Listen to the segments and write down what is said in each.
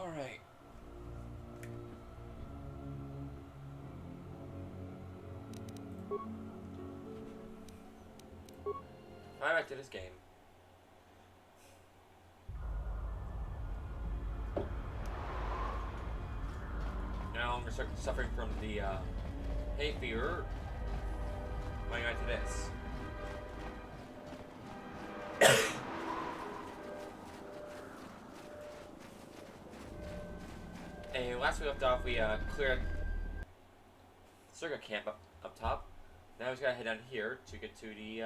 Alright. Fly back to this game. No longer suffering from the hay fever. Going on to this. And last we left off, we cleared circuit camp up top. Now we just gotta head down here to get to the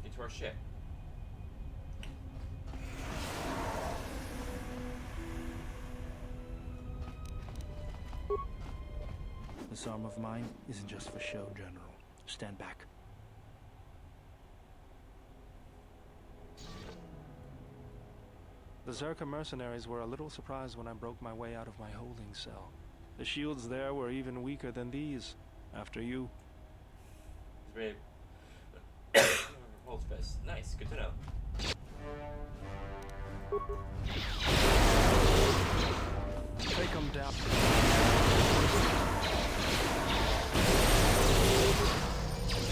get to our ship. This arm of mine isn't just for show, General. Stand back. The Zerka mercenaries were a little surprised when I broke my way out of my holding cell. The shields there were even weaker than these. After you. It's Hold fist. Nice, good to know. Take them down.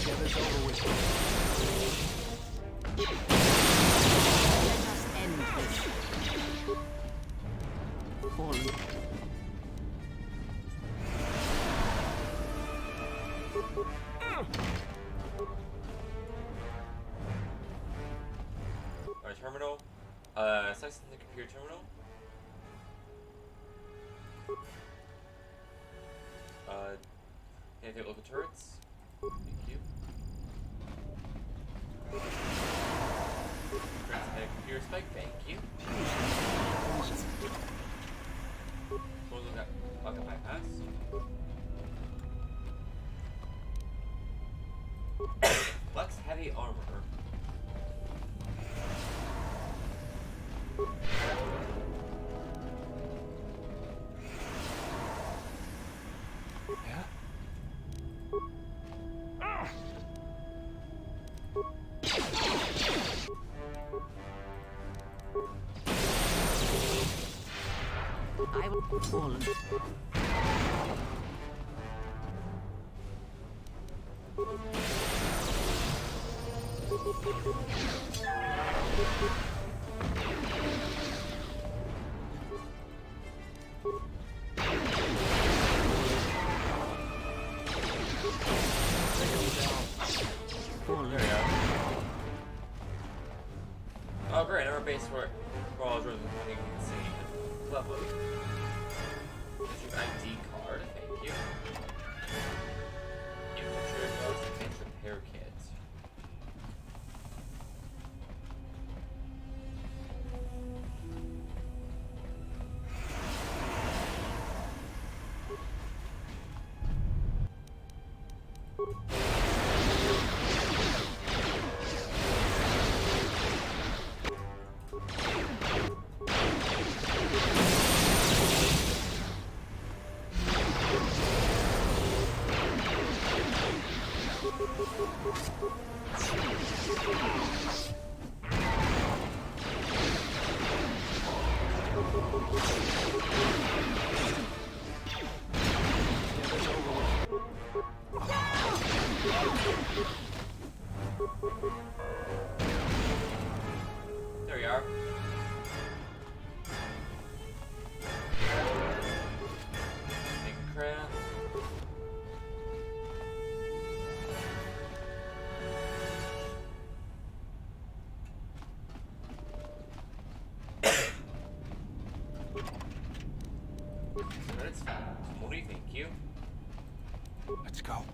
Get this over with. Let us end this. Fallen. Our terminal. Slice in the computer terminal. Anything local turrets? Thank you. Computer spike, thank you. We'll look at pocket bypass. Flex heavy armor. Yeah? I will fallen. Oh great, our base for all drones is running insane. Lovely. Issue ID card, thank you. Infantry as well as advanced repair kit. There we are. Big craft. Credits. Modi, thank you. Let's go.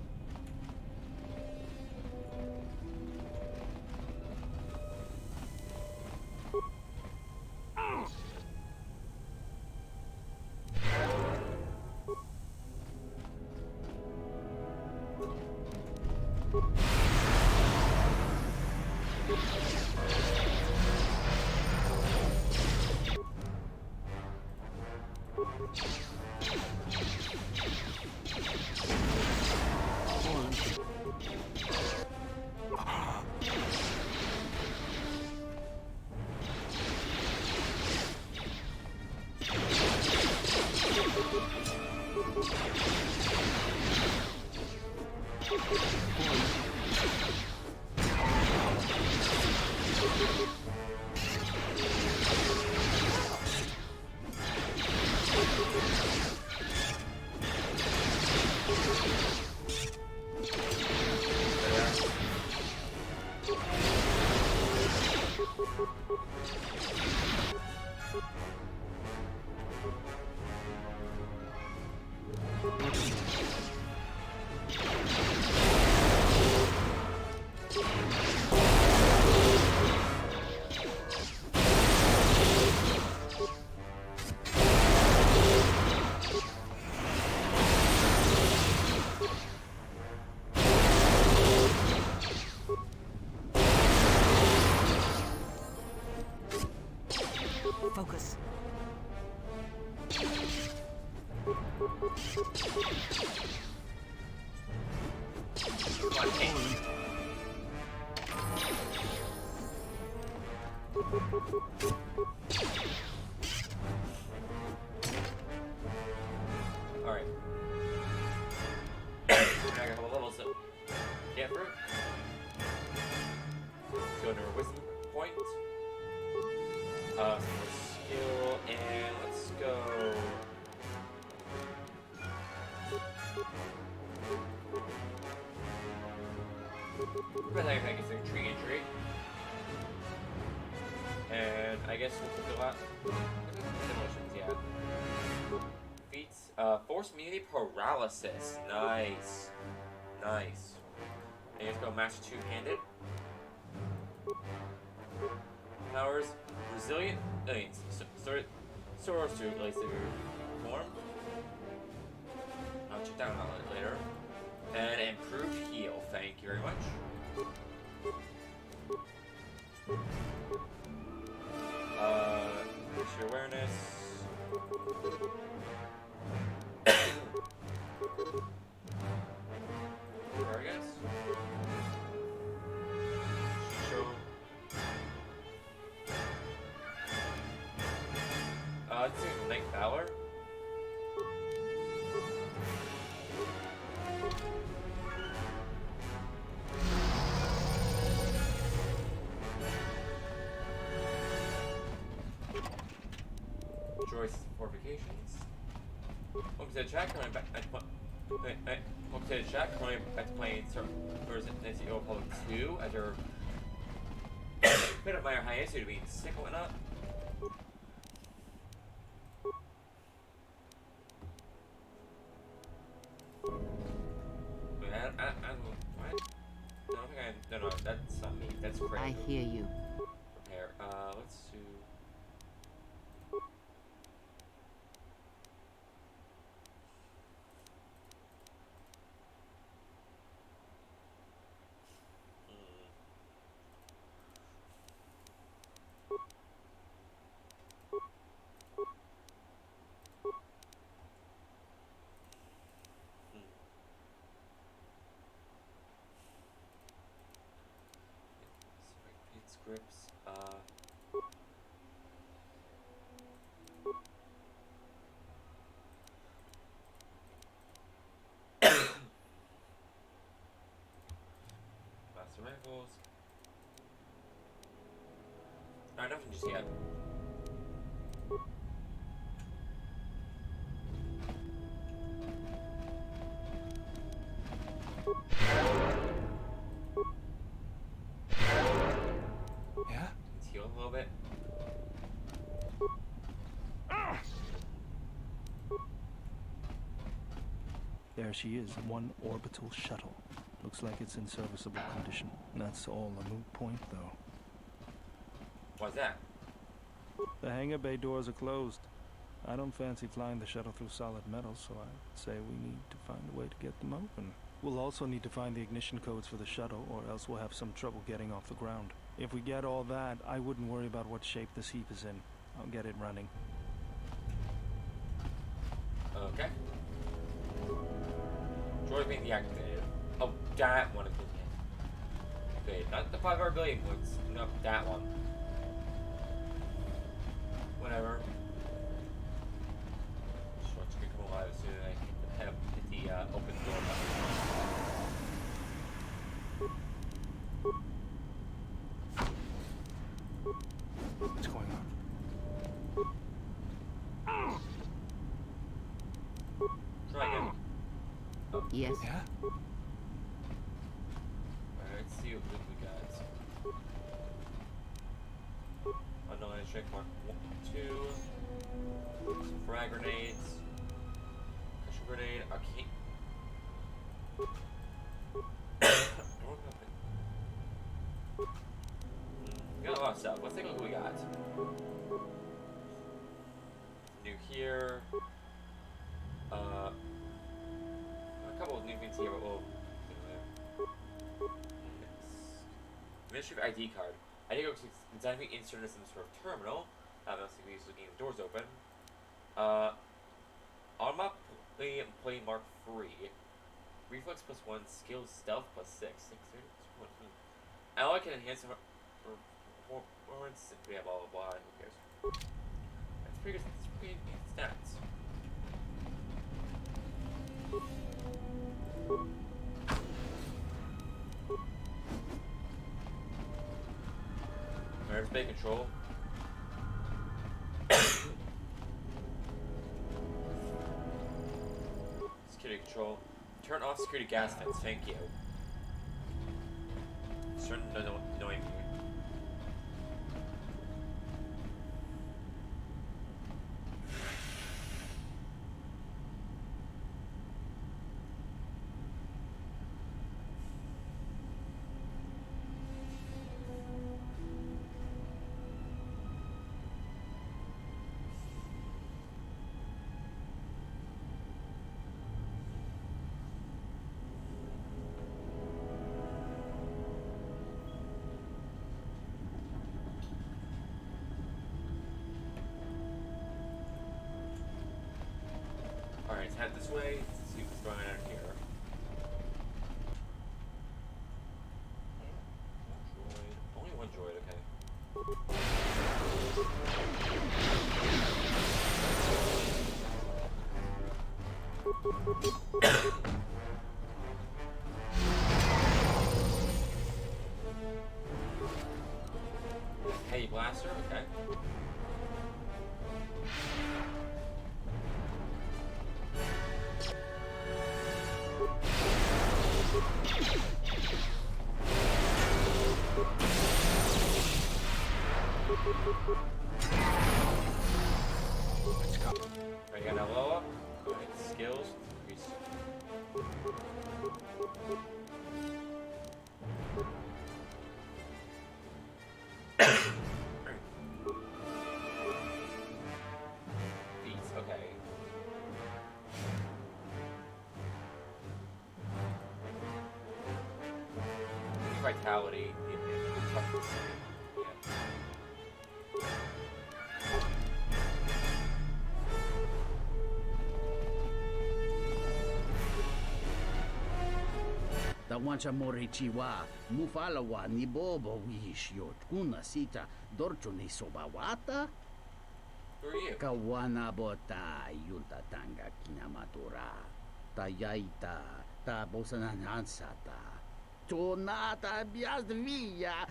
Focus. Alright. I got a couple levels to get through. Let's go into our wisdom point. Some more skill, and let's go. But I think it's a tree injury. And I guess we'll put the last emotions, yeah. Feats, force immunity paralysis. Nice. Nice. And let's go master two-handed. Powers, resilient aliens. Source to laser form. I'll check that one out later. And improved heal. Thank you very much. Your awareness. There I guess. Show. Let's do Night Valor. Joyce's Modifications. Welcome to the chat, coming back welcome to the chat, coming back to playing Nancy Republic 2 as your bit of my hiatus due to being sick and whatnot. Wait, no, that's not me, that's great. I hear you. Prepare, let's do... Scripts, Master Rifles. Alright, nothing just yet. Yeah? Let's heal a little bit. There she is, one orbital shuttle. Looks like it's in serviceable condition. That's all a moot point, though. What's that? The hangar bay doors are closed. I don't fancy flying the shuttle through solid metal, so I'd say we need to find a way to get them open. We'll also need to find the ignition codes for the shuttle, or else we'll have some trouble getting off the ground. If we get all that, I wouldn't worry about what shape this heap is in. I'll get it running. Okay. Droid being deactivated. Oh, that one is being activated. Not the 5-hour billion points. No, that one. Whatever. Sure, it's gonna come alive as soon as I hit the open door button. What's going on? Try again. Oh. Yes. Yeah? Alright, let's see what we got. Unknown check mark 1, 2. Some frag grenades. Pressure grenade. Arcane. We got a lot of stuff. Let's take a look what we got. New here. A couple of new things here, but we'll Ministry of ID card. ID card is designed to be inserted in some sort of terminal. Those can be looking at the doors open. Automatically play mark 3. Reflex +1, skill stealth +6. Ally can enhance performance. Yeah, blah blah blah. Who cares? That's pretty good. That's pretty good stats. There's bay control. Security control. Turn off security gas vents, thank you. Certain annoying me. Alright, let's head this way. Let's see what's going on here. Droid. Only one droid, okay. Hey, blaster, okay. Let's go. Alright, you got a level up. Alright, skills. Increase. Feats, okay. Vitality. Toughness. Yeah. Tawancha morechiwa, mufalawa ni bobo wish yot kuna sita dorchone sobawata. Who are you? Kawana bota yunta tanga kinamatura. Tayaita, ta bosananansata. Tonata biasvia.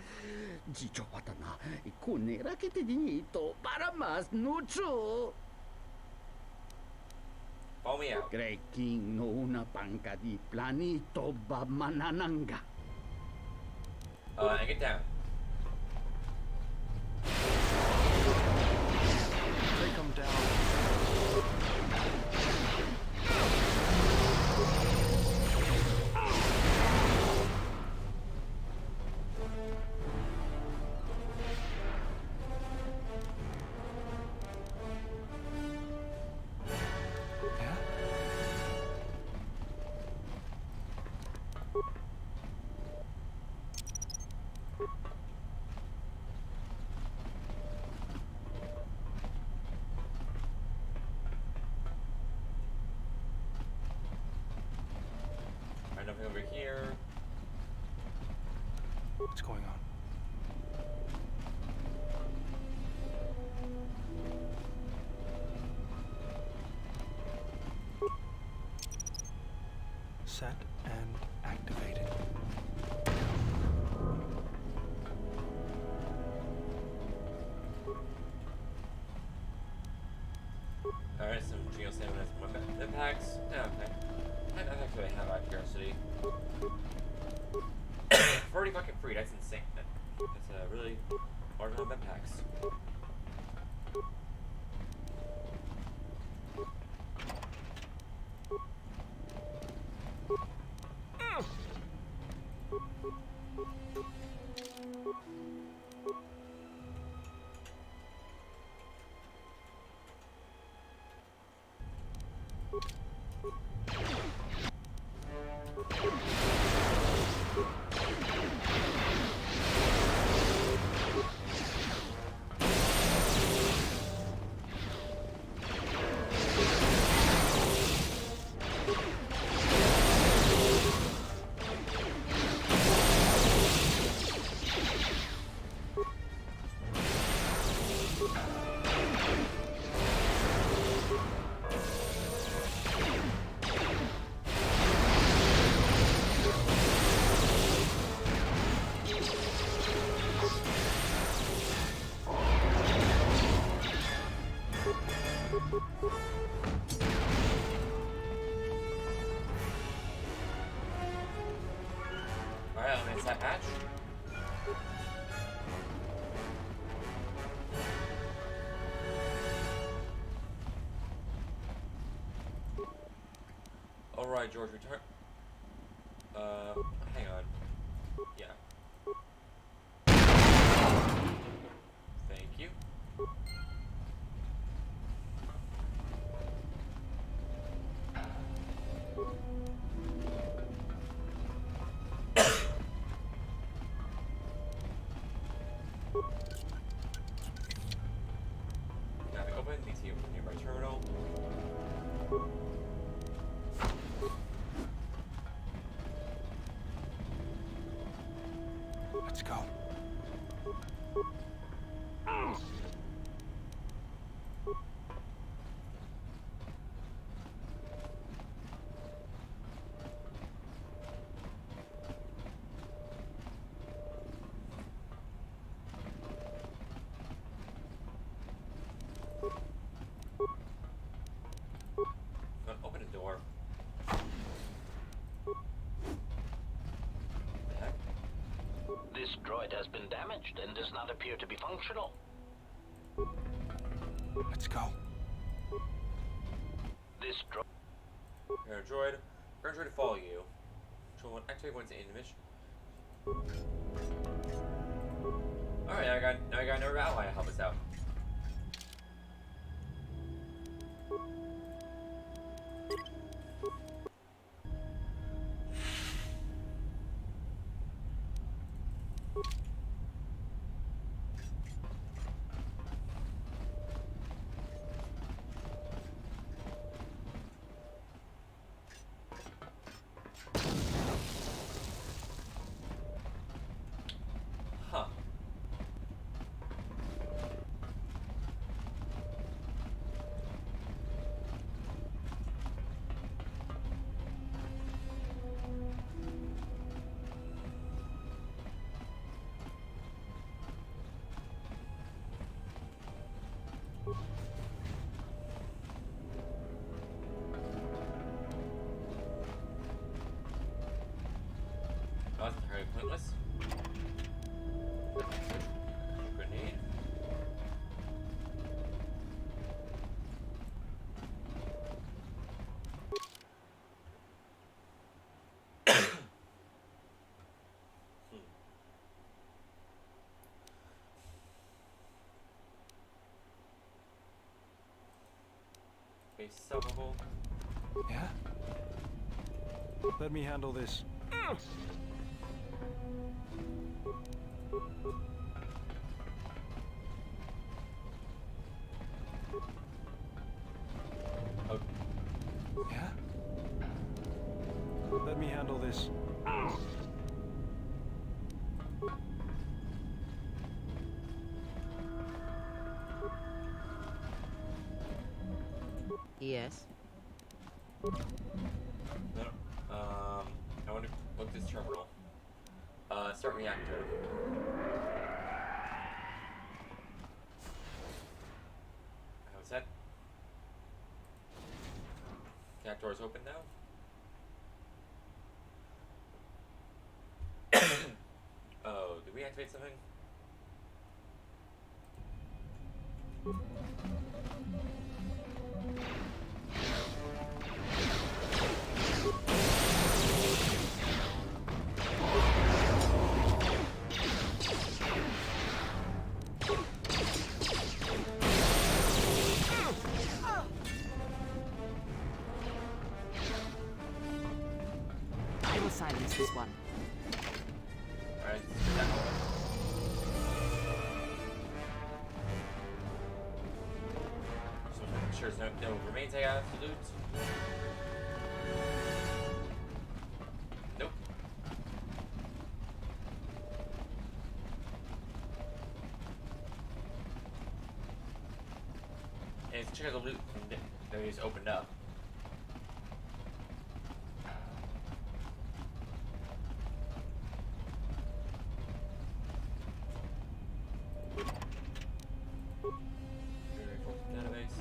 Jicho patana, ikunera que te dinito para más nucho. Follow me out. Greking no una panca di planito bamanananga. And get down. Take them down. Yeah? Alright, nothing over here. What's going on? Set and activated. Alright, some Geo stamina from my impacts. Yeah, okay. That's actually I have out of curiosity. 40 fucking free, that's insane. That's a really large amount of impacts. Alright, I'm in that hatch. Alright, George, return. Hang on. Yeah. Thank you. Now we open the nearby terminal. Let's go. Open the door. The heck? This droid has been damaged and does not appear to be functional. Let's go. This droid... Here, droid. We're going to follow you. Control 1, activate once in the mission. Alright, now I got another ally to help us out. Huh. That's entirely pointless. Grenade. Base solvable. Yeah? Let me handle this. Oh, Yeah? Let me handle this. Yes. no, no. I want to look this terminal. Start reactor. How's that? Cat door's open now. Oh, did we activate something? I will silence this one. Alright, let's do that one. So make sure there's no remains I have to loot. Nope. And let's check out the loot that we just opened up. Database.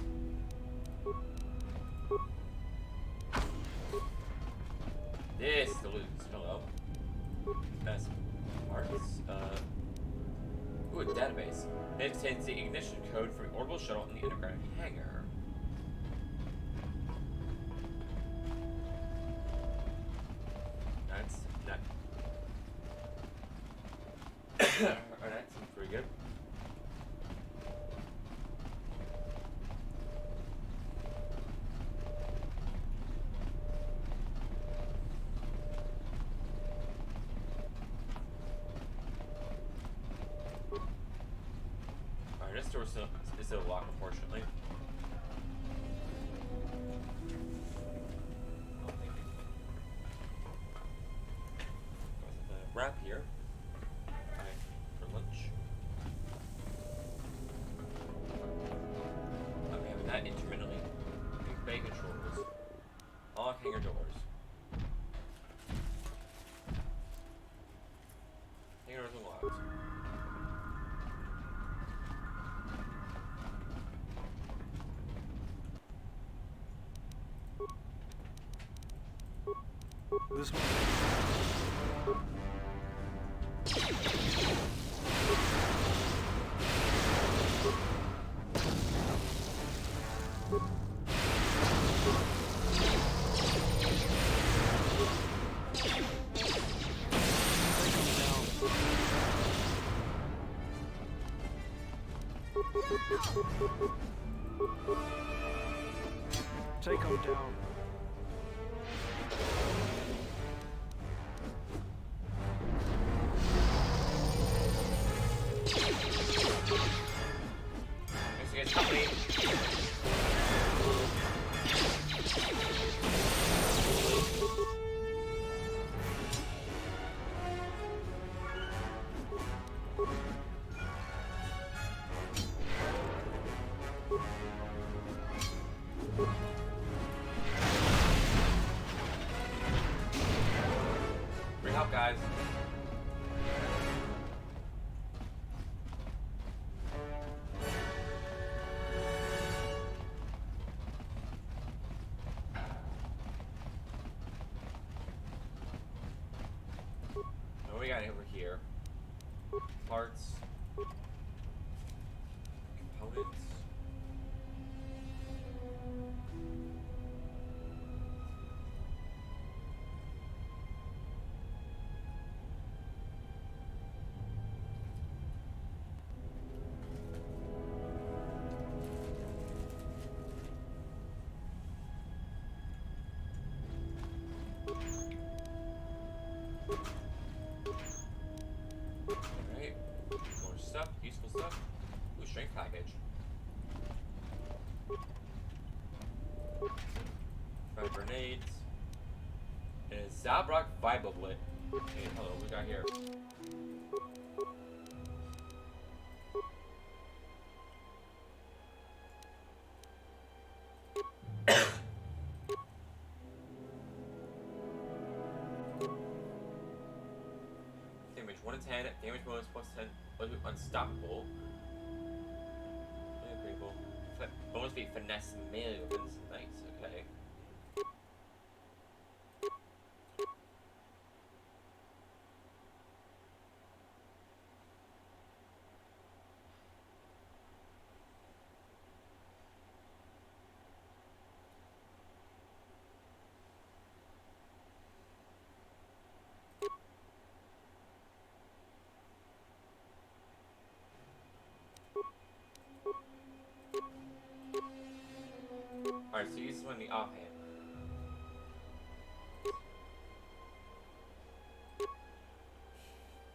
contains the ignition code for the orbital shuttle in the underground hangar. That's not. Alright, that seems pretty good. Alright, this door is still locked, unfortunately. Wrap here. Alright, for lunch. I'm having that intermittently. Big bay controls. All hangar doors. Hangar doors unlocked. This one. Take him down. Thanks again, company. Great help, guys. What we got over here? Parts. Components. Alright. More stuff, useful stuff. Ooh, strength package. 5 grenades. And a Zabrak Viboblit. Hey, hello, what we got here? Damage 1 to 10, damage bonus plus 10, unstoppable. Yeah, pretty cool. Bonus feat finesse melee weapons. Nice, okay. Alright, so use this one in the offhand.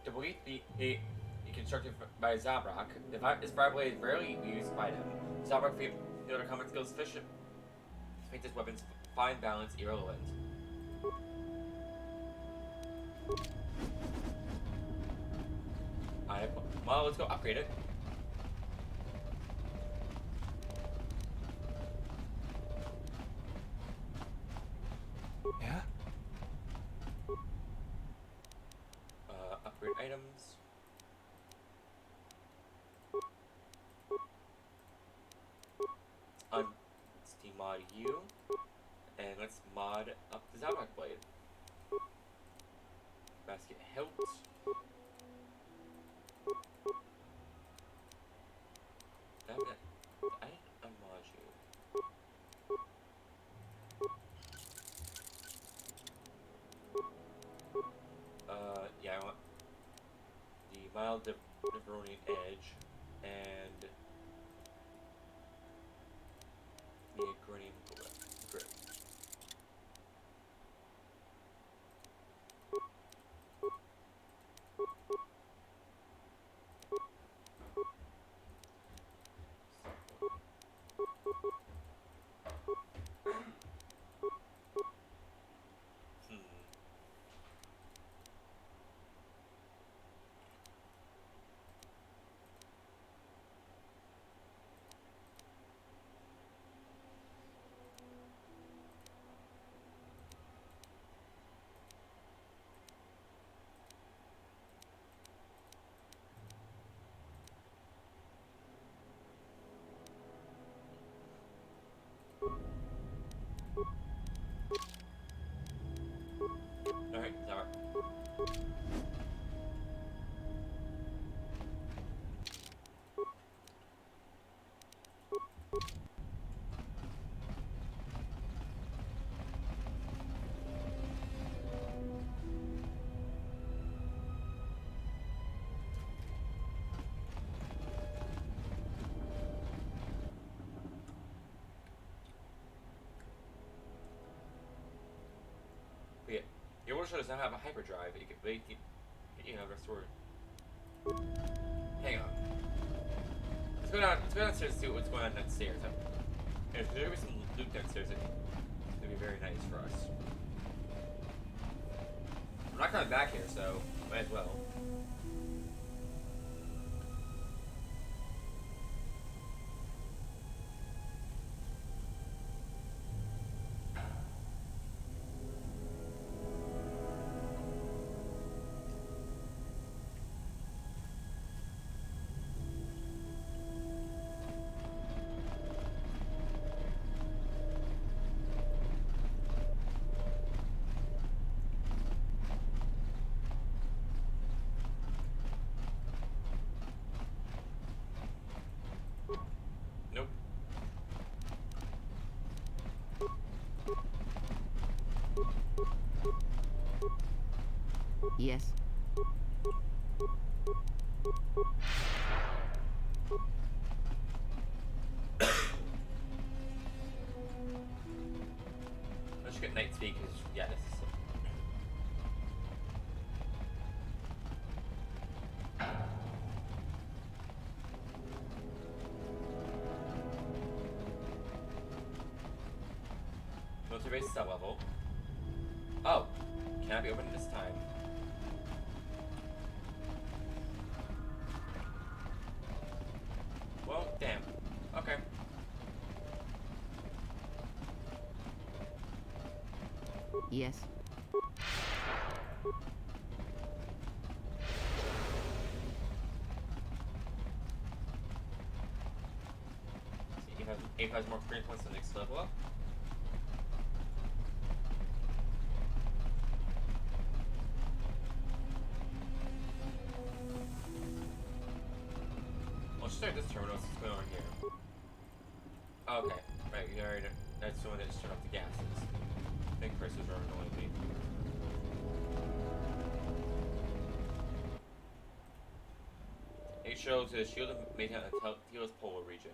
To believe be constructed by Zabrak, this fireblade is rarely used by them. Zabrak feel their combat skills sufficient to make this weapon's fine balance irrelevant. Alright, well, let's go upgrade it. Yeah? Upgrade items. Let's demod you. And let's mod up the Zabrak blade. Basket hilt. Neveronian Edge, and Neocoronian Grip. Alright, sorry. But yeah, your water shuttle does not have a hyperdrive. You know, restored. Hang on. Let's go down. Let's go downstairs and see what's going on downstairs. There's gonna be some loot downstairs. It's gonna be very nice for us. I'm not coming back here, so might as well. Nope. Yes. Let's get night speed because yeah, this is. Military base cell level. Oh, cannot be opened this time. Well, damn. Okay. Yes. See, Ape has more experience points than the next level up. Let's start this terminal. What's going on here? Oh, okay. Right, you already. That's the one that just turned off the gases. I think prices are annoying me. It shows the shield of Mayhem at Telos Polar region.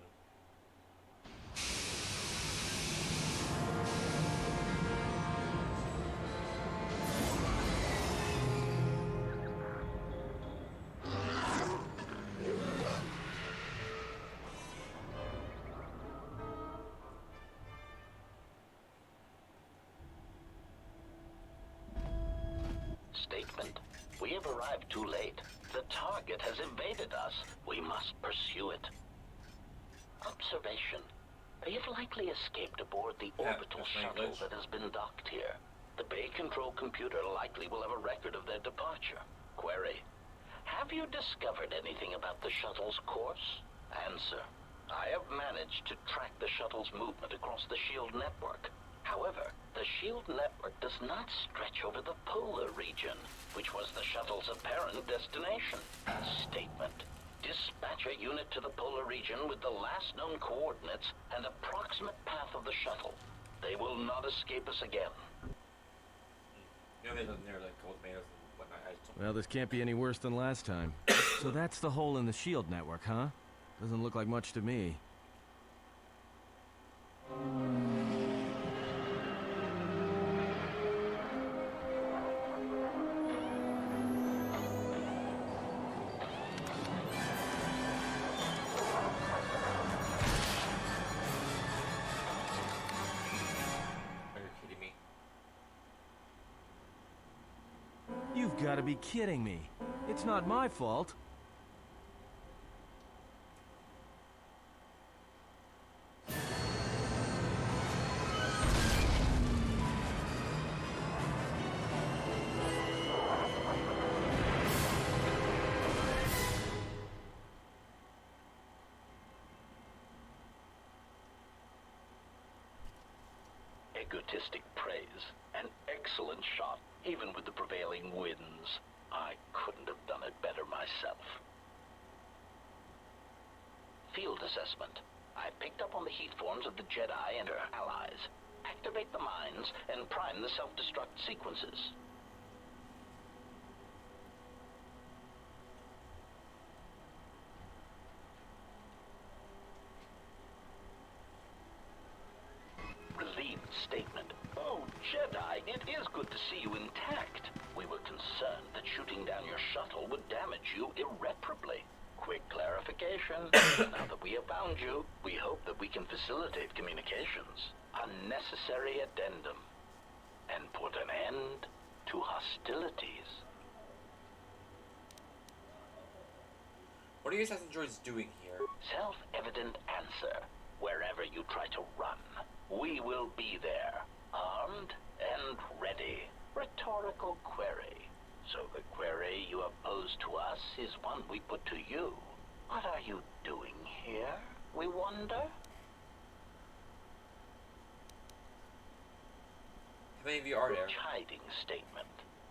Statement. We have arrived too late. The target has evaded us. We must pursue it. Observation. They have likely escaped aboard the orbital that's shuttle language. that has been docked here. The bay control computer likely will have a record of their departure. Query. Have you discovered anything about the shuttle's course? Answer. I have managed to track the shuttle's movement across the SHIELD network. However, the SHIELD network does not stretch over the polar region, which was the shuttle's apparent destination. Statement. Dispatch a unit to the polar region with the last known coordinates and approximate path of the shuttle. They will not escape us again. You know, they're like cold tomatoes and whatnot. I Well, this can't be any worse than last time. So that's the hole in the shield network, huh? Doesn't look like much to me. You've got to be kidding me. It's not my fault. Egotistic praise. An excellent shot, even with the prevailing winds. I couldn't have done it better myself. Field assessment. I picked up on the heat forms of the Jedi and her allies. Activate the mines and prime the self-destruct sequences. Relieved statement. Oh, Jedi, it is good to see you intact. We were concerned that shooting down your shuttle would damage you irreparably. Quick clarification. Now that we have found you, we hope that we can facilitate communications. Unnecessary addendum. And put an end to hostilities. What are you assassin droids doing here? Self-evident answer. Wherever you try to run, we will be there, armed and ready. Rhetorical query. So the query you have posed to us is one we put to you. What are you doing here, we wonder? How many of you are there? Chiding statement.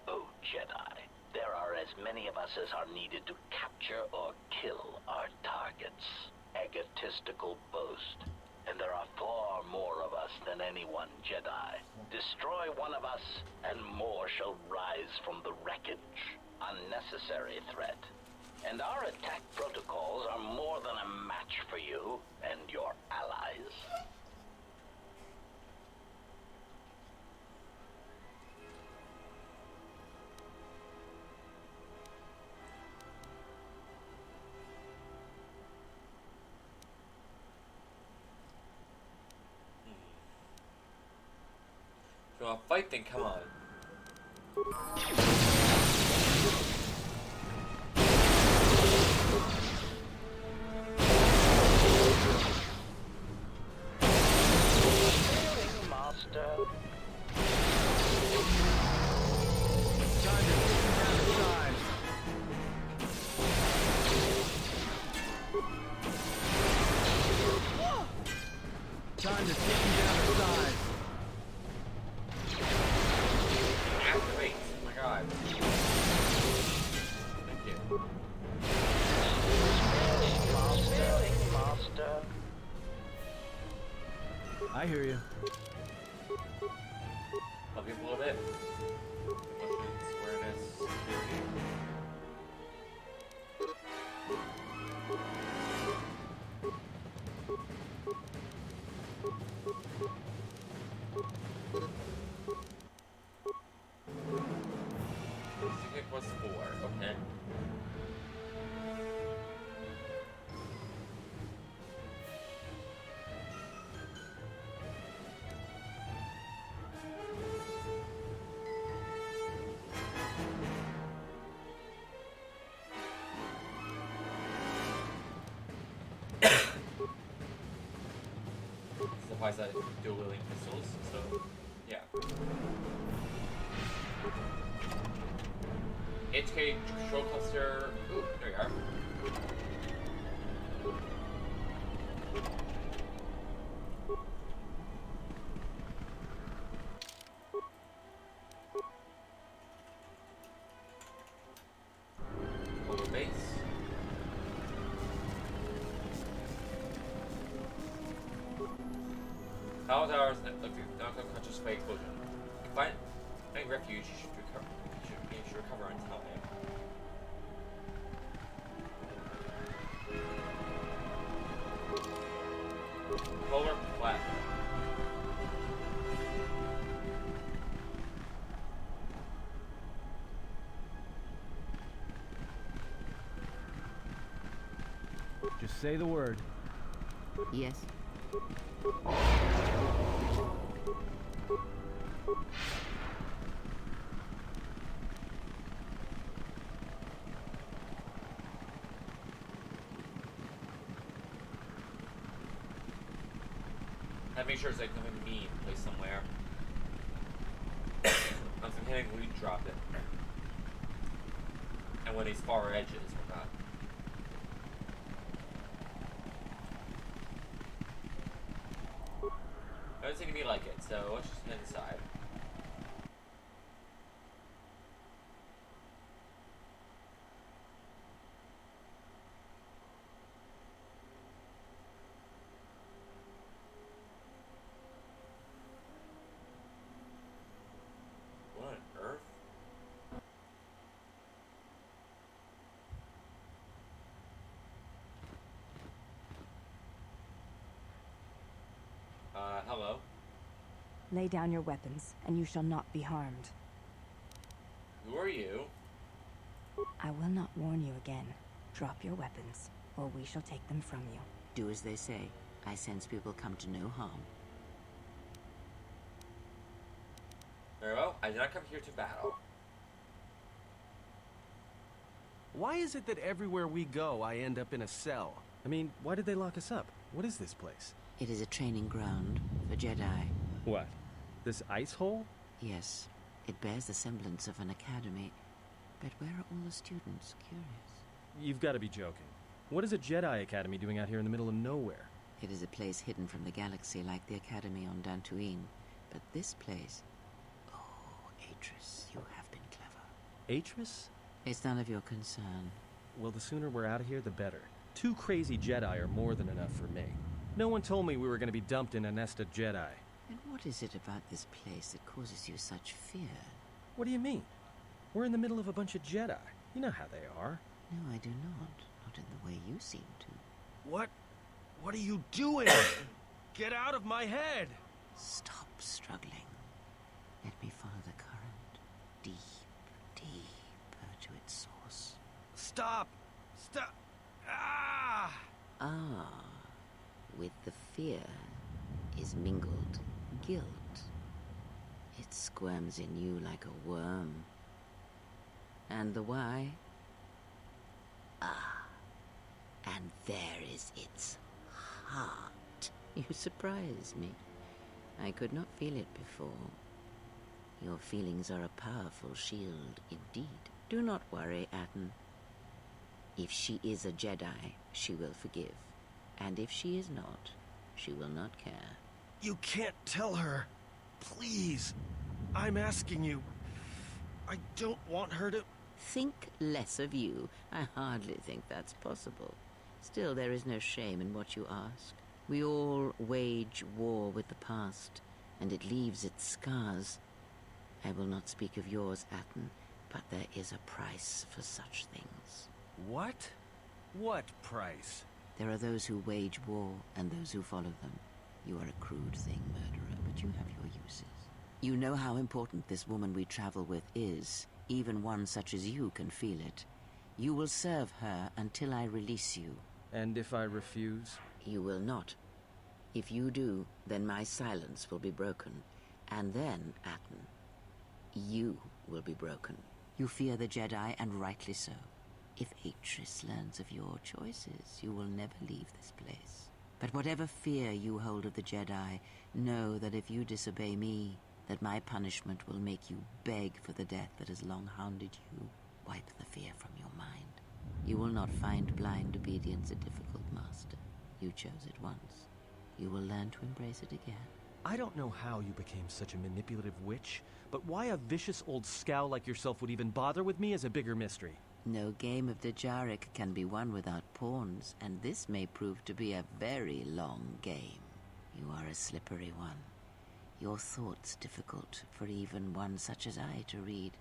Oh, Jedi, there are as many of us as are needed to capture or kill our targets. Egotistical boast. And there are far more of us than any one Jedi. Destroy one of us, and more shall rise from the wreckage. Unnecessary threat. And our attack protocols are more than a match for you and your allies. If you want to fight, then come on. Sailing master. Time to take him down to size. Time to take him down to size. Activate! Oh my god. Thank you. Sailing master. I hear you. Help you a little bit. Emotions, awareness, security. Secret was 4, okay. Supplies that dual wielding pistols, so yeah. HK control cluster. Ooh, there we are. Home base. Power towers that look like unconscious by explosion. Find refuge, you should recover. You should recover in time. Polar flat. Just say the word. Yes. I make sure it's like nothing mean placed somewhere. I'm thinking we dropped it. And when these far edges were not. It doesn't seem to me like it, so let's just head inside. What on earth? Hello? Lay down your weapons, and you shall not be harmed. Who are you? I will not warn you again. Drop your weapons, or we shall take them from you. Do as they say. I sense people come to no harm. Very well, I did not come here to battle. Why is it that everywhere we go, I end up in a cell? I mean, why did they lock us up? What is this place? It is a training ground for Jedi. What? This ice hole? Yes, it bears the semblance of an academy. But where are all the students? Curious. You've got to be joking. What is a Jedi Academy doing out here in the middle of nowhere? It is a place hidden from the galaxy like the academy on Dantooine. But this place... Oh, Atris, you have been clever. Atris? It's none of your concern. Well, the sooner we're out of here, the better. 2 crazy Jedi are more than enough for me. No one told me we were going to be dumped in a nest of Jedi. And what is it about this place that causes you such fear? What do you mean? We're in the middle of a bunch of Jedi. You know how they are. No, I do not. Not in the way you seem to. What? What are you doing? Get out of my head! Stop struggling. Let me follow the current. Deep, deeper to its source. Stop! Stop! Ah! Ah, with the fear is mingled guilt. It squirms in you like a worm. And the why? Ah, and there is its heart. You surprise me. I could not feel it before. Your feelings are a powerful shield indeed. Do not worry, Atten. If she is a Jedi, she will forgive. And if she is not, she will not care. You can't tell her. Please. I'm asking you. I don't want her to... Think less of you. I hardly think that's possible. Still, there is no shame in what you ask. We all wage war with the past, and it leaves its scars. I will not speak of yours, Atten, but there is a price for such things. What? What price? There are those who wage war and those who follow them. You are a crude thing, murderer, but you have your uses. You know how important this woman we travel with is. Even one such as you can feel it. You will serve her until I release you. And if I refuse? You will not. If you do, then my silence will be broken. And then, Atten, you will be broken. You fear the Jedi, and rightly so. If Atris learns of your choices, you will never leave this place. But whatever fear you hold of the Jedi, know that if you disobey me, that my punishment will make you beg for the death that has long hounded you. Wipe the fear from your mind. You will not find blind obedience a difficult master. You chose it once. You will learn to embrace it again. I don't know how you became such a manipulative witch, but why a vicious old scowl like yourself would even bother with me is a bigger mystery. No game of Dejaric can be won without pawns, and this may prove to be a very long game. You are a slippery one. Your thoughts difficult for even one such as I to read.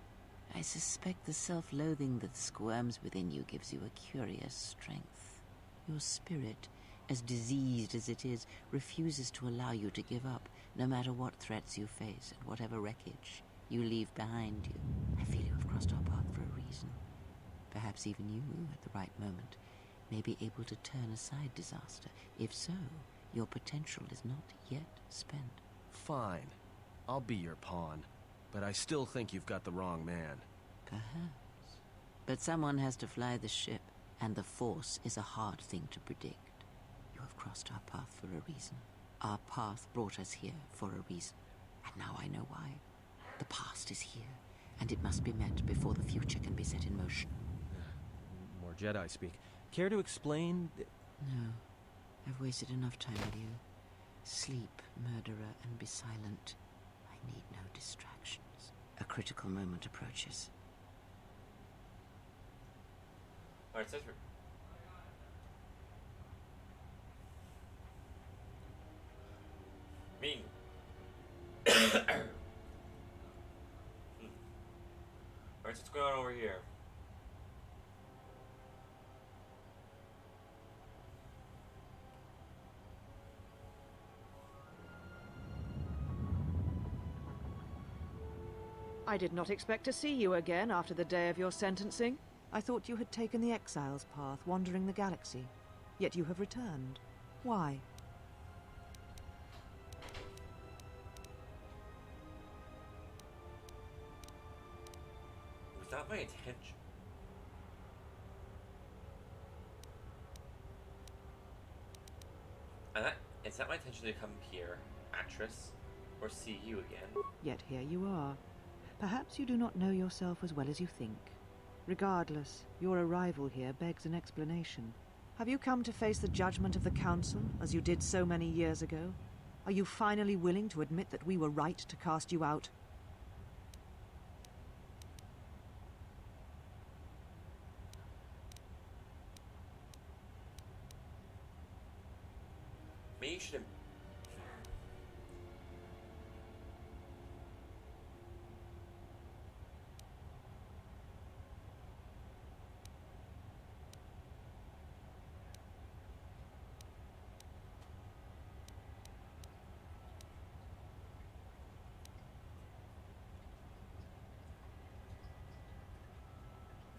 I suspect the self-loathing that squirms within you gives you a curious strength. Your spirit, as diseased as it is, refuses to allow you to give up, no matter what threats you face and whatever wreckage you leave behind you. I feel you have crossed our path for a reason. Perhaps even you, at the right moment, may be able to turn aside disaster. If so, your potential is not yet spent. Fine. I'll be your pawn. But I still think you've got the wrong man. Perhaps. But someone has to fly the ship, and the Force is a hard thing to predict. You have crossed our path for a reason. Our path brought us here for a reason. And now I know why. The past is here, and it must be met before the future can be set in motion. More Jedi speak. Care to explain? No. I've wasted enough time with you. Sleep, murderer, and be silent. I need no distractions. A critical moment approaches. Alright, so mean. Alright, so what's going on over here? I did not expect to see you again after the day of your sentencing. I thought you had taken the exile's path, wandering the galaxy. Yet you have returned. Why? It was not my intention. It's not my intention to come here, actress, or see you again. Yet here you are. Perhaps you do not know yourself as well as you think. Regardless, your arrival here begs an explanation. Have you come to face the judgment of the Council, as you did so many years ago? Are you finally willing to admit that we were right to cast you out? Maybe you should have.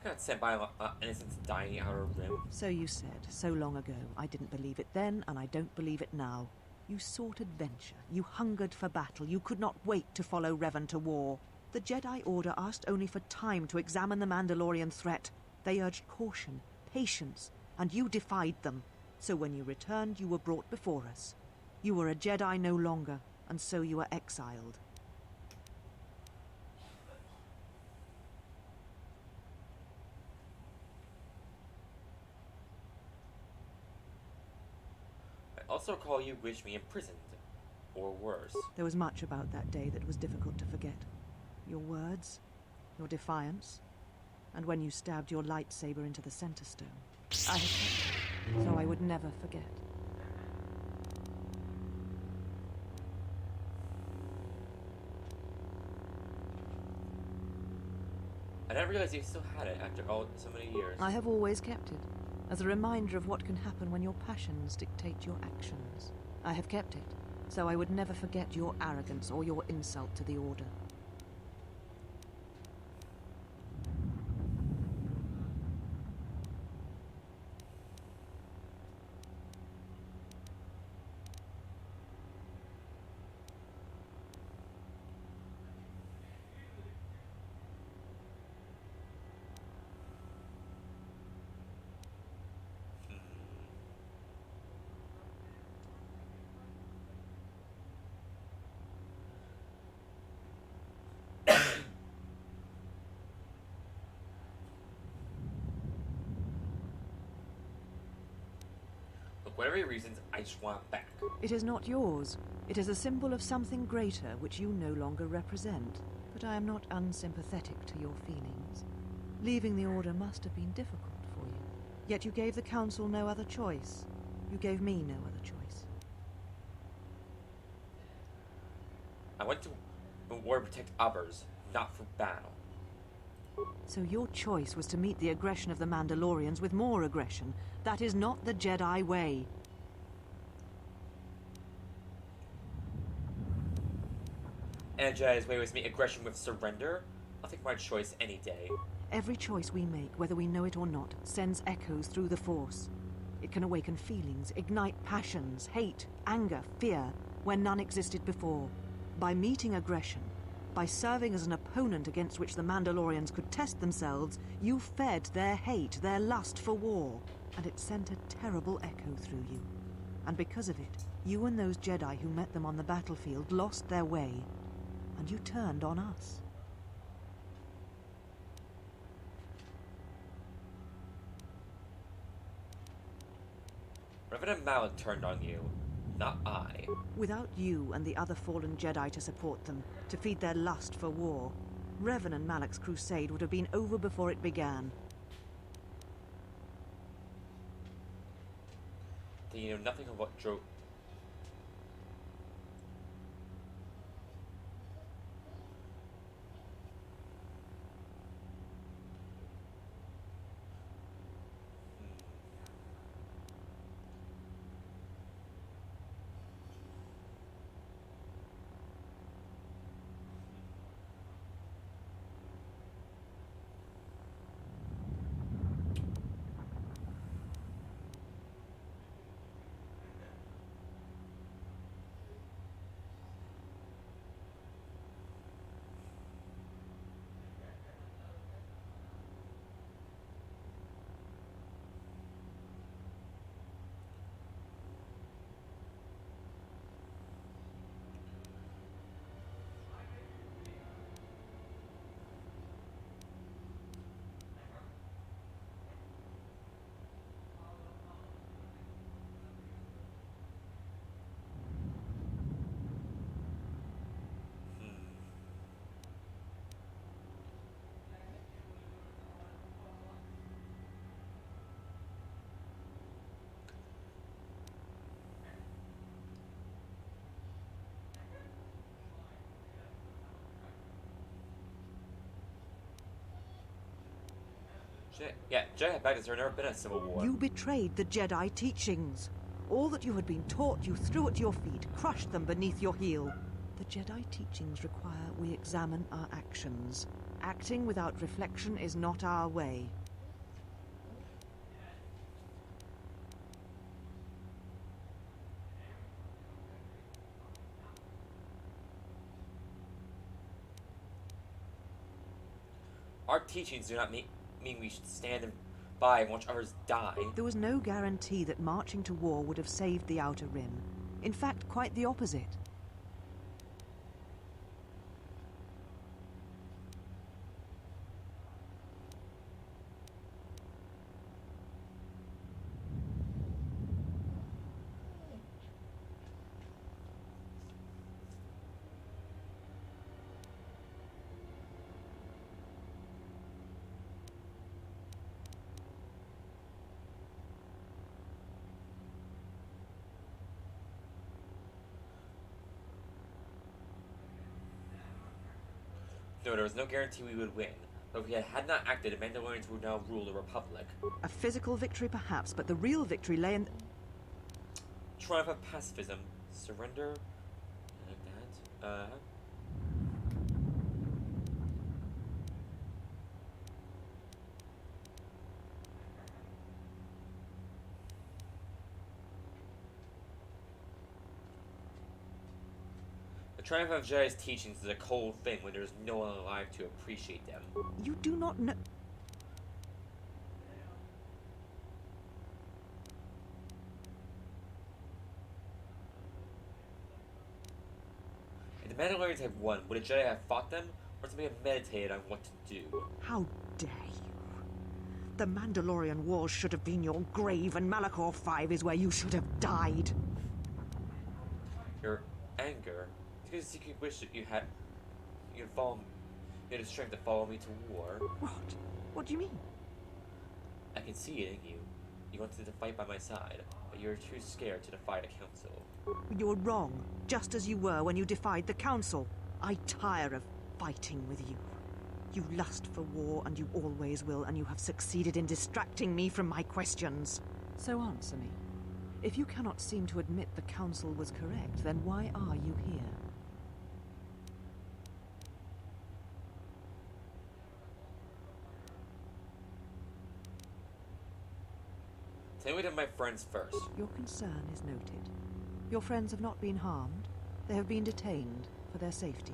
Got sent by innocents dying outer rim. So you said, so long ago. I didn't believe it then, and I don't believe it now. You sought adventure. You hungered for battle. You could not wait to follow Revan to war. The Jedi Order asked only for time to examine the Mandalorian threat. They urged caution, patience, and you defied them. So when you returned, you were brought before us. You were a Jedi no longer, and so you were exiled. I also recall you wished me imprisoned, or worse. There was much about that day that was difficult to forget. Your words, your defiance, and when you stabbed your lightsaber into the center stone. I have kept it, so I would never forget. I didn't realize you still had it after so many years. I have always kept it, as a reminder of what can happen when your passions dictate your actions. I have kept it, so I would never forget your arrogance or your insult to the Order. Look, whatever your reasons, I just want it back. It is not yours. It is a symbol of something greater which you no longer represent. But I am not unsympathetic to your feelings. Leaving the Order must have been difficult for you. Yet you gave the Council no other choice. You gave me no other choice. I went to war to protect others, not for battle. So your choice was to meet the aggression of the Mandalorians with more aggression. That is not the Jedi way. And Jedi's way was to meet aggression with surrender? I'll take my choice any day. Every choice we make, whether we know it or not, sends echoes through the Force. It can awaken feelings, ignite passions, hate, anger, fear, where none existed before. By meeting aggression, by serving as an opponent against which the Mandalorians could test themselves, you fed their hate, their lust for war, and it sent a terrible echo through you. And because of it, you and those Jedi who met them on the battlefield lost their way, and you turned on us. Reverend Malak turned on you, not I. Without you and the other fallen Jedi to support them, to feed their lust for war, Revan and Malak's crusade would have been over before it began. Then you know nothing of what drove... Yeah, Jedi had back there's never been a civil war. You betrayed the Jedi teachings. All that you had been taught, you threw at your feet, crushed them beneath your heel. The Jedi teachings require we examine our actions. Acting without reflection is not our way. Our teachings do not mean we should stand by and watch others die. There was no guarantee that marching to war would have saved the Outer Rim. In fact, quite the opposite. No, there was no guarantee we would win. But if we had not acted, the Mandalorians would now rule the Republic. A physical victory, perhaps, but the real victory lay in... Triumph of pacifism. Surrender. Like that. The triumph of Jedi's teachings is a cold thing when there's no one alive to appreciate them. You do not know... If the Mandalorians had won, would the Jedi have fought them, or simply have meditated on what to do? How dare you? The Mandalorian Wars should have been your grave, and Malachor 5 is where you should have died. Your anger is because a secret wish that you had the strength to follow me to war. What? What do you mean? I can see it in you. You wanted to fight by my side, but you're too scared to defy the Council. You're wrong, just as you were when you defied the Council. I tire of fighting with you. You lust for war, and you always will, and you have succeeded in distracting me from my questions. So answer me. If you cannot seem to admit the Council was correct, then why are you here? Tell me to my friends first. Your concern is noted. Your friends have not been harmed. They have been detained for their safety.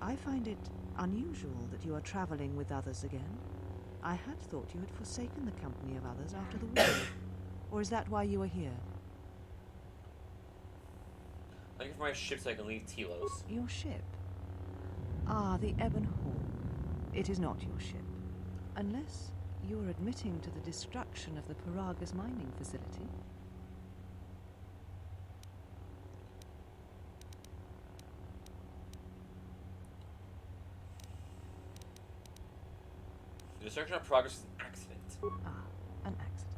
I find it unusual that you are traveling with others again. I had thought you had forsaken the company of others after the war. Or is that why you are here? I'm looking for my ship so I can leave Telos. Your ship? Ah, the Ebon Hall. It is not your ship. Unless you are admitting to the destruction of the Paragas mining facility. The destruction of progress is an accident. Ah, an accident.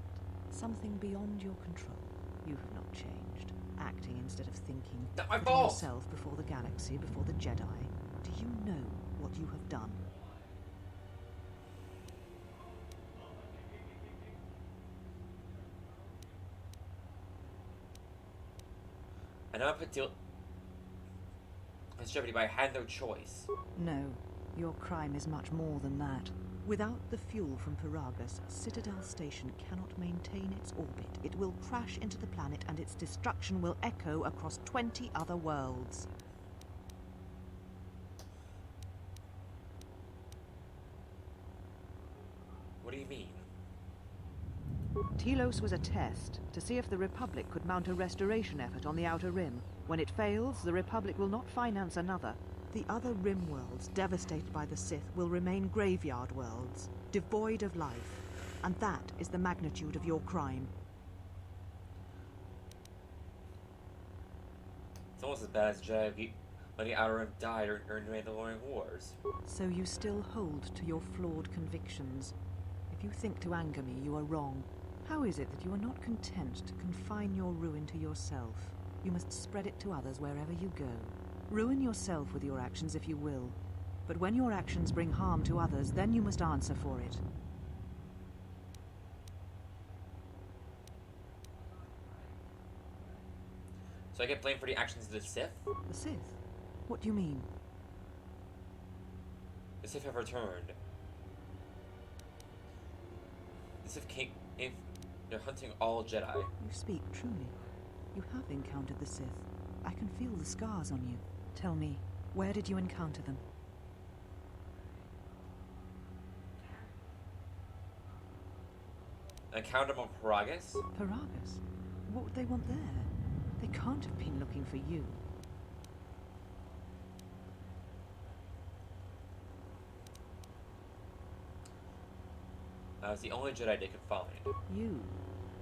Something beyond your control. You have not changed. Acting instead of thinking. Not my Putting fault! yourself before the galaxy, before the Jedi. Do you know what you have done? I know I put deal in jeopardy, but I had no choice. No, your crime is much more than that. Without the fuel from Paragas, Citadel Station cannot maintain its orbit. It will crash into the planet, and its destruction will echo across 20 other worlds. What do you mean? Telos was a test to see if the Republic could mount a restoration effort on the Outer Rim. When it fails, the Republic will not finance another. The other Rim worlds, devastated by the Sith, will remain graveyard worlds, devoid of life. And that is the magnitude of your crime. It's almost as bad as Jedi when the Outer Rim died or during the Mandalorian Wars. So you still hold to your flawed convictions. If you think to anger me, you are wrong. How is it that you are not content to confine your ruin to yourself? You must spread it to others wherever you go. Ruin yourself with your actions if you will. But when your actions bring harm to others, then you must answer for it. So I get blamed for the actions of the Sith? The Sith? What do you mean? The Sith have returned. The Sith came in. They're hunting all Jedi. You speak truly. You have encountered the Sith. I can feel the scars on you. Tell me, where did you encounter them? I encountered them on Paragas. Paragas? What would they want there? They can't have been looking for you. I was the only Jedi they could find. You.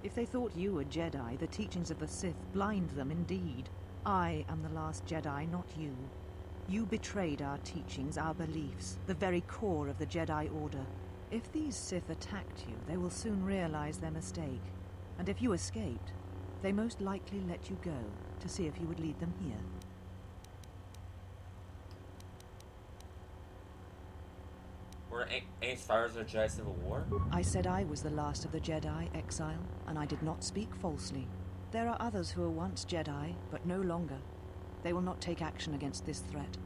If they thought you were Jedi, the teachings of the Sith blind them indeed. I am the last Jedi, not you. You betrayed our teachings, our beliefs, the very core of the Jedi Order. If these Sith attacked you, they will soon realize their mistake. And if you escaped, they most likely let you go to see if you would lead them here. Were any survivors of the Jedi Civil War? I said I was the last of the Jedi, exile, and I did not speak falsely. There are others who were once Jedi, but no longer. They will not take action against this threat.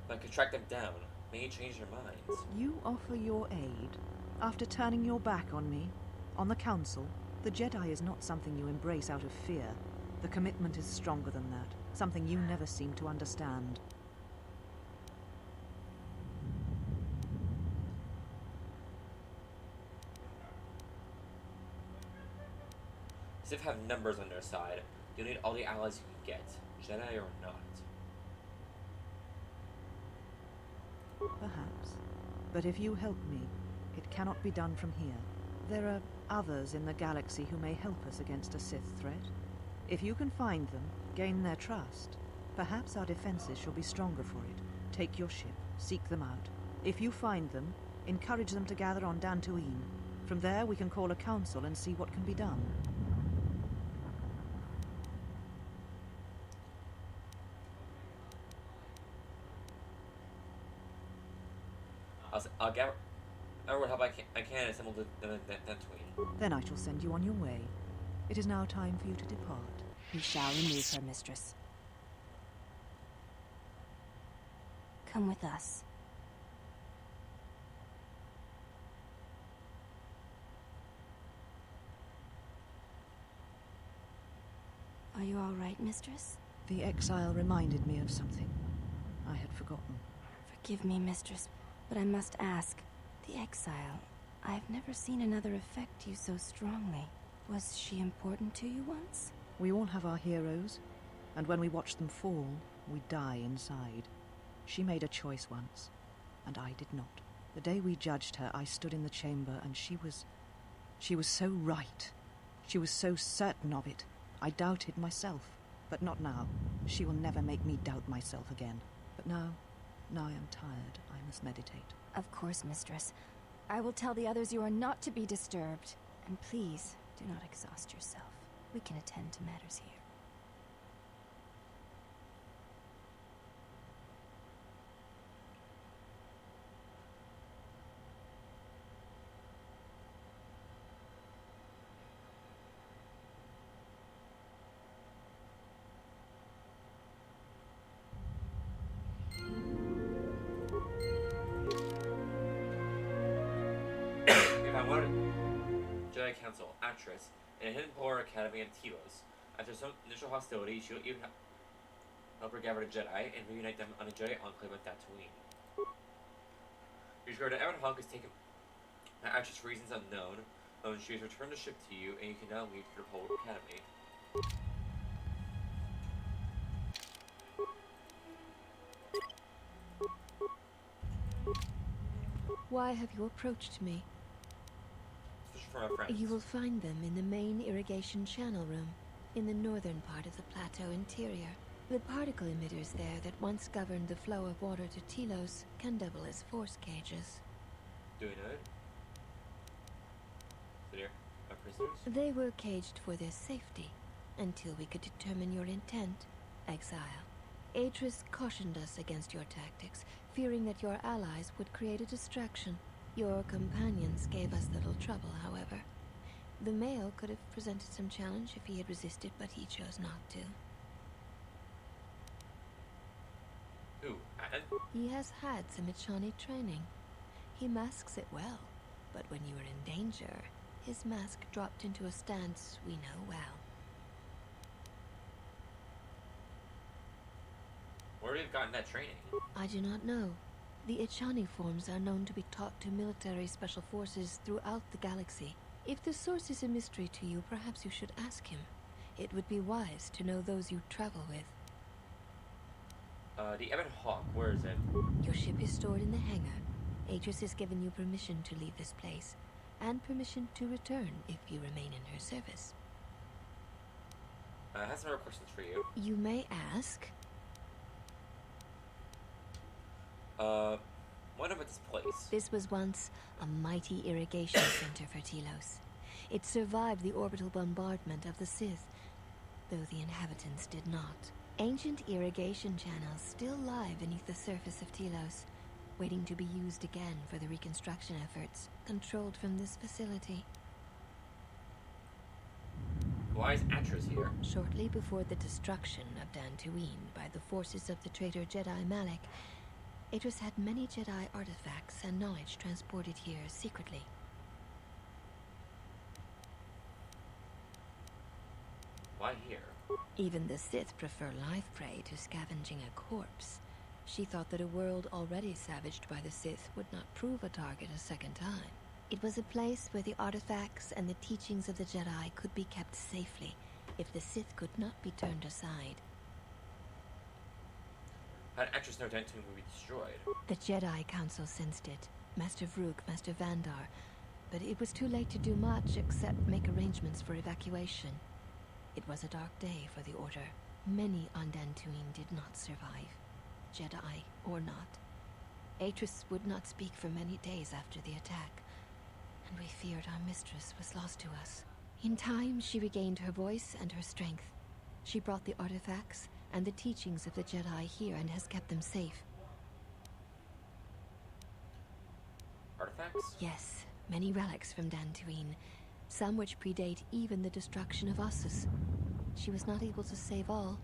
If I could track them down, may change their minds. You offer your aid after turning your back on me, on the Council. The Jedi is not something you embrace out of fear. The commitment is stronger than that, something you never seem to understand. Sith have numbers on their side. You'll need all the allies you can get, Jedi or not. Perhaps. But if you help me, it cannot be done from here. There are others in the galaxy who may help us against a Sith threat. If you can find them, gain their trust, perhaps our defenses shall be stronger for it. Take your ship, seek them out. If you find them, encourage them to gather on Dantooine. From there, we can call a council and see what can be done. I'll gather what help I can assemble the tween. Then I shall send you on your way. It is now time for you to depart. We shall remove her, mistress. Come with us. Are you all right, mistress? The exile reminded me of something I had forgotten. Forgive me, mistress, but I must ask. The exile, I've never seen another affect you so strongly. Was she important to you once? We all have our heroes, and when we watch them fall, we die inside. She made a choice once, and I did not. The day we judged her, I stood in the chamber, and she was so right. She was so certain of it. I doubted myself, but not now. She will never make me doubt myself again. But now I am tired. I must meditate. Of course, mistress. I will tell the others you are not to be disturbed. And please, do not exhaust yourself. We can attend to matters here. Jedi Council, actress, in a hidden polar academy in Telos. After some initial hostility, she will even help her gather the Jedi and reunite them on a Jedi enclave on Tatooine. Your regard to Evan Hawk is taken by actress for reasons unknown. She has returned the ship to you, and you can now leave for the Polar Academy. Why have you approached me? For our friends. You will find them in the main irrigation channel room, in the northern part of the plateau interior. The particle emitters there that once governed the flow of water to Telos can double as force cages. Do we know it? So they're our prisoners? They were caged for their safety, until we could determine your intent, exile. Atris cautioned us against your tactics, fearing that your allies would create a distraction. Your companions gave us little trouble, however. The male could have presented some challenge if he had resisted, but he chose not to. Who? Atten? He has had some Ichani training. He masks it well, but when you were in danger, his mask dropped into a stance we know well. Where would he have gotten that training? I do not know. The Ichani forms are known to be taught to military special forces throughout the galaxy. If the source is a mystery to you, perhaps you should ask him. It would be wise to know those you travel with. The Ebon Hawk, where is it? Your ship is stored in the hangar. Atris has given you permission to leave this place, and permission to return if you remain in her service. I have some more questions for you. You may ask. What about this place? This was once a mighty irrigation center for Telos. It survived the orbital bombardment of the Sith, though the inhabitants did not. Ancient irrigation channels still lie beneath the surface of Telos, waiting to be used again for the reconstruction efforts, controlled from this facility. Why is Atris here? Shortly before the destruction of Dantooine by the forces of the traitor Jedi Malak, Atris had many Jedi artifacts and knowledge transported here secretly. Why here? Even the Sith prefer live prey to scavenging a corpse. She thought that a world already savaged by the Sith would not prove a target a second time. It was a place where the artifacts and the teachings of the Jedi could be kept safely, if the Sith could not be turned aside. How did Atris know Dantooine would be destroyed? The Jedi Council sensed it. Master Vrook, Master Vandar. But it was too late to do much except make arrangements for evacuation. It was a dark day for the Order. Many on Dantooine did not survive, Jedi or not. Atris would not speak for many days after the attack. and we feared our mistress was lost to us. In time, she regained her voice and her strength. She brought the artifacts and the teachings of the Jedi here and has kept them safe. Artifacts? Yes, many relics from Dantooine, some which predate even the destruction of Ossus. She was not able to save all,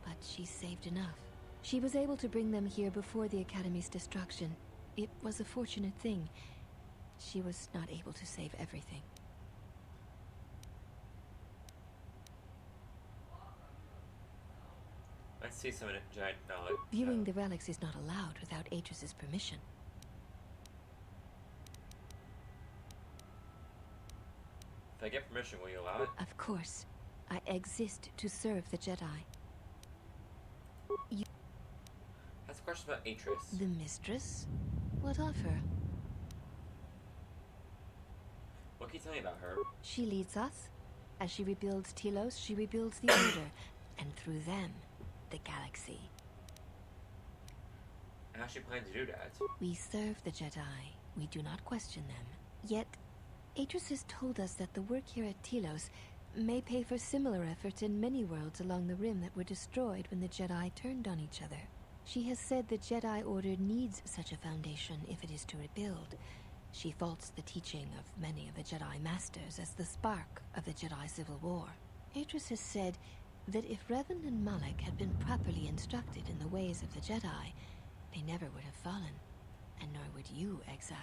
but she saved enough. She was able to bring them here before the Academy's destruction. It was a fortunate thing. She was not able to save everything. Let's see some giant knowledge. Viewing the relics is not allowed without Atris's permission. If I get permission, will you allow it? Of course. I exist to serve the Jedi. That's a question about Atris. The mistress? What of her? What can you tell me about her? She leads us. As she rebuilds Telos, she rebuilds the Order. And through them, the galaxy. How does she plan to do that? We serve the Jedi. We do not question them. Yet, Atris has told us that the work here at Telos may pay for similar efforts in many worlds along the Rim that were destroyed when the Jedi turned on each other. She has said the Jedi Order needs such a foundation if it is to rebuild. She faults the teaching of many of the Jedi Masters as the spark of the Jedi Civil War. Atris has said that if Revan and Malak had been properly instructed in the ways of the Jedi, they never would have fallen, and nor would you, Exile.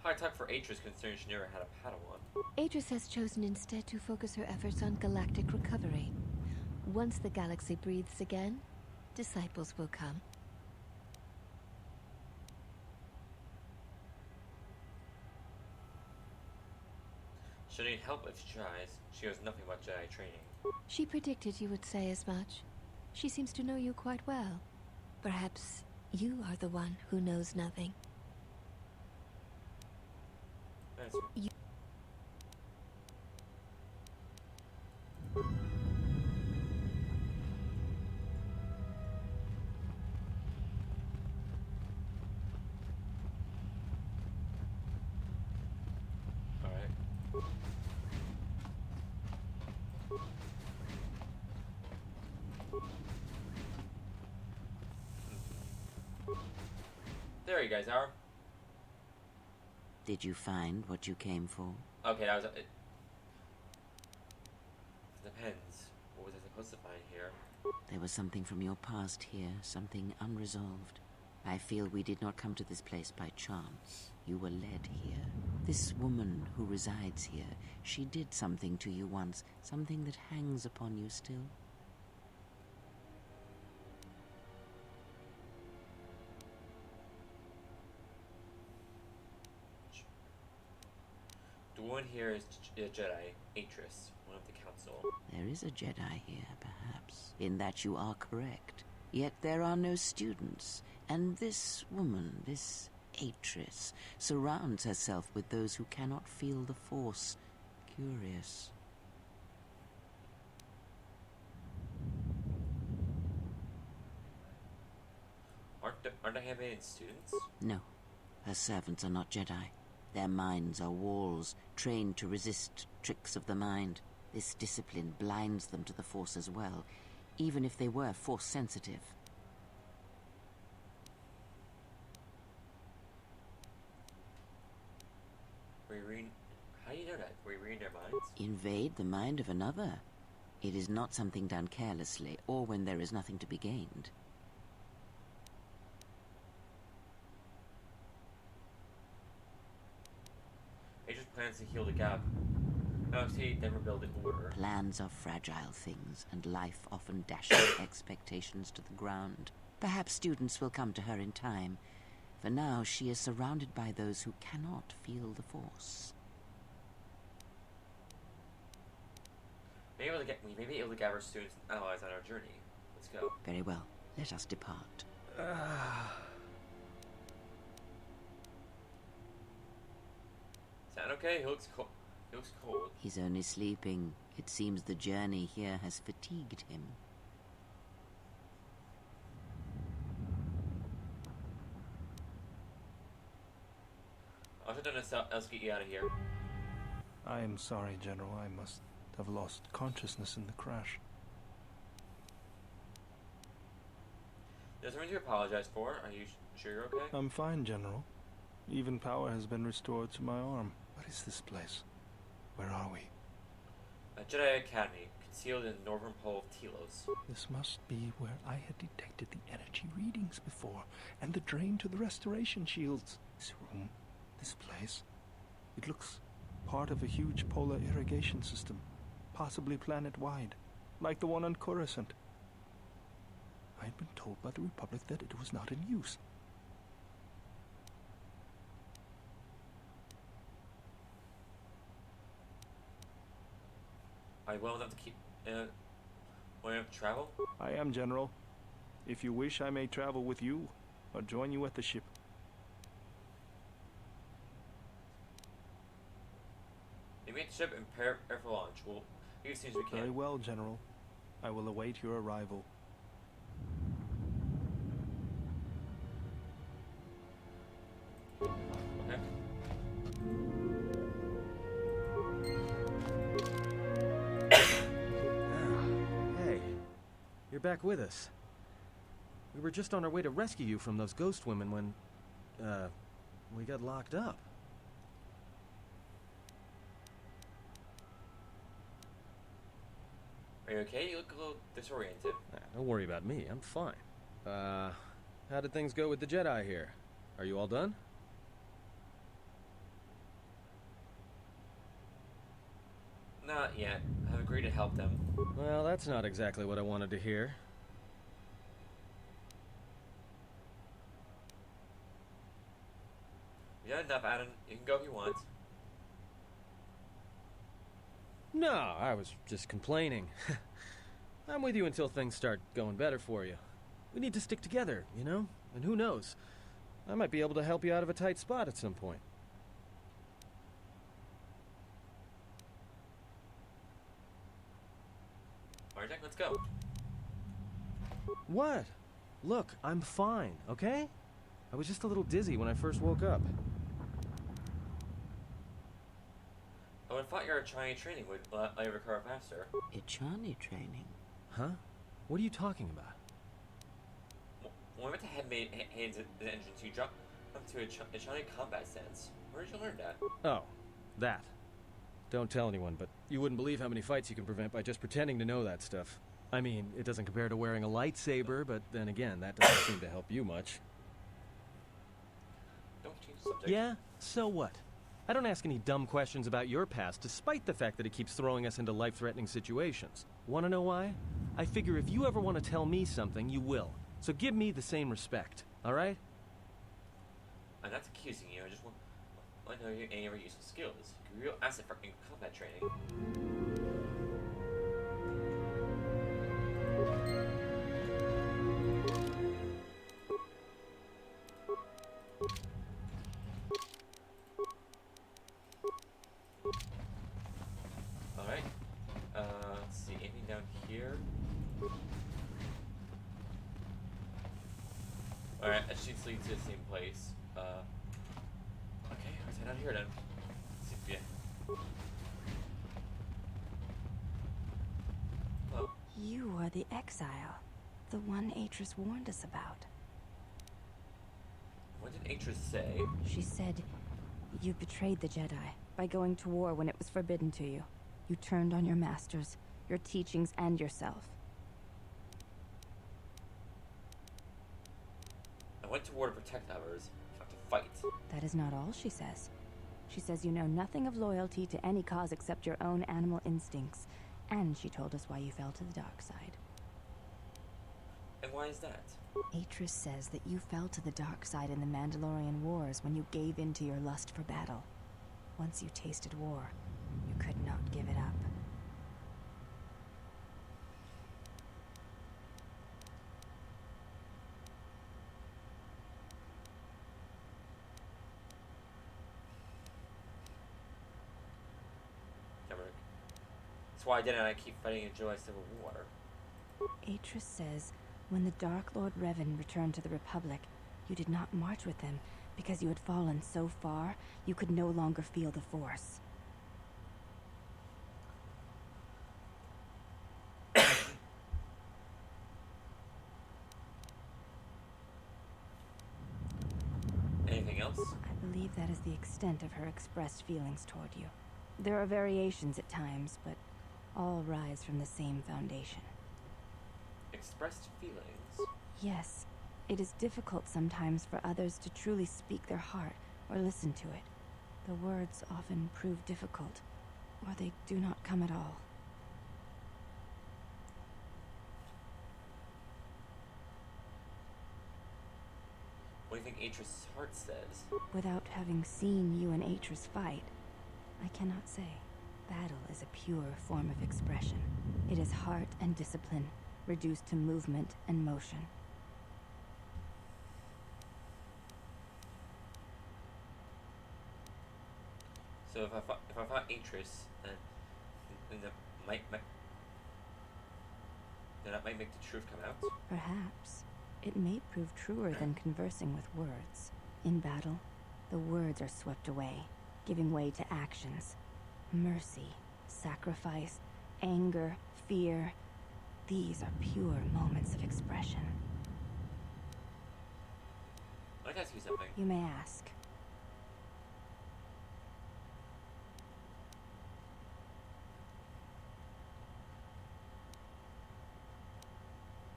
High tech for Atris considering she never had a Padawan. Atris has chosen instead to focus her efforts on galactic recovery. Once the galaxy breathes again, disciples will come. She'll need help if she tries. She knows nothing about Jedi training. She predicted you would say as much. She seems to know you quite well. Perhaps you are the one who knows nothing. That's You alright. There you guys are. Did you find what you came for? Okay, that was it. Depends. What was I supposed to find here? There was something from your past here, something unresolved. I feel we did not come to this place by chance. You were led here. This woman who resides here, she did something to you once, something that hangs upon you still. The one here is a Jedi, Atris, one of the Council. There is a Jedi here, perhaps, in that you are correct. Yet there are no students, and this woman, this Atris, surrounds herself with those who cannot feel the Force. Curious. Aren't I having any students? No, her servants are not Jedi. Their minds are walls, trained to resist tricks of the mind. This discipline blinds them to the Force as well, even if they were Force-sensitive. How do you know that? Were you reading their minds? Invade the mind of another. It is not something done carelessly, or when there is nothing to be gained. Atris plans to heal the gap. No, see, then rebuild the Order. Plans are fragile things, and life often dashes expectations to the ground. Perhaps students will come to her in time. For now, she is surrounded by those who cannot feel the Force. We may be able to gather students and allies on our journey. Let's go. Very well. Let us depart. okay? He looks cold. He looks cold. He's only sleeping. It seems the journey here has fatigued him. I should have done something else to get you out of here. I am sorry, General. I must have lost consciousness in the crash. There's something to apologize for. Are you sure you're okay? I'm fine, General. Even power has been restored to my arm. What is this place? Where are we? A Jedi Academy, concealed in the northern pole of Telos. This must be where I had detected the energy readings before, and the drain to the restoration shields. This room, this place, it looks part of a huge polar irrigation system, possibly planet-wide, like the one on Coruscant. I had been told by the Republic that it was not in use. Are you well enough to keep, well enough to travel? I am, General. If you wish, I may travel with you, or join you at the ship. You meet the ship and prepare for launch. We'll leave as soon as we can. Very well, General. I will await your arrival. Okay. Hey, you're back with us. We were just on our way to rescue you from those ghost women when, we got locked up. Are you okay? You look a little disoriented. Don't worry about me, I'm fine. How did things go with the Jedi here? Are you all done? Not yet. I've agreed to help them. Well, that's not exactly what I wanted to hear. Yeah, enough, Adam. You can go if you want. No, I was just complaining. I'm with you until things start going better for you. We need to stick together, you know? And who knows? I might be able to help you out of a tight spot at some point. Alright, Jack, let's go. What? Look, I'm fine, okay? I was just a little dizzy when I first woke up. I would have thought your Chinese training would let you recover faster. Ichani training? Huh? What are you talking about? When we went to Headmaid Haynes' engines, you jumped up to a Chinese combat stance. Where did you learn that? Oh, that. Don't tell anyone, but you wouldn't believe how many fights you can prevent by just pretending to know that stuff. I mean, it doesn't compare to wearing a lightsaber, but then again, that doesn't seem to help you much. Don't change the subject. Yeah? So what? I don't ask any dumb questions about your past, despite the fact that it keeps throwing us into life-threatening situations. Want to know why? I figure if you ever want to tell me something, you will. So give me the same respect, alright? I'm not accusing you, I just want to know any of your useful skills. You're a real asset for in combat training. Alright. Let's see, anything down here? Alright, it should lead to the same place. Okay, let's head down here then. Yeah. Hello. You are the exile, the one Atris warned us about. What did Atris say? She said you betrayed the Jedi by going to war when it was forbidden to you. You turned on your masters, your teachings, and yourself. I went to war to protect others, not to fight. That is not all she says. She says you know nothing of loyalty to any cause except your own animal instincts. And she told us why you fell to the dark side. And why is that? Atris says that you fell to the dark side in the Mandalorian Wars when you gave in to your lust for battle. Once you tasted war, you could not give it up. why didn't I keep fighting in July Civil War? Atris says, when the Dark Lord Revan returned to the Republic, you did not march with them because you had fallen so far you could no longer feel the Force. Anything else? I believe that is the extent of her expressed feelings toward you. There are variations at times, but all rise from the same foundation. Expressed feelings? Yes, it is difficult sometimes for others to truly speak their heart or listen to it. The words often prove difficult, or they do not come at all. What do you think Atris' heart says? Without having seen you and Atris fight, I cannot say. Battle is a pure form of expression. It is heart and discipline, reduced to movement and motion. So if I fought Atris, then that might make the truth come out? Perhaps. It may prove truer than conversing with words. In battle, the words are swept away, giving way to actions. Mercy, sacrifice, anger, fear. These are pure moments of expression. I'd like to ask you something. You may ask.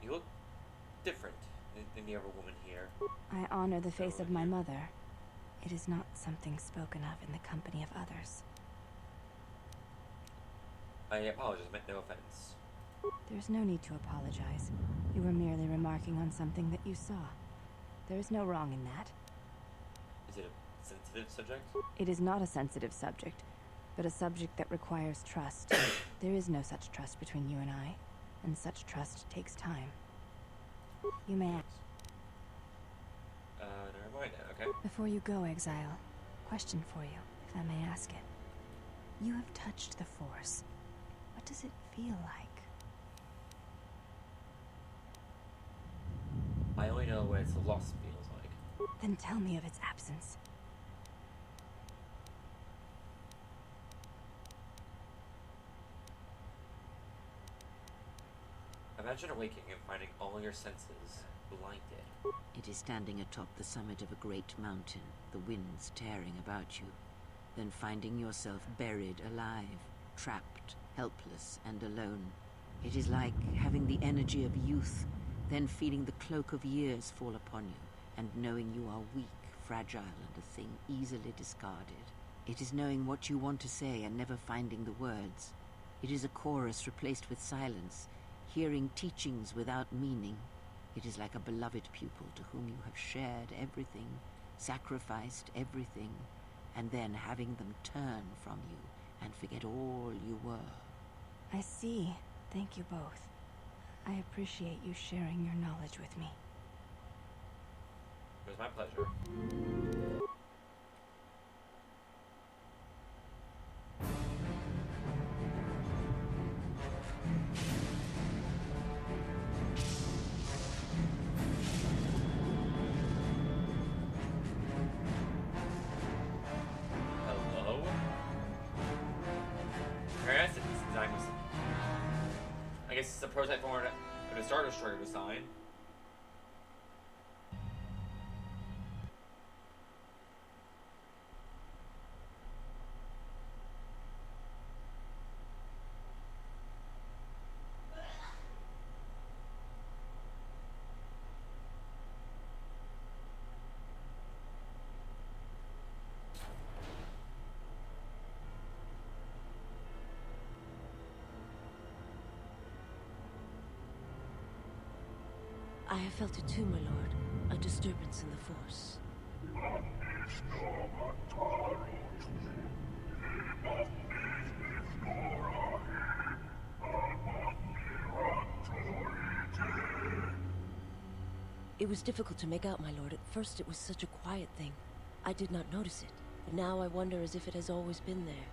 You look different than the other woman here. I honor the face of my mother. It is not something spoken of in the company of others. I apologize, meant no offense. There's no need to apologize. You were merely remarking on something that you saw. There is no wrong in that. Is it a sensitive subject? It is not a sensitive subject, but a subject that requires trust. There is no such trust between you and I, and such trust takes time. You may ask. Never mind then, okay? Before you go, Exile, question for you, if I may ask it. You have touched the Force. What does it feel like? I only know what its loss feels like. Then tell me of its absence. Imagine awaking and finding all your senses blinded. It is standing atop the summit of a great mountain, the winds tearing about you, then finding yourself buried alive, trapped, helpless, and alone. It is like having the energy of youth, then feeling the cloak of years fall upon you, and knowing you are weak, fragile, and a thing easily discarded. It is knowing what you want to say and never finding the words. It is a chorus replaced with silence, hearing teachings without meaning. It is like a beloved pupil to whom you have shared everything, sacrificed everything, and then having them turn from you and forget all you were. I see. Thank you both. I appreciate you sharing your knowledge with me. It was my pleasure. Hello? I guess it's a prototype for a Star Destroyer design. I have felt it too, my lord. A disturbance in the Force. It was difficult to make out, my lord. At first it was such a quiet thing. I did not notice it. But now I wonder as if it has always been there.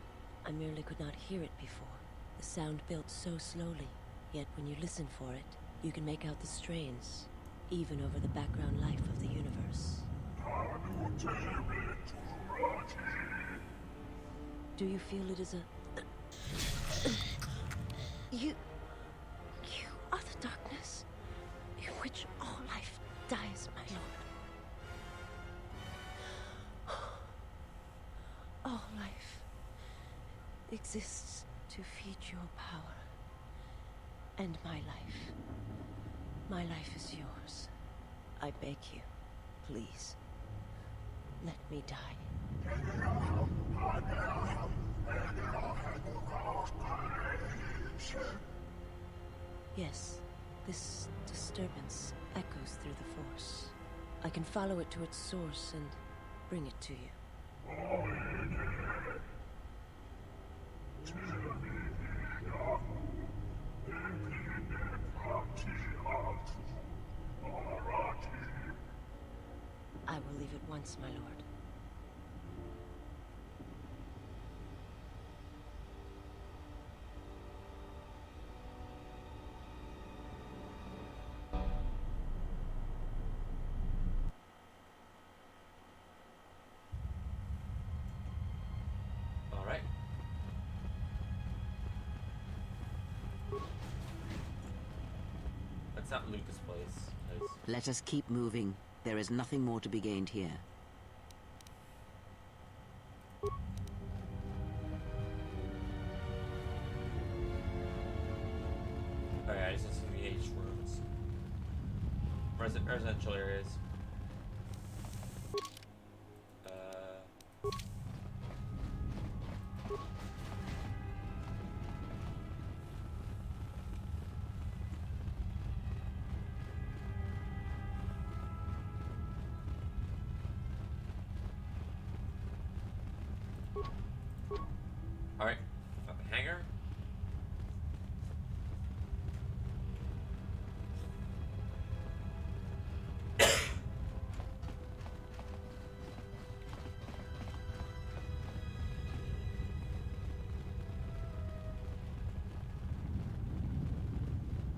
I merely could not hear it before. The sound built so slowly, yet when you listen for it, you can make out the strains, even over the background life of the universe. Do you feel it is a... You are the darkness in which all life dies, my lord. All life exists to feed your power. And my life is yours. I beg you, please, let me die. Yes, this disturbance echoes through the Force. I can follow it to its source and bring it to you. I will leave at once, my lord. All right. Let's not loot this place. 'Cause Let us keep moving. There is nothing more to be gained here. okay, I just need some VH rooms. Residential areas. Alright, hangar.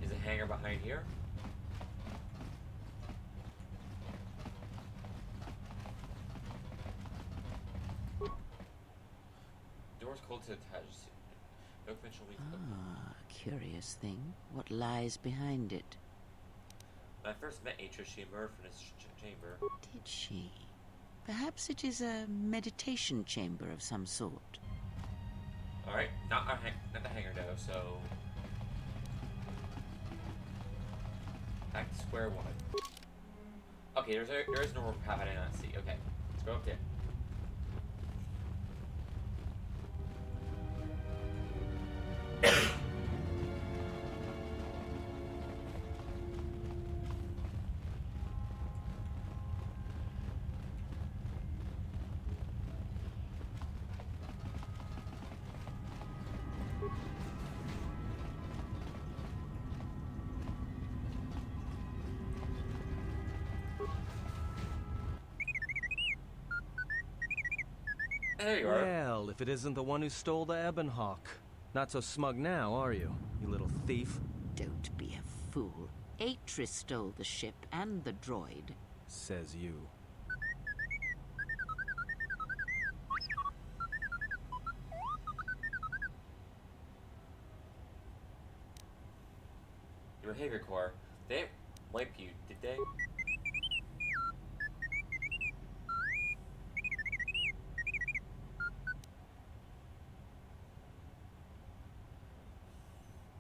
Is a hangar behind here? Doors cold to attach. No conventional means Ah, curious thing. What lies behind it? When I first met Atrius, she emerged from this chamber. Did she? Perhaps it is a meditation chamber of some sort. Alright, not the hangar though, so... Back to square one. Okay, there is no path I did not see. Okay, let's go up there. There you are. Well, if it isn't the one who stole the Ebonhawk. Not so smug now, are you, you little thief? Don't be a fool. Atrius stole the ship and the droid. Says you. Your behavior core. They didn't wipe you, did they?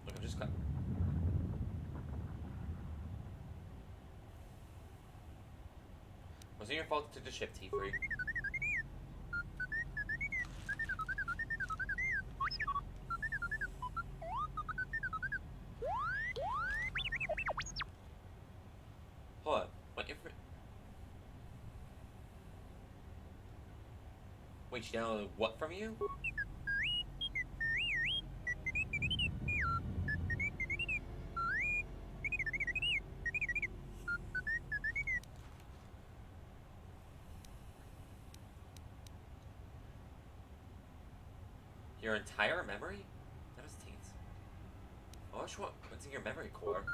Look, I'm just got. Wasn't your fault to the ship, T3. Hold on. Wait, she downloaded what from you? Your entire memory? That was teens. Oh, what's in your memory core?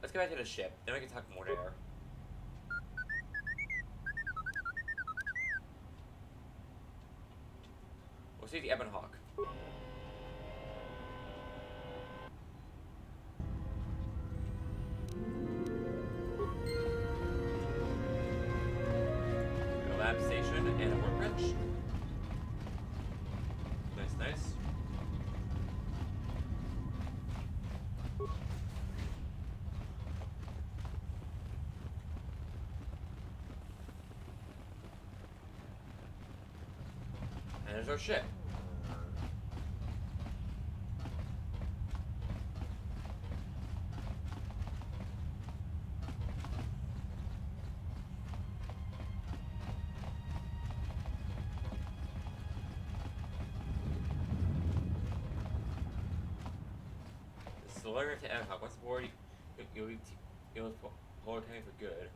Let's go back to the ship, then we can talk more there. We'll see the Ebon Hawk. A lab station and a workbench. Nice, nice. And there's our ship. This is the lawyer to Ebon. Once aboard, you'll hold coming for good.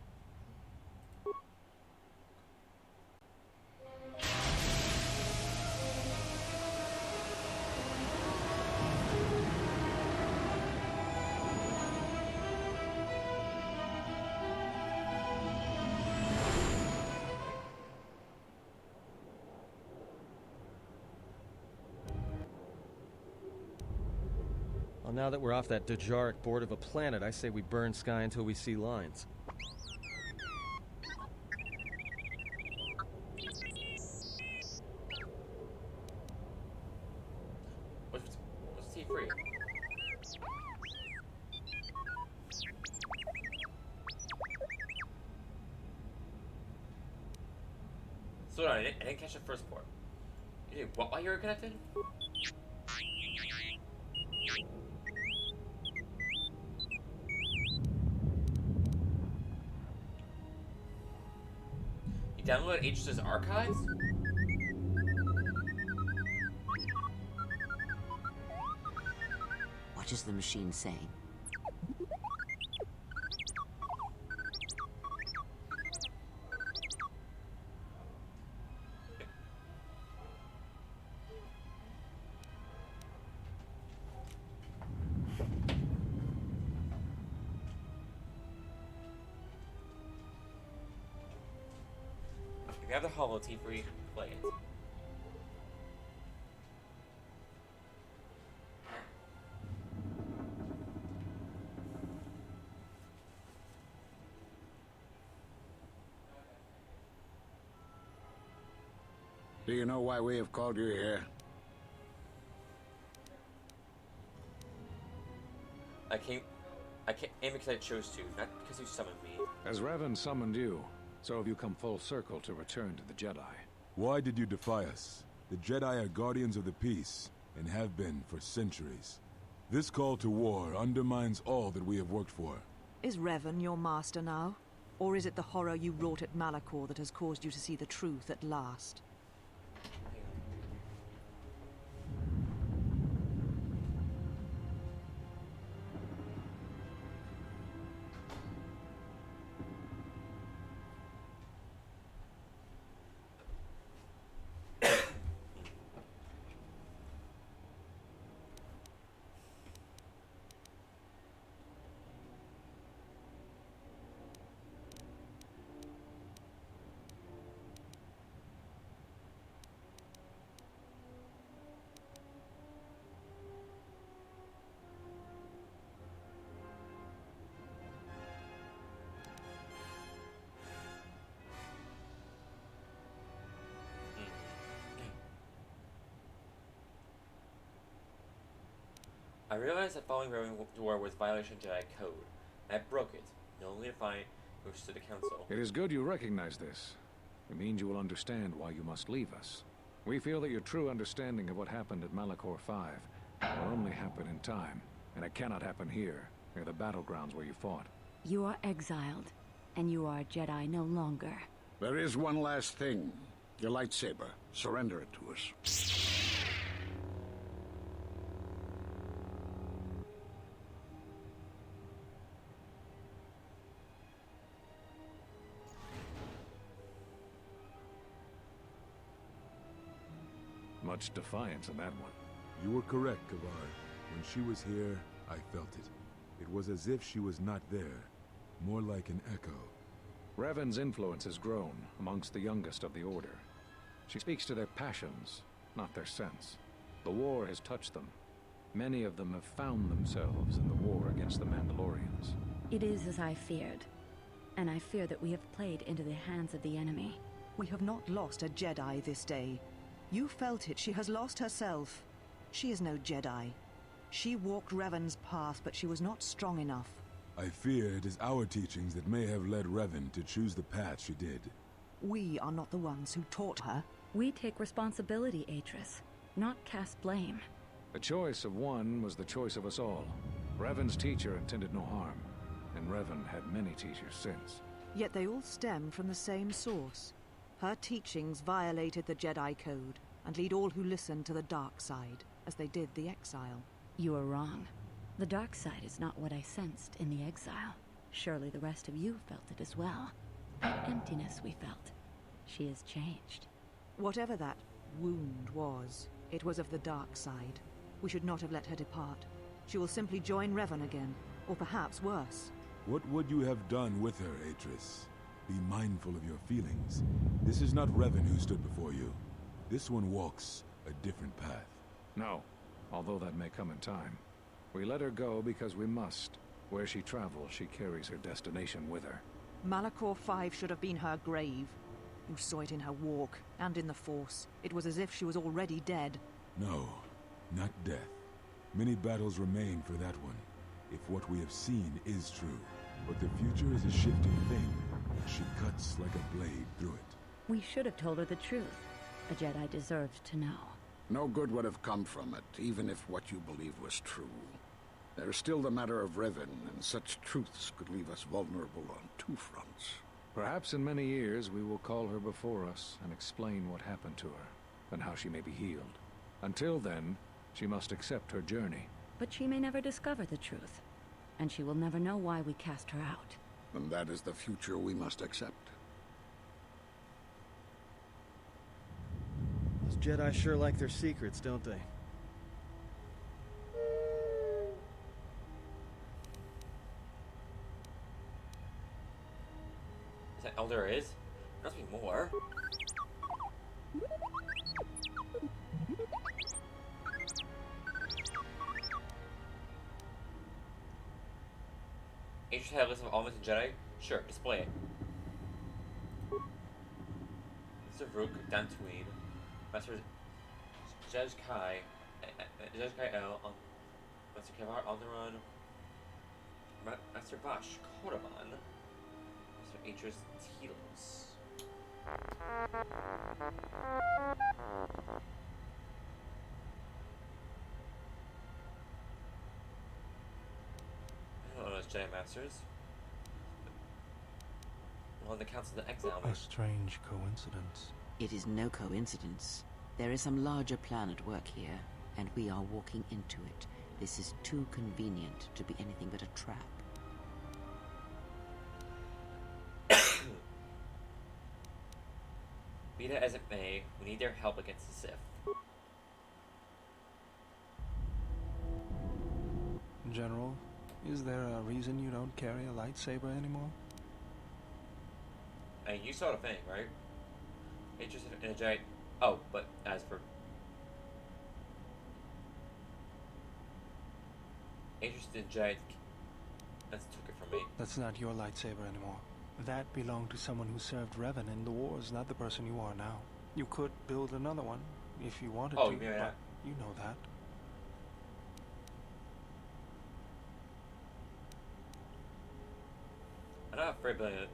Well, now that we're off that Dejaric board of a planet, I say we burn sky until we see lines. What's T3? Slow down, I didn't catch the first part. You did what while you were connected? You downloaded H's archives? What is the machine saying? If you have the holo T3, play it. Do you know why we have called you here? I came because I chose to, not because you summoned me. As Revan summoned you, so have you come full circle to return to the Jedi. Why did you defy us? The Jedi are guardians of the peace, and have been for centuries. This call to war undermines all that we have worked for. Is Revan your master now? Or is it the horror you wrought at Malachor that has caused you to see the truth at last? I realized that following Revan War was violation of Jedi code. I broke it, and only if I goes to the council. It is good you recognize this. It means you will understand why you must leave us. We feel that your true understanding of what happened at Malachor 5 will only happen in time, and it cannot happen here, near the battlegrounds where you fought. You are exiled, and you are a Jedi no longer. There is one last thing. Your lightsaber. Surrender it to us. much defiance in that one. You were correct, Kavar. When she was here, I felt it. It was as if she was not there. More like an echo. Revan's influence has grown amongst the youngest of the Order. She speaks to their passions, not their sense. The war has touched them. Many of them have found themselves in the war against the Mandalorians. It is as I feared. And I fear that we have played into the hands of the enemy. We have not lost a Jedi this day. You felt it. She has lost herself. She is no Jedi. She walked Revan's path, but she was not strong enough. I fear it is our teachings that may have led Revan to choose the path she did. We are not the ones who taught her. We take responsibility, Atris, not cast blame. The choice of one was the choice of us all. Revan's teacher intended no harm, and Revan had many teachers since. Yet they all stem from the same source. Her teachings violated the Jedi Code, and lead all who listen to the dark side, as they did the Exile. You are wrong. The dark side is not what I sensed in the exile. Surely the rest of you felt it as well. That emptiness we felt. She has changed. Whatever that wound was, it was of the dark side. We should not have let her depart. She will simply join Revan again, or perhaps worse. What would you have done with her, Atris? Be mindful of your feelings. This is not Revan who stood before you. This one walks a different path. No, although that may come in time. We let her go because we must. Where she travels, she carries her destination with her. Malachor 5 should have been her grave. You saw it in her walk, and in the Force. It was as if she was already dead. No, not death. Many battles remain for that one, if what we have seen is true. But the future is a shifting thing. She cuts like a blade through it. We should have told her the truth. A Jedi deserved to know. No good would have come from it, even if what you believed was true. There is still the matter of Revan, and such truths could leave us vulnerable on two fronts. Perhaps in many years we will call her before us and explain what happened to her, and how she may be healed. Until then, she must accept her journey. But she may never discover the truth, and she will never know why we cast her out. And that is the future we must accept. Those Jedi sure like their secrets, don't they? Is that all there is? There must be more. Atris had a list of all missing Jedi? Sure, display it. Mr. Rook, Dantooine, Master Judge Kai L, Master Kavar Alderaan, Master Vash Kodaman, Master Atris Telos. I don't know those Jedi Masters. Well, the Council of the Exile. A strange coincidence. It is no coincidence. There is some larger plan at work here, and we are walking into it. This is too convenient to be anything but a trap. Be that as it may, we need their help against the Sith. General, is there a reason you don't carry a lightsaber anymore? And you saw the thing, right? Atris in a giant. Oh, but as for Atris in a giant. That's took it from me. That's not your lightsaber anymore. That belonged to someone who served Revan in the wars, not the person you are now. You could build another one if you wanted to, you mean that? You know that. I'm not afraid of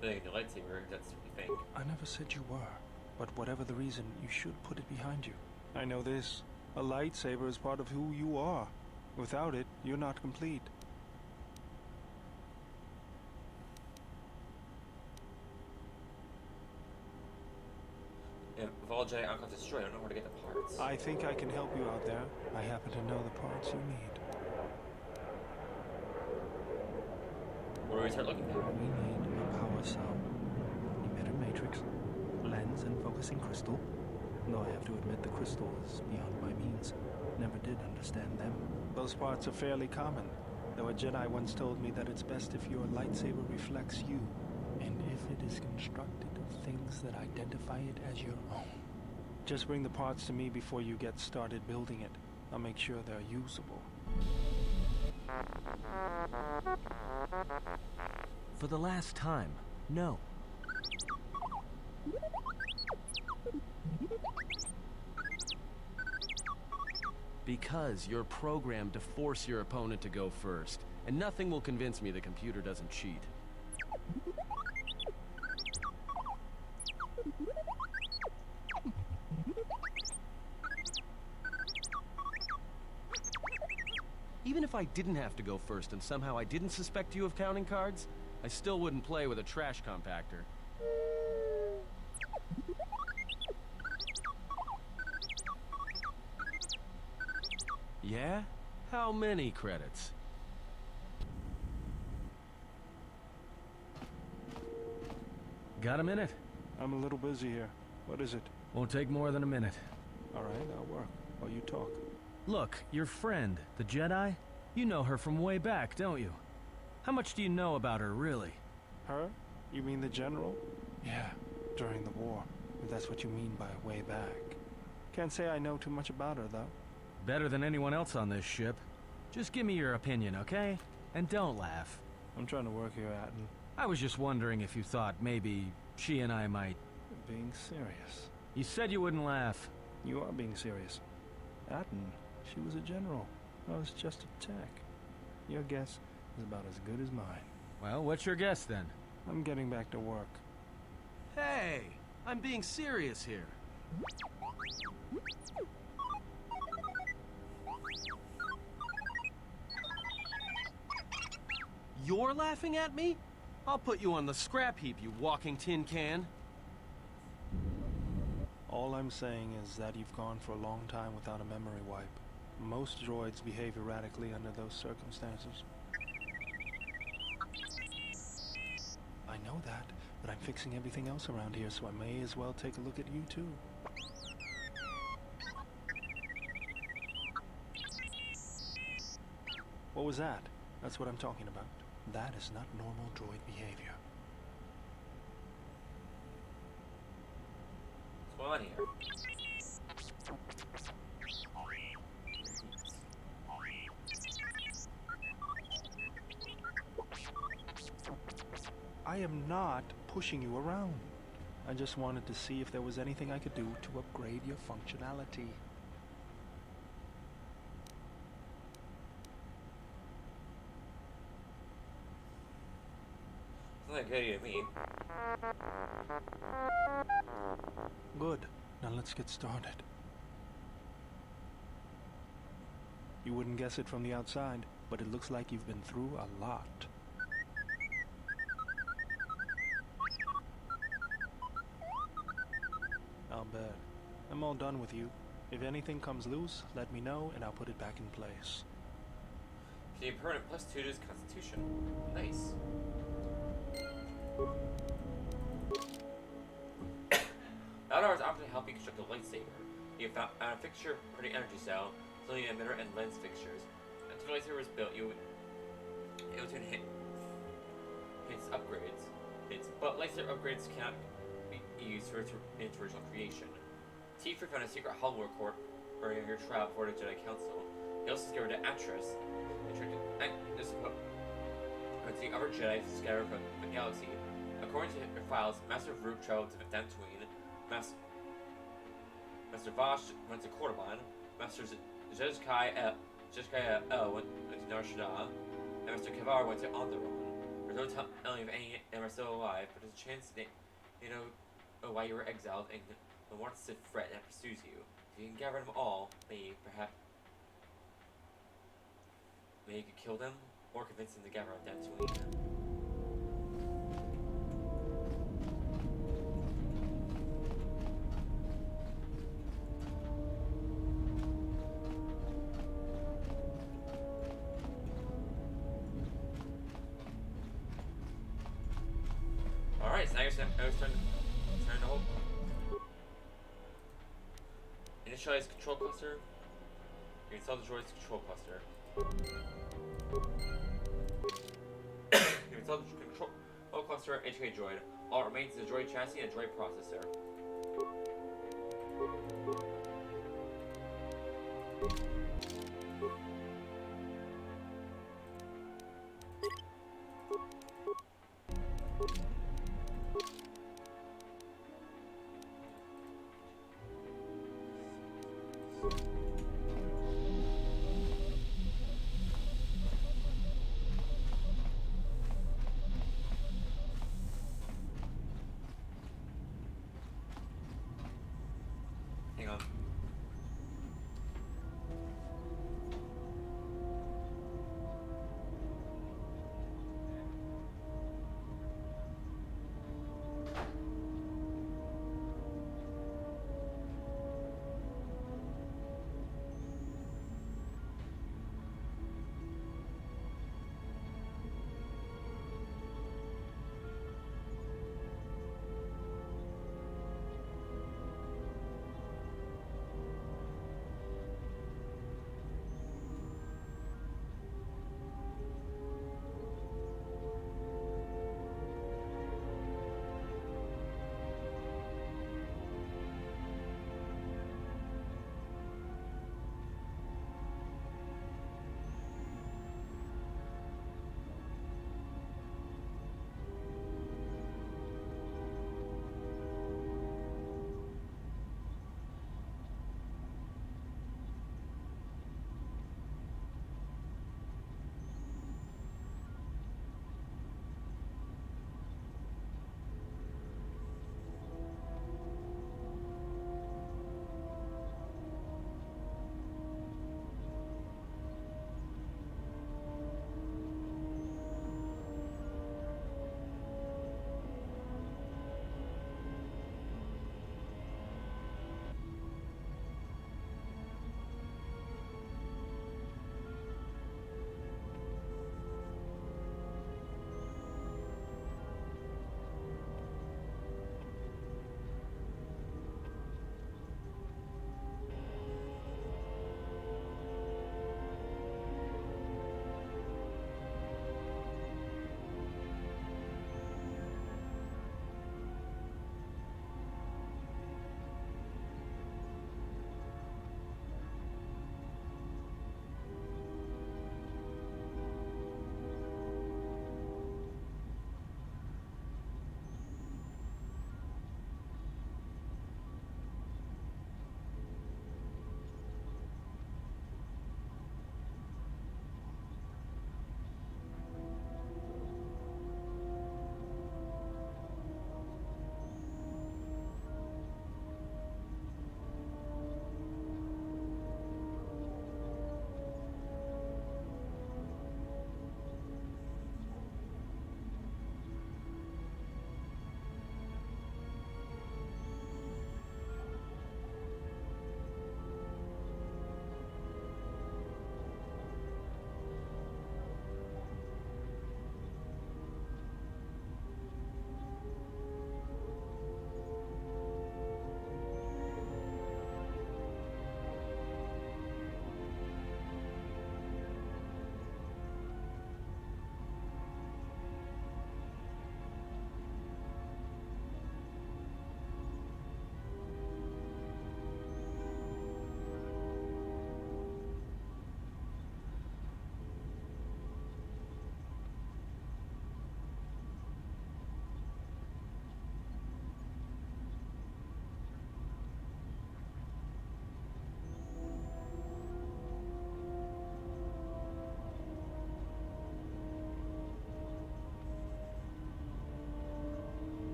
building a lightsaber. That's what we think. I never said you were, but whatever the reason, you should put it behind you. I know this. A lightsaber is part of who you are. Without it, you're not complete. If all Jedi Outcast destroyed, I don't know where to get the parts. I think I can help you out there. I happen to know the parts you need. Where do we start looking for? We need a power cell, emitter matrix, lens and focusing crystal, Though I have to admit the crystal is beyond my means. Never did understand them. Those parts are fairly common, though a Jedi once told me that it's best if your lightsaber reflects you, and if it is constructed of things that identify it as your own. Just bring the parts to me before you get started building it. I'll make sure they're usable. For the last time, no. Because you're programmed to force your opponent to go first, and nothing will convince me the computer doesn't cheat. Even if I didn't have to go first and somehow I didn't suspect you of counting cards, I still wouldn't play with a trash compactor. Yeah? How many credits? Got a minute? I'm a little busy here. What is it? Won't take more than a minute. All right, I'll work while you talk. Look, your friend, the Jedi, you know her from way back, don't you? How much do you know about her, really? Her? You mean the general? Yeah, during the war, if that's what you mean by way back. Can't say I know too much about her, though. Better than anyone else on this ship. Just give me your opinion, okay? And don't laugh. I'm trying to work here, Atten. I was just wondering if you thought maybe she and I might... Being serious. You said you wouldn't laugh. You are being serious. Atten, she was a general. I was just a tech. Your guess is about as good as mine. Well, what's your guess, then? I'm getting back to work. Hey! I'm being serious here. You're laughing at me? I'll put you on the scrap heap, you walking tin can. All I'm saying is that you've gone for a long time without a memory wipe. Most droids behave erratically under those circumstances. I know that, but I'm fixing everything else around here, so I may as well take a look at you too. What was that? That's what I'm talking about. That is not normal droid behavior. What's going on here? I am not pushing you around. I just wanted to see if there was anything I could do to upgrade your functionality. It's not good to me. Good. Now let's get started. You wouldn't guess it from the outside, but it looks like you've been through a lot. I'll bet. I'm all done with you. If anything comes loose, let me know and I'll put it back in place. Gain permanent +2 to his constitution. Nice. Outdoors often help you construct a lightsaber. You found a fixture for the energy cell, including emitter and lens fixtures. After the lightsaber was built, it was to enhance upgrades. But lightsaber upgrades cannot be used for its original creation. Tifa found a secret hardware core during your trial before the Jedi Council. He also discovered that Atris, the other Jedi scattered from the galaxy. According to the files, Master Rook traveled to Dantooine, Master Vosh went to Kordoban, Master Zhezkai L went to Nar Shaddaa, and Master Kavar went to Onderon. There's no telling if any of them are still alive, but there's a chance they know why you were exiled and the one Sith threat that pursues you. If you can gather them all, maybe you could kill them, or convince them to gather on Dantooine. Alright, so now it's time to hold. Initialize control cluster. You install the droid's control cluster. You install the control cluster, integrate droid. All that remains is the droid chassis and droid processor. Hang on.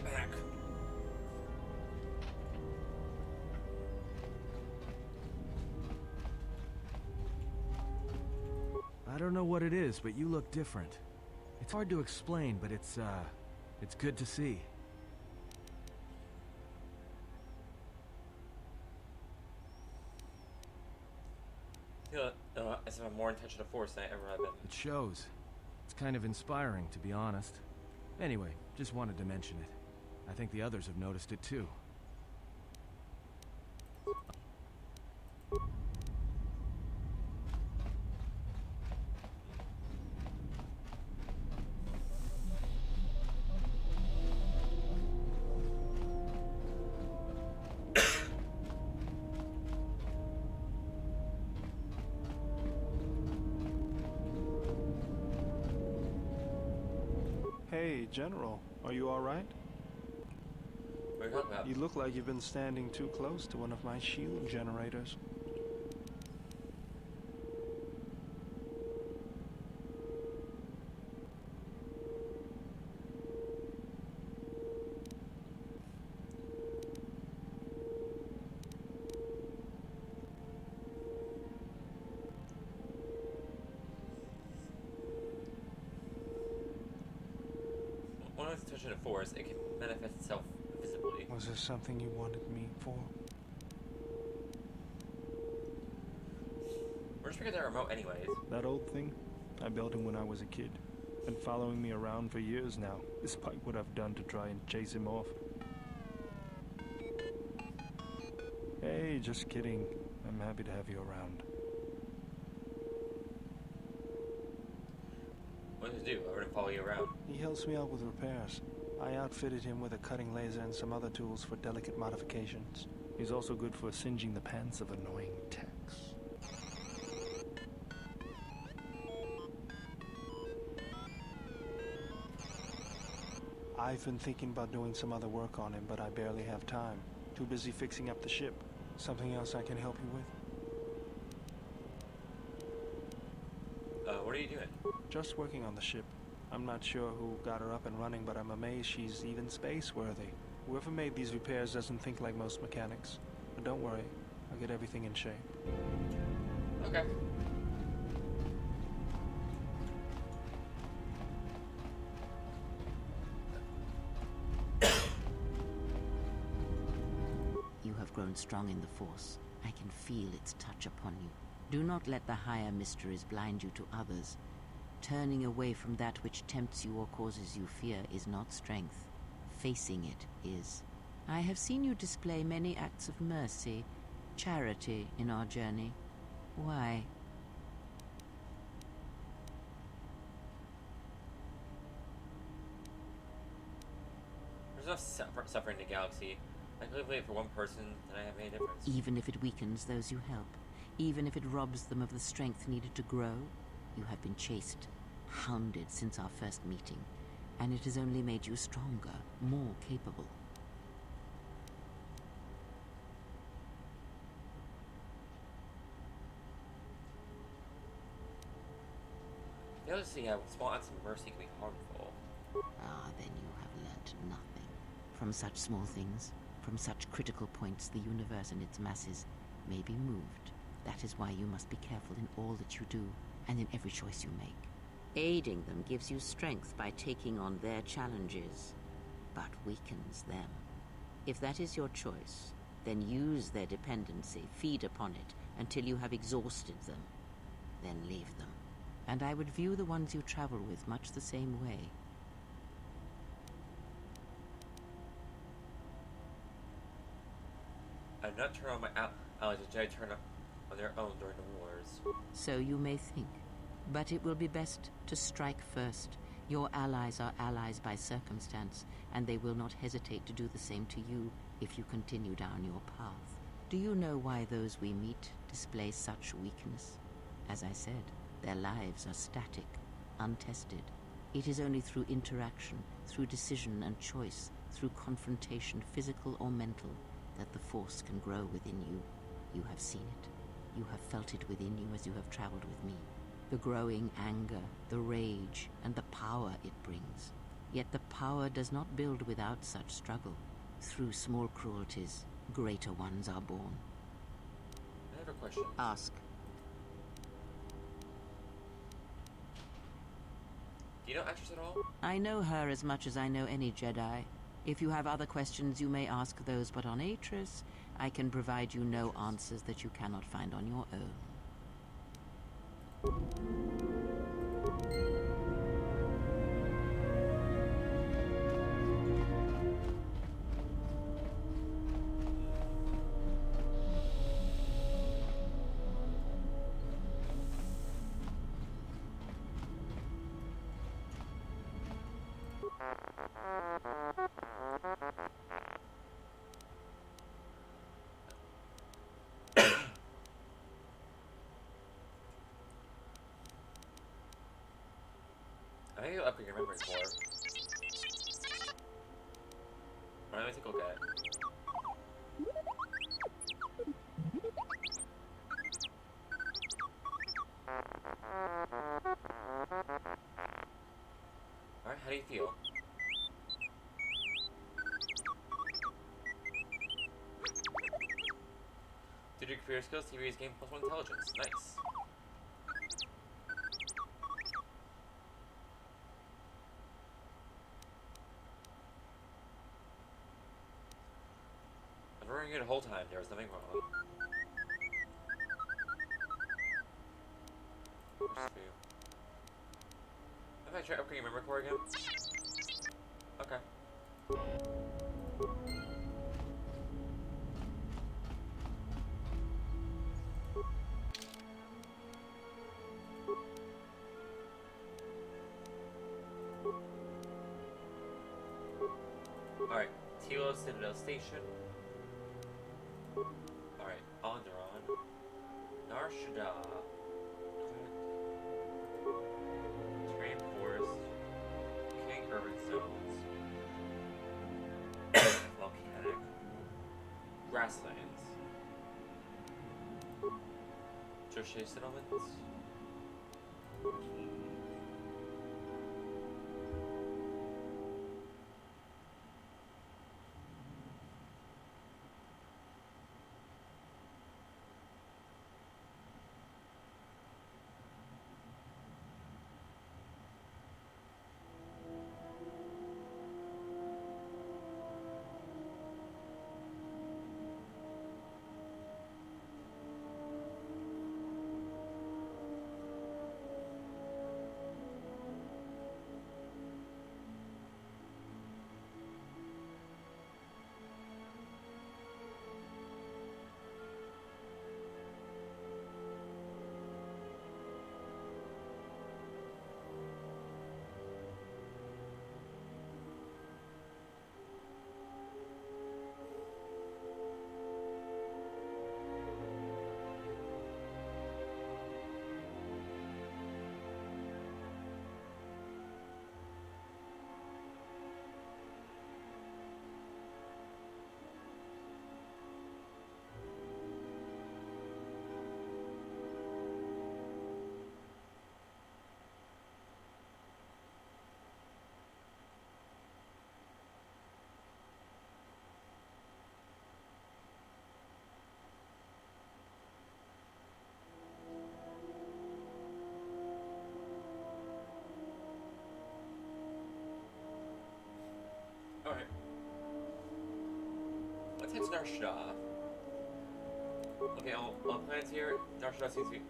right back. I don't know what it is, but you look different. It's hard to explain, but it's good to see. I feel as if I'm more in touch with the Force than I ever have been. It shows. It's kind of inspiring, to be honest. Anyway, just wanted to mention it. I think the others have noticed it too. Hey, General, are you alright? What are you talking about? You look like you've been standing too close to one of my shield generators. When it's touching the Force, it can manifest itself visibly. Was there something you wanted me for? Where'd you pick up that remote anyways? That old thing? I built him when I was a kid. Been following me around for years now, despite what I've done to try and chase him off. Hey, just kidding. I'm happy to have you around. What does he do? Other than follow you around? He helps me out with repairs. I outfitted him with a cutting laser and some other tools for delicate modifications. He's also good for singeing the pants of annoying techs. I've been thinking about doing some other work on him, but I barely have time. Too busy fixing up the ship. Something else I can help you with? What are you doing? Just working on the ship. I'm not sure who got her up and running, but I'm amazed she's even space-worthy. Whoever made these repairs doesn't think like most mechanics. But don't worry, I'll get everything in shape. Okay. You have grown strong in the Force. I can feel its touch upon you. Do not let the higher mysteries blind you to others. Turning away from that which tempts you or causes you fear is not strength. Facing it is. I have seen you display many acts of mercy, charity in our journey. Why? There's enough suffering in the galaxy. I could live for one person, and I have made a difference. Even if it weakens those you help, even if it robs them of the strength needed to grow, you have been chased, hounded since our first meeting, and it has only made you stronger, more capable. The other thing, small acts of mercy can be harmful. Ah, then you have learnt nothing. From such small things, from such critical points, the universe and its masses may be moved. That is why you must be careful in all that you do, and in every choice you make. Aiding them gives you strength by taking on their challenges, but weakens them. If that is your choice, then use their dependency, feed upon it, until you have exhausted them. Then leave them. And I would view the ones you travel with much the same way. I've not turned on my allies until I turn on their own during the wars. So you may think, but it will be best to strike first. Your allies are allies by circumstance, and they will not hesitate to do the same to you if you continue down your path. Do you know why those we meet display such weakness? As I said, their lives are static, untested. It is only through interaction, through decision and choice, through confrontation, physical or mental, that the Force can grow within you. You have seen it. You have felt it within you as you have traveled with me. The growing anger, the rage, and the power it brings. Yet the power does not build without such struggle. Through small cruelties, greater ones are born. I have a question. Ask. Do you know Actress at all? I know her as much as I know any Jedi. If you have other questions, you may ask those, but on Atris, I can provide you no answers that you cannot find on your own. I think you'll upgrade your memory core. Alright, let me take a look at it. Alright, how do you feel? Due to your career skills, TV's gain +1 intelligence. Nice. I was working it the whole time. There was nothing wrong. Where's this for you? Have I tried upgrading your memory core again? Okay. Alright, Telos Citadel Station. Alright, Alderaan. Nar Shaddaa. Terrain Forest. King Urban Zones. Volcanic. Grasslands. Joshe Settlements. Alright. Let's head to Nar Shaddaa. Okay, all plans here. Nar Shaddaa seems to be...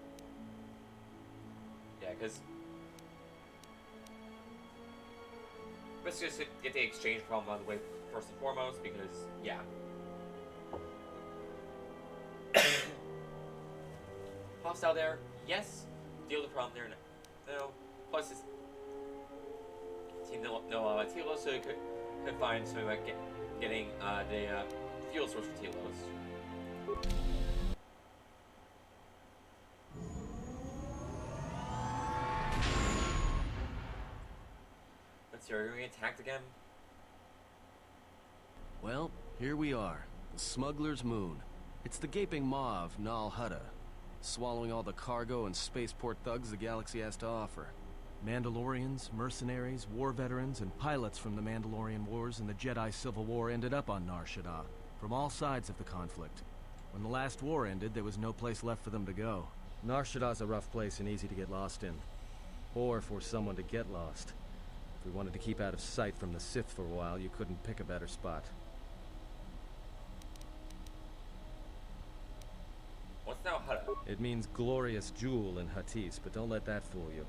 Yeah, because... Let's just get the exchange problem out of the way first and foremost, because, yeah. Hostile there, yes. Deal with the problem there, no. Plus, it's... Telos, so it could find something like getting the fuel source for Telos. Let's see, are we getting attacked again? Well, here we are. The Smuggler's Moon. It's the gaping maw of Nal Hutta, swallowing all the cargo and spaceport thugs the galaxy has to offer. Mandalorians, mercenaries, war veterans, and pilots from the Mandalorian Wars and the Jedi Civil War ended up on Nar Shaddaa, from all sides of the conflict. When the last war ended, there was no place left for them to go. Nar Shaddaa's a rough place and easy to get lost in. Or for someone to get lost. If we wanted to keep out of sight from the Sith for a while, you couldn't pick a better spot. What's now Hutta? It means glorious jewel in Huttese, but don't let that fool you.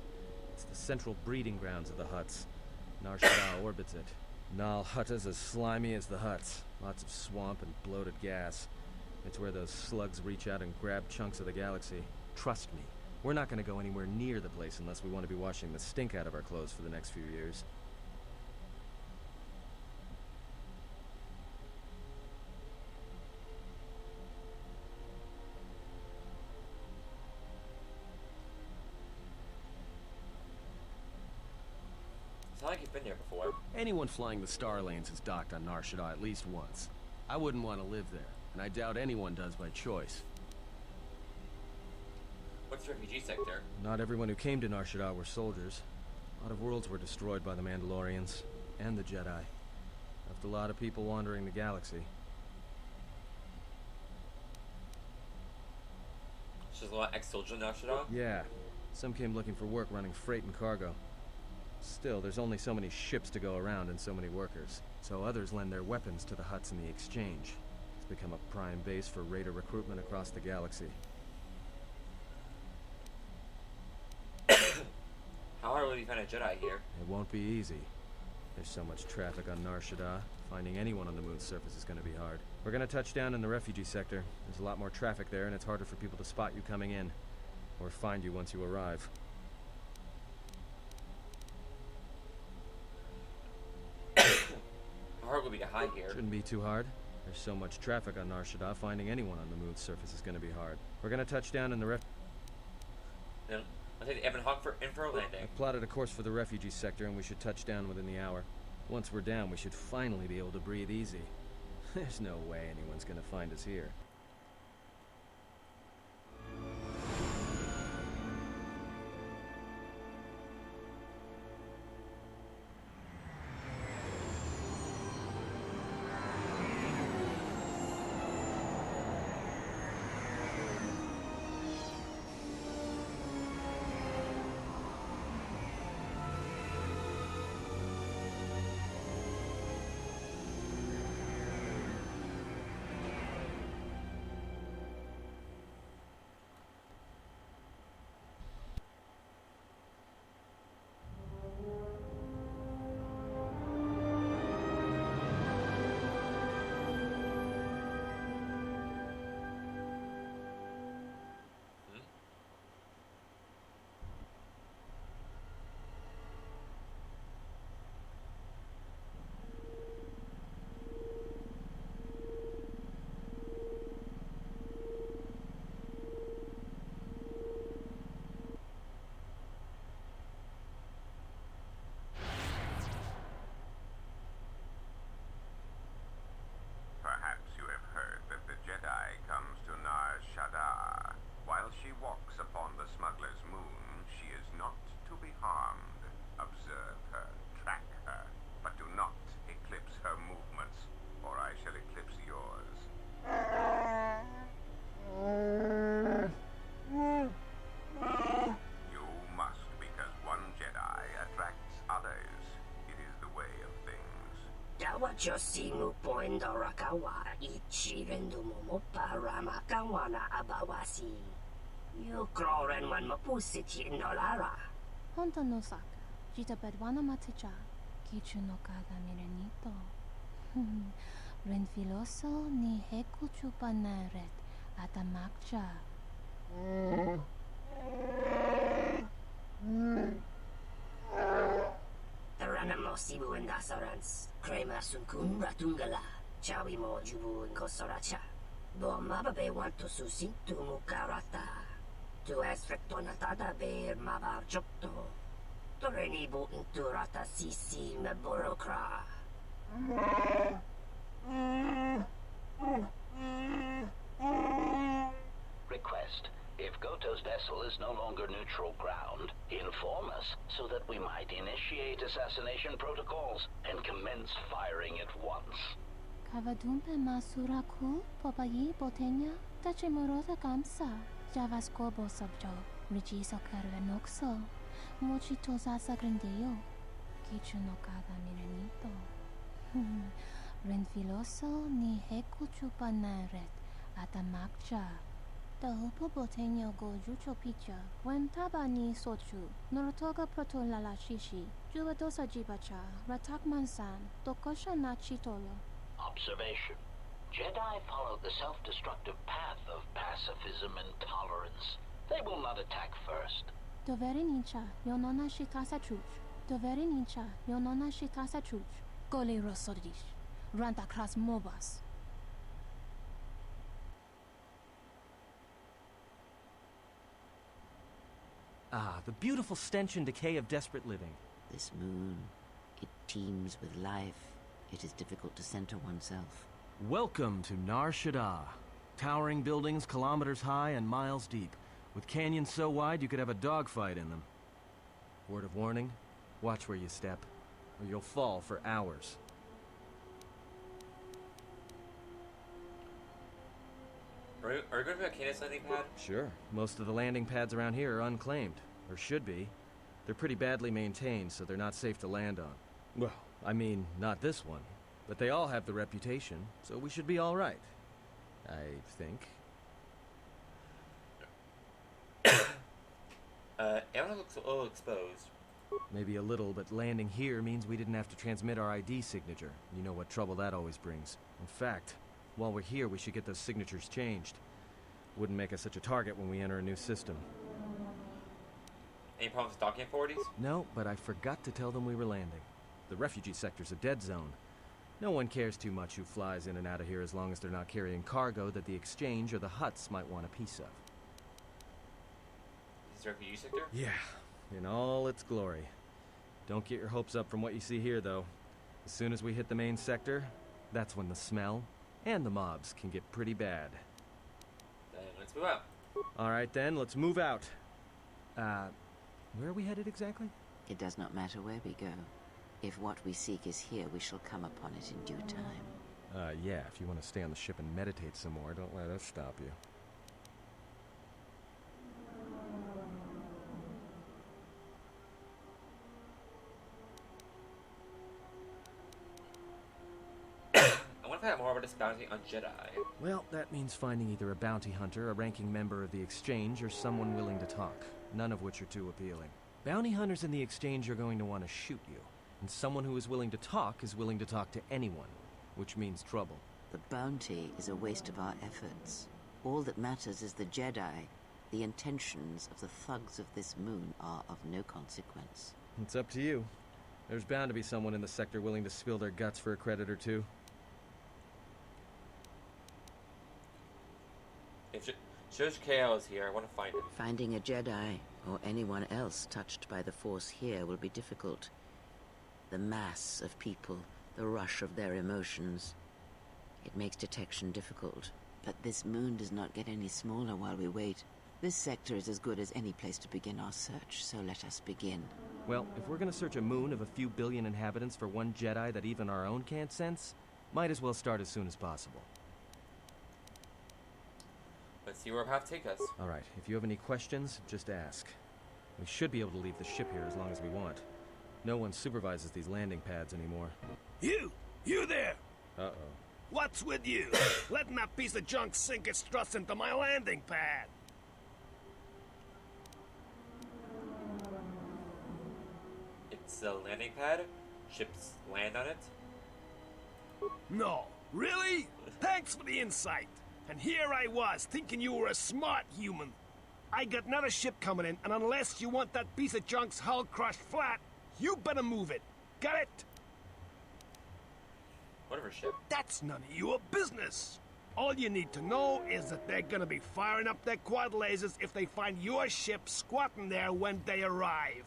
It's the central breeding grounds of the Hutts. Nar Shaddaa orbits it. Nal Hutta's as slimy as the Hutts. Lots of swamp and bloated gas. It's where those slugs reach out and grab chunks of the galaxy. Trust me, we're not going to go anywhere near the place unless we want to be washing the stink out of our clothes for the next few years. It's not like you've been there before. Anyone flying the Star Lanes has docked on Nar Shaddaa at least once. I wouldn't want to live there, and I doubt anyone does by choice. What's the refugee sector? Not everyone who came to Nar Shaddaa were soldiers. A lot of worlds were destroyed by the Mandalorians, and the Jedi. Left a lot of people wandering the galaxy. So there's a lot of ex-soldiers in Nar Shaddaa? Yeah. Some came looking for work running freight and cargo. Still, there's only so many ships to go around and so many workers. So others lend their weapons to the Hutts in the exchange. It's become a prime base for raider recruitment across the galaxy. How hard will you find a Jedi here? It won't be easy. There's so much traffic on Nar Shaddaa. Finding anyone on the moon's surface is going to be hard. We're going to touch down in the refugee sector. There's a lot more traffic there, and it's harder for people to spot you coming in. Or find you once you arrive. How hard will it be to hide here? Shouldn't be too hard. There's so much traffic on Nar Shaddaa, finding anyone on the moon's surface is going to be hard. We're going to touch down in the Then I'll take the Ebon Hawk in for a landing. I plotted a course for the refugee sector, and we should touch down within the hour. Once we're down, we should finally be able to breathe easy. There's no way anyone's going to find us here. Josimu Poindorakawa Ichirendumu Moparama Kawana Abawasi. You Kroren Wan Mapusiti Nolara. Honto no Saka, Jita Bedwana Mataja, Kichu no Kaga Mirenito. Renfiloso ni Hekuchu Panaret Atamakcha. Taranamo Sibu and Dasarans, Krema Sunkun Ratungala, Chawi Mo Jubu and Kosoracha. Bomababe want to susintu Mukarata. To Esfectonatata Bear Mabar Jokto. Torenibu Inturata Sisi Meborokra. Request. If Goto's vessel is no longer neutral ground, inform us so that we might initiate assassination protocols and commence firing at once. Kavadumpe masuraku popayi botenya tachimorosa kamsa javascorbo subjo regisa caruenokso mochitosa sagrindeo kichuno cada mirenito renfiloso ni hekuchupanaret atamakcha Dahupo botenya go jucho picha when tabani sochu norotoga protolala shishi juvadosa jibacha ratak mansan tokosha na chitolo. Observation. Jedi follow the self-destructive path of pacifism and tolerance. They will not attack first. Doveri nincha yonona shitasa chuch. Doveri nincha yonona shitasa chuch. Gole rosodish. Ranta kras mobas. Ah, the beautiful stench and decay of desperate living. This moon, it teems with life. It is difficult to center oneself. Welcome to Nar Shaddaa. Towering buildings kilometers high and miles deep, with canyons so wide you could have a dogfight in them. Word of warning, watch where you step, or you'll fall for hours. Are you going to be a Canis landing pad? Sure. Most of the landing pads around here are unclaimed, or should be. They're pretty badly maintained, so they're not safe to land on. Well, I mean, not this one. But they all have the reputation, so we should be all right. I think. Everyone looks a little exposed. Maybe a little, but landing here means we didn't have to transmit our ID signature. You know what trouble that always brings. In fact, while we're here, we should get those signatures changed. Wouldn't make us such a target when we enter a new system. Any problems with docking authorities? No, but I forgot to tell them we were landing. The refugee sector's a dead zone. No one cares too much who flies in and out of here as long as they're not carrying cargo that the exchange or the Hutts might want a piece of. Is this refugee sector? Yeah, in all its glory. Don't get your hopes up from what you see here, though. As soon as we hit the main sector, that's when the smell and the mobs can get pretty bad. Then let's move out. Alright then, let's move out. Where are we headed exactly? It does not matter where we go. If what we seek is here, we shall come upon it in due time. Yeah, if you want to stay on the ship and meditate some more, don't let us stop you. I want to find out more about this bounty on Jedi. Well, that means finding either a bounty hunter, a ranking member of the Exchange, or someone willing to talk, none of which are too appealing. Bounty hunters in the Exchange are going to want to shoot you, and someone who is willing to talk to anyone, which means trouble. The bounty is a waste of our efforts. All that matters is the Jedi. The intentions of the thugs of this moon are of no consequence. It's up to you. There's bound to be someone in the sector willing to spill their guts for a credit or two. If Judge KL is here, I want to find him. Finding a Jedi, or anyone else touched by the Force here, will be difficult. The mass of people, the rush of their emotions. It makes detection difficult. But this moon does not get any smaller while we wait. This sector is as good as any place to begin our search, so let us begin. Well, if we're gonna search a moon of a few billion inhabitants for one Jedi that even our own can't sense, might as well start as soon as possible. Let's see where our path take us. Alright, if you have any questions, just ask. We should be able to leave the ship here as long as we want. No one supervises these landing pads anymore. You there! Uh-oh. What's with you? Letting that piece of junk sink its struts into my landing pad! It's a landing pad. Ships land on it. No. Really? Thanks for the insight. And here I was, thinking you were a smart human. I got another ship coming in, and unless you want that piece of junk's hull crushed flat, you better move it. Got it? Whatever ship. That's none of your business. All you need to know is that they're gonna be firing up their quad lasers if they find your ship squatting there when they arrive.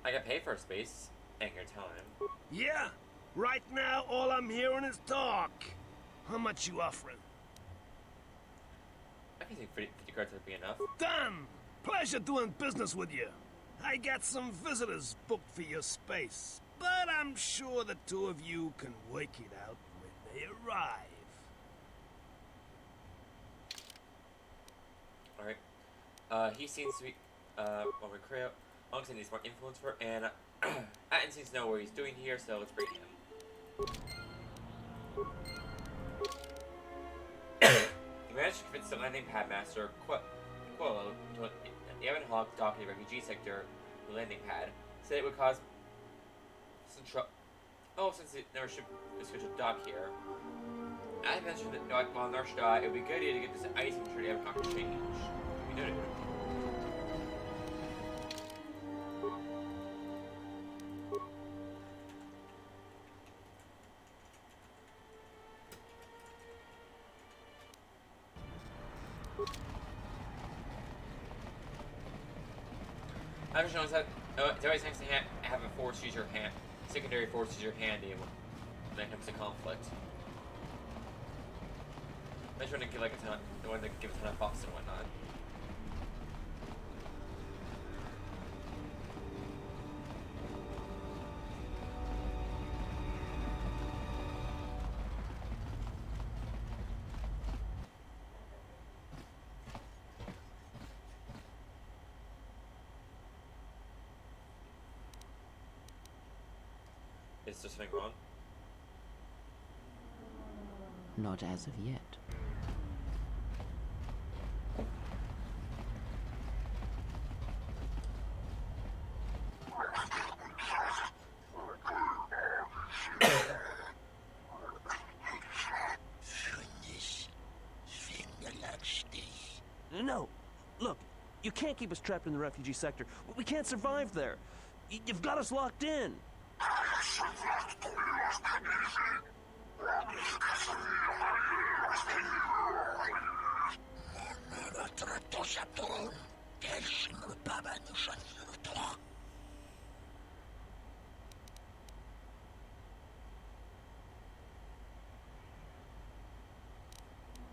I got paid for space and your time. Yeah? Right now, all I'm hearing is talk. How much you offering? I can think 50 cards would be enough. Done! Pleasure doing business with you. I got some visitors booked for your space, but I'm sure the two of you can work it out when they arrive. Alright. He seems to be, well, Recreo. Ongson needs more influence for, and, Atten seems to know what he's doing here, so let's bring him. He managed to convince the landing pad master, Quillo, to let the Evan Hawk dock in the refugee sector, the landing pad, said it would cause some trouble. Oh, since it never should be scheduled to dock here. I mentioned that while Nar should die, it would be a good idea to get this ice signature to Evan Hawk exchange. We noted. I've just noticed that it's always nice to have a force user secondary force user handy when it comes to conflict. I just want to give like a ton, the one that gives a ton of buffs and whatnot. Is there something wrong? Not as of yet. No! Look, you can't keep us trapped in the refugee sector. We can't survive there. You've got us locked in.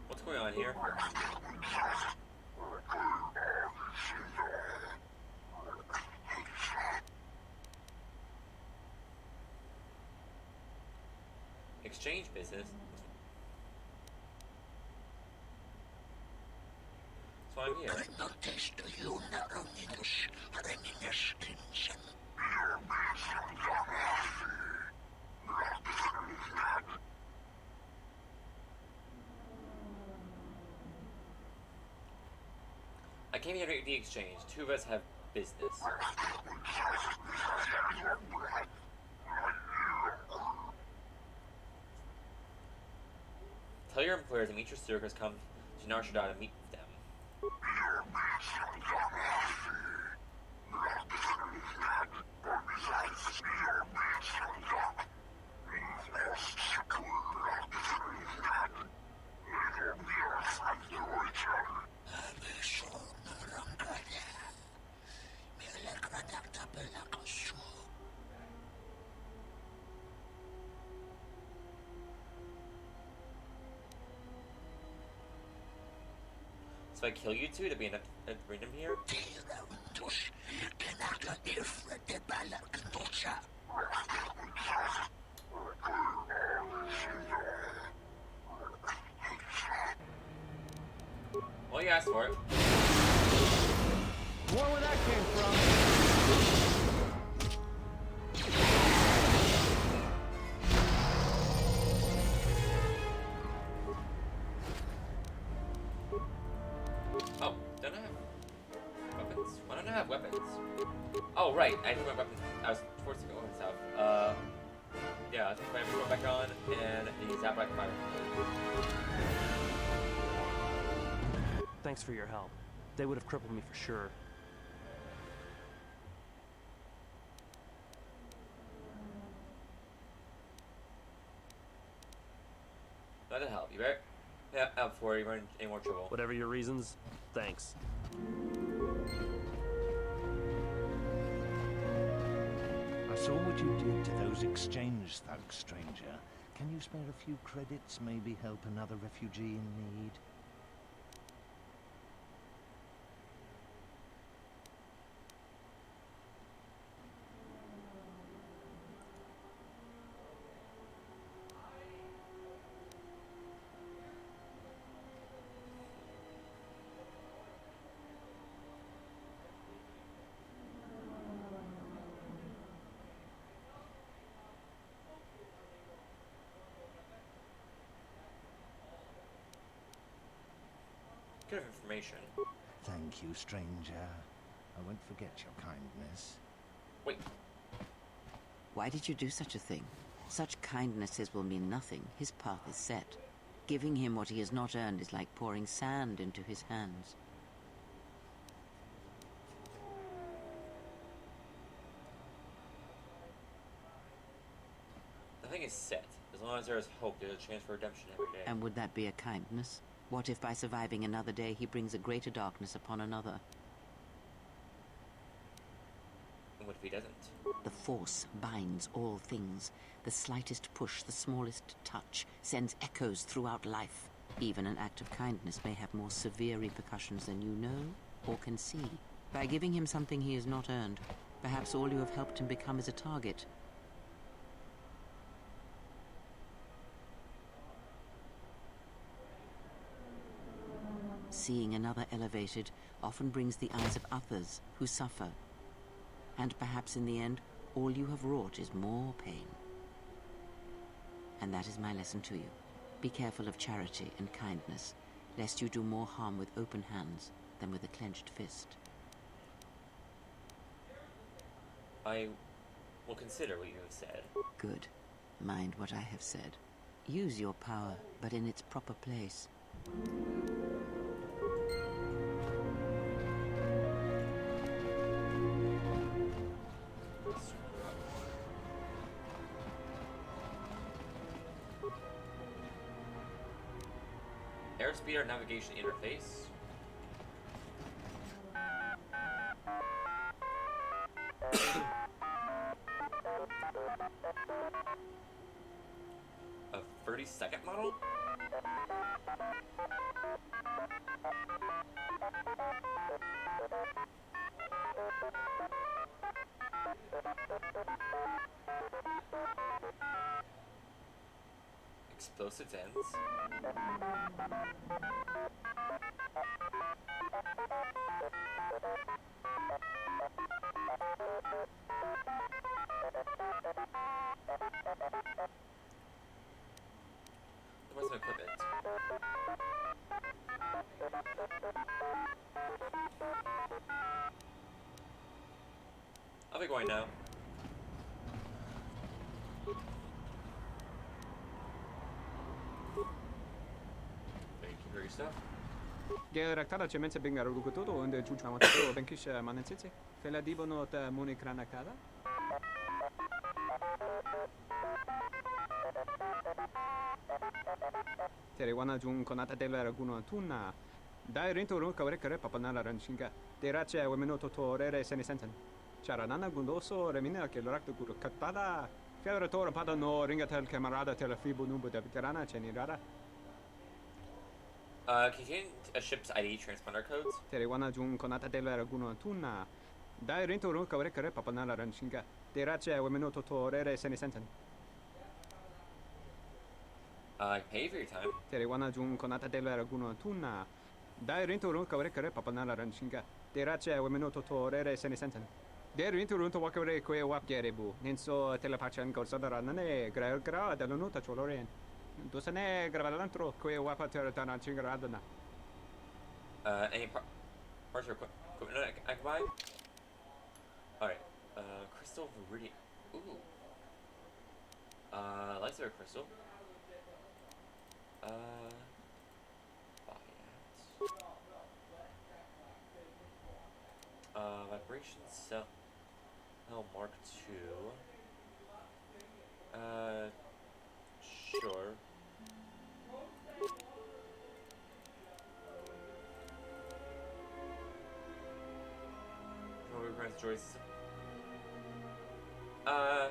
What's going on here? Exchange business? That's why I'm here. I came here to make the exchange. Two of us have business. Tell your employers and meet your circus come to Nar Shaddaa to meet them. So I kill you two to be enough to bring them here? Well, you asked for it. More where that came from. Oh, don't I have weapons? Why don't I have weapons? Oh, right, I didn't have weapons. I was forced to go weapons out. Yeah, let's put my remote back on and the Zap Black Fire. Thanks for your help. They would have crippled me for sure. That'll help. You better help before you run into any more trouble. Whatever your reasons, thanks. I saw what you did to those exchange thugs, stranger. Can you spare a few credits, maybe help another refugee in need? Good information. Thank you, stranger. I won't forget your kindness. Wait. Why did you do such a thing? Such kindnesses will mean nothing. His path is set. Giving him what he has not earned is like pouring sand into his hands. Nothing is set. As long as there is hope, there's a chance for redemption every day. And would that be a kindness? What if by surviving another day he brings a greater darkness upon another? And what if he doesn't? The Force binds all things. The slightest push, the smallest touch, sends echoes throughout life. Even an act of kindness may have more severe repercussions than you know or can see. By giving him something he has not earned, perhaps all you have helped him become is a target. Seeing another elevated often brings the eyes of others who suffer. And perhaps in the end, all you have wrought is more pain. And that is my lesson to you. Be careful of charity and kindness, lest you do more harm with open hands than with a clenched fist. I will consider what you have said. Good. Mind what I have said. Use your power, but in its proper place. Airspeed or navigation interface. A 32nd model? Explosives ends. What's some equipment? I'll be going now. Thank you for your stuff. Geraktada cemente bingaru gutodo und juchamato benkish manensitsi. Fela dibono ta munikranakada. Teriwana jun konata della raguno tunna. Dai rento ru kawrekare papanala ranshinga. Terace wemenoto torere senisensen. Charanana gundoso remina che l'orakto guru katada. Federatore pada no ringatel camarada telefibo numbo de veterana cenirara. Contain a ship's ID transponder codes? Teriwana jun konata della raguno tunna. Dai rento ru kawrekare papanala ranshinga. Terace wemenoto torere senisensen. I pay for your time. Teriwana jun konata della raguno tunna. Dai rento ru kawrekare papanala ranshinga. Terace wemenoto torere senisensen. Der rinturun to wakare kwe wap gerebu. Ninso telepachan gorsada nane gra da nota choloren. Dosane gravalantro kwe wapa teratana chingaradana. Any parts or equipment I can buy? Alright. Crystal Viridian. Ooh. Lightsaber crystal. Buy that. Vibration cell. Mark II. Sure. Regrets Joyce. Oh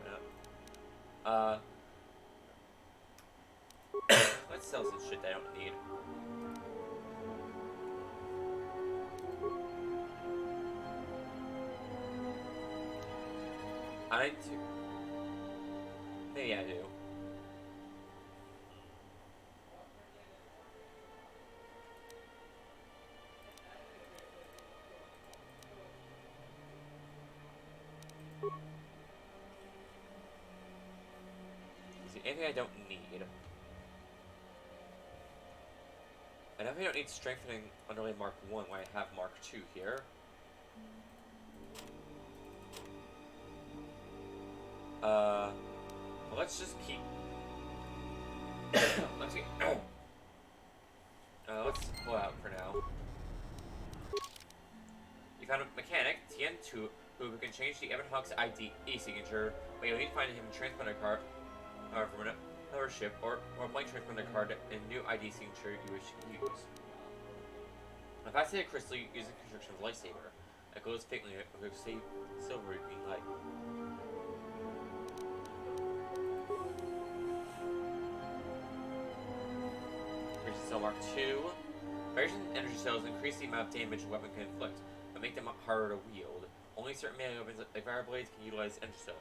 no. Let's sell some shit that I don't need. I need to... Maybe I do. Is there anything I don't need? I definitely don't need strengthening underlay Mark 1 when I have Mark 2 here. Well, let's just keep... let's see. Let's pull out for now. You found a mechanic, TN2, who can change the Evan Hawk's ID signature, but you'll need to find him a transponder card from another ship, or a blank transponder card and a new ID signature you wish to use. A fascinated crystal uses the construction of a lightsaber that glows faintly with a silvery green light. Cell Mark 2. Variation energy cells increase the amount of damage a weapon can inflict, but make them harder to wield. Only certain melee weapons like fire blades can utilize energy cells.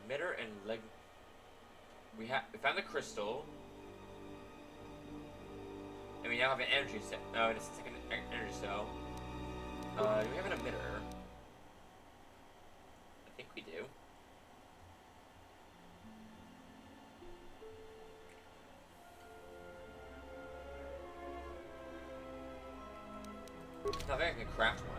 Emitter and leg. We found the crystal. And we now have an energy cell. Oh, and it's a second energy cell. Do we have an emitter? I think we do. I think I can craft one.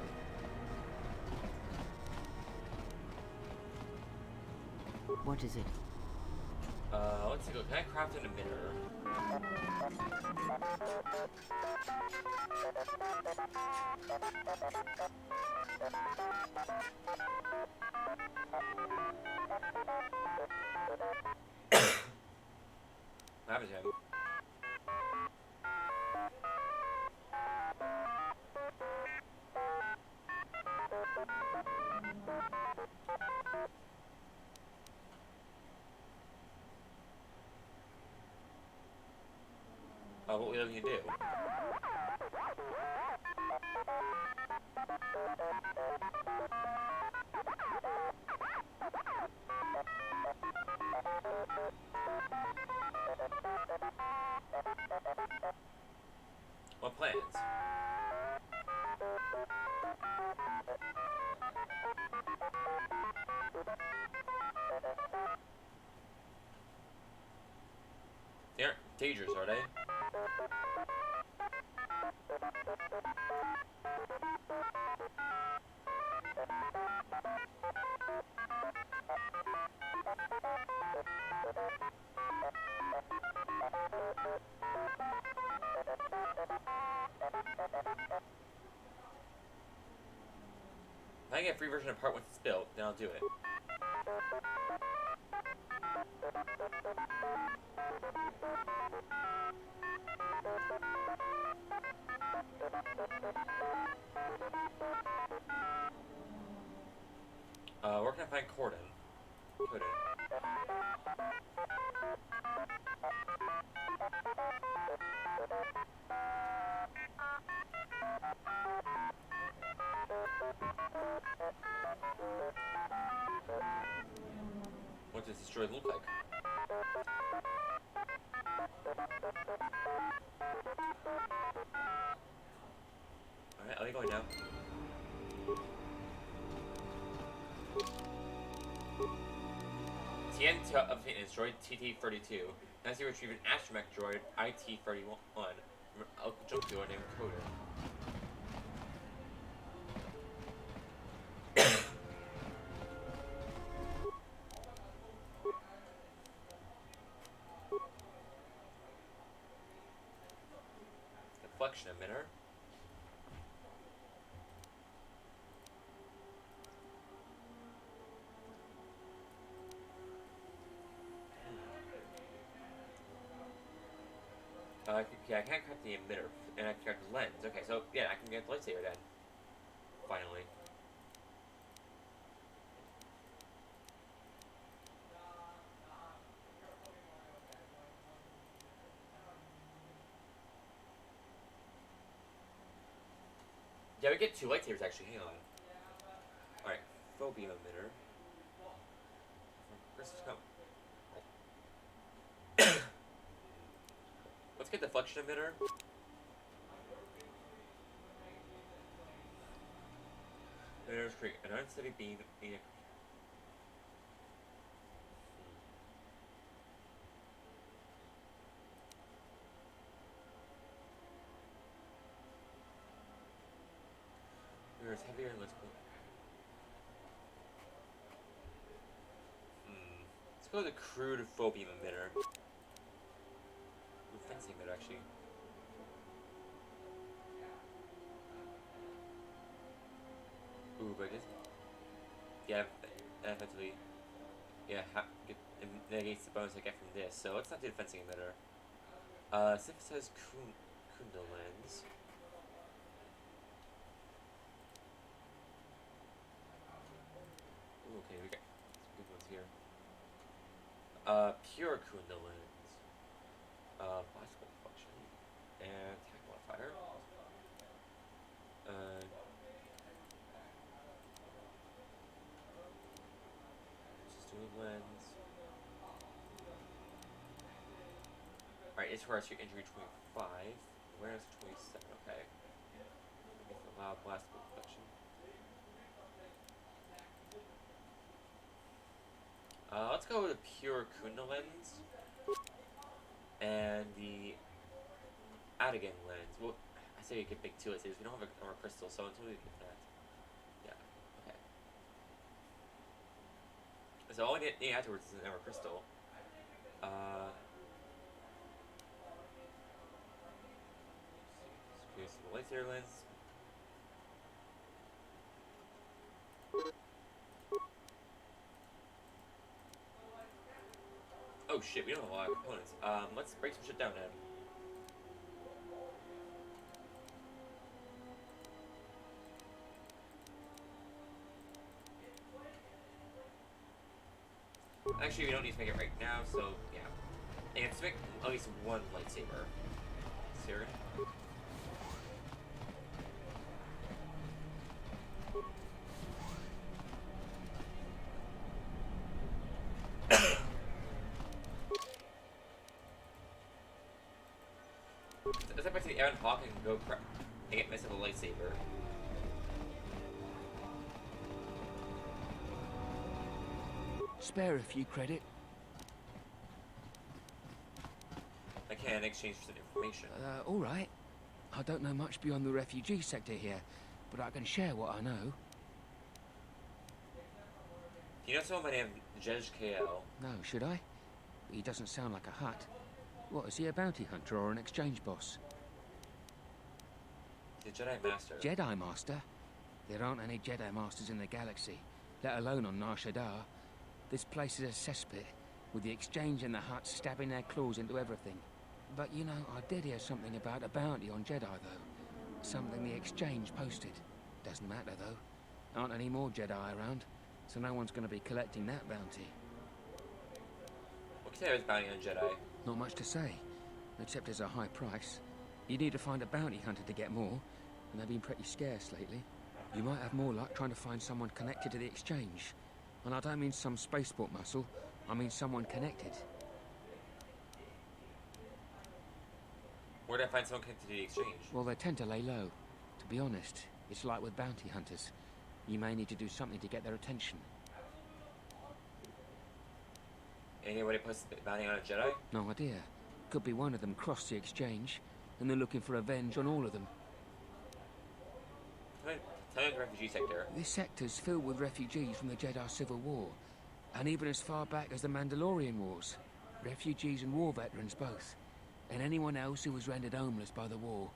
What is it? Let's see. Can I craft an emitter? What happened to him? What will you do? What plans? They aren't dangerous, are they? If I get a free version of part once it's built, then I'll do it. Where can I find Corden? What does destroyed look like? Alright, are they going now? TN of Fitness droid TT-32. Now you retrieve an astromech droid IT-31 from a junkyard named Coder. Deflection emitter. Yeah, I can't craft the emitter, and I can craft the lens. Okay, so yeah, I can get the lightsaber then. Finally. Yeah, we get 2 lightsabers actually. Hang on. Alright, phobium emitter. Crystal's come. Let's get deflection emitter. Emitters create an unsteady beam. Emitters heavier and less cool. Let's go with the crude phobium emitter. Ooh, fencing emitter actually. Ooh, but just yeah, effectively, yeah, it negates the bonus I get from this. So let's not do the fencing emitter. Sith says Kunda lens. Ooh, okay, we got some good ones here. Pure Kunda lens. Bicycle function and attack modifier. Just doing lens. Alright, it's for your injury 25. Awareness 27, okay. Allow blast deflection. Let's go with the pure Kunda lens. And the Adigan lens. Well, I say you get big 2 lasers. We don't have a armor crystal, so until we get that. Yeah, okay. So all we need afterwards is an armor crystal. Use the lightsaber lens. Oh shit, we don't have a lot of components. Let's break some shit down then. Actually, we don't need to make it right now, so yeah. And let's make at least 1 lightsaber. Siri. Let's head back to the Aaron Hawk and go and get myself a lightsaber. Spare a few credit. I can exchange for some information. All right. I don't know much beyond the refugee sector here, but I can share what I know. Do you know someone by the name of Judge KL? No, should I? He doesn't sound like a Hutt. What, is he a bounty hunter or an exchange boss? He's a Jedi Master. Jedi Master? There aren't any Jedi Masters in the galaxy, let alone on Nar Shaddaa. This place is a cesspit, with the exchange and the Hutts stabbing their claws into everything. But you know, I did hear something about a bounty on Jedi, though. Something the exchange posted. Doesn't matter, though. Aren't any more Jedi around, so no one's going to be collecting that bounty. What can you say about bounty on Jedi? Not much to say, except it's a high price. You need to find a bounty hunter to get more, and they've been pretty scarce lately. You might have more luck trying to find someone connected to the exchange. And I don't mean some spaceport muscle, I mean someone connected. Where did I find someone connected to the exchange? Well, they tend to lay low. To be honest, it's like with bounty hunters. You may need to do something to get their attention. Anybody post a bounty on a Jedi? No idea. Could be one of them crossed the exchange, and they're looking for revenge on all of them. Tell me the refugee sector. This sector's filled with refugees from the Jedi Civil War, and even as far back as the Mandalorian Wars. Refugees and war veterans both. And anyone else who was rendered homeless by the war.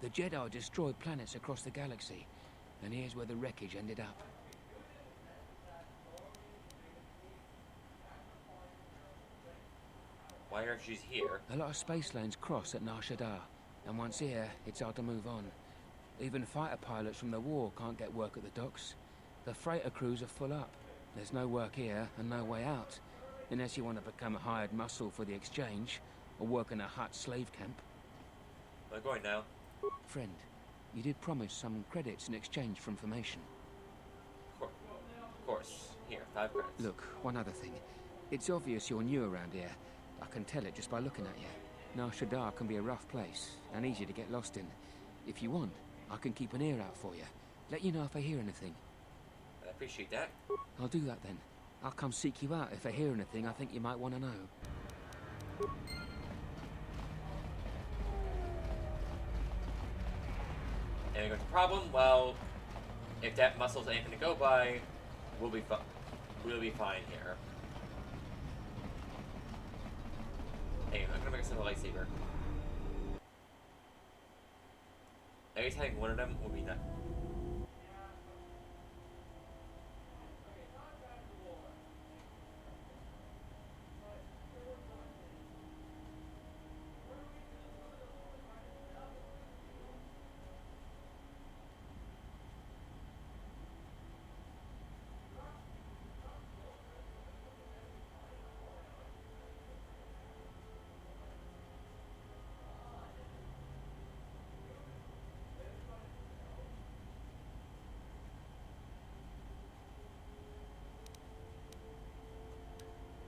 The Jedi destroyed planets across the galaxy, and here's where the wreckage ended up. Why are she's here? A lot of space lanes cross at Nar Shaddaa, and once here, it's hard to move on. Even fighter pilots from the war can't get work at the docks. The freighter crews are full up. There's no work here and no way out, unless you want to become a hired muscle for the exchange, or work in a Hutt slave camp. I'm going now. Friend, you did promise some credits in exchange for information. Of course. Here, 5 credits. Look, one other thing. It's obvious you're new around here. I can tell it just by looking at you. Nar Shaddaa can be a rough place, and easy to get lost in. If you want, I can keep an ear out for you. Let you know if I hear anything. I appreciate that. I'll do that then. I'll come seek you out if I hear anything I think you might want to know. And what's the problem? Well, if that muscle's anything to go by, we'll be fine here. Hey, I'm gonna make myself a lightsaber. At least having one of them will be nice.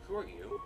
Who are you?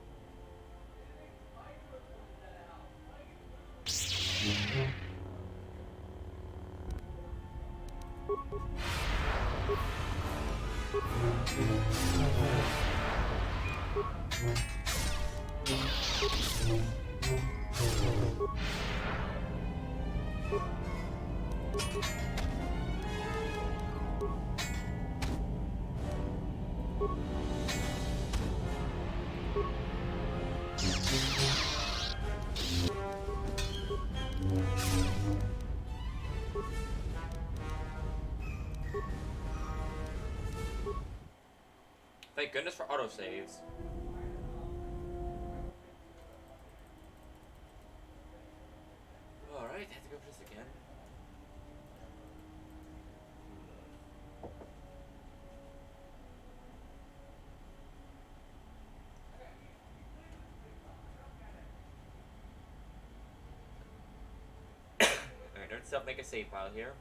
Thank goodness for autosaves. Alright, I have to go for this again. Alright, note self make a save file here.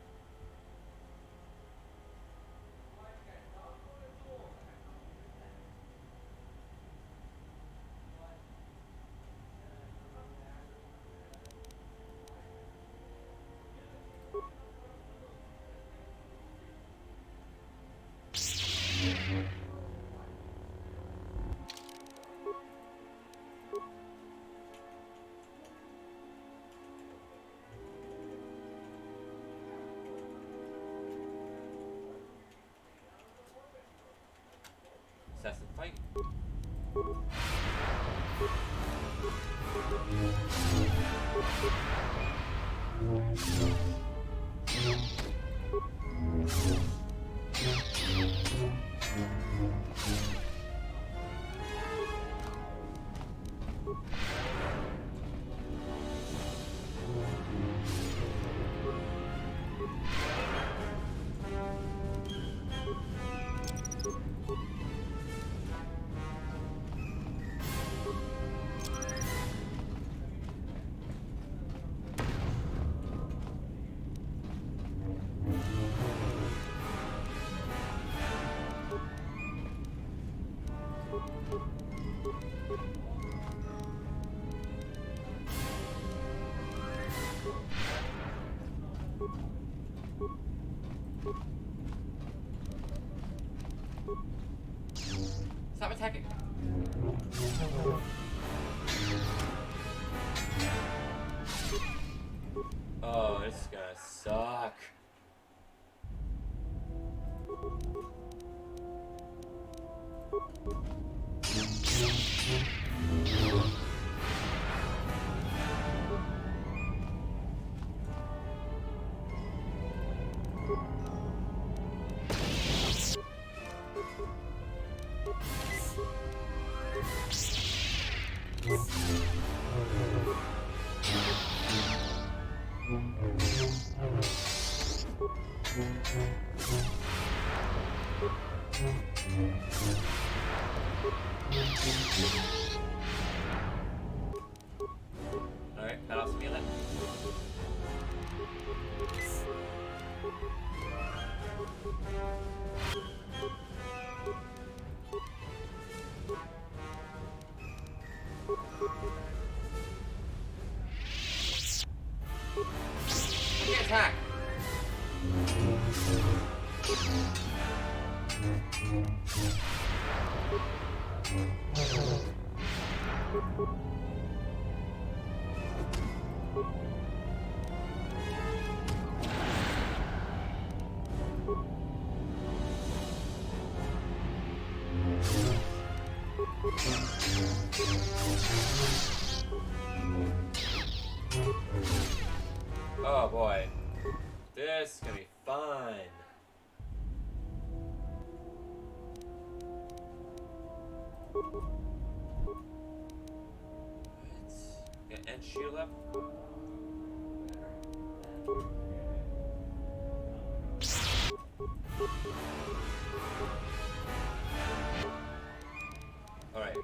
Assassin fight. Stop attacking. Oh, this is gonna suck. Alright, that also mean it. Attack! Oh boy. This is gonna be fun. Yeah, and shield up. Alright.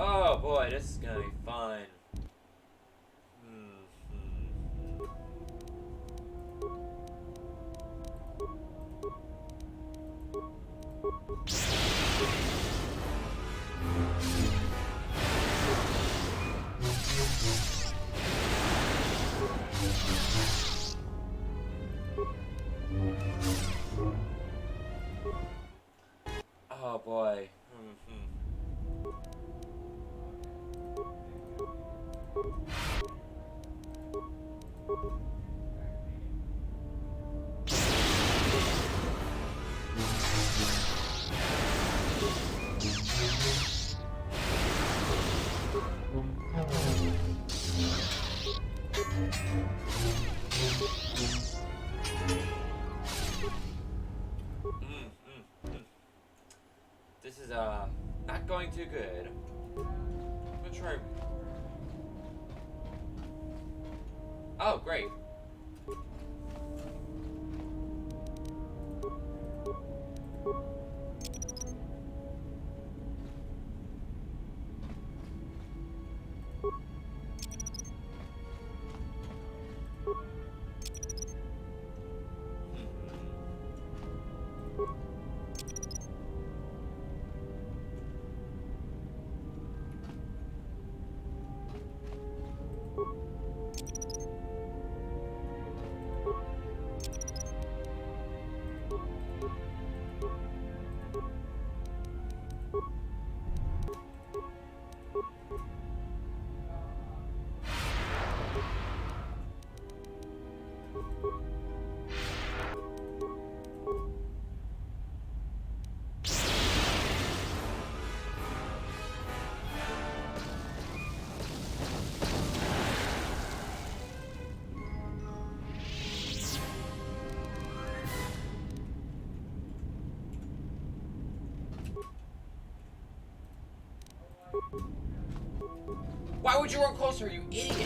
Oh boy, this is gonna be fun. Oh boy. This is not going too good. I'm gonna try. Oh, great. Why would you run closer, you idiot?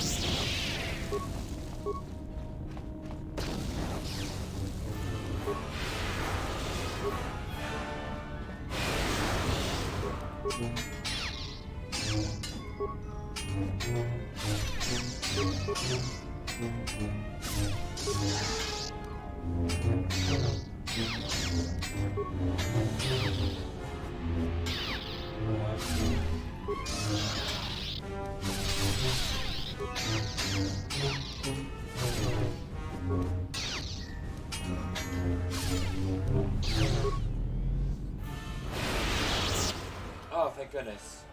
thank goodness.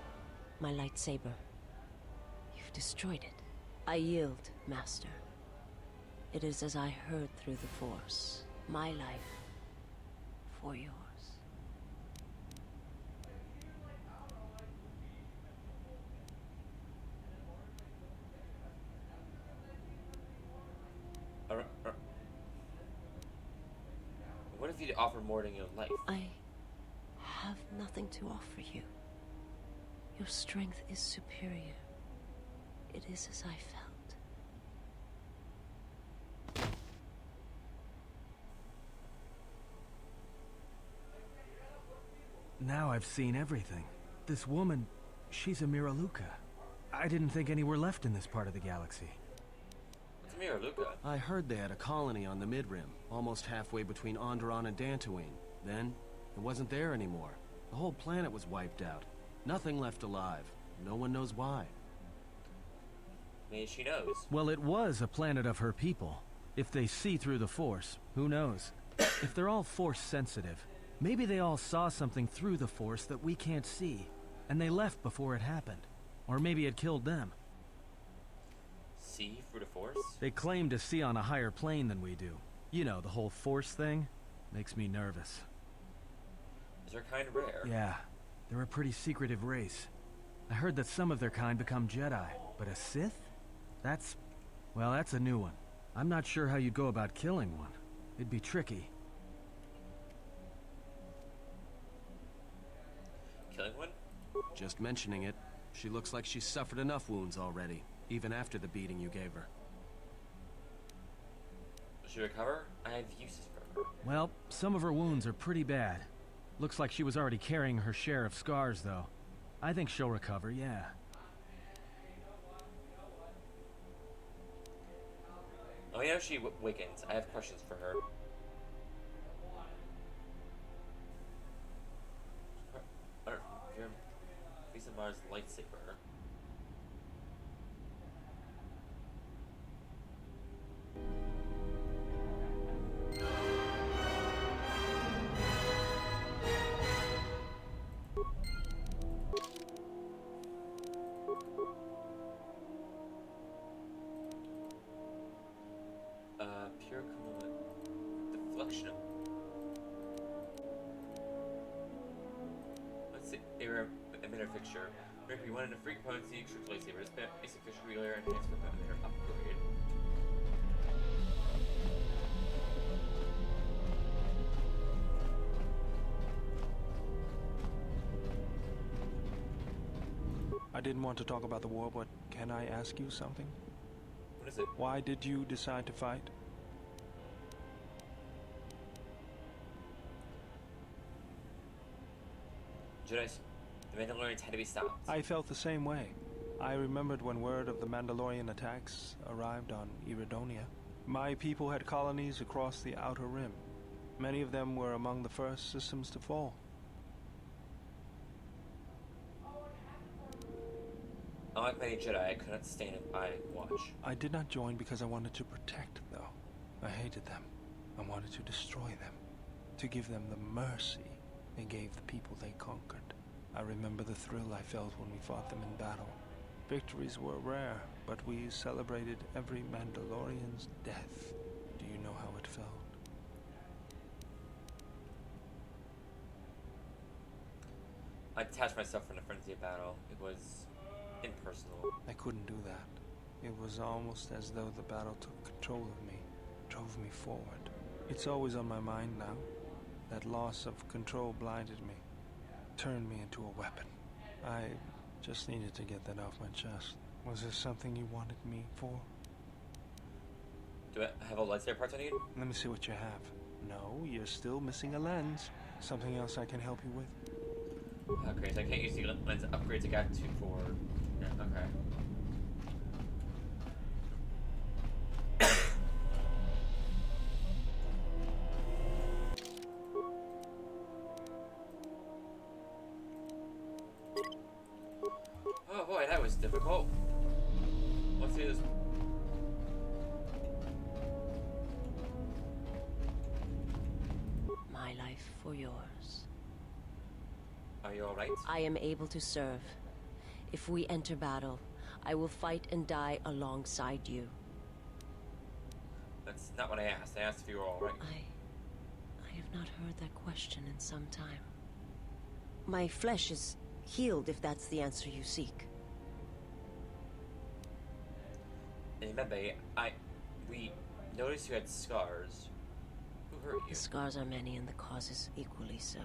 My lightsaber. You've destroyed it. I yield, Master. It is as I heard through the Force. My life for yours. What if you'd offer more than your life? I have nothing to offer you. Your strength is superior. It is as I felt. Now I've seen everything. This woman, she's a Miraluka. I didn't think any were left in this part of the galaxy. What's a Miraluka? I heard they had a colony on the Mid-Rim, almost halfway between Onderon and Dantooine. Then, it wasn't there anymore. The whole planet was wiped out. Nothing left alive. No one knows why. Maybe she knows. Well, it was a planet of her people. If they see through the Force, who knows? If they're all Force sensitive, maybe they all saw something through the Force that we can't see, and they left before it happened. Or maybe it killed them. See through the Force? They claim to see on a higher plane than we do. You know, the whole Force thing makes me nervous. Is their kind rare? Yeah, they're a pretty secretive race. I heard that some of their kind become Jedi, but a Sith? That's a new one. I'm not sure how you'd go about killing one. It'd be tricky. Killing one? Just mentioning it, she looks like she's suffered enough wounds already, even after the beating you gave her. Will she recover? I have uses for her. Well, some of her wounds are pretty bad. Looks like she was already carrying her share of scars, though. I think she'll recover, yeah. Oh, yeah, she wakens. I have questions for her. Lisa Mars' lightsaber. Pure deflection. Let's see. Emitter fixture. If you wanted a free componency, extra lightsaber. This basic fixture regular enhancement emitter upgrade. I didn't want to talk about the war, but can I ask you something? What is it? Why did you decide to fight? Jedi, the Mandalorians had to be stopped. I felt the same way. I remembered when word of the Mandalorian attacks arrived on Iridonia. My people had colonies across the Outer Rim. Many of them were among the first systems to fall. Unlike many Jedi, I could not stand by and watch. I did not join because I wanted to protect, though. I hated them. I wanted to destroy them. To give them the mercy they gave the people they conquered. I remember the thrill I felt when we fought them in battle. Victories were rare, but we celebrated every Mandalorian's death. Do you know how it felt? I detached myself from the frenzy of battle. It was impersonal. I couldn't do that. It was almost as though the battle took control of me, drove me forward. It's always on my mind now. That loss of control blinded me, turned me into a weapon. I just needed to get that off my chest. Was there something you wanted me for? Do I have all lightsaber parts I need? Let me see what you have. No, you're still missing a lens. Something else I can help you with? Okay, so I can't use the lens upgrades I got to for... Yeah, okay. Oh boy, that was difficult. Let's see this. My life for yours. I Are you alright? I am able to serve. If we enter battle, I will fight and die alongside you. That's not what I asked. I asked if you were alright. I have not heard that question in some time. My flesh is healed, if that's the answer you seek. Remember, we noticed you had scars. Who hurt you? The scars are many and the causes equally so.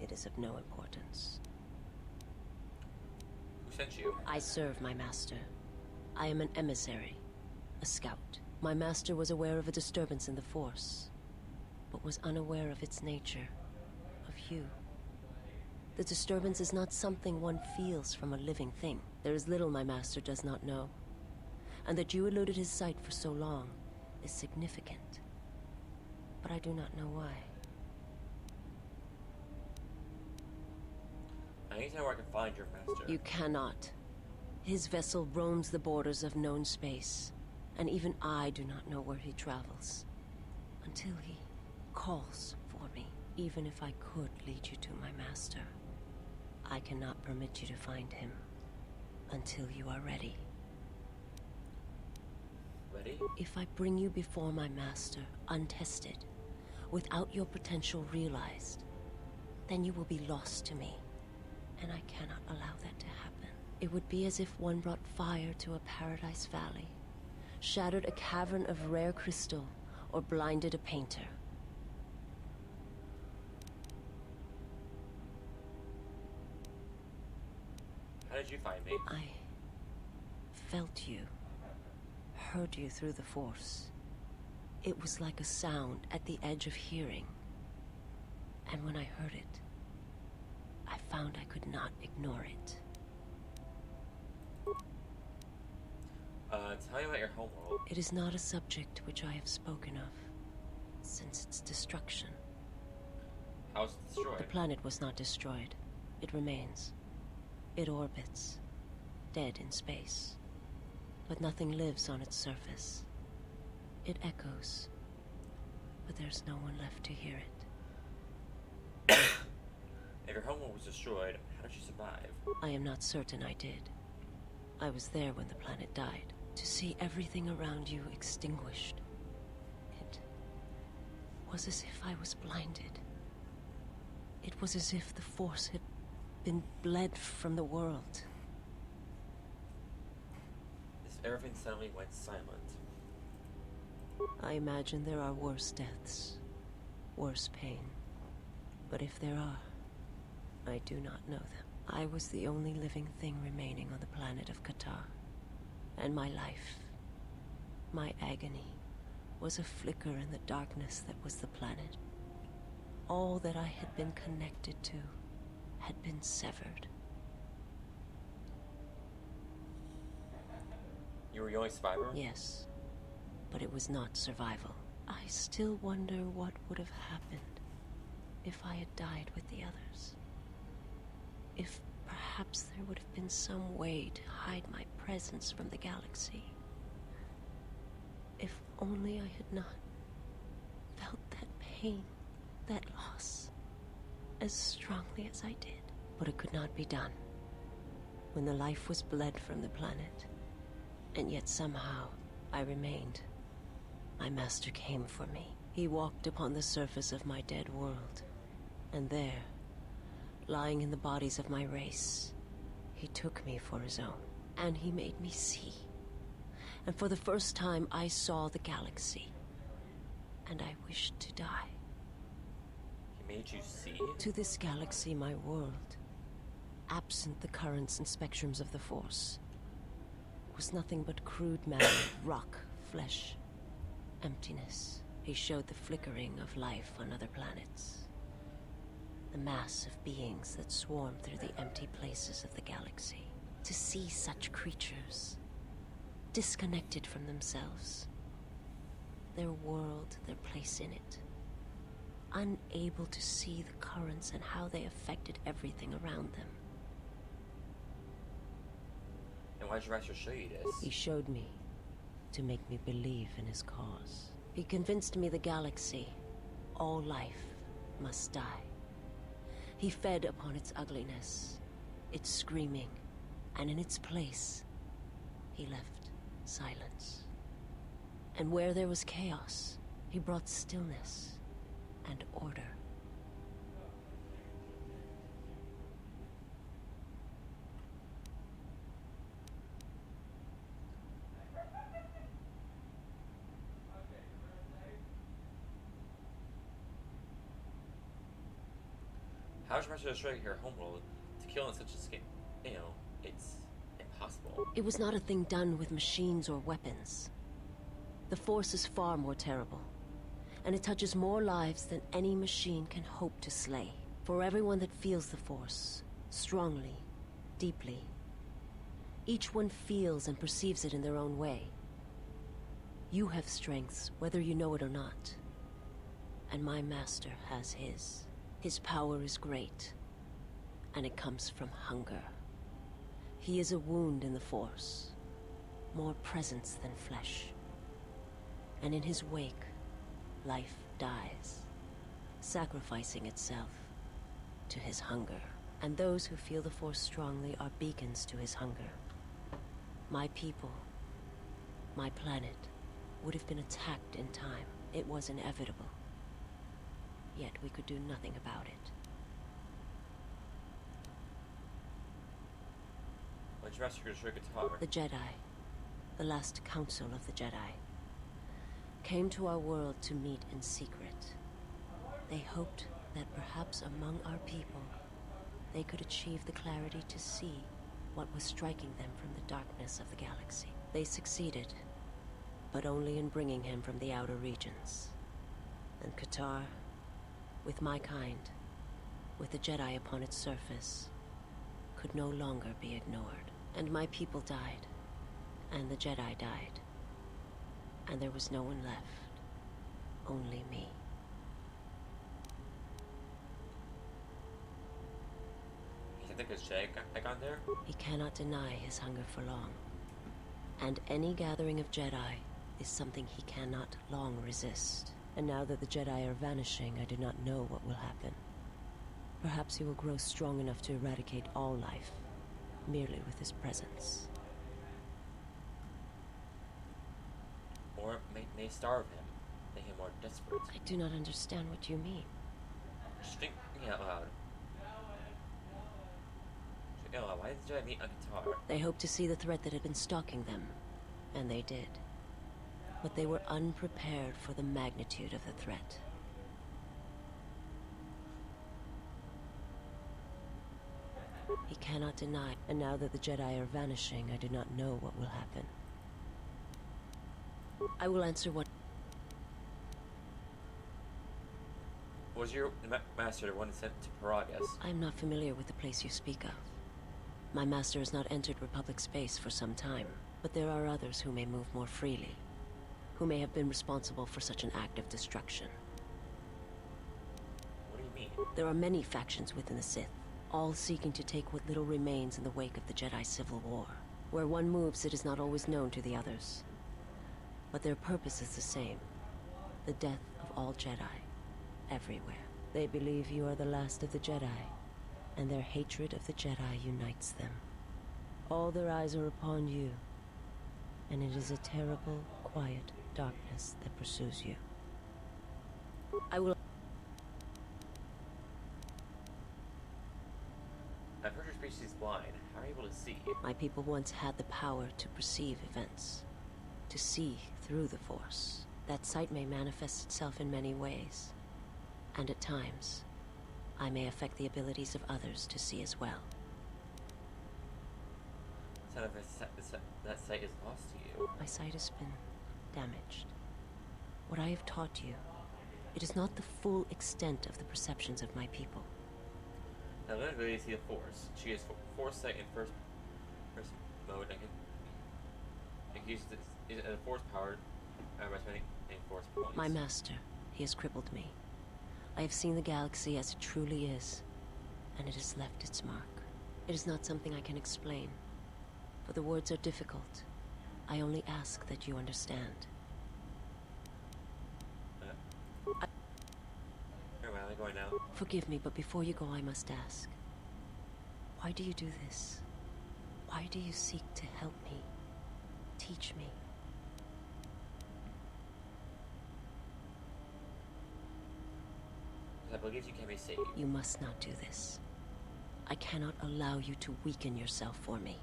It is of no importance. Who sent you? I serve my master. I am an emissary, a scout. My master was aware of a disturbance in the Force, but was unaware of its nature, of you. The disturbance is not something one feels from a living thing. There is little my master does not know, and that you eluded his sight for so long is significant. But I do not know why. I need to know where I can find your master. You cannot. His vessel roams the borders of known space, and even I do not know where he travels. Until he calls for me. Even if I could lead you to my master, I cannot permit you to find him until you are ready. Ready? If I bring you before my master, untested, without your potential realized, then you will be lost to me, and I cannot allow that to happen. It would be as if one brought fire to a paradise valley, shattered a cavern of rare crystal, or blinded a painter. How did you find me? I felt you, heard you through the Force. It was like a sound at the edge of hearing. And when I heard it, I found I could not ignore it. Tell me about your homeworld. It is not a subject which I have spoken of since its destruction. How was it destroyed? The planet was not destroyed. It remains. It orbits, dead in space. But nothing lives on its surface. It echoes, but there's no one left to hear it. If your homeworld was destroyed, how did you survive? I am not certain I did. I was there when the planet died. To see everything around you extinguished. It was as if I was blinded. It was as if the Force had been bled from the world. As everything suddenly went silent. I imagine there are worse deaths, worse pain. But if there are, I do not know them. I was the only living thing remaining on the planet of Qatar. And my life, my agony, was a flicker in the darkness that was the planet. All that I had been connected to had been severed. You were the only survivor? Yes, but it was not survival. I still wonder what would have happened if I had died with the others. If perhaps there would have been some way to hide my presence from the galaxy. If only I had not felt that pain, that loss, as strongly as I did. But it could not be done. When the life was bled from the planet, and yet somehow I remained. My master came for me. He walked upon the surface of my dead world, and there, lying in the bodies of my race, he took me for his own, and he made me see. And for the first time, I saw the galaxy, and I wished to die. He made you see? To this galaxy, my world, absent the currents and spectrums of the Force, was nothing but crude matter, rock, flesh, emptiness. He showed the flickering of life on other planets. The mass of beings that swarm through the empty places of the galaxy. To see such creatures, disconnected from themselves, their world, their place in it, unable to see the currents and how they affected everything around them. And why did your master show you this? He showed me to make me believe in his cause. He convinced me the galaxy, all life, must die. He fed upon its ugliness, its screaming, and in its place, he left silence. And where there was chaos, he brought stillness and order. How is Master destroy your homeworld to kill on such a scale? You know, it's impossible. It was not a thing done with machines or weapons. The Force is far more terrible, and it touches more lives than any machine can hope to slay. For everyone that feels the Force, strongly, deeply, each one feels and perceives it in their own way. You have strengths, whether you know it or not. And my master has his. His power is great, and it comes from hunger. He is a wound in the Force, more presence than flesh. And in his wake, life dies, sacrificing itself to his hunger. And those who feel the Force strongly are beacons to his hunger. My people, my planet, would have been attacked in time. It was inevitable. Yet we could do nothing about it. When did Master destroy Guitar? The Jedi, the last council of the Jedi, came to our world to meet in secret. They hoped that perhaps among our people, they could achieve the clarity to see what was striking them from the darkness of the galaxy. They succeeded, but only in bringing him from the outer regions. And Qatar, with my kind, with the Jedi upon its surface, could no longer be ignored. And my people died, and the Jedi died. And there was no one left, only me. You think there's Jedi icon there? He cannot deny his hunger for long. And any gathering of Jedi is something he cannot long resist. And now that the Jedi are vanishing, I do not know what will happen. Perhaps he will grow strong enough to eradicate all life, merely with his presence. Or may starve him, make him more desperate. I do not understand what you mean. Just thinking out loud. Why did the Jedi meet on Guitar? They hoped to see the threat that had been stalking them, and they did. But they were unprepared for the magnitude of the threat. He cannot deny, and now that the Jedi are vanishing, I do not know what will happen. I will answer what... Was your master the one sent to Paragas? I am not familiar with the place you speak of. My master has not entered Republic space for some time, but there are others who may move more freely, who may have been responsible for such an act of destruction. What do you mean? There are many factions within the Sith, all seeking to take what little remains in the wake of the Jedi Civil War. Where one moves, it is not always known to the others. But their purpose is the same. The death of all Jedi, everywhere. They believe you are the last of the Jedi, and their hatred of the Jedi unites them. All their eyes are upon you, and it is a terrible, quiet darkness that pursues you. I will... I've heard your species is blind. How are you able to see? My people once had the power to perceive events, to see through the Force. That sight may manifest itself in many ways, and at times, I may affect the abilities of others to see as well. Son of that sight is lost to you. My sight has been damaged. What I have taught you, it is not the full extent of the perceptions of my people. Now, let me see the Force. She has Force sight in first mode. I can use this as a Force powered by spending Force points. My master, he has crippled me. I have seen the galaxy as it truly is, and it has left its mark. It is not something I can explain, for the words are difficult. I only ask that you understand. Very well, going now. Forgive me, but before you go, I must ask. Why do you do this? Why do you seek to help me? Teach me. I believe you can be saved. You must not do this. I cannot allow you to weaken yourself for me.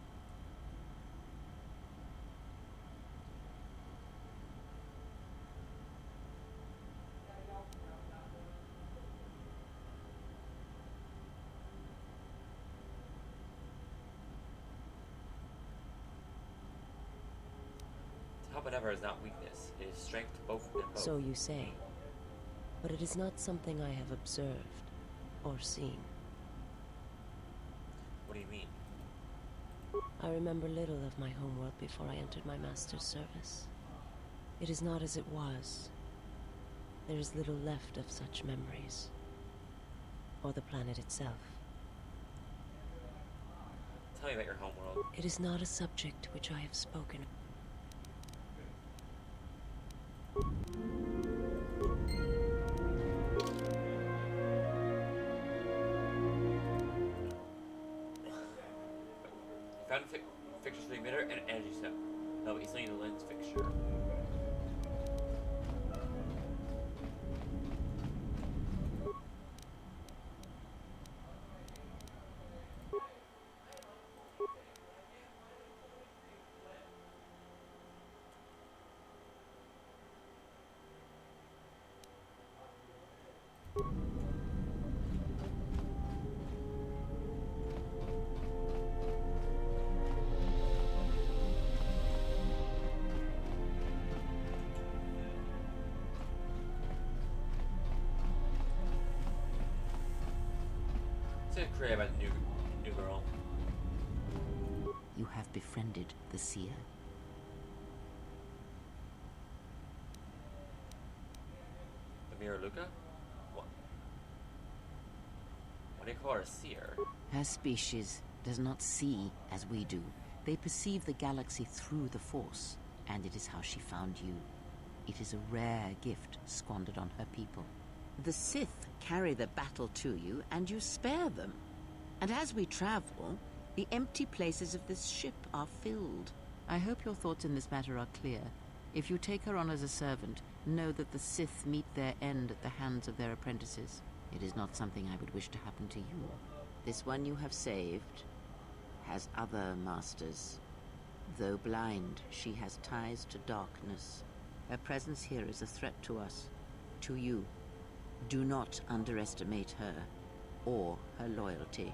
Whatever is not weakness, it is strength both and both. So you say. But it is not something I have observed or seen. What do you mean? I remember little of my homeworld before I entered my master's service. It is not as it was. There is little left of such memories. Or the planet itself. Tell me about your homeworld. It is not a subject which I have spoken of. Found a fixture for the emitter and an energy cell. No, he's laying the lens fixture. Create about the new girl. You have befriended the seer. The Mirror Luca? What do you call her, a seer? Her species does not see as we do. They perceive the galaxy through the Force, and it is how she found you. It is a rare gift squandered on her people. The Sith carry the battle to you, and you spare them. And as we travel, the empty places of this ship are filled. I hope your thoughts in this matter are clear. If you take her on as a servant, know that the Sith meet their end at the hands of their apprentices. It is not something I would wish to happen to you. This one you have saved has other masters. Though blind, she has ties to darkness. Her presence here is a threat to us, to you. Do not underestimate her or her loyalty.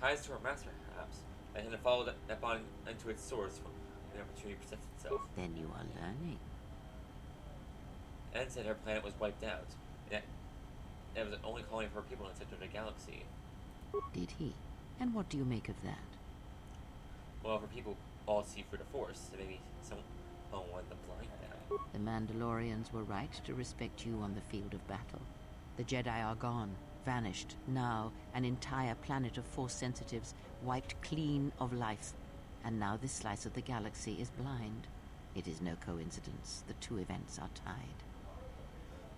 Ties to her master, perhaps, and then follow that bond into its source when the opportunity presents itself. Then you are learning. Ed said her planet was wiped out, and that it was the only colony of her people in the center of the galaxy. Did he? And what do you make of that? Well, if her people all see through the Force, then maybe someone wanted to blind them. The Mandalorians were right to respect you on the field of battle. The Jedi are gone, vanished. Now, an entire planet of Force sensitives wiped clean of life. And now this slice of the galaxy is blind. It is no coincidence. The two events are tied.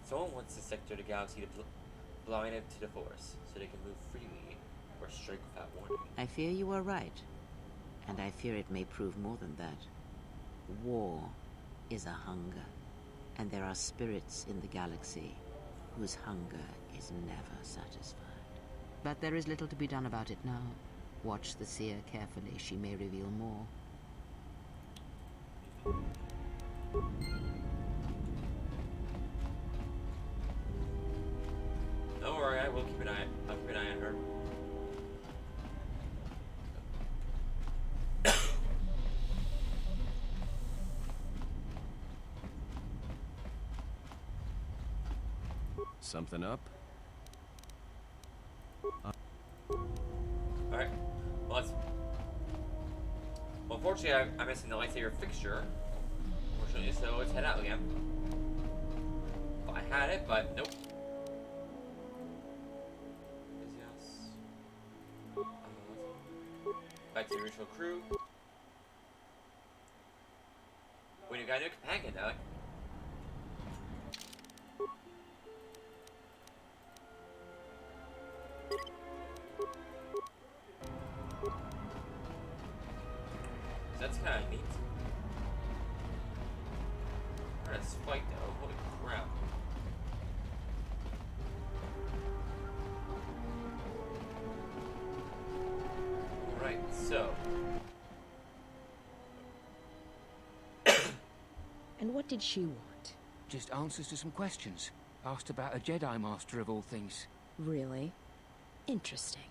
Someone wants the sector of the galaxy to blind it to the Force, so they can move freely, or strike without warning. I fear you are right. And I fear it may prove more than that. War is a hunger. And there are spirits in the galaxy whose hunger is never satisfied. But there is little to be done about it now. Watch the seer carefully. She may reveal more. Don't worry, I'll keep an eye on her. Something up? Alright. Well, unfortunately, I'm missing the lightsaber fixture. Unfortunately, so let's head out again. Well, I had it, but nope. Yes. back to the original crew. We got a new companion now. That's kind of neat. What a spike though, holy crap. Alright, so. And what did she want? Just answers to some questions. Asked about a Jedi Master of all things. Really? Interesting.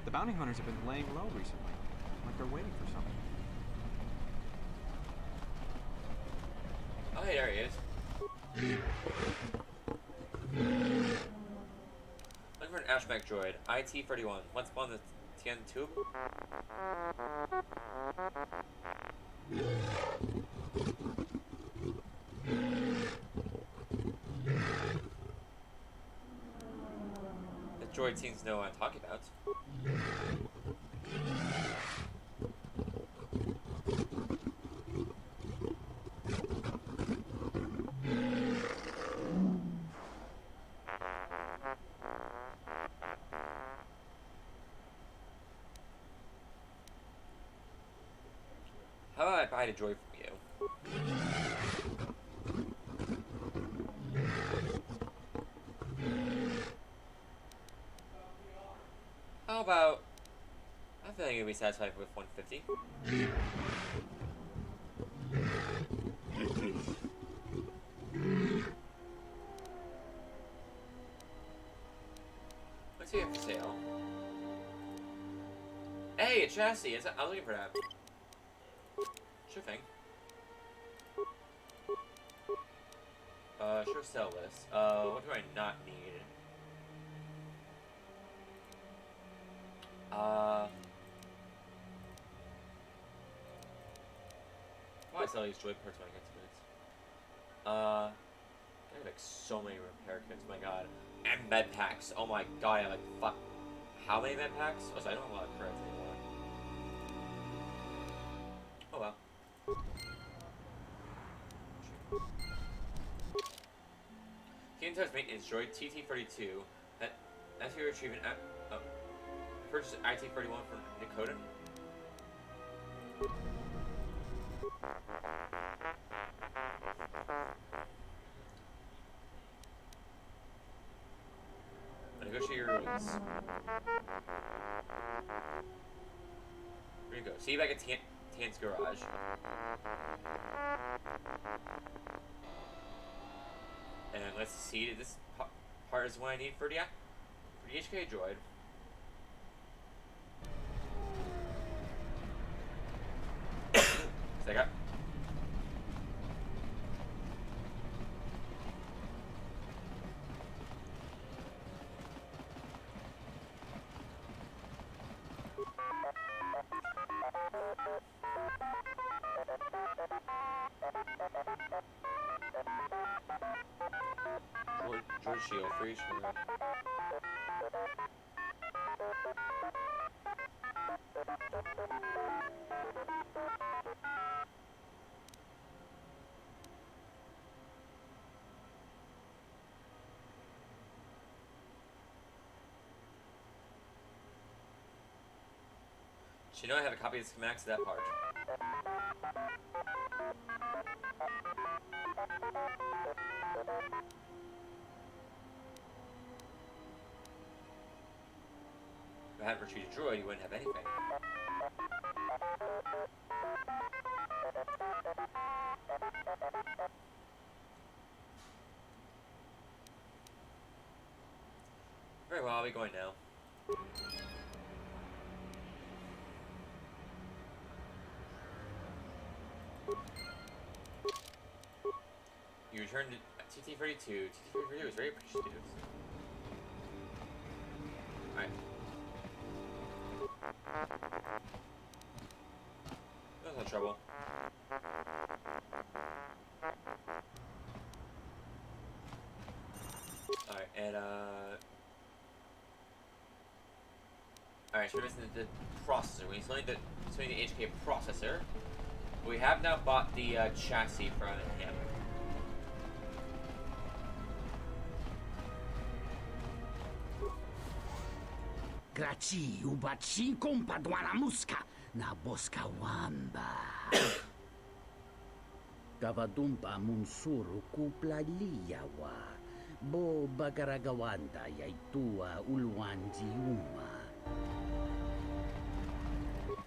The bounty hunters have been laying low recently, like they're waiting for something. Oh, hey, there he is. Looking for an Ashmech droid, IT-31. Once upon the TN tube. The droid seems to know what I'm talking about. How about I buy the droid from you? How about... I feel like you'll be satisfied with 150. Let's see if for sale. Hey, a chassis! I'm looking for that. Sure thing. Sure sell this. What do I not need? Why sell these droid parts when I get to it? I have like so many repair kits, my god. And med packs. Oh my god, I have like fuck. How many med packs? Oh, so I don't have a lot of credits anymore. Oh well. Team Test Maintenance Droid TT-32. That's your achievement. Purchase IT-31 from Dakota. Negotiate your release. There you go. See you back at Tan's garage. And let's see. This part is what I need for the HK droid. So I got. George Shield for each one. So you know I have a copy of the schematics of that part. If I hadn't retrieved a droid, you wouldn't have anything. Very well, I'll be going now. You returned to TT-32. TT-32 is very appreciative. Alright. That's no trouble. Alright. Alright, and alright, so we're missing the processor. We still need the HK processor. We have now bought the chassis from him. Graci ubaci kompadwana muska na boska wamba. Kavadumpa munsuru kupla liyawa. Bo bagaragawanda yaitua ulwanji uma.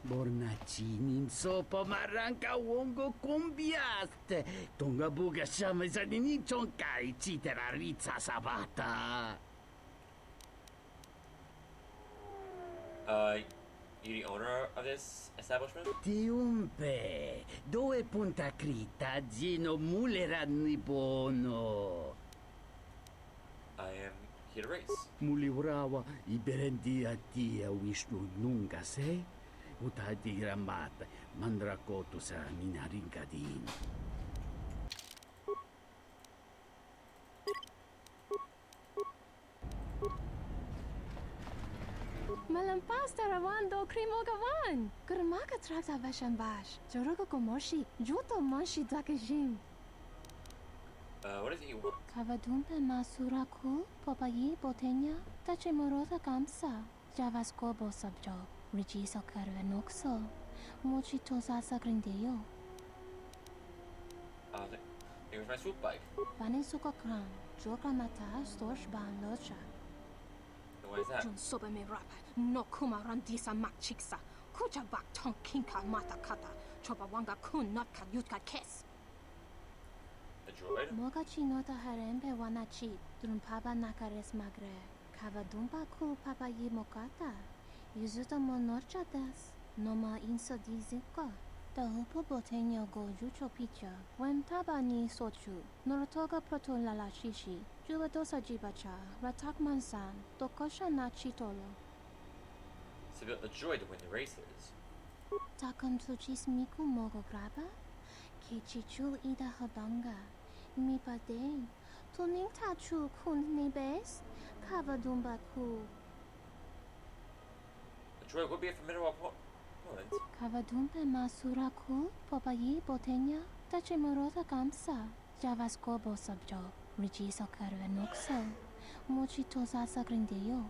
Bornaci ninso pomaranka wongo kumbiaste. Tonga buga shama zanini chonkai chitera ritsa sabata. You the owner of this establishment? Tiumpe, dove punta crita gino mulera nibono. I am here to race. Muliurawa iberendia tia Vishnu nunga se? Utadi gramata mandrakoto sa minaringadin. Malampas tarawando krimogawan. Kurmaka trakta bashambash. Jorogo komoshi. Juto manshi dakajim. What is it you want? Kavadumpe masuraku. Popayi botenya. Tache morota kamsa. Javaskobo subjo. Rigiso karvenokso. Mochi tosasa grindeyo. Here's my swoop bike. Vani sukokran. Joka mata storch ban locha. What is that? Jun sobe me rapa. No kuma randisa mak chiksa. Kucha bak tong kinka mata kata. Choba wanga kun not ka yutka kes. A droid? Moga chinota harembe wanachi. Drumpaba nakares magre. Kavadumpa ku papa yi mokata. Yuzuta monorcha das. Noma inso dizika. The hupo botenyo go jucho picha. When tabani sochu. Norotoga proto lala shishi. Juba dosa jibacha. Ratak mansan. Tokosha na chitolo. So built a droid to win the races. Takam tuchis miku mogo graba. Kichichu ida habanga. Mi paden. Tuning tachu kun nebes. Kavadumba ku. The droid would be a formidable opponent. Kavadumpe masuraku. Popayi botenya. Tache morota kamsa. Javaskobo subjo. Rigiso karvenokso. Mochi tosasa grindeyo.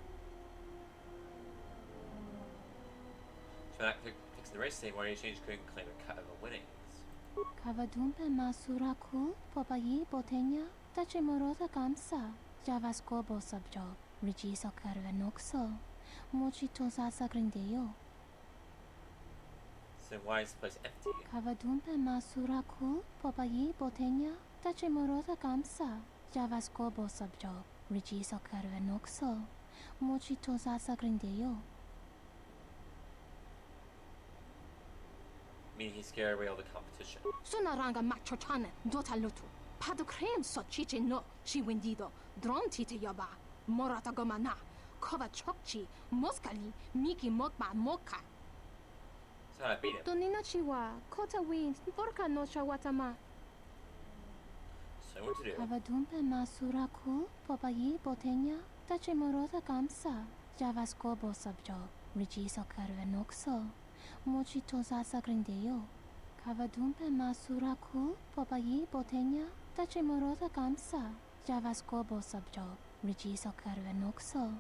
So that fixing the race thing, why do you change couldn't claim a cut of the winnings? Kavadumpe masuraku. Popayi botenya. Tache morota kamsa. Javaskobo subjo. Rigiso karvenokso. Mochi tosasa grindeyo. So why is this place empty? Kavadumpe masuraku. Popayi botenya. Tache morota kamsa. Javaskobo subjo. Rigiso karvenokso. Mochi tosasa grindeyo. Meaning he scared away all the competition. Sunaranga machochane. Dota lutu. Padu krem so chiche no. Shi wendido. Dron tite yoba. Morata gomana. Kova chokchi. Moskali. Miki mokma moka. So I beat him. Donina chiwa. Kota wind. Vorka no chawatama. So what to do? Kavadumpe masuraku. Popayi botenya. Tache morota kamsa. Javaskobo subjo. Rigiso karvenokso. Mochi tosasa grindeyo. Kavadumpe masuraku. Popayi botenya. Tache morota kamsa. Javaskobo subjo. Rigiso karvenokso.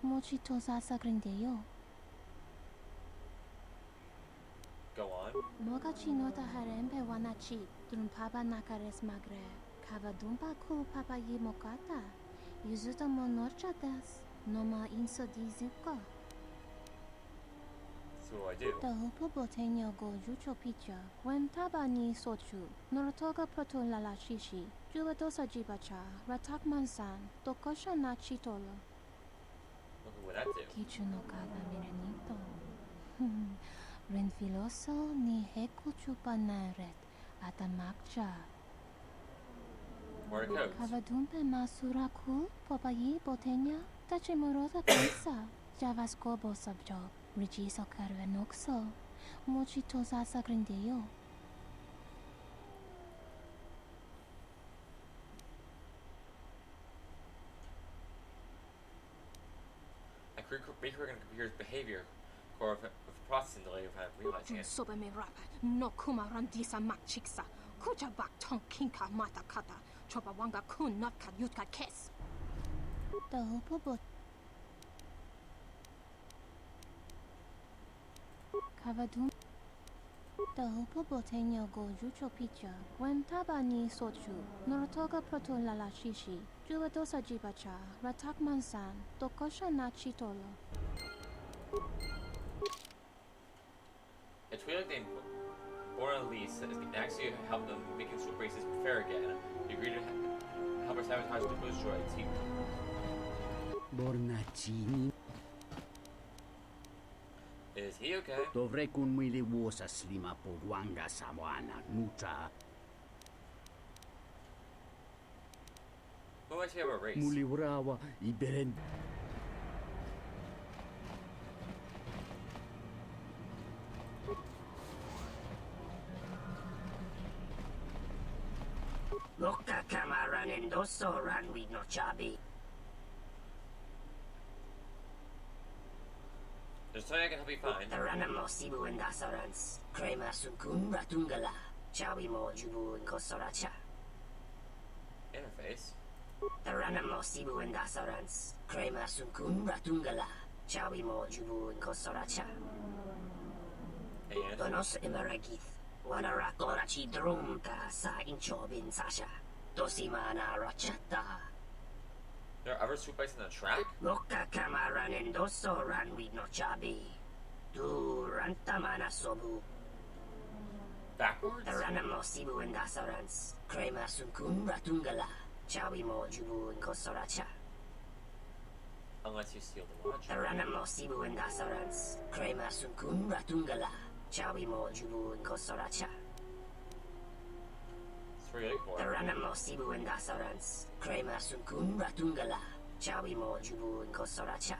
Mochi tosasa grindeyo. Go on. Moga chinota harembe wanachi. Drumpaba nakares magre. Kavadumpa ku papayi mokata. Yuzuta monorcha das. Noma inso dizuka. So what do I do? The hupo botenyo go jucho picha. When tabani sochu. Norotoga proto lala shishi. Juba dosa jibacha. Ratak mansan. Tokosha na chitolo. What would that do? Kichu no kaba mirenito. Renfiloso ni heku chupa naret. Atamakcha. What are the codes? Kavadumpe masuraku. Popayi botenya. Tache morota kamsa. Javaskobo subjo. Rigiso karvenokso. Mochi tosasa grindeyo. recorrecting the computer's behavior or of processing delay without realizing it. Soba me rapa, no kuma randisa mak chiksa, kucha bak tong kinka mata kata, choba wanga kun not ka yutka kes. The Hupobot. Kavadum. The Hupobotenyo go jucho picha, when tabani sochu, norotoga proto lalashishi, juvadosa jibacha, ratak mansan, tokosha na chitolo. It's weird like they born a lease that can actually help them making super races fair again. He agreed to help her sabotage the ghost droids. He Bornacini. Is he okay? Dovrei kun muile vuosa slima po wanga samoana nuta. Who actually have a race? Muliurawa iberen. Loka kamaran endoso ran with no chabi. There's something I can help you find. The ranamo sibu and dasarans. Krema sunkun ratungala. Chawi mo jubu and kosoracha. Interface. The ranamo sibu and dasarans. Krema sunkun ratungala. Chawi mo jubu and kosoracha. Donos imaragith. Wanarakorachi drumka sa inchobin sasha. Dosimana rachata. There are other soup bites on the track? Loka kamaran endoso ran with no chabi. Du rantamana sobu. Backwards? The ranamo sibu and dasarans. Krema sunkun ratungala. Chawi mo jubu and kosoracha. Unless you steal the watch. The ranamo sibu and dasarans. Krema sunkun ratungala. Chawi mo jubu and kosoracha. It's really cool. The ranamo sibu and dasarans. Krema sunkun ratungala. Chawi mo jubu and kosoracha.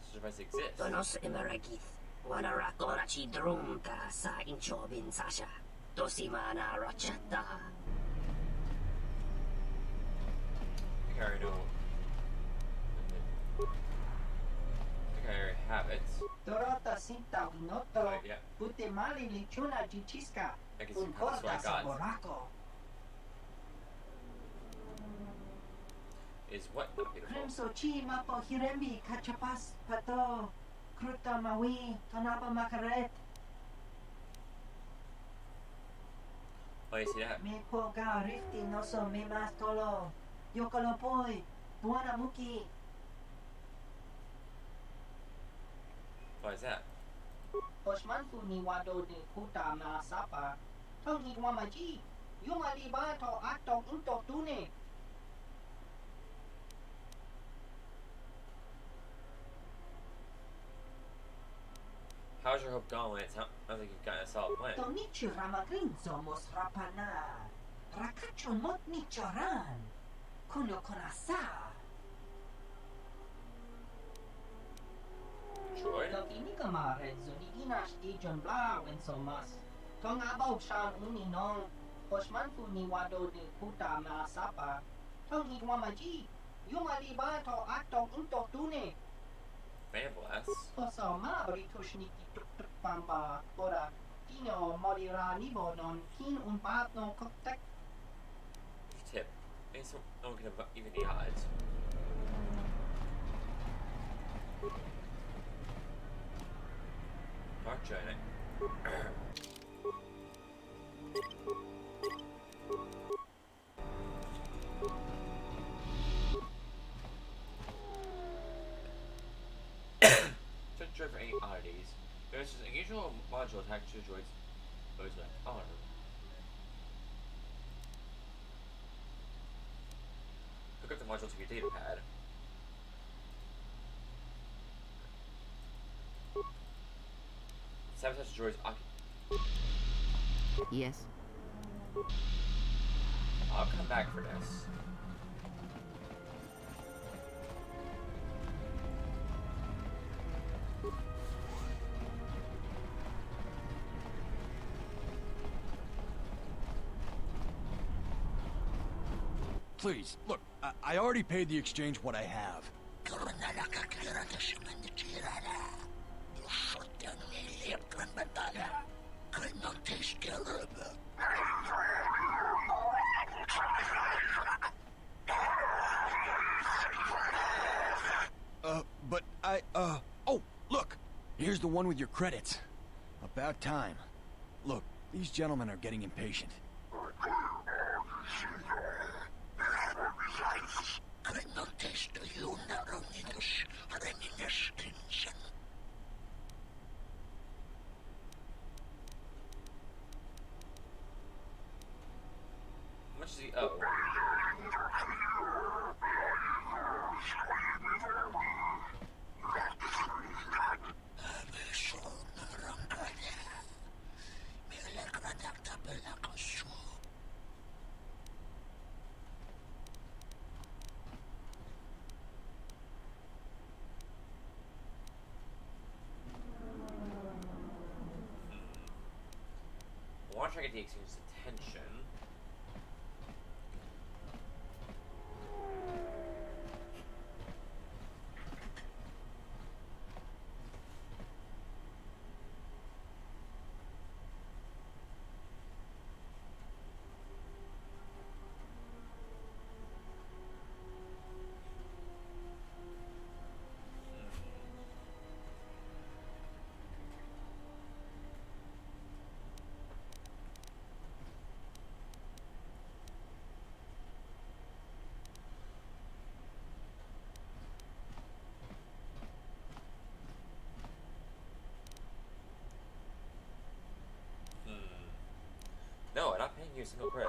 This device exists. Donos imaragith. Wanarakorachi drumka sa inchobin sasha. Dosimana rachata. I think I already know. I think I already have it. Dorota sinta unoto. Right, yeah. Pute mali lichuna jichiska. I can see how this one I got. Borako. Is what? Not beautiful. Crimso chi mapo hirembi kachapas pato. Kruta mawi tonapa makaret. Oh, you see that? Me poga rifti noso me mastolo. Yokolopoi. Buona muki. What is that? Osmanfu ni wado de kuta na sapa. Tongi wamaji. Yuma libato ato into tune. How's your hope gone when it sounds like you've gotten a solid plan? Tonichi ramagrinzo mos rapana. Rakacho mot nichoran. Kuno konasa. Droid? Toniga marezzo di inash di John Bla when so mas. Tonga bao shan uni non. Osmanfu ni wado de puta na sapa. Tongi wamaji. Yuma libato ato into tune. Fan blast? Oso mabri tushniki tuk tuk pamba. Ora. Kino morira nibo non. Kin un pat no koktek. Tip. Maybe no one can even the odds. Dark giant. Search droid for any oddities. There's an unusual module attached to the droid's arm. Hook up the module to your data pad. Sabotage the droid's Yes. I'll come back for this. Please, look, I already paid the exchange what I have. But oh, look! Here's the one with your credits. About time. Look, these gentlemen are getting impatient. How much is he? Oh. I want to try to get the exchange's attention. No, I'm not paying you a single credit.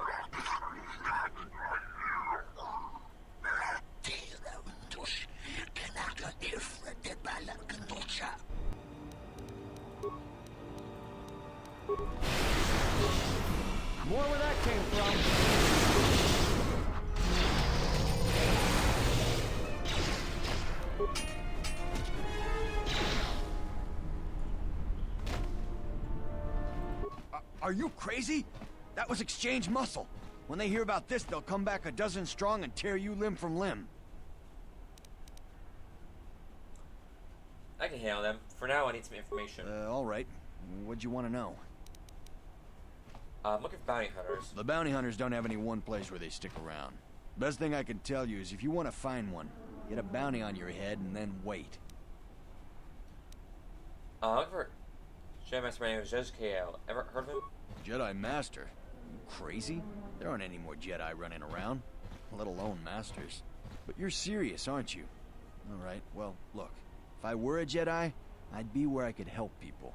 More where that came from. Are you crazy? That was exchange muscle. When they hear about this, they'll come back a dozen strong and tear you limb from limb. I can handle them. For now, I need some information. All right. What'd you want to know? I'm looking for bounty hunters. The bounty hunters don't have any one place where they stick around. Best thing I can tell you is if you want to find one, get a bounty on your head and then wait. I'm looking for Jedi Master. My name is Judge KL. Ever heard of him? Jedi Master? You crazy? There aren't any more Jedi running around, let alone Masters. But you're serious, aren't you? All right, well, look. If I were a Jedi, I'd be where I could help people.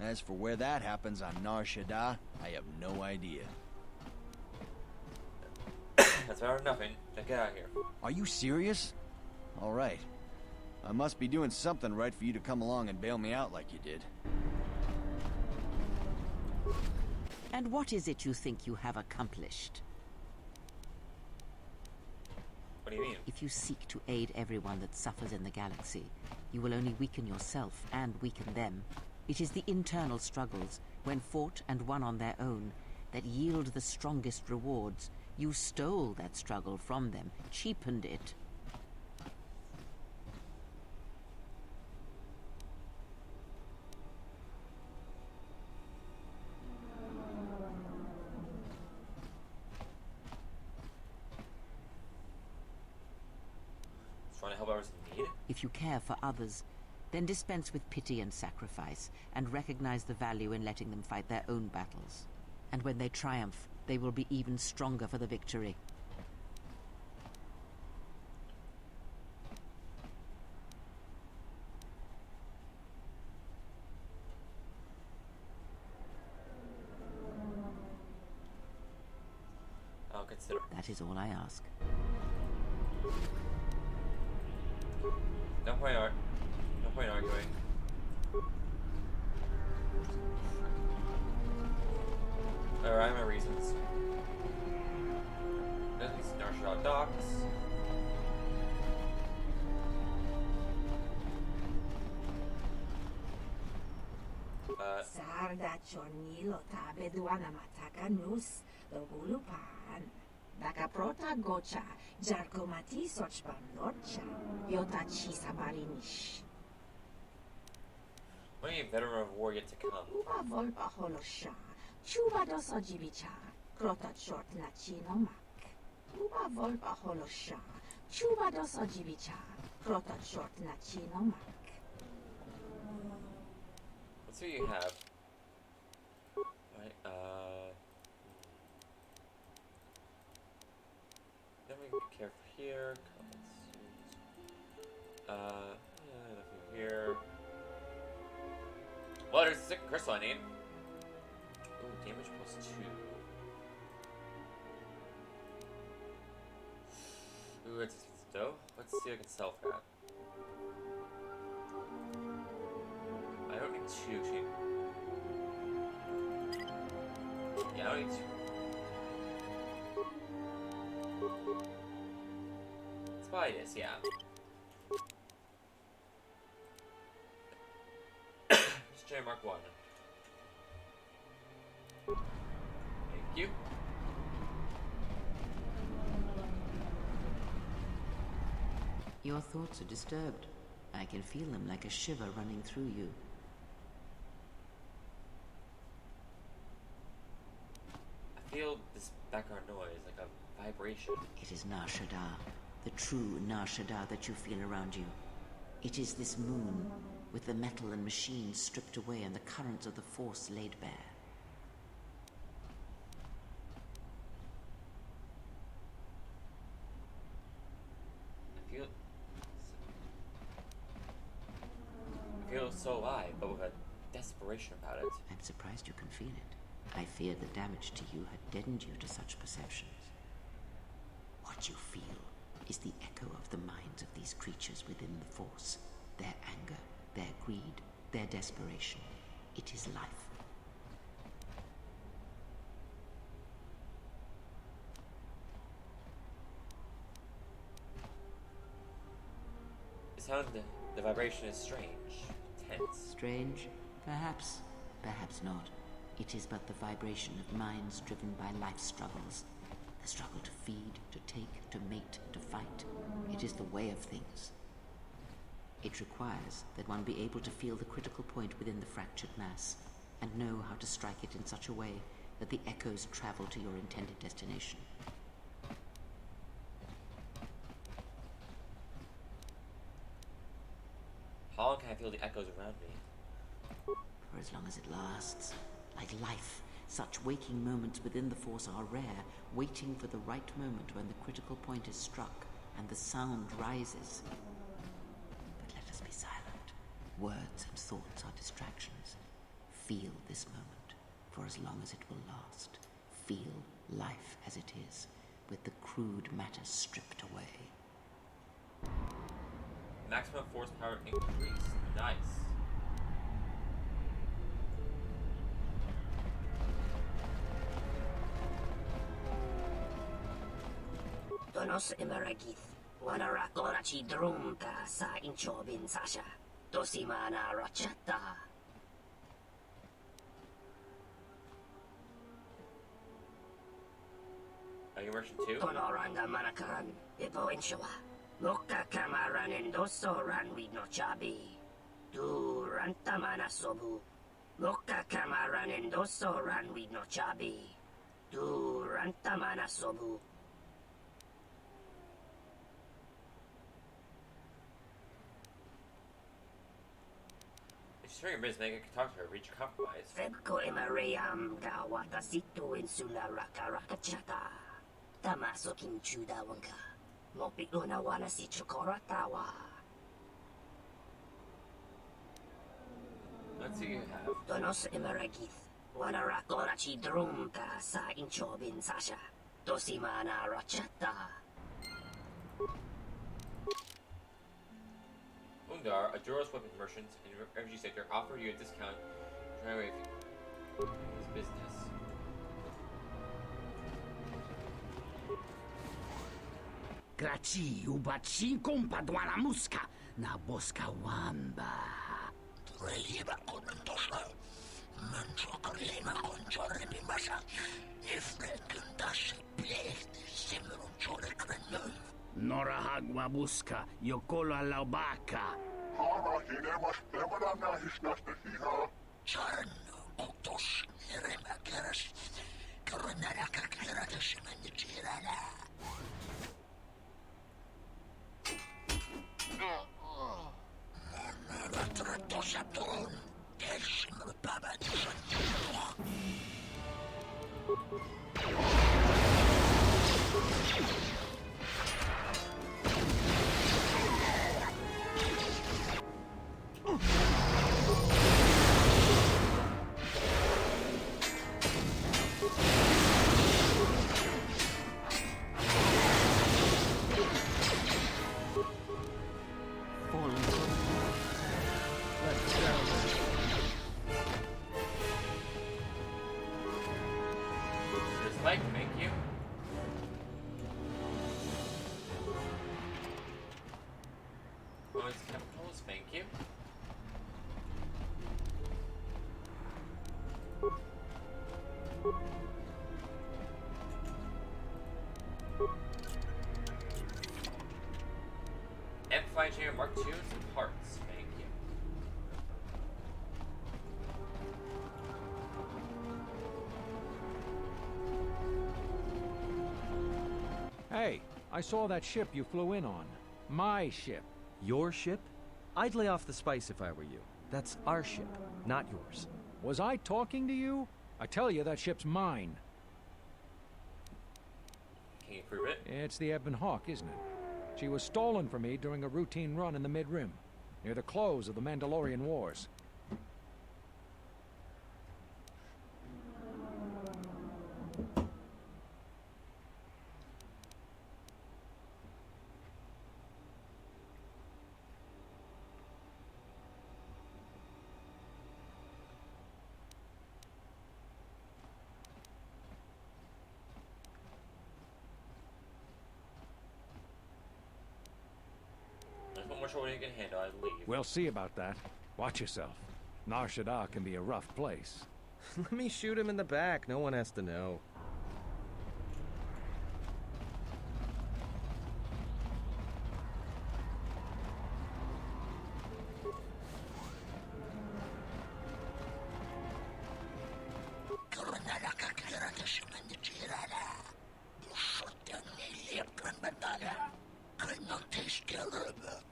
As for where that happens on Nar Shaddaa, I have no idea. That's better than nothing. Now get out of here. Are you serious? All right. I must be doing something right for you to come along and bail me out like you did. And what is it you think you have accomplished? What do you mean? If you seek to aid everyone that suffers in the galaxy, you will only weaken yourself and weaken them. It is the internal struggles, when fought and won on their own, that yield the strongest rewards. You stole that struggle from them, cheapened it. Trying to help others in need? If you care for others, then dispense with pity and sacrifice, and recognize the value in letting them fight their own battles. And when they triumph, they will be even stronger for the victory. I'll consider. That is all I ask. No point arguing. Alright, I have my reasons. This is Nar Shaddaa docks. Sardachonilo tabeduana matakanus, the gulupan. Dakaprota Gocha gocha, Jarkomati sochpam lorcha, Yota chisabarinish. Only a veteran of war yet to come. Uba volpa holosha, Chuba dos ojibicha, Krota short la chinomak. Uba volpa holosha, Chuba dos ojibicha, Krota short la chinomak. Let's see what you have. Alright, then we care for here. Nothing here. Well, there's a sick crystal I need. Ooh, damage +2. Ooh, it's dough. Let's see if I can sell for that. I don't need 2, cheap. Yeah, I don't need 2. Let's buy this, yeah. Just J Mark 1. Thank you. Your thoughts are disturbed. I can feel them like a shiver running through you. I feel this background noise, like a vibration. It is Nar Shaddaa, the true Nar Shaddaa that you feel around you. It is this moon, with the metal and machines stripped away and the currents of the Force laid bare. I feel so alive, but with a desperation about it. I'm surprised you can feel it. I feared the damage to you had deadened you to such perceptions. What you feel is the echo of the minds of these creatures within the Force. Their anger, their greed, their desperation. It is life. The vibration is strange, tense. Strange? Perhaps. Perhaps not. It is but the vibration of minds driven by life struggles. The struggle to feed, to take, to mate, to fight. It is the way of things. It requires that one be able to feel the critical point within the fractured mass, and know how to strike it in such a way that the echoes travel to your intended destination. How long can I feel the echoes around me? For as long as it lasts. Like life, such waking moments within the Force are rare, waiting for the right moment when the critical point is struck and the sound rises. But let us be silent. Words and thoughts are distractions. Feel this moment, for as long as it will last. Feel life as it is, with the crude matter stripped away. Maximum force power increase. Nice. Donos emeragith. Wanara korachi drumka sa inchobin sasha. Dosimana rachata. Are you merchant too? Konoranga manakaran. Ipo inshawa. Moka kamaran endoso ranwi no chabi. Du rantamana sobu. Moka kamaran endoso ranwi no chabi. Du rantamana sobu. She's hearing business, maybe I can talk to her, reach a compromise. Febko emariam gawata situ insula raka rakachata. Tamaso kinchuda wanka. Mopi una wana si chokoratawa. Let's see what you have. Donos emeragith. Wana rakorachi drumka sa inchobin sasha. Dosimana rachata. Undar, a Duros weapons merchant in the refugee sector, offer you a discount to try away his business. Graci ubaci compadua musca na bosca wamba. Relieva con antosha. Mancho carlema con giorni masa. If Franken das plech, sembra un giorno Norahagwa buska, yokola laubaka. Charn, Octos, Rema Keras, Coronaraka Keratas, Mendigirana. Monaratratosaton, Elsim Baba Spike, thank you. Points chemicals, thank you. Amplify Engineer Mark II, some parts, thank you. Hey, I saw that ship you flew in on. My ship. Your ship? I'd lay off the spice if I were you. That's our ship, not yours. Was I talking to you? I tell you, that ship's mine. Can you prove it? It's the Ebon Hawk, isn't it? She was stolen from me during a routine run in the Mid-Rim, near the close of the Mandalorian Wars. There's one more shoulder you can handle, I leave. We'll see about that. Watch yourself. Nar Shaddaa can be a rough place. Let me shoot him in the back. No one has to know. Coronaraka Keratas, Mendigirana. Bushotan, Liepran Batala. Crenotes Kelreba.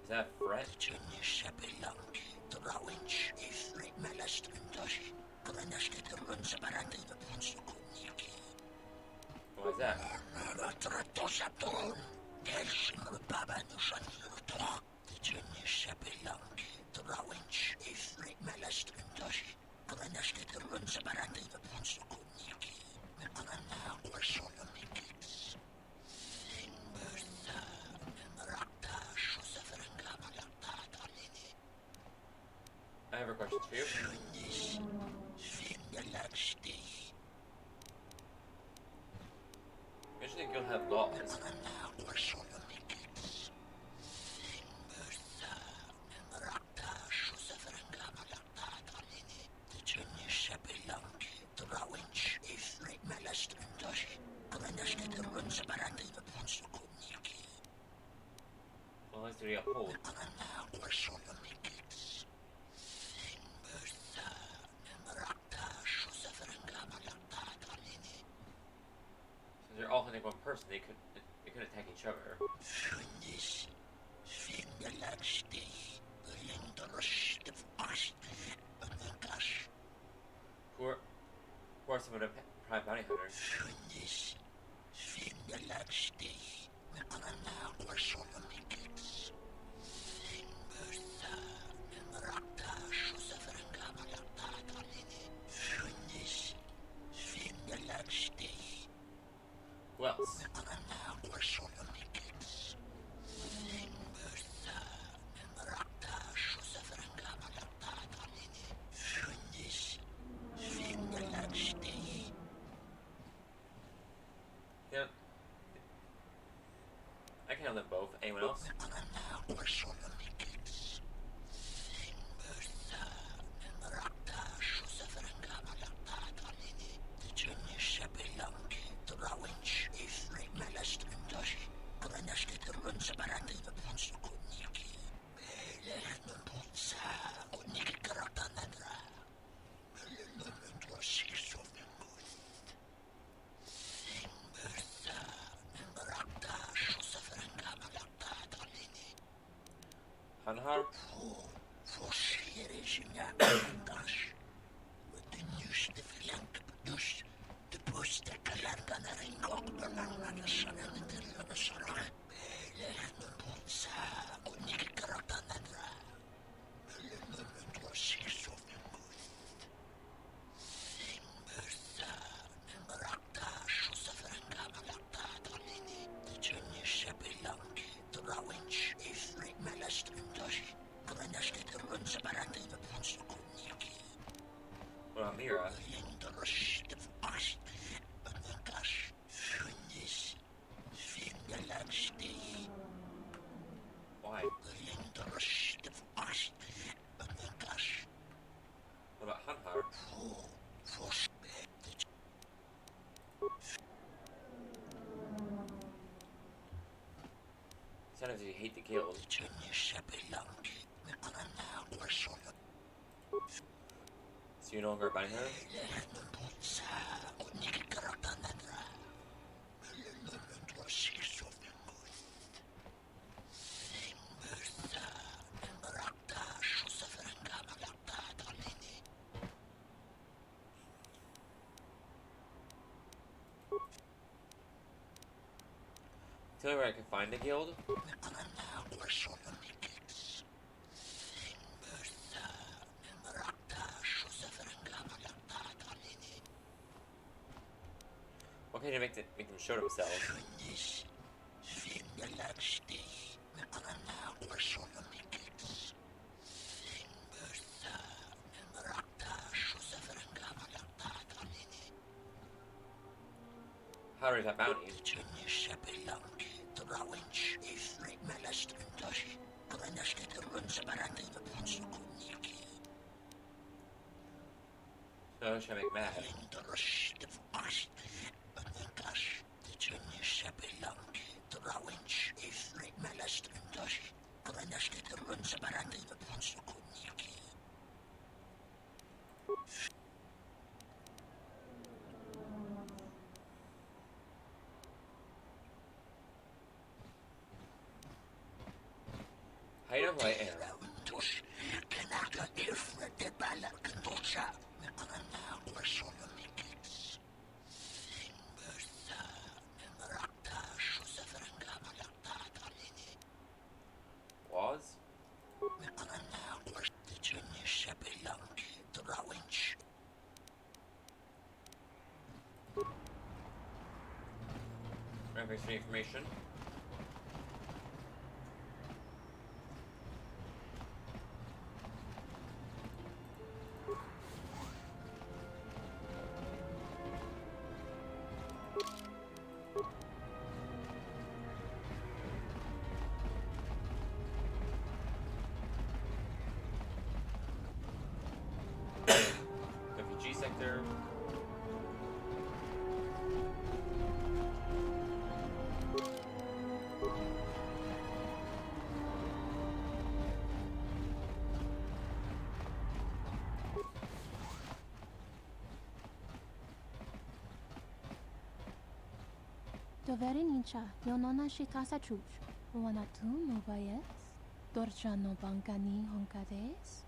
Is that Fred? Sepilanki, Drawinch, Ifrit Melastrindos, Grenaskiterun Sabarante, the Ponsukuniki. What is that? Tratosaton, Elsim Baba Nusan Yurtok, the Genius Sepilanki, Drawinch, Ifrit Melastrindos, Grenaskiterun Sabarante, the Ponsukuniki, Mekrana, Solomikix. I have a question for you. I just think you'll have laws. Well, let's do the uphold. Since they're all hunting one person, they could attack each other. Who are some of the prime bounty hunters? Who else? Yeah. I can have them both. Anyone else? Hanhar? What about Mira? Why? What about Hanhar? Sometimes you hate the guild. So you no longer buying her? Tell me where I can find the guild. What can you make them show themselves? How do I that bounty? So should I make mad? How do you know who I am? Was? Thanks for the information. Refugee sector. Doverincha, Yonona Shitasa Chuch, Ruanatu Mobayes, Dorjano Bankani Honkades.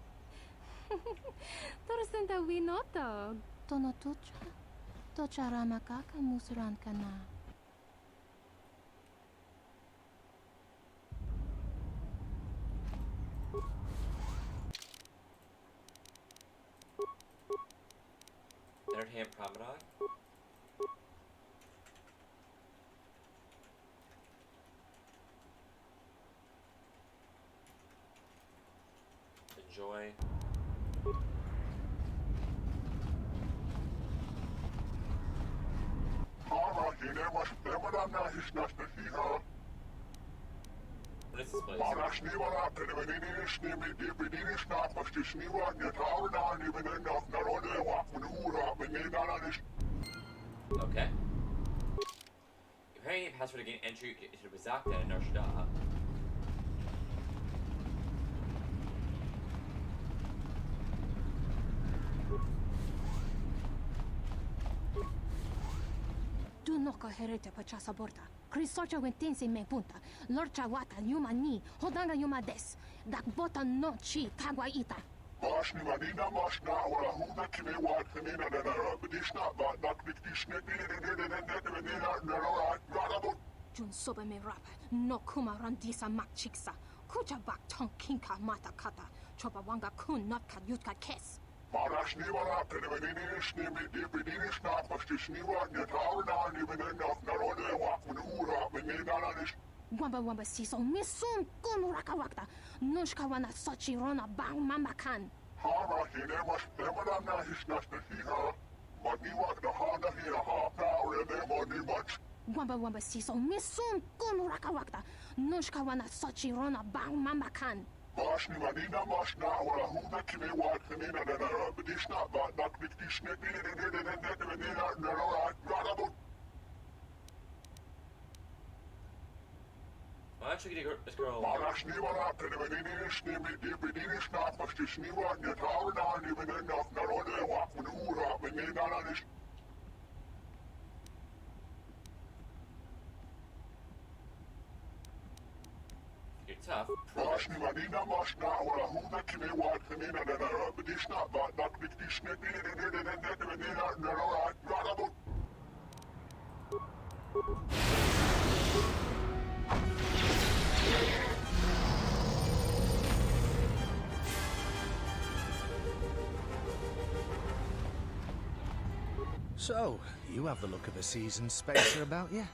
Torsenta Winoto, Tonotucha, Tocharamakaka Musurankana. Entertainment Promenade. Enjoy. What is this place? Okay. You're hearing username password to gain entry to the Bazak Den in Nar Shaddaa. Du noka herete pa chasa borta. Krisorcha wentense me punta. Lorcha wata yuma ni. Hodanga yuma des. Dak bota no chi kagwa ita. Bashni manina mashna wala huda kime wat kanina na bedishna ba nak dikdishne Jun sobe me rapa. No kuma randisa mak chiksa. Kucha bak tong kinka mata kata. Choba wanga kun not ka yutka kes. Marashni wala kanibinishni bedinishna pastishni wat netawna ni benena narode wak menura benenanish. Wamba siso misum kun rakawakta. Nushka wana sochi rona bang mamakan. Hara hinemas temana hisnashna hiha. Maniwak na hana hiha ha power demoni much. Wamba siso misum kun rakawakta. Nushka wana sochi rona bang mamakan. Bashni manina mashna wala huda kime wat kanina na bedishna ba nak dikdishne I'm actually gonna go this girl. Marashni wala kanibinishni bedinishna pastishni wat netawna ni benena narode wak menura benenanish. You're tough. Bashni manina mashna wala huda kime wat kanina na bedishna ba nak dikdishne So, you have the look of a seasoned spacer about you.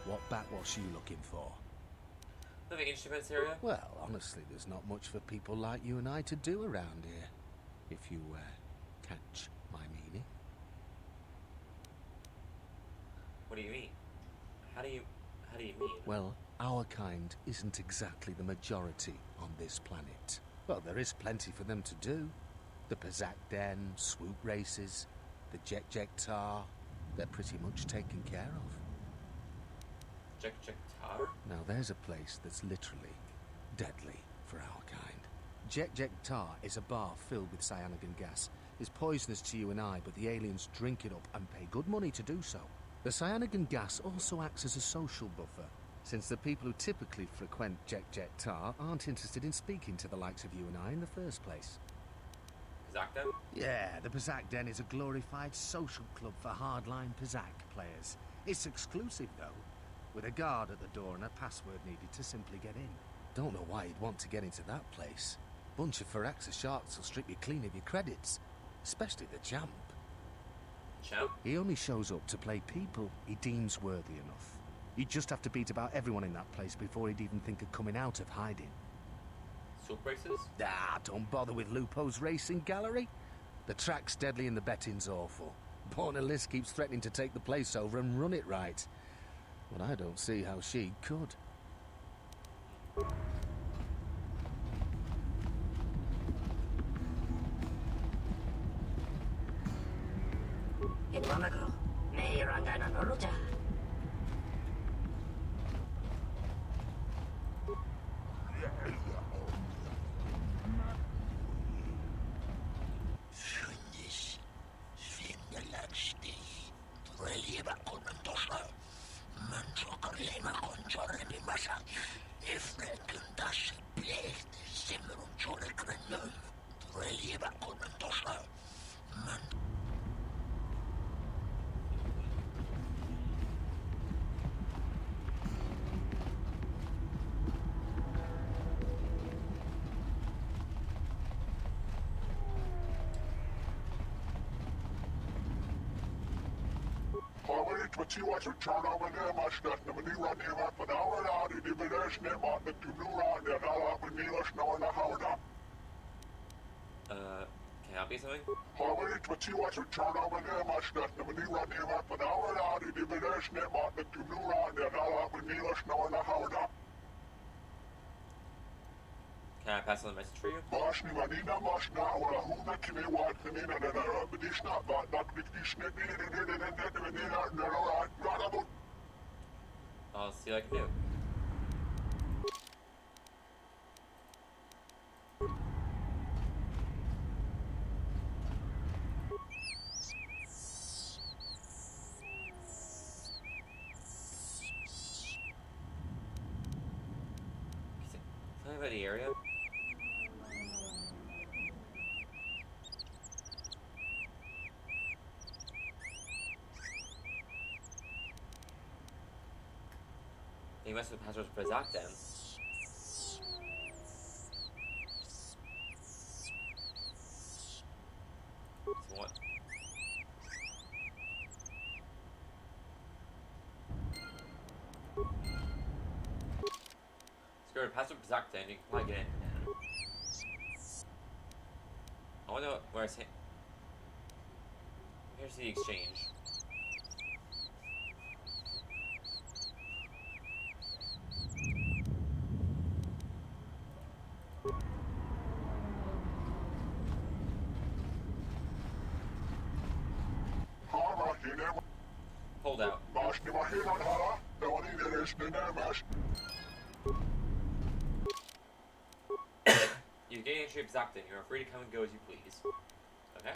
What backwash you looking for? Living instruments area? Well, honestly, there's not much for people like you and I to do around here. If you, catch my meaning. What do you mean? How do you mean? Well, our kind isn't exactly the majority on this planet. Well, there is plenty for them to do. The Bazak Den, swoop races, the Jek Tar, they're pretty much taken care of. Jek Tar? Now there's a place that's literally deadly for our kind. Jek Tar is a bar filled with cyanogen gas. It's poisonous to you and I, but the aliens drink it up and pay good money to do so. The cyanogen gas also acts as a social buffer, since the people who typically frequent Jek Tar aren't interested in speaking to the likes of you and I in the first place. Bazak Den? Yeah, the Bazak Den is a glorified social club for hardline Bazak players. It's exclusive, though, with a guard at the door and a password needed to simply get in. Don't know why you'd want to get into that place. Bunch of Firaxa sharks will strip you clean of your credits, especially the champ. Champ? He only shows up to play people he deems worthy enough. You'd just have to beat about everyone in that place before he'd even think of coming out of hiding. Swoop races? Ah, don't bother with Lupo's racing gallery. The track's deadly and the betting's awful. Borna Liz keeps threatening to take the place over and run it right. But I don't see how she could. Can I help you something? Can I pass on the message for you? I'll see what I can do. Something about the area? You must have passwords for Zach then. So what? Screw it, password for Zach then, you can probably get in. I wonder where it's hit. Here's the exchange. Hold out. You're getting entry exacted. You are free to come and go as you please. Okay?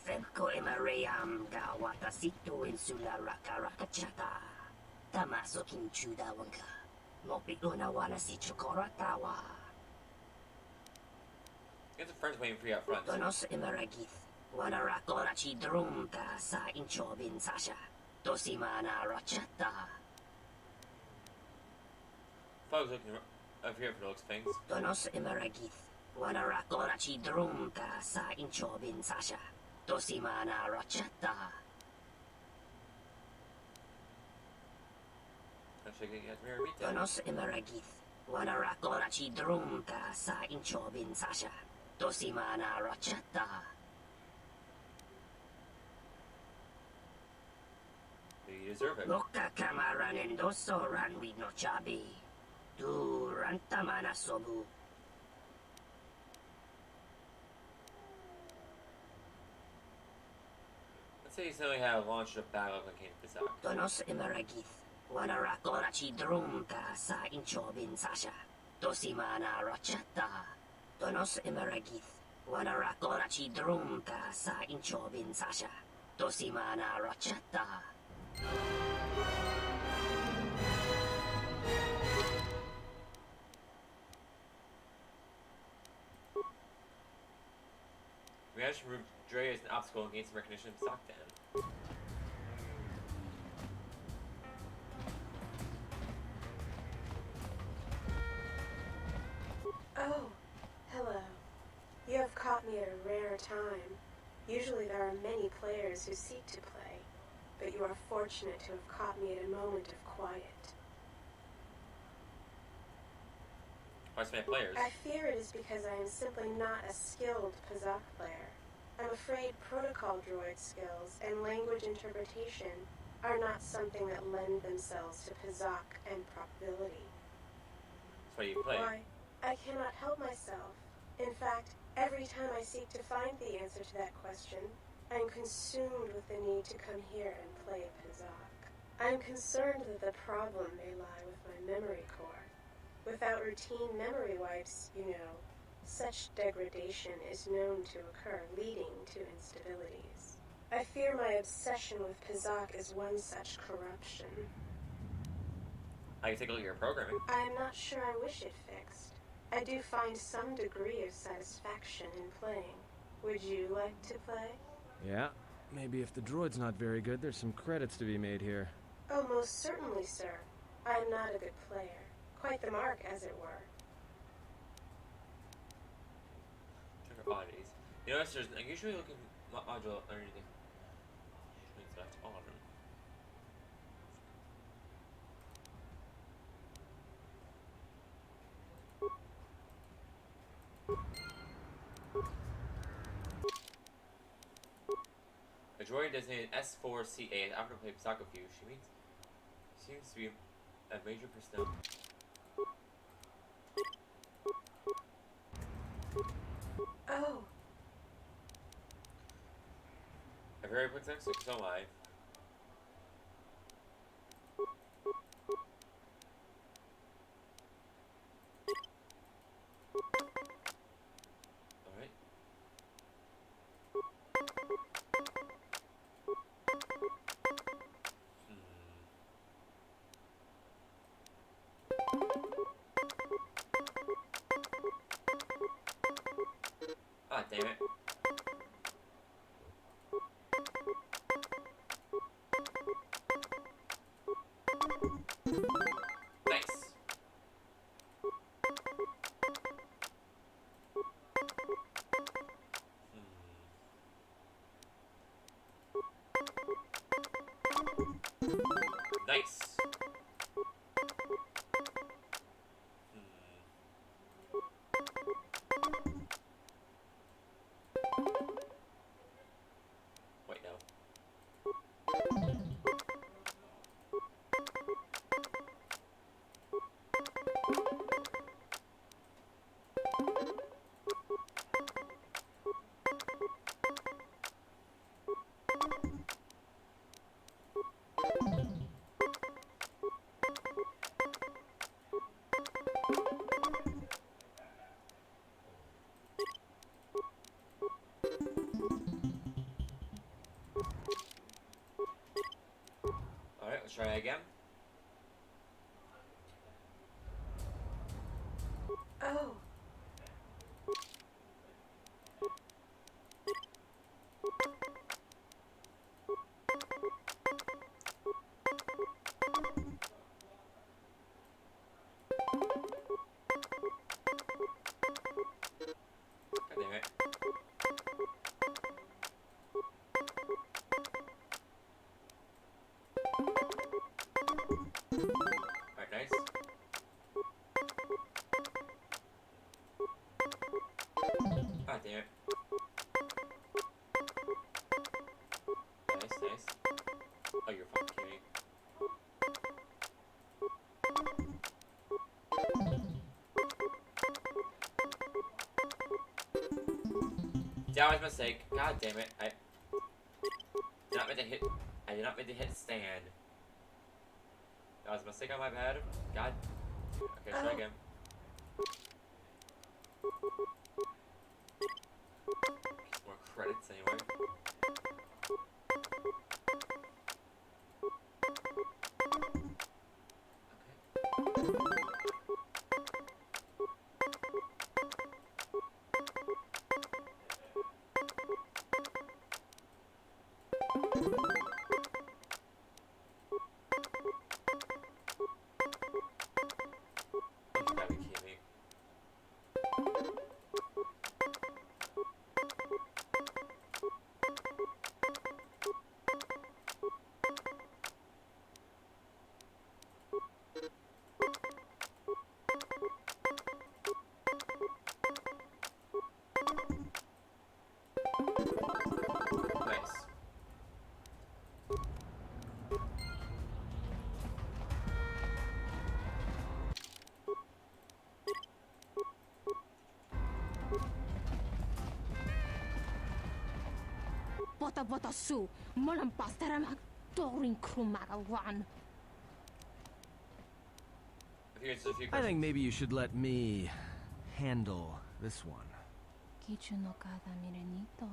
Femko Emariam ga watasitu insula raka rakachata. Tamaso kinchuda wanka. Mopi unawana si chukoratawa. Get the friends waiting for you up front. Donos Emaragith. Wana rakorachi drumta sa inchobin sasha. Tosimana rachata. Folks looking up here for those things. Donos Emaragith. Wana rakorachi drumta sa inchobin sasha. Tosimana rachata. Donos Emaragith. Wana rakorachi drumta sa inchobin sasha. Tosimana rachata. You deserve it. Loka kamaran endoso ran with no chabi. Du rantamana sobu. Let's say you suddenly had launched a battle that came to Zach. Donos Emaragith. Wana rakorachi drumta sa inchobin sasha. Tosimana rachata. Donos Emaragith. Wana rakorachi drumta sa inchobin sasha. Tosimana rachata. We managed to remove Dre as an obstacle and gain some recognition of Zach. Oh, hello. You have caught me at a rare time. Usually there are many players who seek to play, but you are fortunate to have caught me at a moment of quiet. Why so many players? I fear it is because I am simply not a skilled Pazak player. I'm afraid protocol droid skills and language interpretation are not something that lend themselves to Pazak and probability. That's why you play. Why, I cannot help myself. In fact, every time I seek to find the answer to that question, I am consumed with the need to come here and play Pazak. I am concerned that the problem may lie with my memory core. Without routine memory wipes, you know, such degradation is known to occur, leading to instabilities. I fear my obsession with Pazak is one such corruption. I can take a look at your programming. I am not sure I wish it fixed. I do find some degree of satisfaction in playing. Would you like to play? Yeah, maybe if the droid's not very good, there's some credits to be made here. Oh, most certainly, sir. I am not a good player. Quite the mark, as it were. Check our oddities. You notice there's an unusually looking module underneath. Which means that's on. A droid designated S4CA after play Psakofuse. She seems to be a major personnel. dyslexic, so am I. Alright. Ah, damn it. Nice. Nice. Wait, no. Alright, let's try again. Oh. God damn it. Alright, nice. God damn it. Nice, nice. Oh, you're fucking kidding me. That was a mistake. God damn it. I did not meant to hit. I did not mean to hit stand. That was a mistake on my pad. God. Okay, try again. More credits anyway. You gotta be kidding me. Nice. Bota su, molampas teramak, doring krumagawan. I think maybe you should let me handle this one. Kichu no kada mirenito.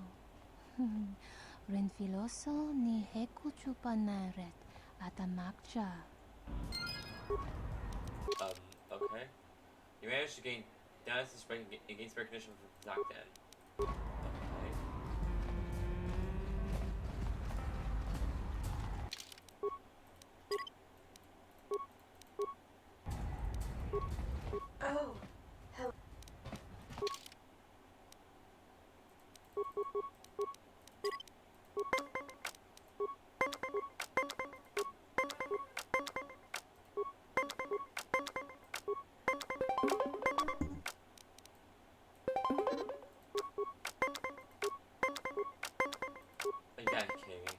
Renfiloso ni heku chupanaret atamakcha. Okay. You managed to gain Dennis' against recognition from knockdown. Okay. Oh. Hello. You gotta be kidding me.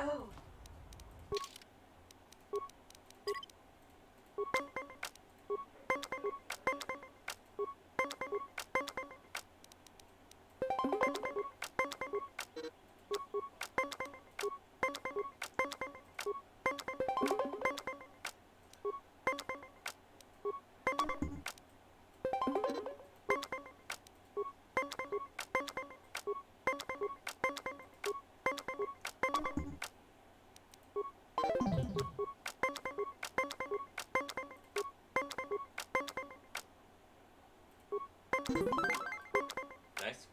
Oh. Nice.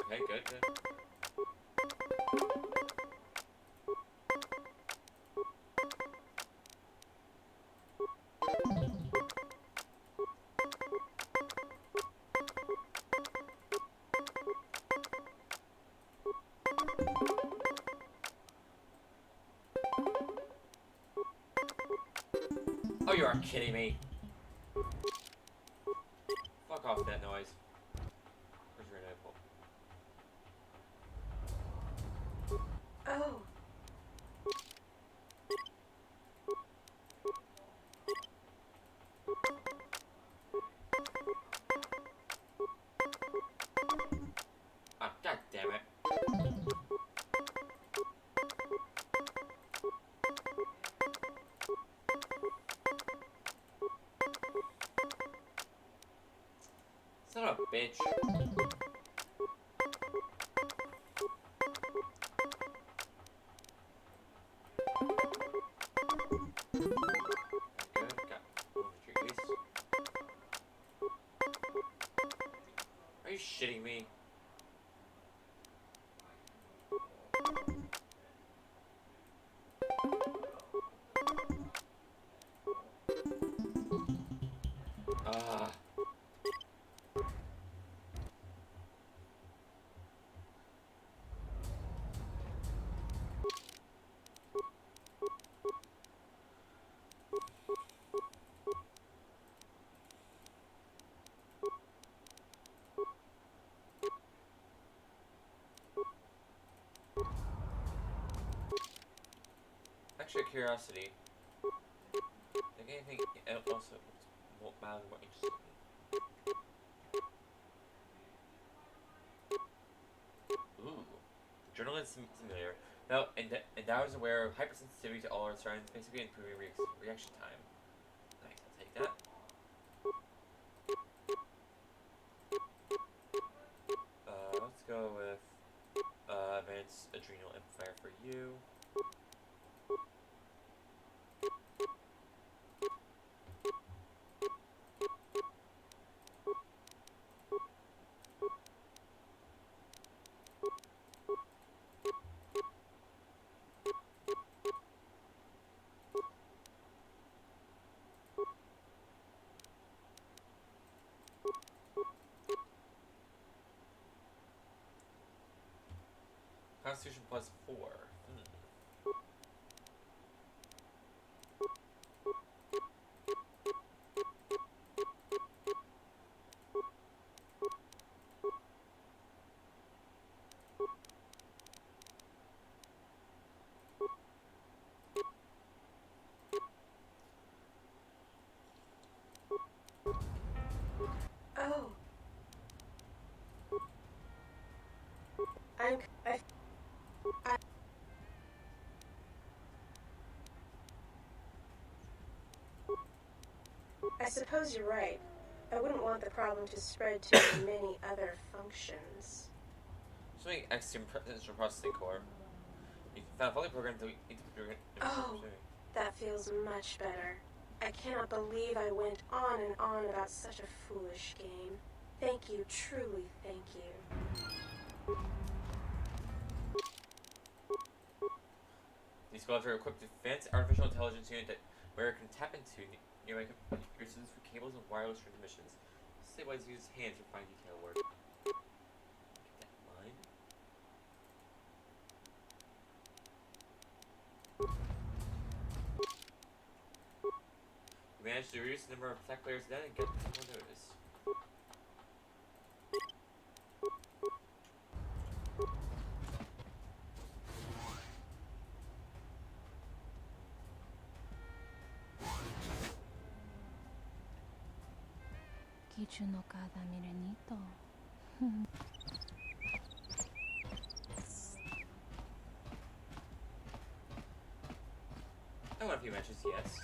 Okay, good, good. Oh, you are kidding me. Fuck off that noise. Where's your apple? Oh. Ah, god damn it. Son of a bitch. Good, got one retreat base. Are you shitting me? Ah. Actually, a curiosity. Think anything else won't matter what interested me? Ooh. Journalist simulator. Now, and I was aware of hypersensitivity to all our signs, basically improving reaction time. Nice, I'll take that. Let's go with advanced adrenal amplifier for you. Constitution plus 4. Oh. I suppose you're right. I wouldn't want the problem to spread to many other functions. Something extreme processing core. You found fully programmed to Oh, that feels much better. I cannot believe I went on and on about such a foolish game. Thank you, truly thank you. These squads are equipped with advanced artificial intelligence unit that where it can tap into nearby computers for cables and wireless transmissions. Stabilize use hands for fine detail work. Keep that in mind. You managed to reduce the number of attack players then and get more notice. Kichu no kada mirenito. I want a few matches, yes.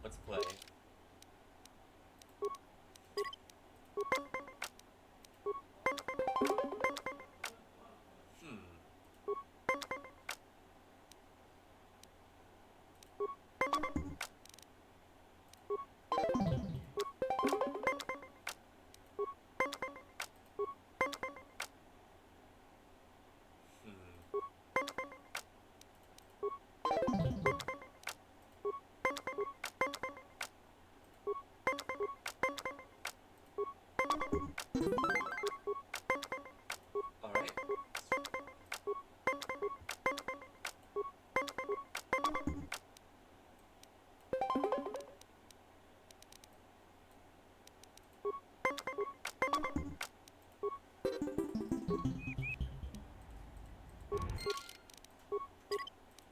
Let's play. Alright.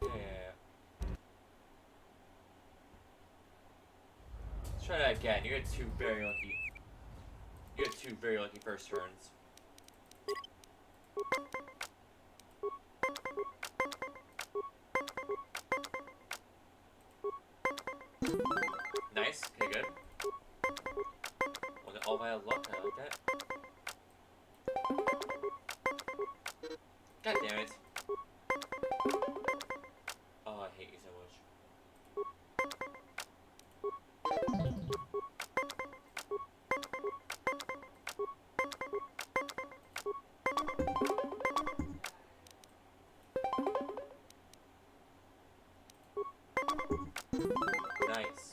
Yeah. Let's try that again. You got two very lucky. You got two very lucky first turns. Nice. Okay, good. Was it all via luck? I like that. God damn it. Oh, I hate you so much. Nice.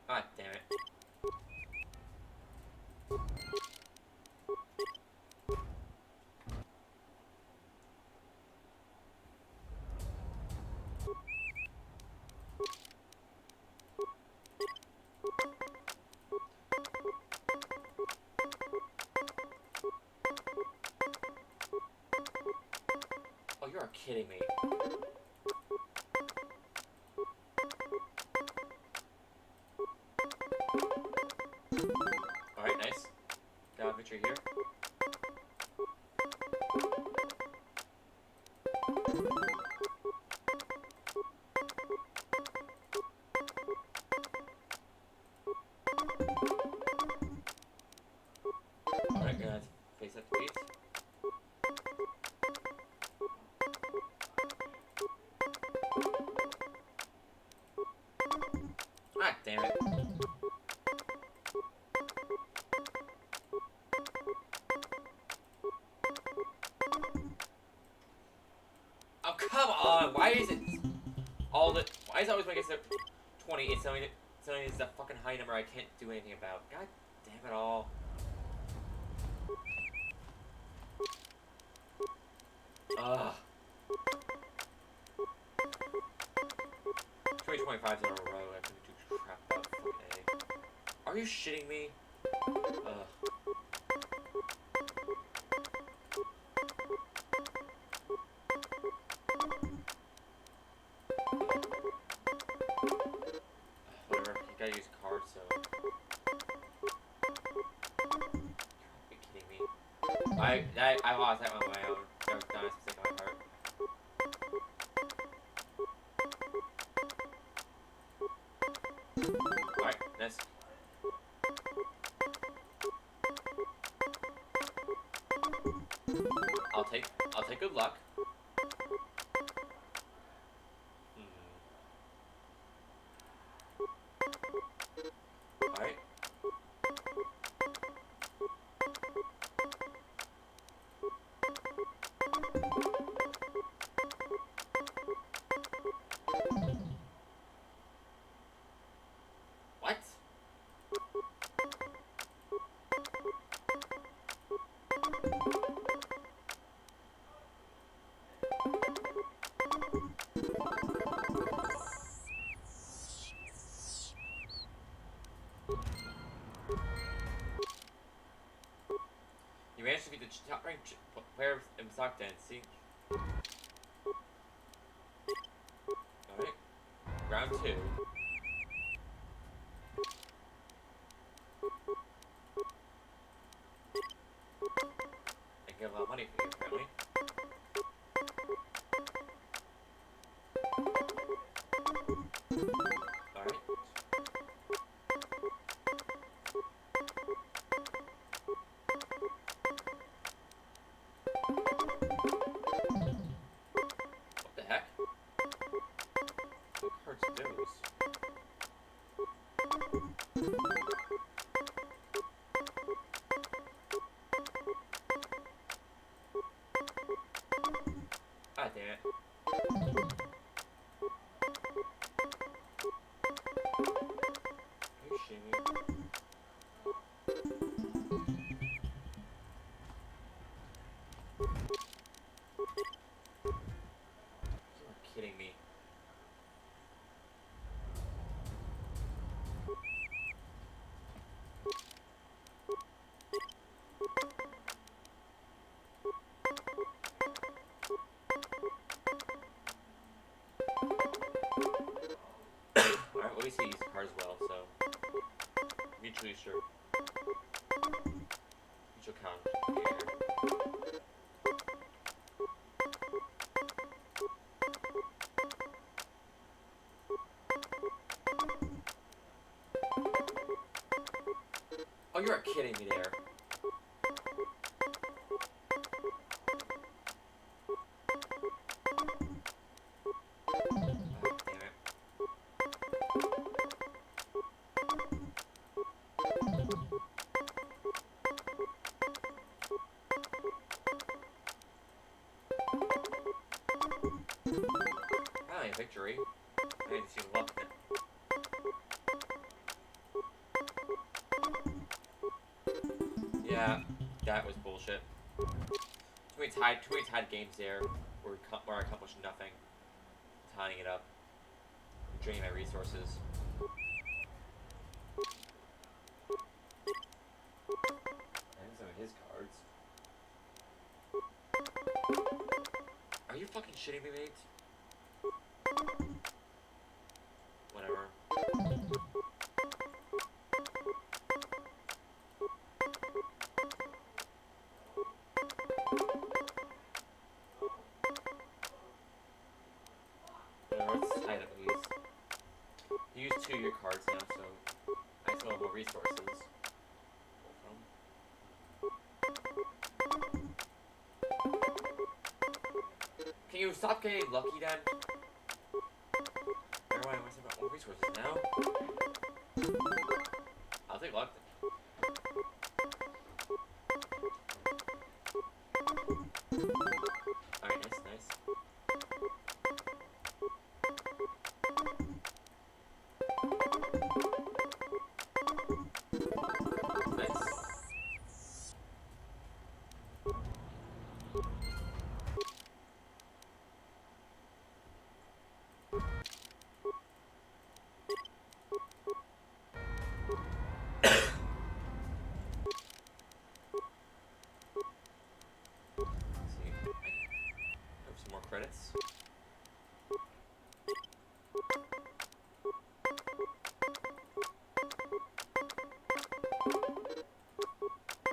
God damn it. Oh, you are kidding me. Alright, nice. Got a picture here. Alright, gonna face up the beat. Ah, damn it. Oh, come on! Why is it all the... Why is it always when I get to 20, it's telling me it's a fucking high number I can't do anything about? God damn it all. Ugh. 2025s in a row, I couldn't do crap about fucking A. Are you shitting me? Ugh. Whatever, you gotta use a card, so... Are you kidding me? I lost that one on my own. That was not a mistake on my part. Alright, nice. I'll take good luck. Alright. What? playing players in sock dance, see? Alright. Round 2. I get a lot of money for you, apparently. Alright. What the heck? What cards are those? Ah, damn it. Are you shitting me? You're kidding me. Alright, well, at least he used the cards well, so mutually sure. Mutual count. Yeah. Oh, you're kidding me there. Finally, a victory. I didn't see luck in it. Yeah, that was bullshit. Too many tied games there where I accomplished nothing. Tying it up. Draining my resources. And some of his cards. Are you fucking shitting me, mate? Whatever. Whatever, let's tight at least. You used 2 of your cards now, so I still have more resources. Can you stop getting lucky then? Why am I wasting my own resources now? I'll take luck then. Alright, nice, nice. Credits.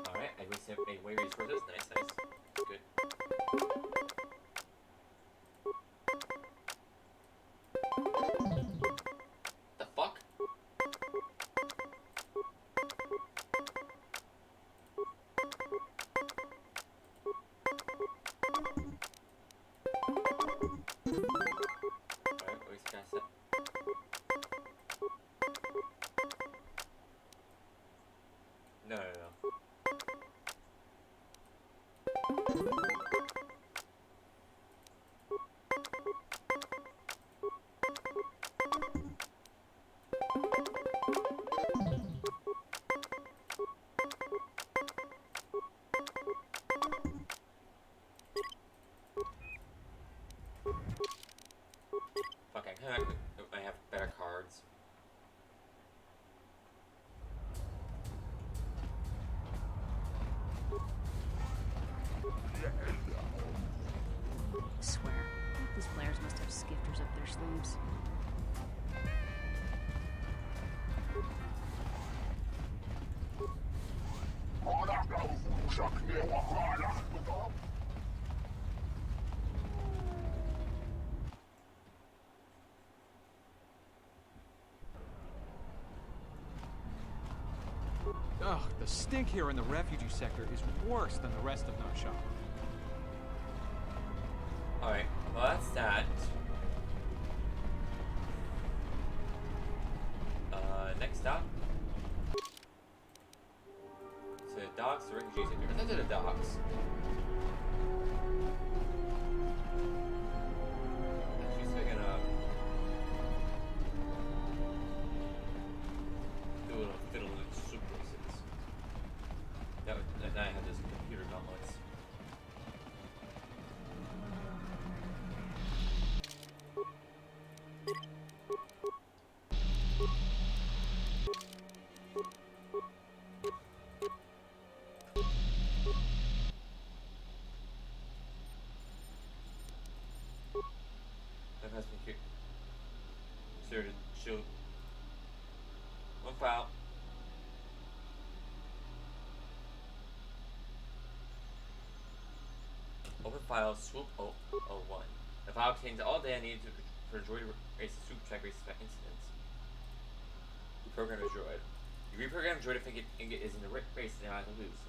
Alright, I wasted way resources. Nice, nice. That's good. The fuck? No, no, no. Fuck, I have better cards. this. Ugh, the stink here in the refugee sector is worse than the rest of Nar Shah. Alright, well that's that. Next stop. So the docks, the refugees, if you're into the docks. She's picking up. Do a little fiddle with soup races. Now I have this computer gauntlets. That has been cute. Inserted shield. One file. Open file swoop 001. The file contains all data needed for the droid to race the swoop check race incidents. Reprogram the droid. You reprogram the droid if Ingot is in the race now to lose.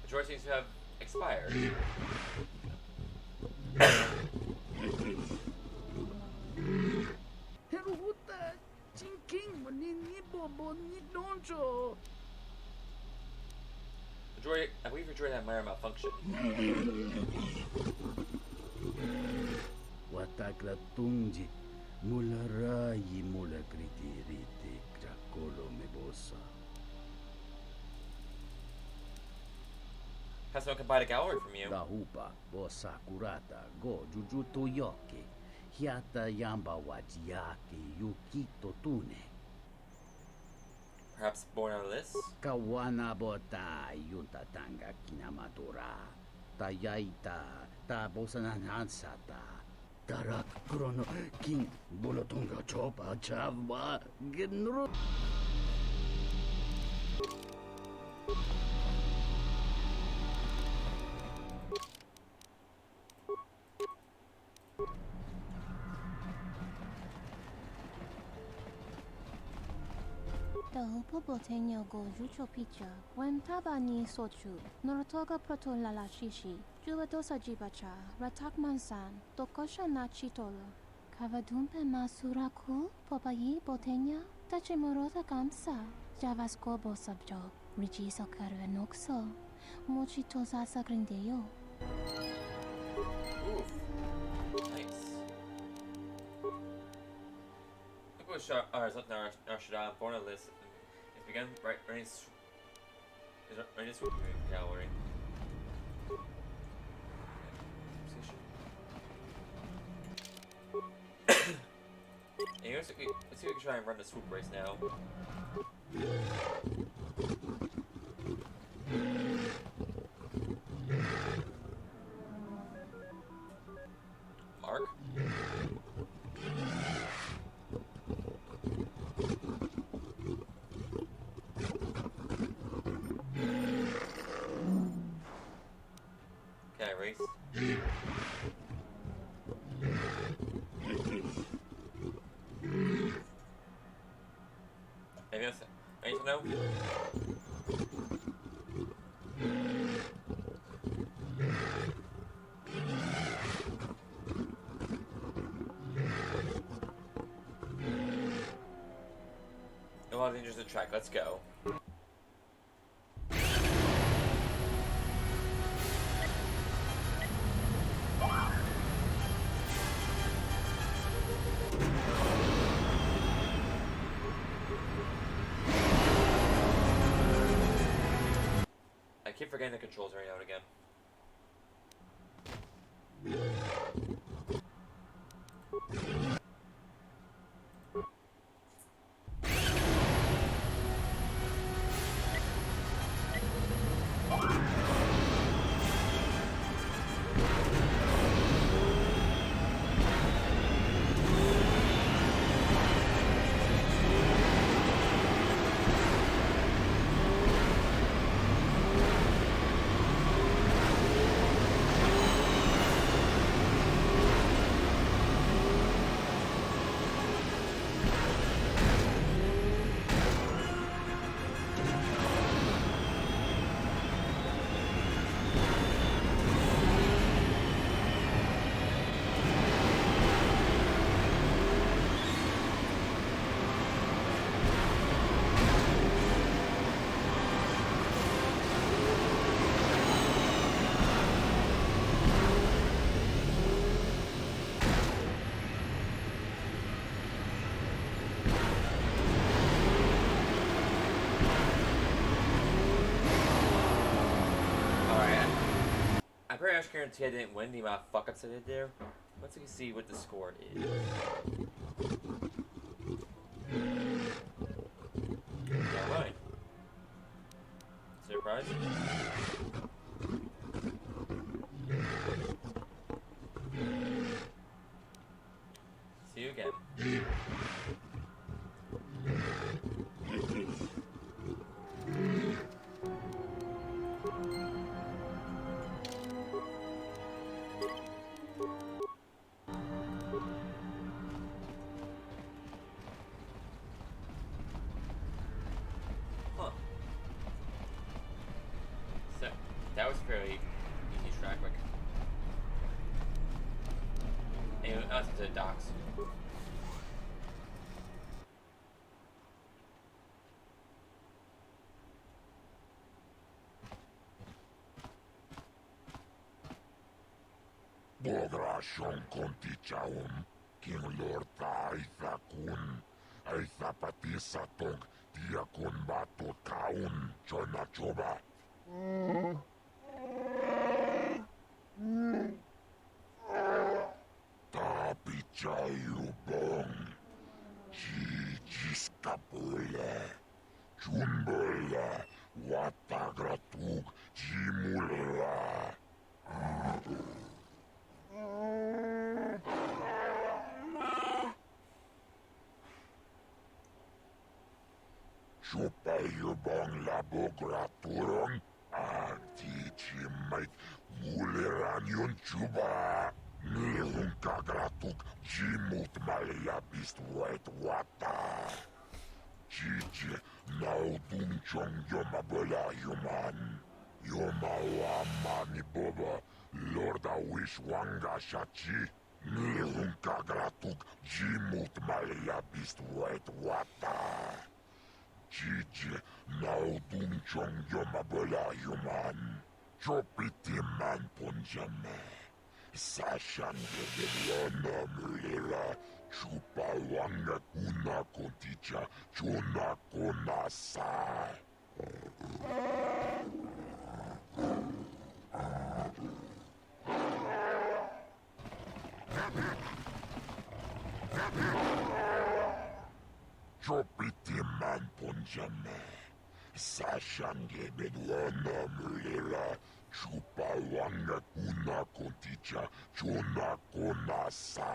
The droid seems to have expired. The droid, I believe your droid had minor malfunction. Wataklatungi mularayi mulakritiriti krakolo mebosa. Has someone come buy the gallery from you? Dahupa bosa kurata go jujuto yoki hiata yamba wajiaki yukito tune. Perhaps born out of this? Kawana bota yunta tanga kinamatura. Tayaita ta bosananansata. Tarak krono king bolotonga chopa chavba genro. Dahupo botenyo go jucho picha, when tabani sochu, norotoga proto lala shishi, juvadosa jibacha, ratak mansan, tokosha na chitolo. Kavadumpe masuraku, popayi botenya, tachimurota kamsa, javasko bosabjo, rijiso karvenokso, mochitosa sagrindeyo. Oof. Nice. Narshada, born on list. It's begun running swoop gallery. Anyway, let's see if we can try and run the swoop race now. Mark? Okay, race. Anything else I need to know? A lot of dangers to the track. Let's go. I keep forgetting the controls every now and again. pretty much guarantee I didn't win the amount of fuck-ups I did there. Let's see what the score is. Alright. Surprise. See you again. Huh. So, that was fairly easy track, like. Anyway, us to the docks. Bograshon kontichaum, king lord aitha kun, aitha patisa tong, dia kun batot kaun, chona choba. Tapi chayubong, jiskapule, chunbula, watagratug, jimula. Chupayubong labograturong, anti-chimate, muleran yun chuba. Nilung kagratuk, jimut malayabist wet wata. Chichi, naudung chong yomabala yuman. Yomawama ni boba, lorda wish wanga shachi. Nilung kagratuk, jimut malayabist wet wata. Chichi, naudung chong yomabala yuman. Chopiti man punjame. Sashan Gedeliana Mulila, Chupa Wanga Kuna Konticha, Chuna Konasa. Chopiti man punjame. Sashan Gedeliana Mulila. Chupa wanga kuna konticha, chuna konasa.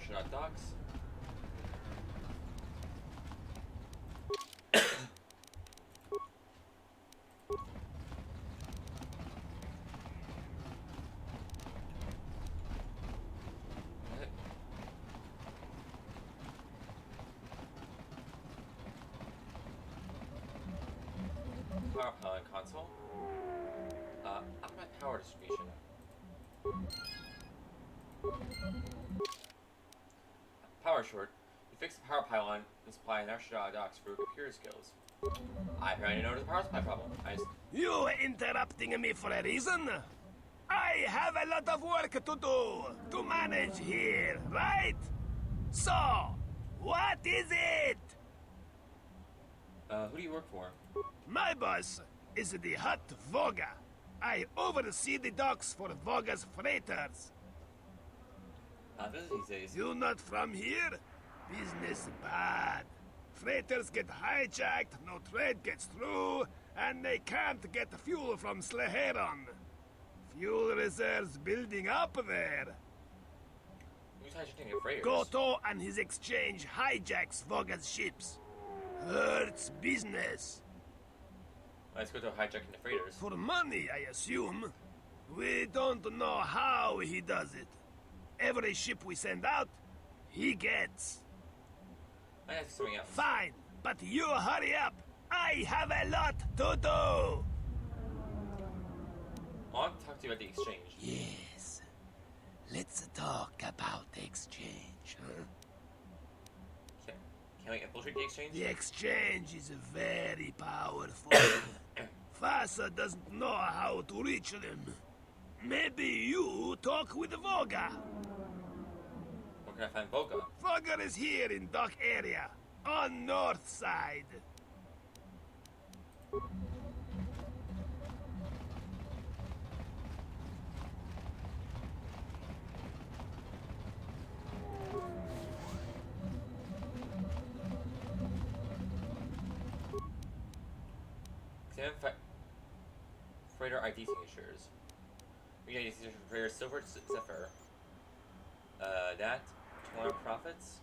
Shut docks. Power pilot console. Optimize power distribution. Power short. You fix the power pylon and supply an extra docks for computer skills. I apparently noticed the power supply problem. You interrupting me for a reason? I have a lot of work to do, to manage here, right? So, what is it? Who do you work for? My boss is the Hut Voga. I oversee the docks for Voga's freighters. Busy these days. You not from here? Business bad. Freighters get hijacked, no trade gets through, and they can't get fuel from Sleheron. Fuel reserves building up there. Who's hijacking your freighters? Goto and his exchange hijacks Voga's ships. Hurts business. Let's go to hijacking the freighters. For money, I assume. We don't know how he does it. Every ship we send out, he gets. I ask something else. Fine, but you hurry up. I have a lot to do. I want to talk to you about the exchange. Yes. Let's talk about the exchange, huh? Can we infiltrate the exchange? The exchange is very powerful. Fasa doesn't know how to reach them. Maybe you talk with Voga. Where can I find Voga? Voga is here in dock area, on north side. Examine freighter ID signatures. We got signatures for freighter Silver Zephyr. That. 20 profits.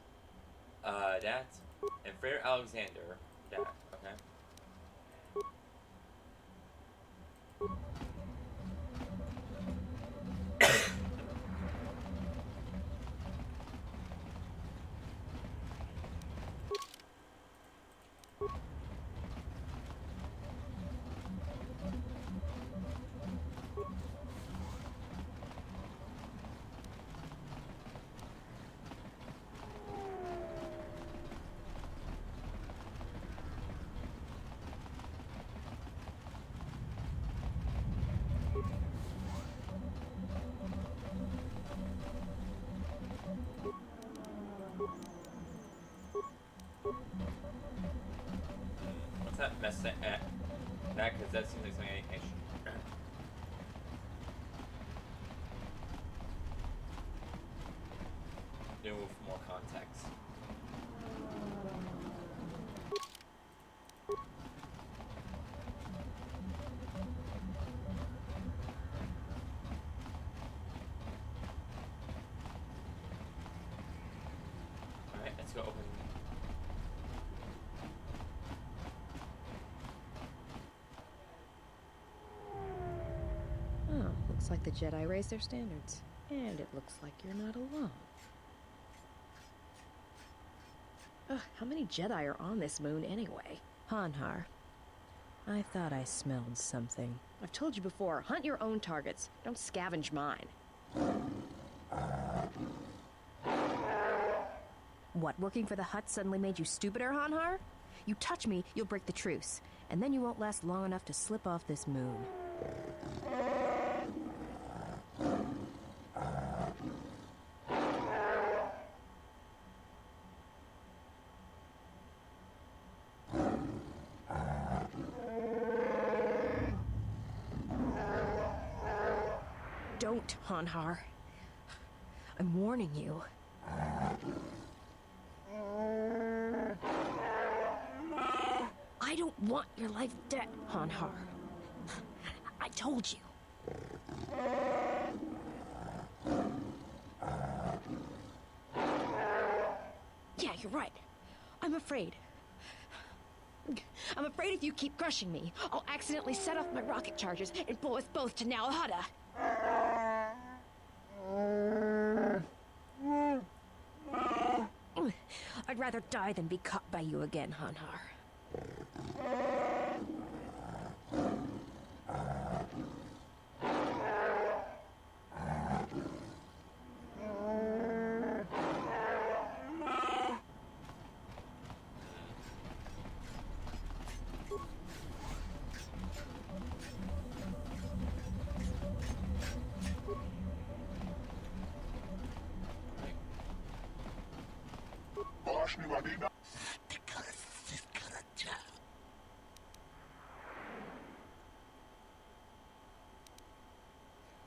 That. And freighter Alexander. That. Okay. What's that mess that? That because that seems like something I should. Do for more context. Alright, let's go open. Oh, looks like the Jedi raised their standards. And it looks like you're not alone. Ugh, how many Jedi are on this moon anyway? Hanhar, I thought I smelled something. I've told you before, hunt your own targets. Don't scavenge mine. What, working for the Hutt suddenly made you stupider, Hanhar? You touch me, you'll break the truce. And then you won't last long enough to slip off this moon. Don't, Hanhar. I'm warning you. I don't want your life dead, Hanhar. I told you. Yeah, you're right. I'm afraid. I'm afraid if you keep crushing me, I'll accidentally set off my rocket charges and blow us both to Nal Hutta. I'd rather die than be caught by you again, Hanhar.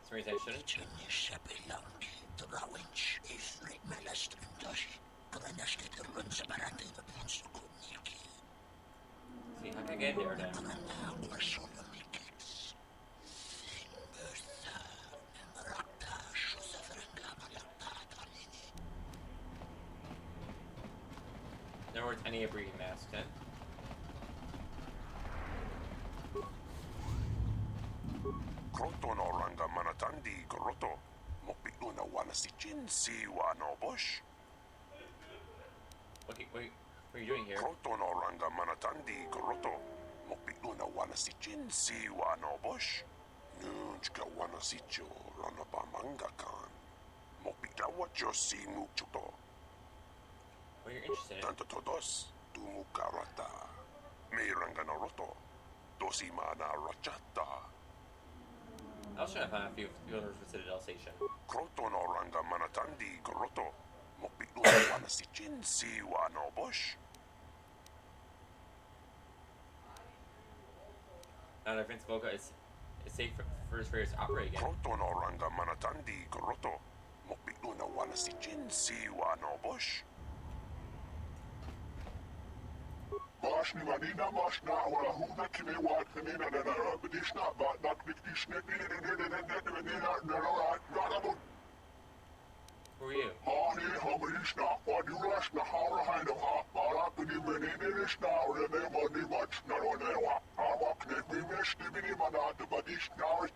Sorry, I shouldn't. See, how can I get in there now? In other words, any breeding mask, then. Kroton oranga manatandi goroto. Mokpituna wana sichin siwa no bush. Wait, what are you doing here? Kroton oranga manatandi goroto. Mokpituna wana sichin siwa no bush. Nunchka wana sicho rana manga kan. Mokpita wacho si mukchuto. What you're interested in? Tanto todos tu mukarata. Miranga naroto. Dosi mana rachata. I was trying to find a few owners for Citadel Station. Kroto no ranga manatandi groto. Mokpiklu na wana si jinsi wa no bush. Now that Vince Voga is safe for his fighters to operate again. Kroto no ranga manatandi groto. Mokpiklu na wana si jinsi wa no bush. Başni vanina maşna ola huna kime wat kanina da da bedishna ba dak dikdishne Who are you? Hani habrishna wadurashna hara haina ha barakni benedishna or the modi machna onewa awakne bimeshni binimana the badishna.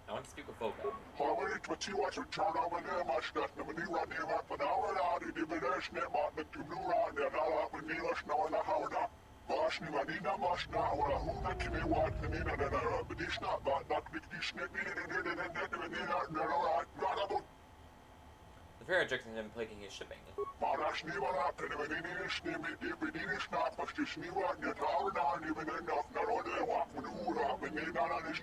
I want to speak with Voga. However, what you want to turn over there, much that the Manila near up an hour out in the Benesh about the Tumura and the Nala Manila snow and the Howda. Bashni Manina Mashna or a Huna Kimi Wat Kanina and a Bedishna, but not with the Snippy and the The fair objects him plaguing his shipping. Marash Niva and the Veninish Nimi, the Veninish not was the Sniva and the Tower down even enough not on the walk with the Hura and the Nanish.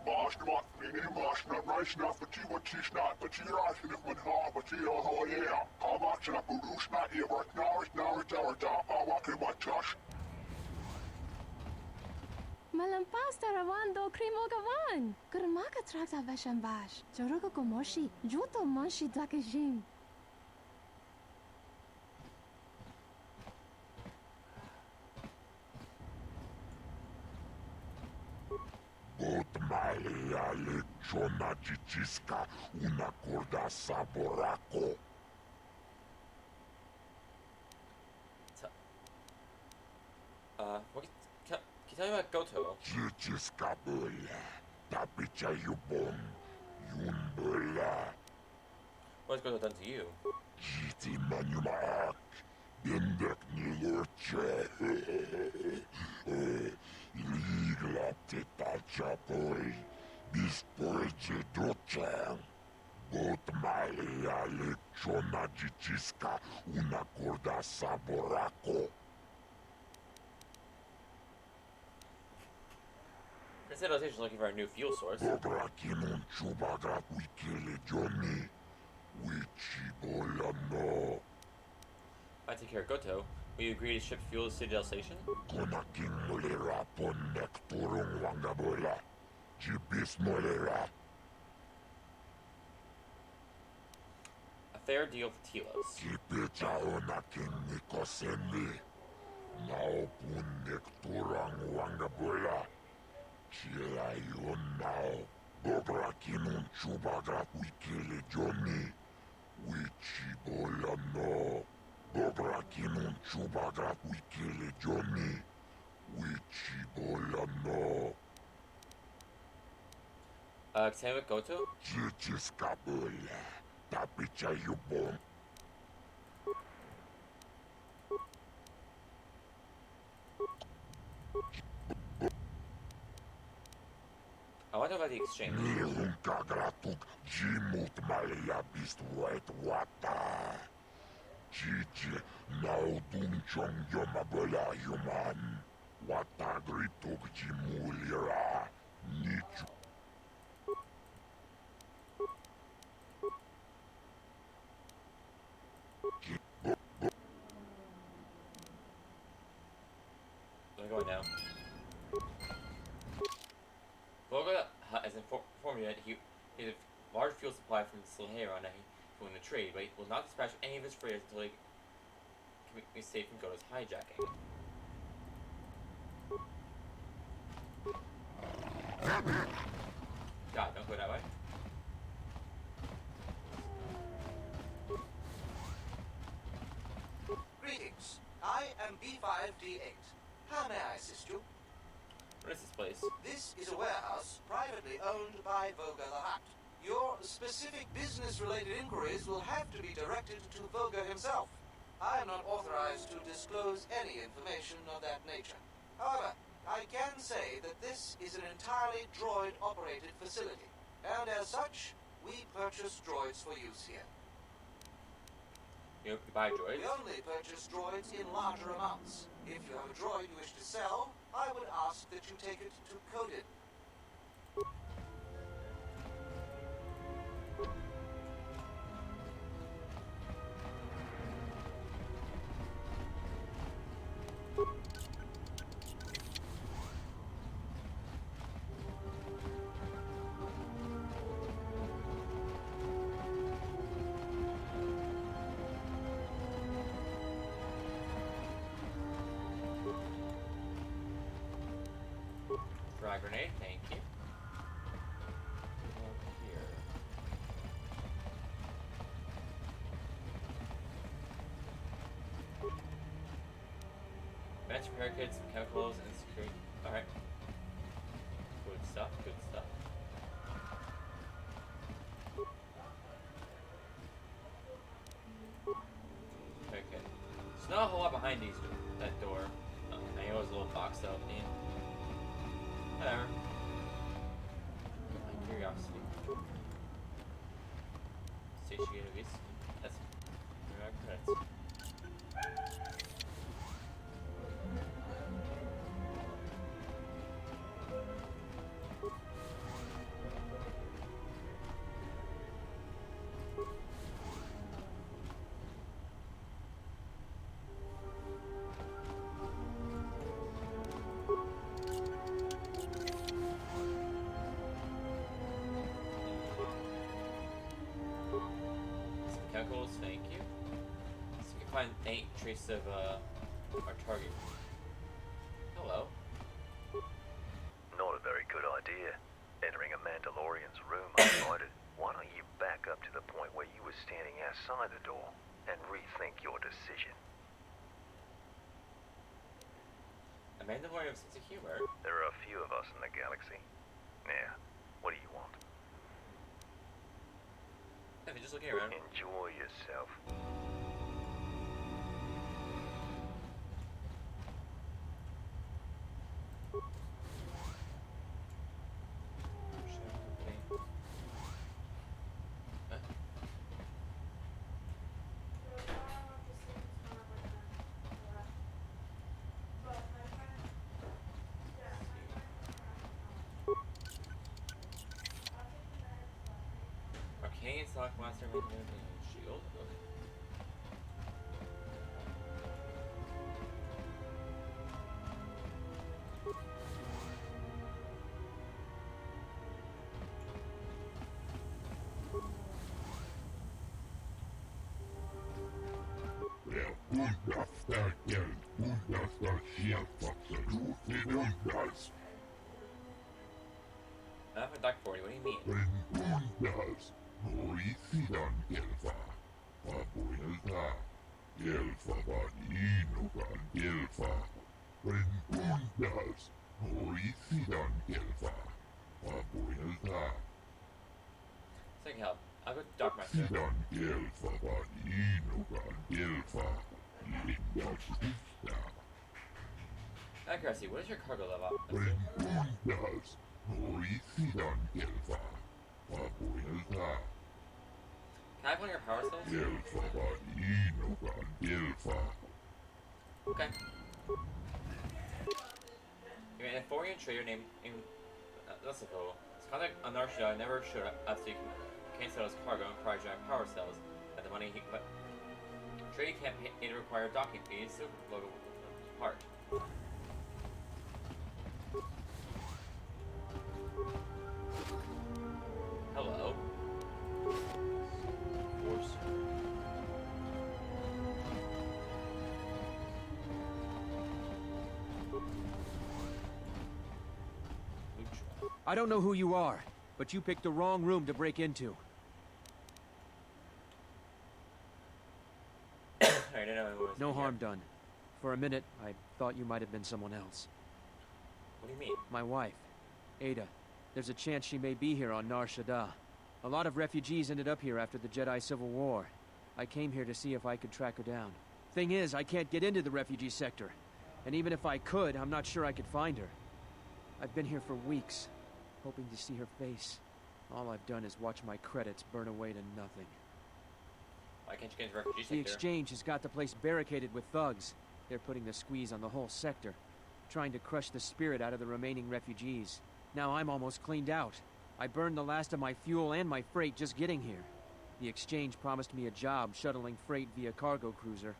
Maashna, mini maashna, maashna, but you what she's not, but you are in it with her, but you are all yeah. How much I could do snot here, but now it's our job. I walk in my church. Malampas tarawando krimo gawan. Gurmaka trakta veshambash. Joroga gomoshi. Juto monshi dakajim. Malia lechona chichiska una corda saboraco. What can you tell me about Goto? Chichiska bula, tapicha yubon, yumbula. What has Goto done to you? Jiti manumak, bindek nilurche. Ligla teta chapoi, bisporje docem. Bot malia lechona chichiska una corda saboraco. Citadel Station is looking for a new fuel source. Bobrakinon chubagrat wikele Johnny. Wichibolano. I take care of Goto. Will you agree to ship fuel to Citadel Station? Konaking molera pon nekturung wangabola. Jibis molera. A fair deal for Telos. Jipicha onaking nikosenli. Naopun nekturang wangabola. Chila yon now. Bobrakinun chubagrat wikele Johnny. Wichibolano. Bobrakinun chubagrat wikele Johnny. Wichibolano. Can I with Goto? Chichis kabula. Tapicha yubon. I wonder about the exchange. Nirunka gratuk jimut malia bist white wata. Chichi naudun chong yomabola human. Wata grituk jimulira. Nichu. Where are we going now? Voga has informed me that he has a large fuel supply from Slahera that he going to trade, but he will not dispatch any of his freighters until he can be safe from Goto's hijacking. God, don't go that way. Greetings. I am B5D8. How may I assist you? What is this place? This is a warehouse privately owned by Voga the Hutt. Your specific business-related inquiries will have to be directed to Voga himself. I am not authorized to disclose any information of that nature. However, I can say that this is an entirely droid-operated facility, and as such, we purchase droids for use here. You buy droids? We only purchase droids in larger amounts. If you have a droid you wish to sell, I would ask that you take it to Coded. frag grenade, thank you. Over here. Bench repair kits, some chemicals, and security. Alright. Good stuff, good stuff. Okay. There's not a whole lot behind that door. I know it was a little boxed out, and whatever. My curiosity. Satiated beast. That's credits. Chemicals, thank you. So we can find any trace of our target. Hello. Not a very good idea. Entering a Mandalorian's room uninvited. Why don't you back up to the point where you were standing outside the door and rethink your decision? A Mandalorian sense of humor. There are a few of us in the galaxy. Now, what do you want? If you're just looking around. Enjoy yourself. Arcane stock monster shield. Okay. I have a duck for you. What do you mean? Take help. I'll go to Dark Master. Accuracy, what is your cargo level? Can I have one of your power cells? Okay. You're an Ephorian trader named that's a photo. His contact on Narshada never showed up so you can sell his cargo and cryogenic power cells at the money he but trade campaign required docking fees, so logo part. Hello. I don't know who you are, but you picked the wrong room to break into. I didn't know who was No harm done. For a minute, I thought you might have been someone else. What do you mean? My wife, Ada. There's a chance she may be here on Nar Shaddaa. A lot of refugees ended up here after the Jedi Civil War. I came here to see if I could track her down. Thing is, I can't get into the refugee sector. And even if I could, I'm not sure I could find her. I've been here for weeks, hoping to see her face. All I've done is watch my credits burn away to nothing. Why can't you get into the refugee sector? The exchange has got the place barricaded with thugs. They're putting the squeeze on the whole sector, trying to crush the spirit out of the remaining refugees. Now I'm almost cleaned out. I burned the last of my fuel and my freight just getting here. The exchange promised me a job shuttling freight via cargo cruiser,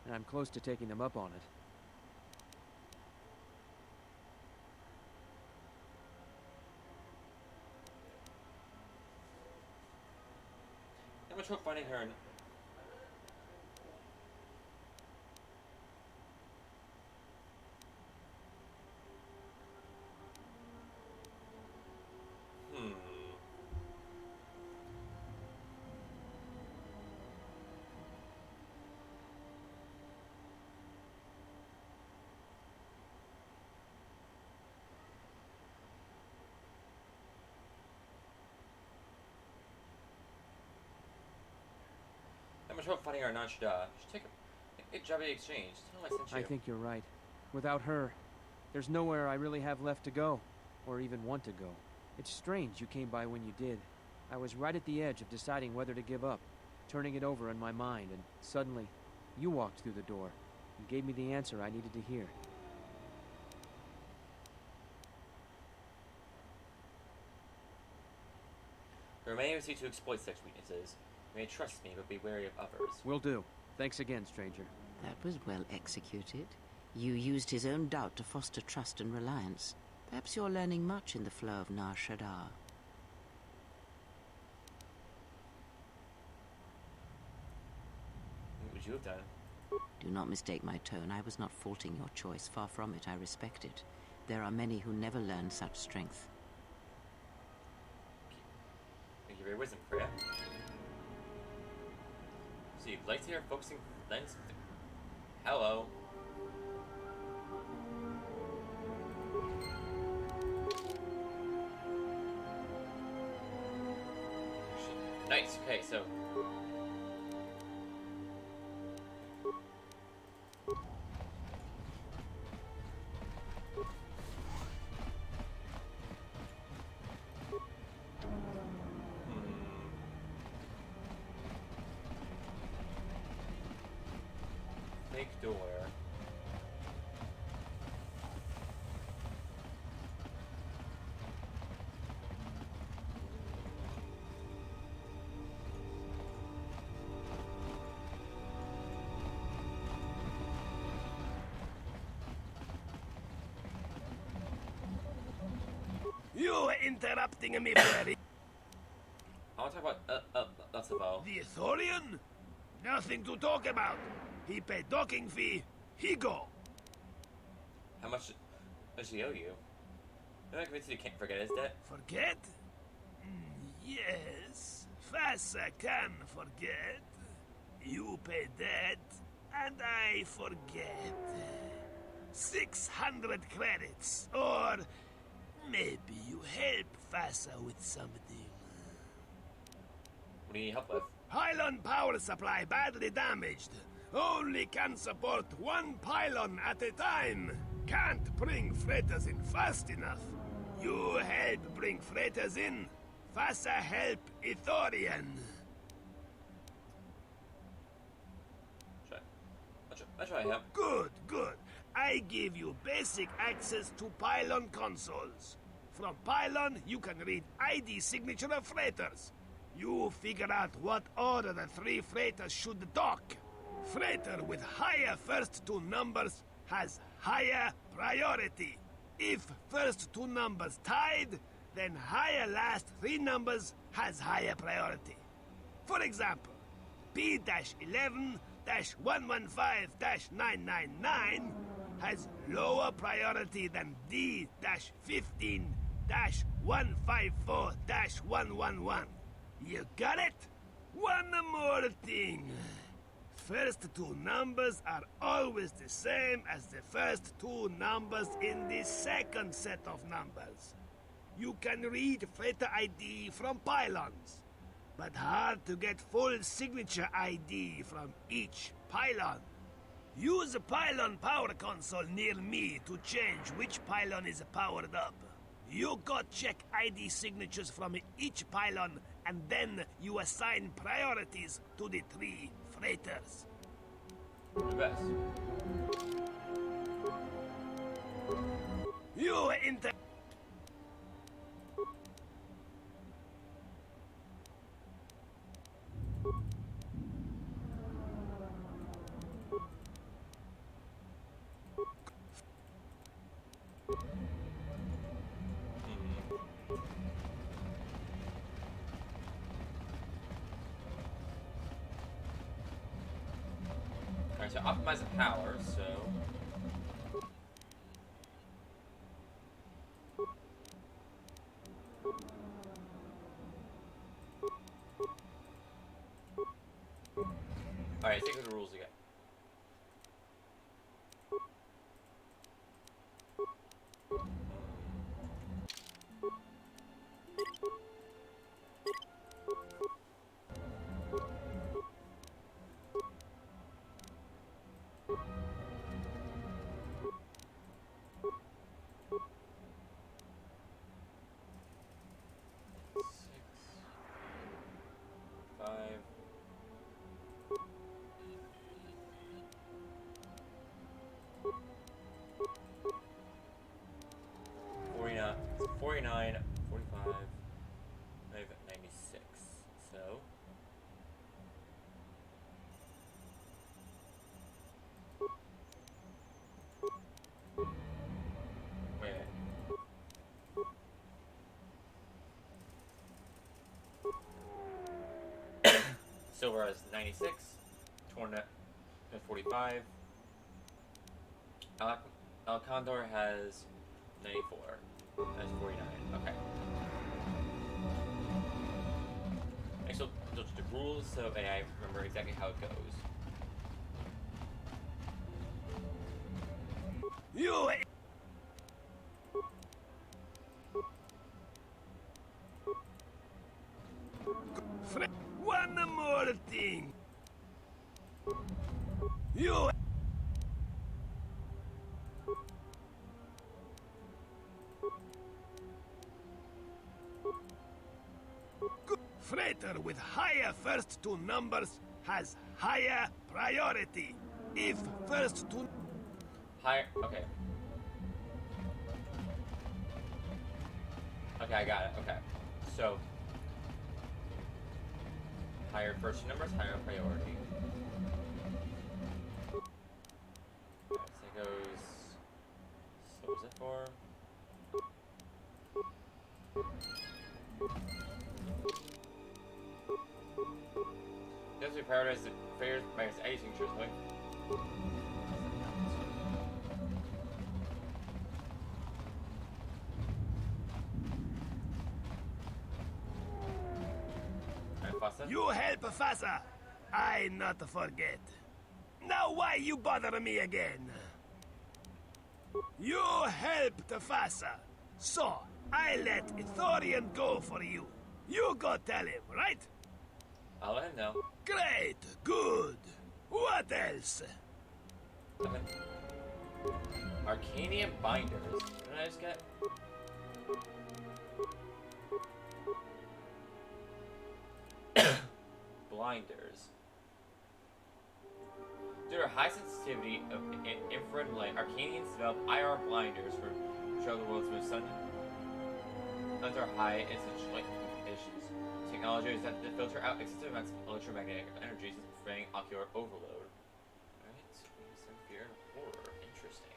and I'm close to taking them up on it. How much hope finding her? much about fighting our Nashda. Should take a job exchange. Tell him I sent you. I think you're right. Without her, there's nowhere I really have left to go, or even want to go. It's strange you came by when you did. I was right at the edge of deciding whether to give up, turning it over in my mind, and suddenly, you walked through the door and gave me the answer I needed to hear. There are many who seek to exploit such weaknesses. You may trust me, but be wary of others. Will do. Thanks again, stranger. That was well executed. You used his own doubt to foster trust and reliance. Perhaps you're learning much in the flow of Nar Shaddaa. What would you have done? Do not mistake my tone. I was not faulting your choice. Far from it, I respect it. There are many who never learn such strength. Thank you for your wisdom, Freya. So you'd like to hear focusing lens? Hello. Nice. Okay, so. Fake door. You interrupting me, Freddy. I want to talk about that's about. The Thorian? Nothing to talk about. He paid docking fee. He go. How much does he owe you? I'm not convinced you can't forget his debt. Forget? Yes. Fassa can forget. You pay debt, and I forget. 600 credits, or maybe you help Fassa with something. What do you need help with? Pylon power supply badly damaged. Only can support one pylon at a time. Can't bring freighters in fast enough. You help bring freighters in. Fassa help Ithorian. I'll try help. Good, good. I give you basic access to pylon consoles. From pylon, you can read ID signature of freighters. You figure out what order the 3 freighters should dock. Freighter with higher first 2 numbers has higher priority. If first 2 numbers tied, then higher last 3 numbers has higher priority. For example, P-11-115-999 has lower priority than D-15-154-111. You got it? One more thing. First 2 numbers are always the same as the first 2 numbers in the second set of numbers. You can read freighter ID from pylons, but hard to get full signature ID from each pylon. Use a pylon power console near me to change which pylon is powered up. You go check ID signatures from each pylon, and then you assign priorities to the 3 freighters. The best. You inter... Alright, so optimize the power, so. Alright, take the rules again. Silver has 96. Tornet has 45. El Condor has 94. That's 49. Okay. Next, we'll do the rules so I remember exactly how it goes. You. One more thing. You. Freighter with higher first two numbers has higher priority. If first two... Higher... Okay. Okay, I got it. Okay. So... higher first two numbers, higher priority. Okay, so it goes... So what was it for? Does we prioritize the failures by its age truthfully? You help Fasa. I not forget. Now why you bother me again? You helped Fasa. So, I let Ithorian go for you. You go tell him, right? I'll let him know. Great, good. What else? Arcanium binders. What did I just get? Blinders. Due to high sensitivity of infrared light, Arcanians develop IR blinders for show the world's most sun under high incidence light conditions. Technology is that to filter out excessive amounts of electromagnetic energies, preventing ocular overload. Alright, so we some fear and horror. Interesting.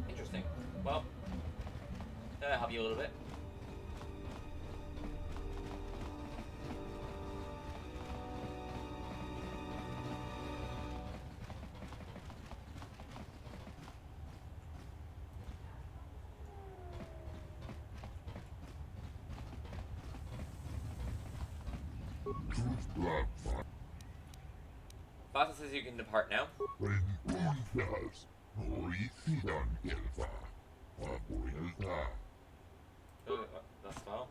Interesting. Well, that'll help you a little bit. Fasa says you can depart now. That's well.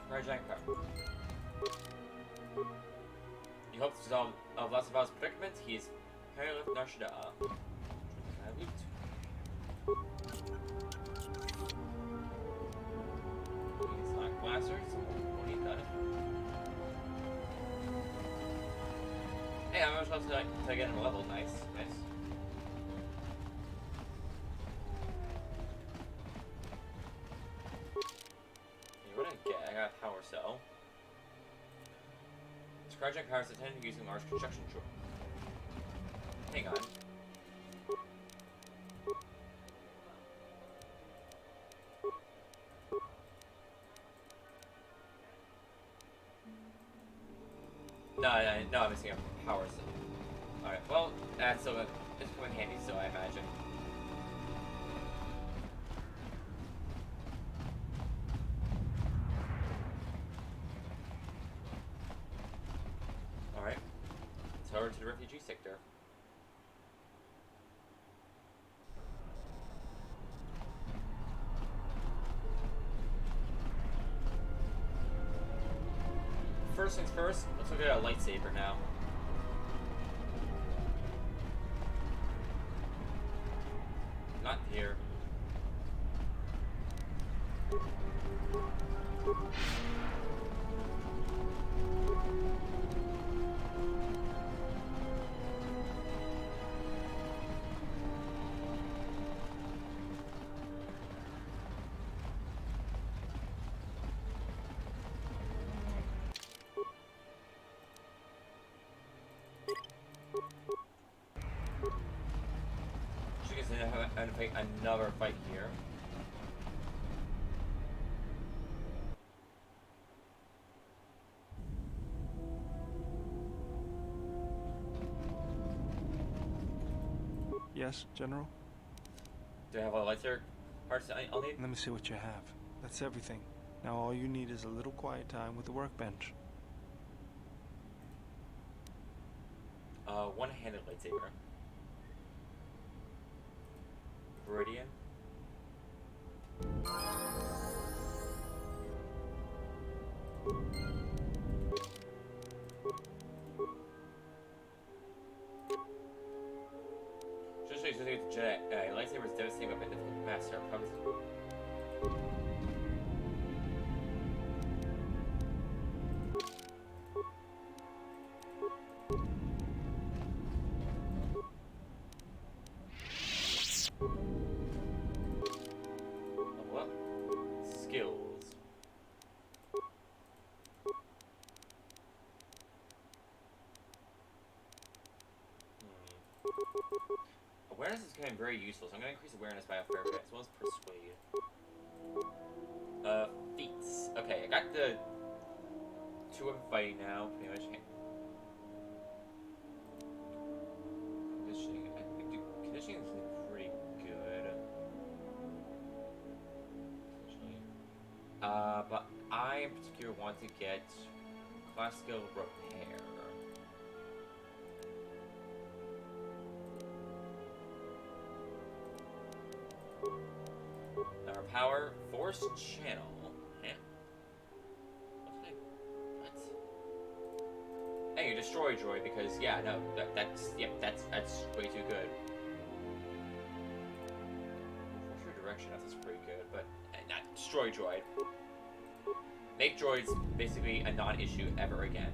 Project card. He hopes to resolve Vlasival's predicament. He's Hairlift Narshada. He's not Blaster, so we'll need that. Hey, I'm supposed to get him a level. Nice, nice. Hey, what did I get? I got a power cell. This project powers attended using large construction tool. Hang on. No, I'm missing a power cell. Alright, well, that's still gonna, it's coming in handy still, I imagine. Alright, let's over to the refugee sector. First things first, let's look at a lightsaber now. Not here. I'm gonna fight another fight here. Yes, General? Do I have all the lightsaber parts I'll need? Let me see what you have. That's everything. Now all you need is a little quiet time with the workbench. One-handed lightsaber. Viridian. Just so you can get the Jedi. Lightsaber is devastating weapon. Difficult master. Probably. Level up. Skills. Awareness is becoming very useful, so I'm going to increase awareness by a fair bit, as well as persuade. Feats. Okay, I got the two of fighting now, pretty much. Conditioning. I think conditioning is pretty good. Potentially. But I in particular want to get class skill repair. Our power force channel. Yeah. What? Hey, you destroy droid because yeah, no, that's way too good. What's your direction? That's pretty good, but not destroy droid. Make droids basically a non-issue ever again.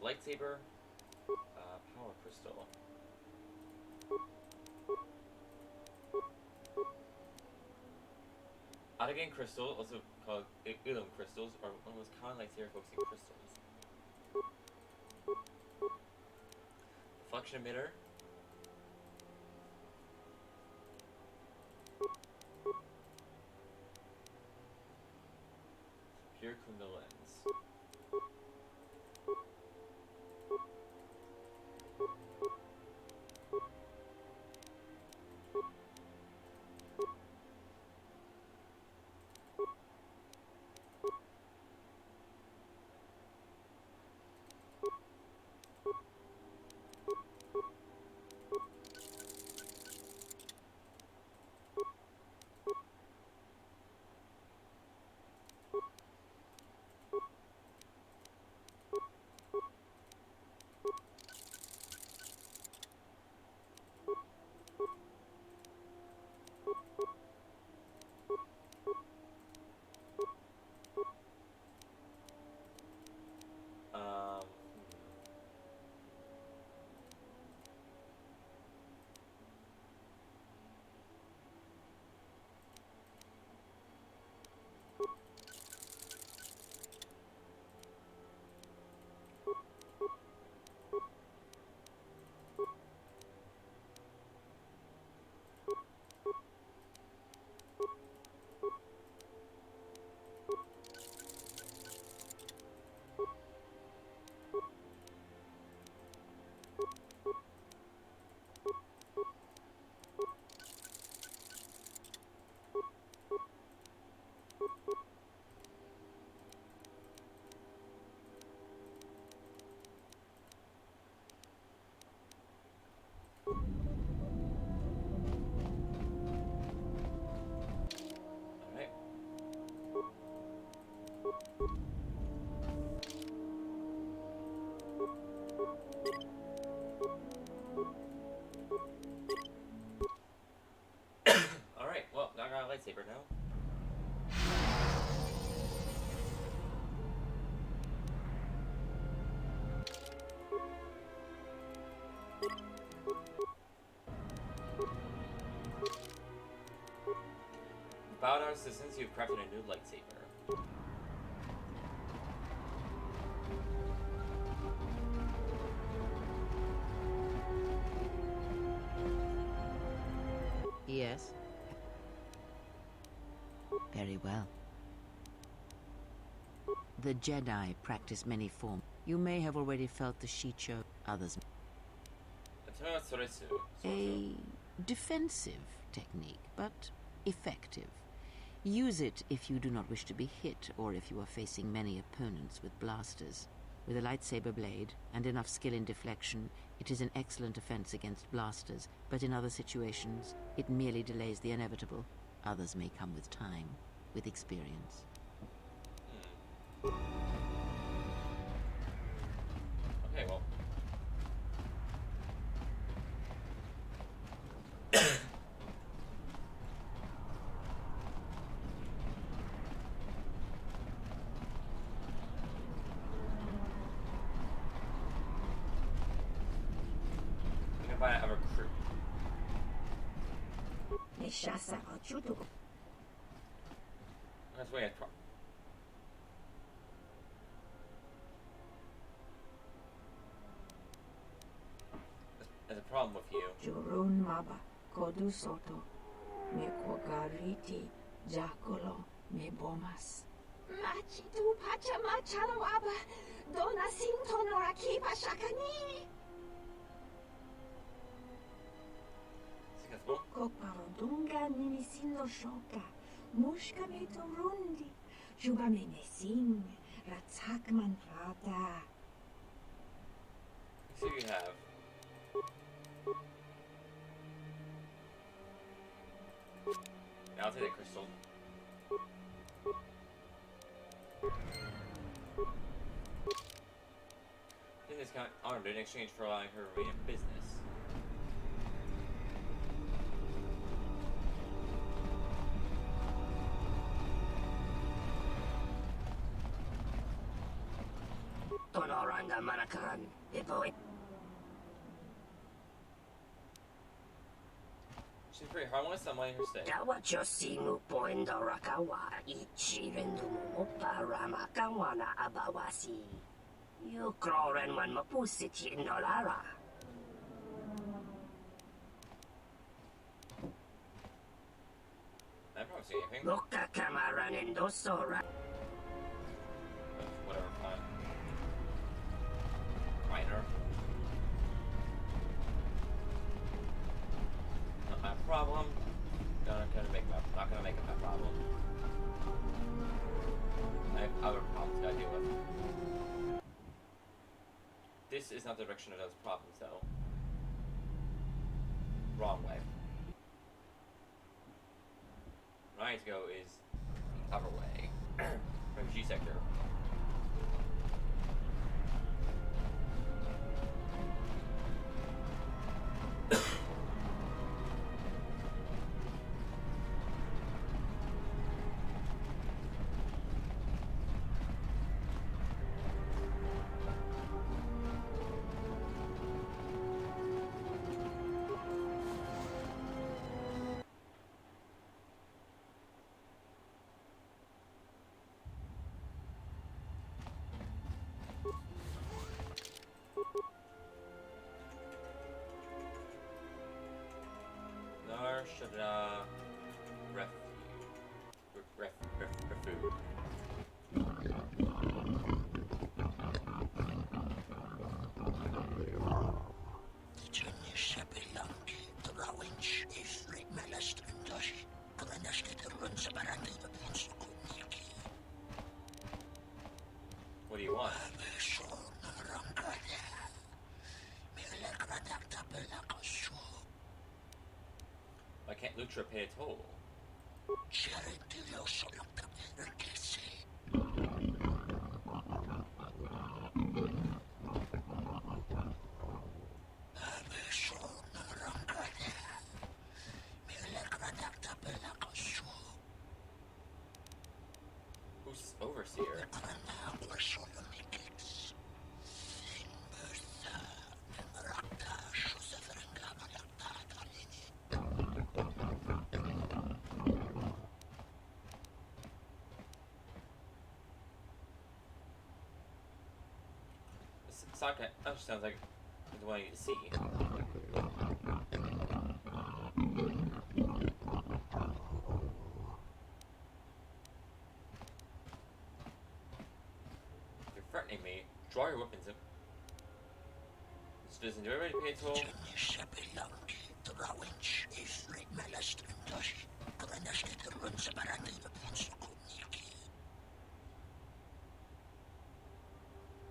Lightsaber, power crystal. Autogain crystal, also called Ilum crystals, are one of the most common lightsaber focusing crystals. Deflection emitter. Pure Kunda lens. noticed that since you've crafted a new lightsaber. Yes. Very well. The Jedi practice many forms. You may have already felt the Shicho, others. A defensive technique, but effective. Use it if you do not wish to be hit, or if you are facing many opponents with blasters. With a lightsaber blade and enough skill in deflection, it is an excellent defense against blasters, but in other situations, it merely delays the inevitable. Others may come with time, with experience. Okay, well. I have a recruit. That's way I try. There's a problem with you. Jurun maba kodu soto me kogariti jakolo me bomas. Machi tu pacha machalo aba dona sinto noraki pashakani. Koparodunga ninisindo shoka mushka me torundi juba me nesing ratzakman rata. So you have. Yeah, I'll take that crystal. This is kind of honored in exchange for allowing her to remain in business. Tonoranga manakaran, ipoit. She's pretty harmless, I'm letting her stay. Kawachosinu poindorakawa ichirendumu paramakawana abawasi. You kroren man mapusiti nolara. I don't see anything. Loka kamaran endosora. Whatever, fine. Minor. Not my problem. Not gonna make it my problem. I have other problems to deal with. This is not the direction of those problems, though. Wrong way. Where I need to go is the other way. Refugee sector. Narshada refuge. What do you want? Why can't Lutra pay a toll? Who's overseer? Sokka actually sounds like the one I need to see. If you're threatening me, draw your weapons. Citizen, do everybody pay a toll?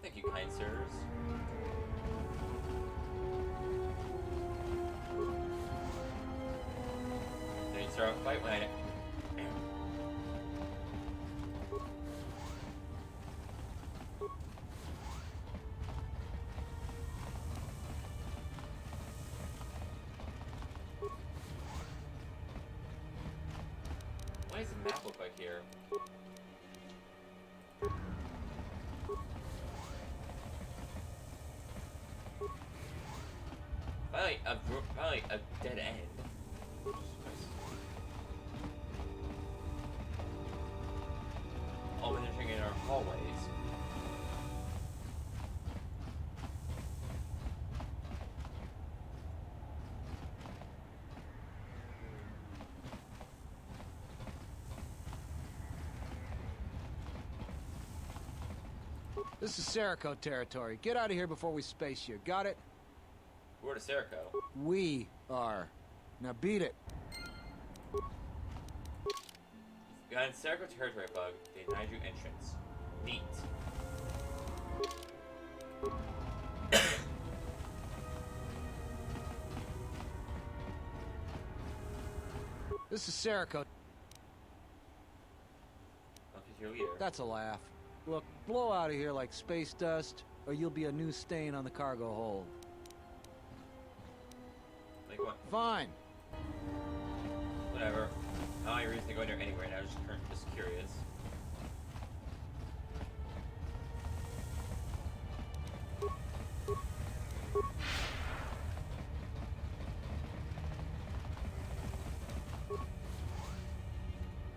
Thank you, kind sirs. Then you start a fight when I... What does the map look like here? Probably a dead end. All entering in our hallways. This is Serico territory. Get out of here before we space you. Got it? We're to Serico. We are. Now beat it. You got in Serico territory, Bug. They denied you entrance. Neat. This is Serico. Your leader. That's a laugh. Look, blow out of here like space dust, or you'll be a new stain on the cargo hold. Like what? Fine. Whatever. I don't have any reason to go in there anyway now, just curious.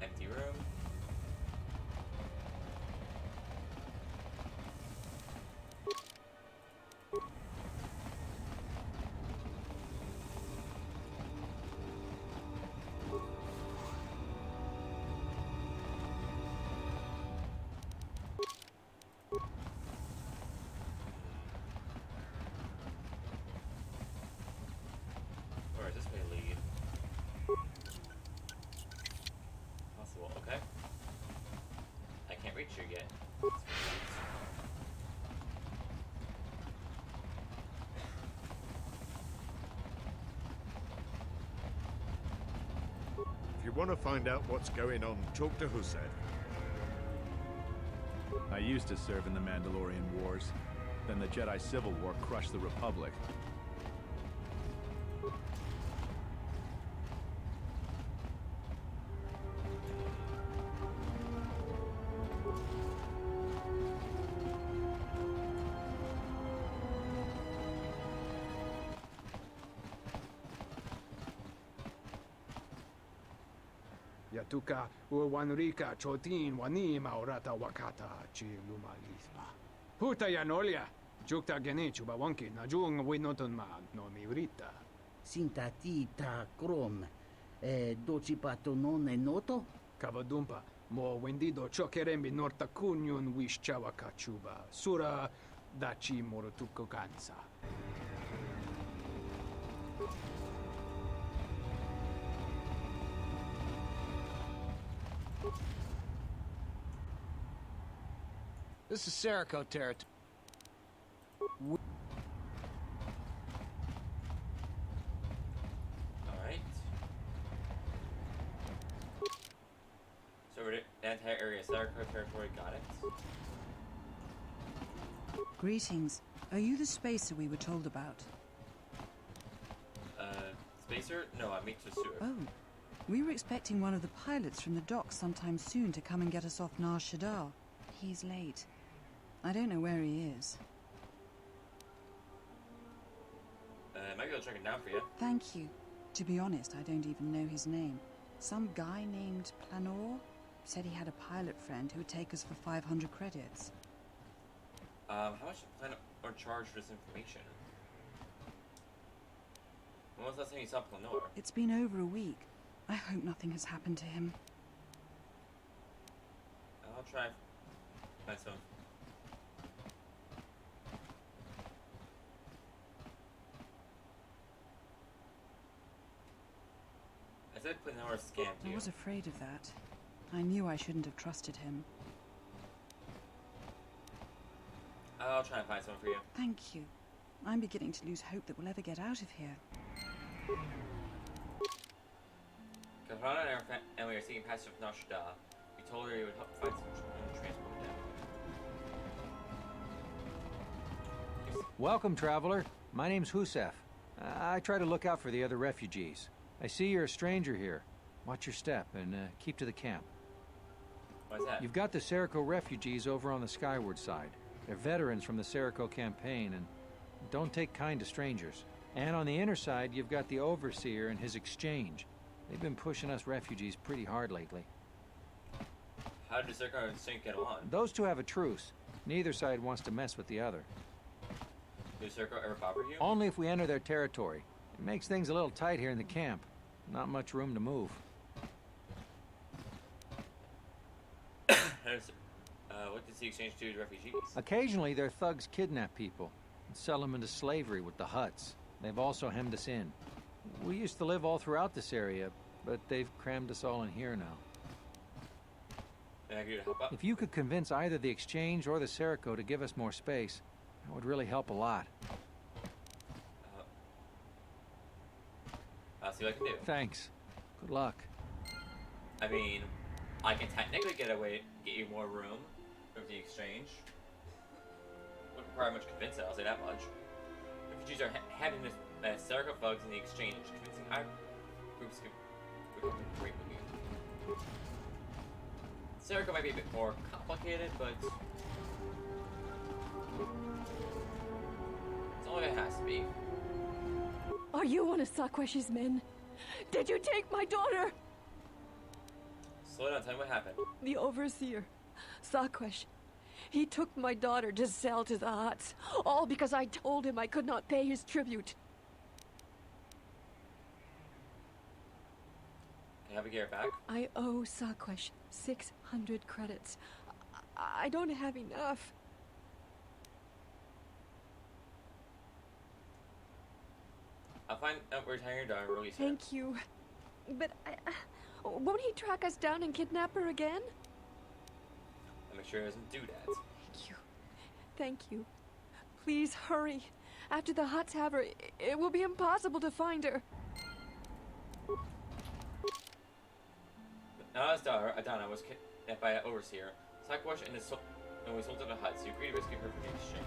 Empty room. Where does this way lead? Possible, okay. I can't reach you yet. If you want to find out what's going on, talk to Hussein. I used to serve in the Mandalorian Wars. Then the Jedi Civil War crushed the Republic. Yatuka uwanrika chotin wani maurata wakata chi lumalispa. Puta yanolia, jukta geni chubawanki najung winoton ma no miurita. Sintatita krom, docipato non è noto? Kavadumpa, mo wendido chokerembi norta kunyun wish chawaka chuba, sura dachi morotuko kansa. This is Serico territory. Alright. So we're the entire area of Serico territory, got it. Greetings. Are you the spacer we were told about? Spacer? No, I'm Meet Sewer. Oh. We were expecting one of the pilots from the docks sometime soon to come and get us off Nar Shaddaa. He's late. I don't know where he is. I might be able to track him down for you. Thank you. To be honest, I don't even know his name. Some guy named Planor said he had a pilot friend who would take us for 500 credits. How much or charged for this information? When was the last time you saw Planor? It's been over a week. I hope nothing has happened to him. I'll try find some. I said Planor scammed you. I was afraid of that. I knew I shouldn't have trusted him. I'll try and find someone for you. Thank you. I'm beginning to lose hope that we'll ever get out of here. Kahrana and her family are seeking passage of Nashda. We told her you would help find someone to transport them. Welcome, traveler. My name's Husef. I try to look out for the other refugees. I see you're a stranger here. Watch your step and keep to the camp. Why's that? You've got the Serico refugees over on the skyward side. They're veterans from the Serico campaign and don't take kind to strangers. And on the inner side, you've got the Overseer and his exchange. They've been pushing us refugees pretty hard lately. How did Serico and Sink get along? Those two have a truce. Neither side wants to mess with the other. Did Serico ever bother you? Only if we enter their territory. It makes things a little tight here in the camp. Not much room to move. What does the exchange do to refugees? Occasionally, their thugs kidnap people and sell them into slavery with the Hutts. They've also hemmed us in. We used to live all throughout this area, but they've crammed us all in here now. Can I get you to help out? If you could convince either the exchange or the Serico to give us more space, that would really help a lot. I'll see what I can do. Thanks. Good luck. I mean, I can technically get you more room with the exchange. Wouldn't require much convincing, I'll say that much. Refugees are having this Serico thugs in the exchange. Convincing our groups would be great with you. Serico might be a bit more complicated, but it's only it has to be. Are you one of Sakwesh's men? Did you take my daughter? Slow down, tell me what happened. The Overseer, Sakwesh. He took my daughter to sell to the Hutts, all because I told him I could not pay his tribute. Can I have a gear back? I owe Sakwesh 600 credits. I don't have enough. I'll find out where your daughter and release her. Thank you. But won't he track us down and kidnap her again? I'll make sure he doesn't do that. Thank you. Thank you. Please hurry. After the Hutts have her, it will be impossible to find her. Nala's daughter, Adana, was kidnapped by an Overseer. Sakwash and was sold to the Hutts. You agreed to rescue her for the exchange.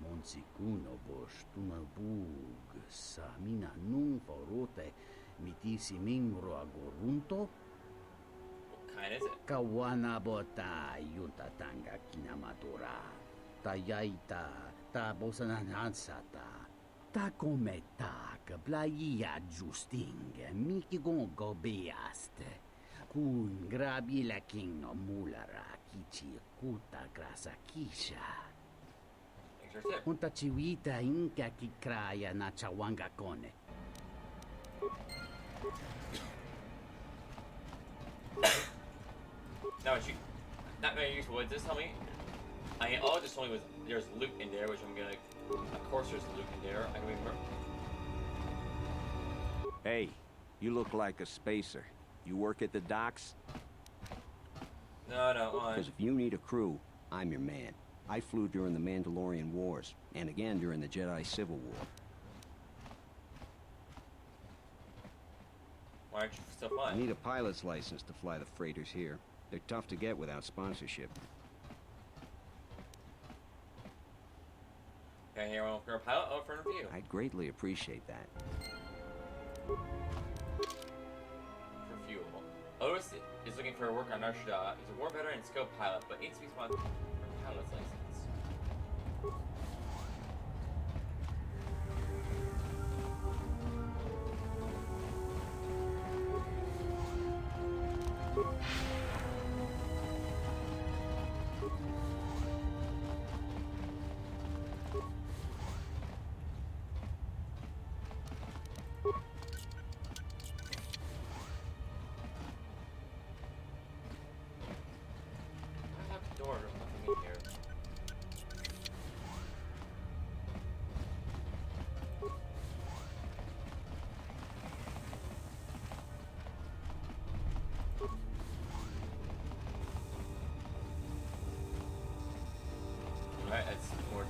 Monsikuno bosh tunabug samina nun forote mitisi mingro agorunto. What kind is it? Kawana bota yunta tanga kinamatura. Tayaita ta bosananansata. Ta cometa kablaia justing miki gongo beaste. Kun grabila king no mulara kichi kuta grasa kisha. Unta chiwita inka ki kraya na chawanga kone. Now, not gonna use woods. Just tell me. I mean, all it just told me was there's loot in there, which I'm gonna. Of course, there's loot in there. I mean, hey, you look like a spacer. You work at the docks? No, Because if you need a crew, I'm your man. I flew during the Mandalorian Wars, and again during the Jedi Civil War. Why aren't you still flying? I need a pilot's license to fly the freighters here. They're tough to get without sponsorship. Can I hear one for a pilot or for an review? I'd greatly appreciate that. For fuel. Otis is looking for work on Narshada. He's a war veteran and skilled pilot, but needs to be sponsored for a pilot's license.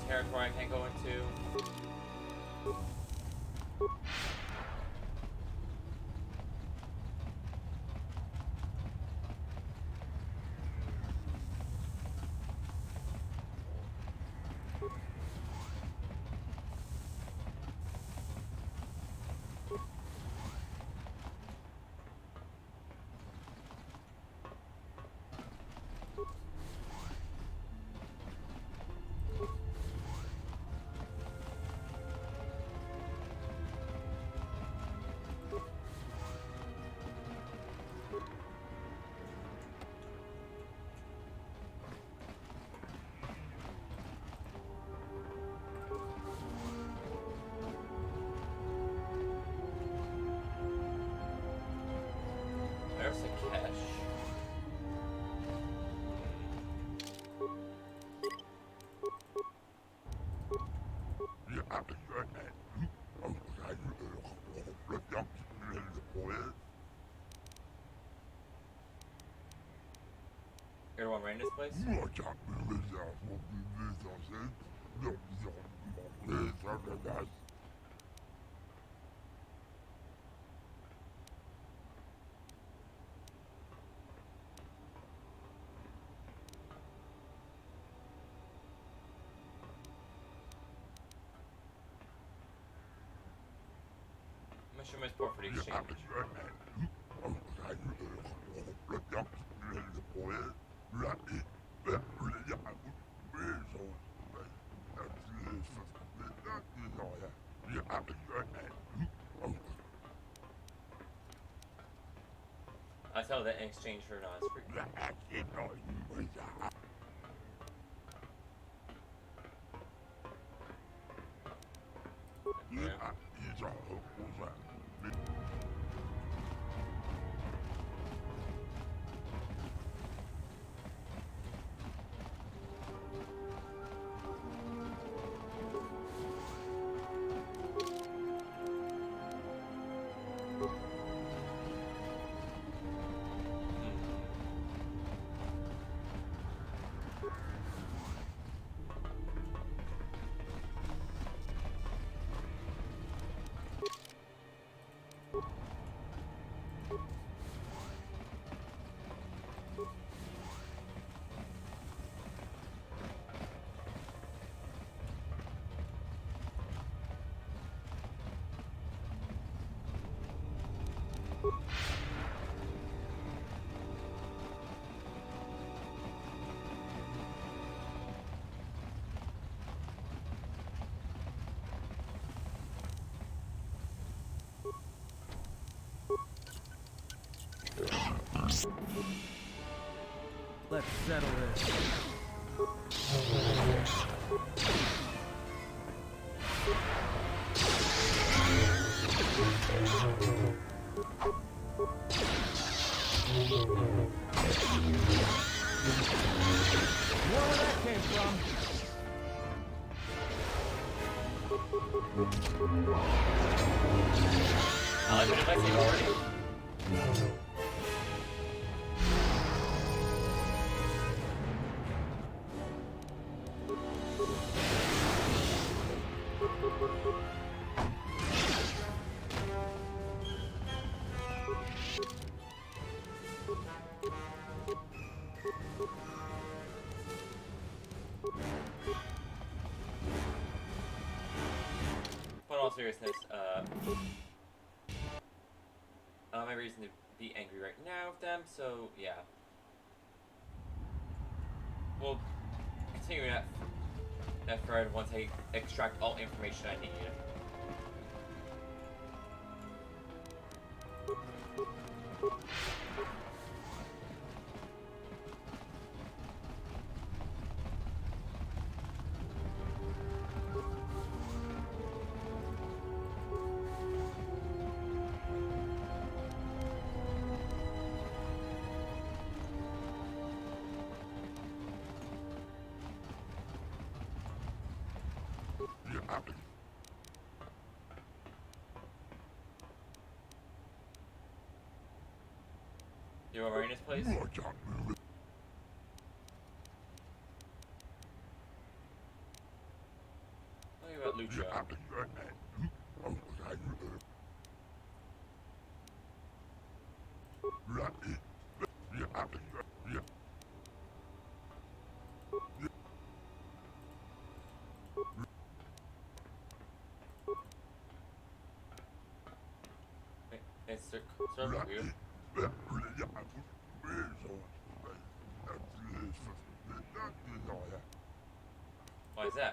territory I can't go into. There's a cache. Everyone ran this place? Mission is for the exchange. I tell that in exchange for non-free. Let's settle this. Where that came from? I've been investing already. But in all seriousness, my reason to be angry right now with them, so yeah. We'll continue that thread once I extract all information I need. You want Marina's place? Lucha. It's the server view. Why is that?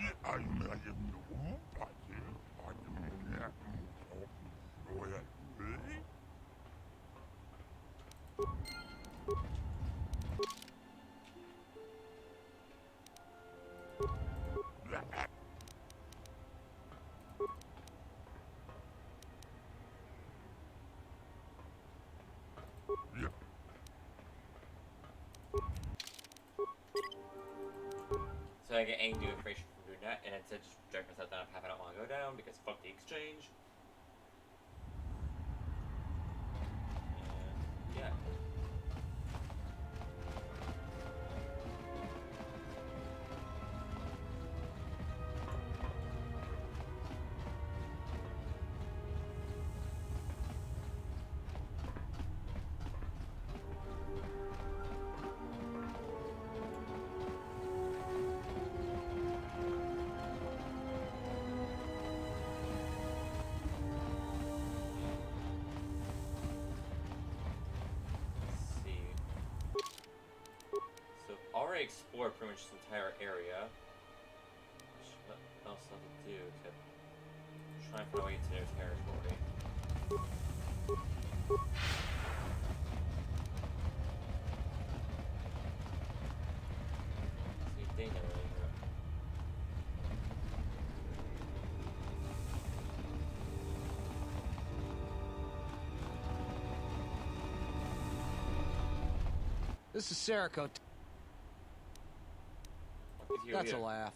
So I get any new information from doing that, and instead just drag myself down a path I don't want to go down because fuck the exchange. And yeah. Already explored pretty much this entire area. What else left to do except try and find a way into their territory. See, they never really know. This is Serico. That's a laugh.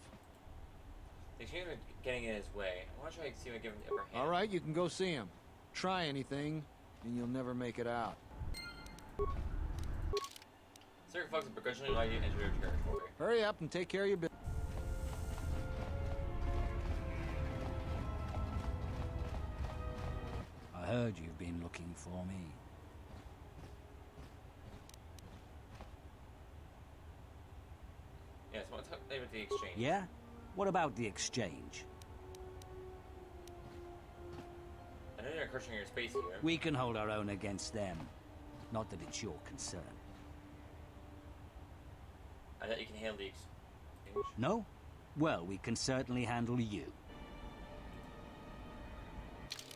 They seem to be getting in his way. I want to try to see if I give him the upper hand. All right, you can go see him. Try anything, and you'll never make it out. Certain folks are begrudgingly allow you to enter their territory. Hurry up and take care of your business. I heard you've been looking for me. Yes, I want to talk about the exchange. Yeah? What about the exchange? I know you're encroaching your space here. We can hold our own against them. Not that it's your concern. I thought you can handle the exchange. No? Well, we can certainly handle you.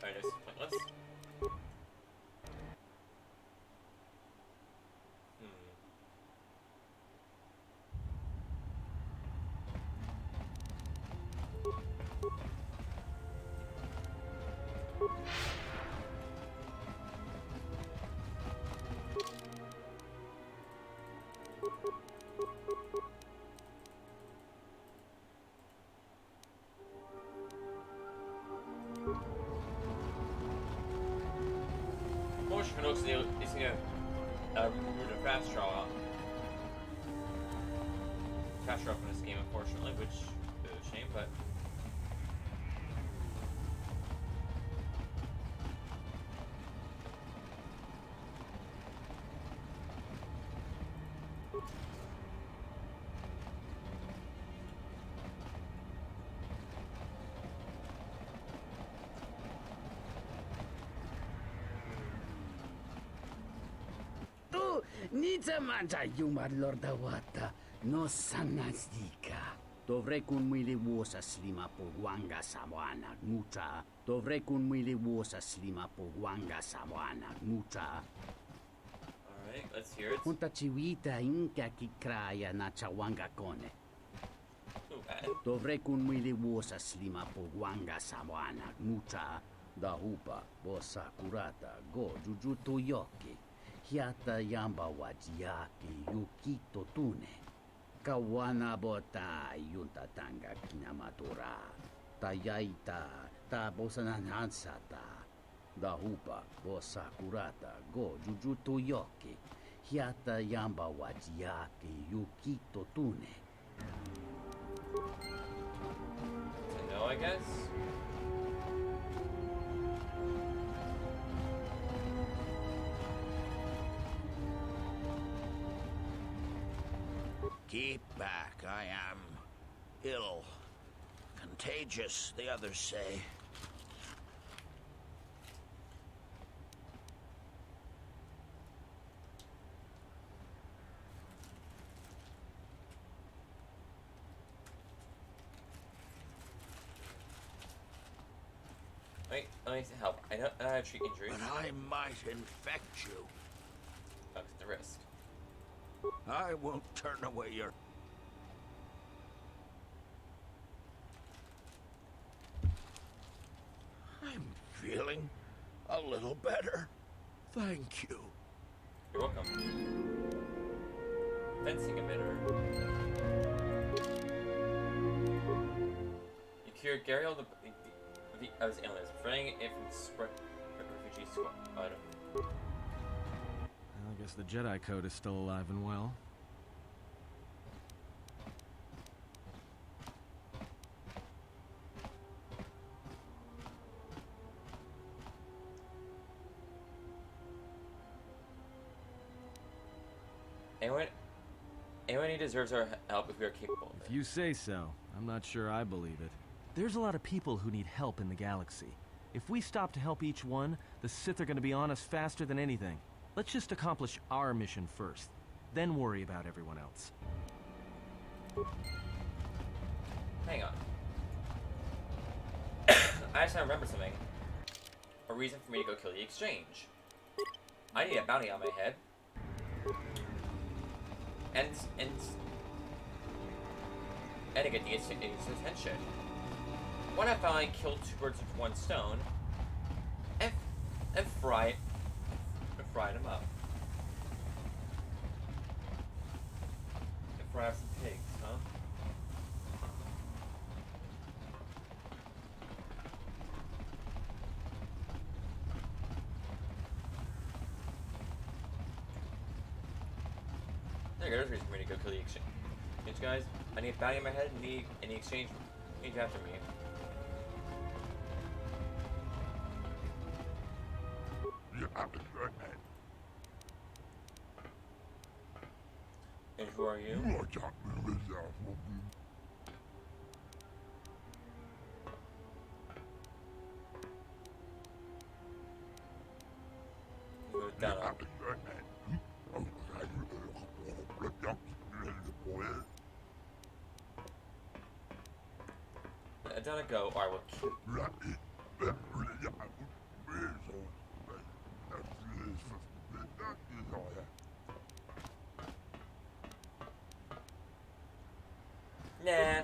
Alright, this is pointless. Motion looks is gonna remove the fast draw from this game, unfortunately, which is a shame, but. Nița manta yuma lorda wata, no sanasdika. Dovrei kun mili vuosa slima po wanga samoana nucha. Dovrei kun mili vuosa slima po wanga samoana nucha. Alright, let's hear it. Hunta chiwita inka ki kraya na chawanga kone. Dovrei kun mili vuosa slima po wanga samoana nucha. Da hupa bosa kurata go jujutu yoki. Hiata yamba wajiaki yukito tune. Kawana bota yunta tanga kinamatura. Tayaita ta bosananansata. Da hupa bosa kurata go jujutu yoki. Hiata yamba wajiaki yukito tune. No. go, I guess. Keep back, I am ill. Contagious, the others say. Wait, I need to help. I know how to treat injuries. But I might infect you. That's the risk. I won't turn away your... I'm feeling a little better. Thank you. You're welcome. Fencing emitter. You cured Gary of his illness, preventing it from spread refugee squad. Well, I guess the Jedi Code is still alive and well. Anyone who deserves our help if we are capable of it. If you say so, I'm not sure I believe it. There's a lot of people who need help in the galaxy. If we stop to help each one, the Sith are gonna be on us faster than anything. Let's just accomplish our mission first, then worry about everyone else. Hang on. I just remember something. A reason for me to go kill the exchange. I need a bounty on my head. And to get the attention. Why not finally kill two birds with one stone and fry them up? And fry up some pigs, huh? There's a reason for me to go kill the exchange. Guys, I need a bounty in my head and the exchange needs after me. And who are you? Go down. Down I go, or I will kill. Nah.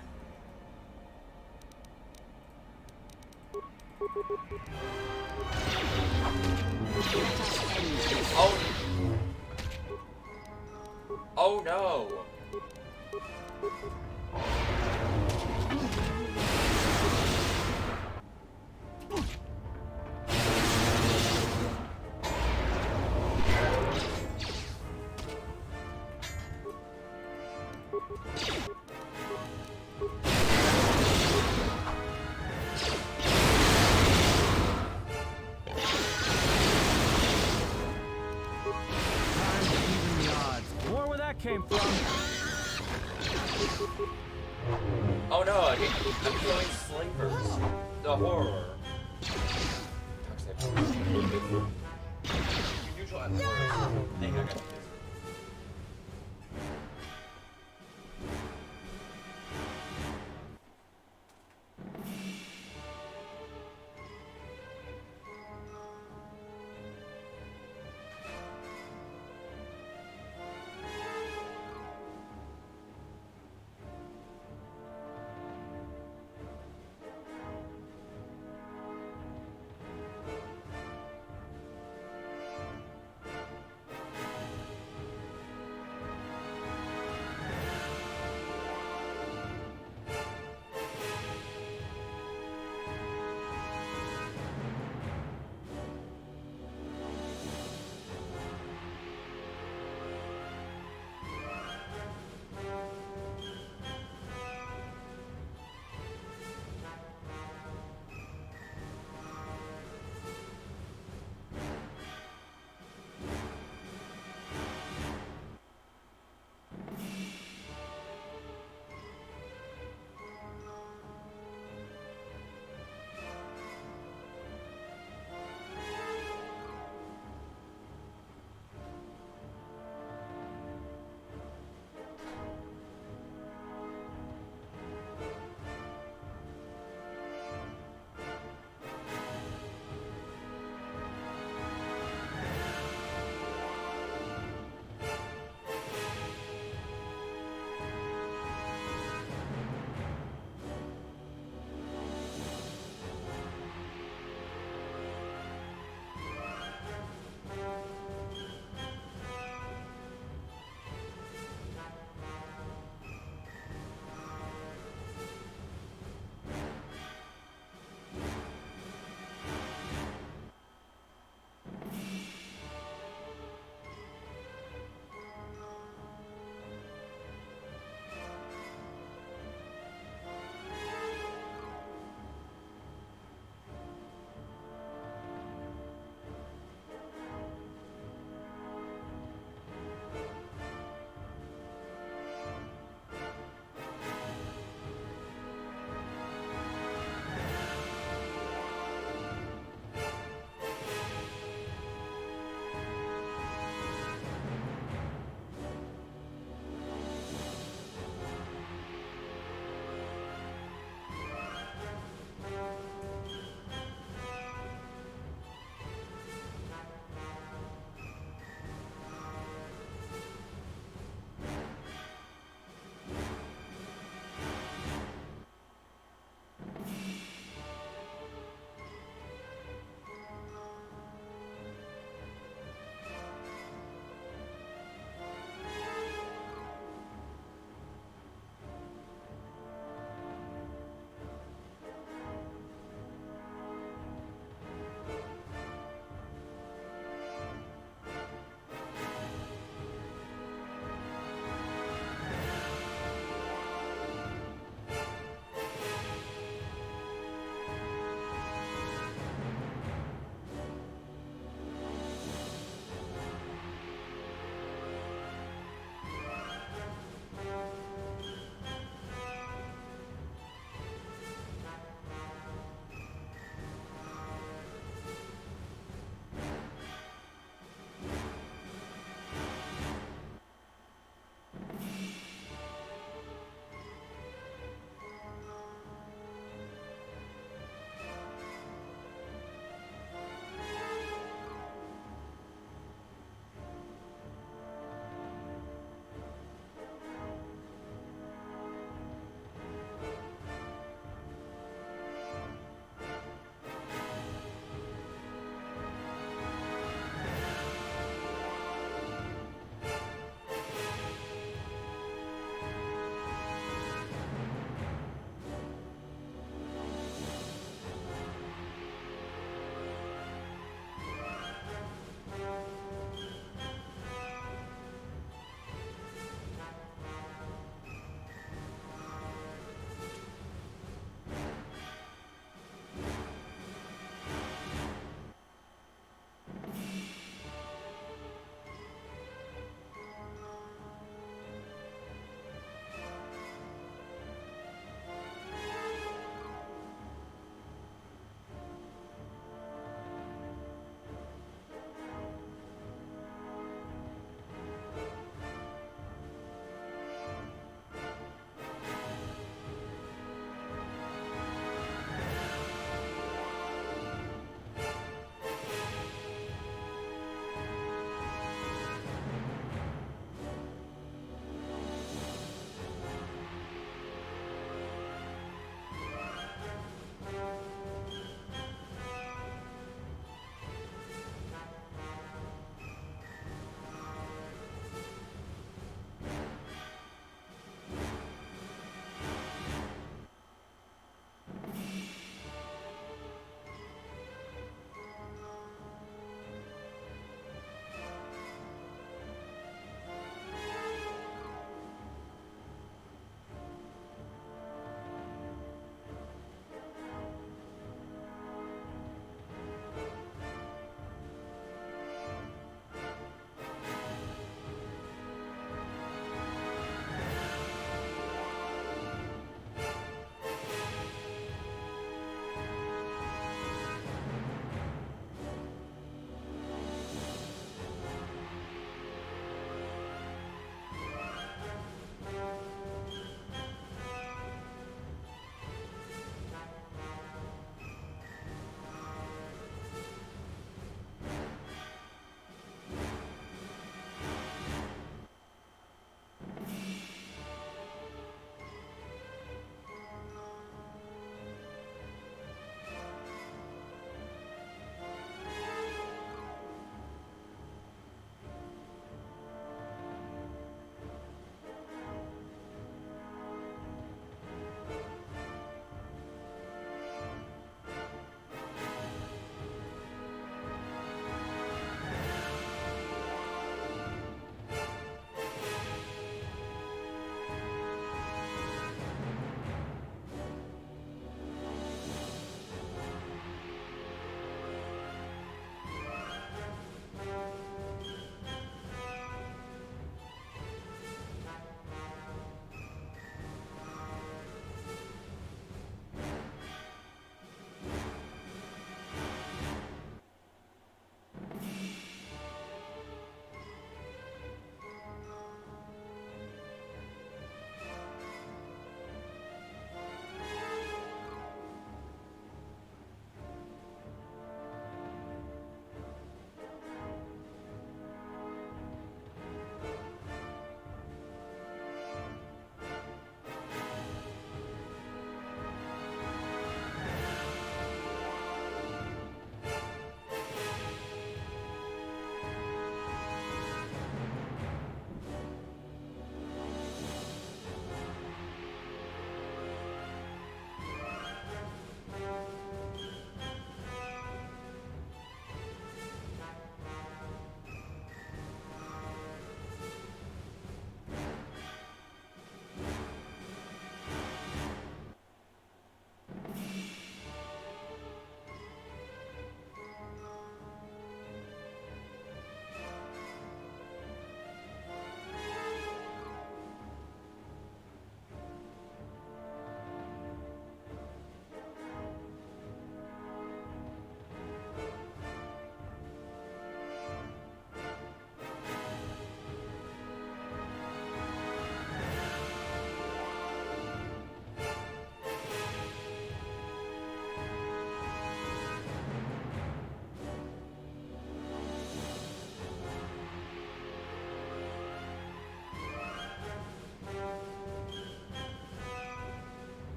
Oh. Oh no. Came from. Oh no, I'm killing slavers. The horror. Neutral at horror. Dang, I got this.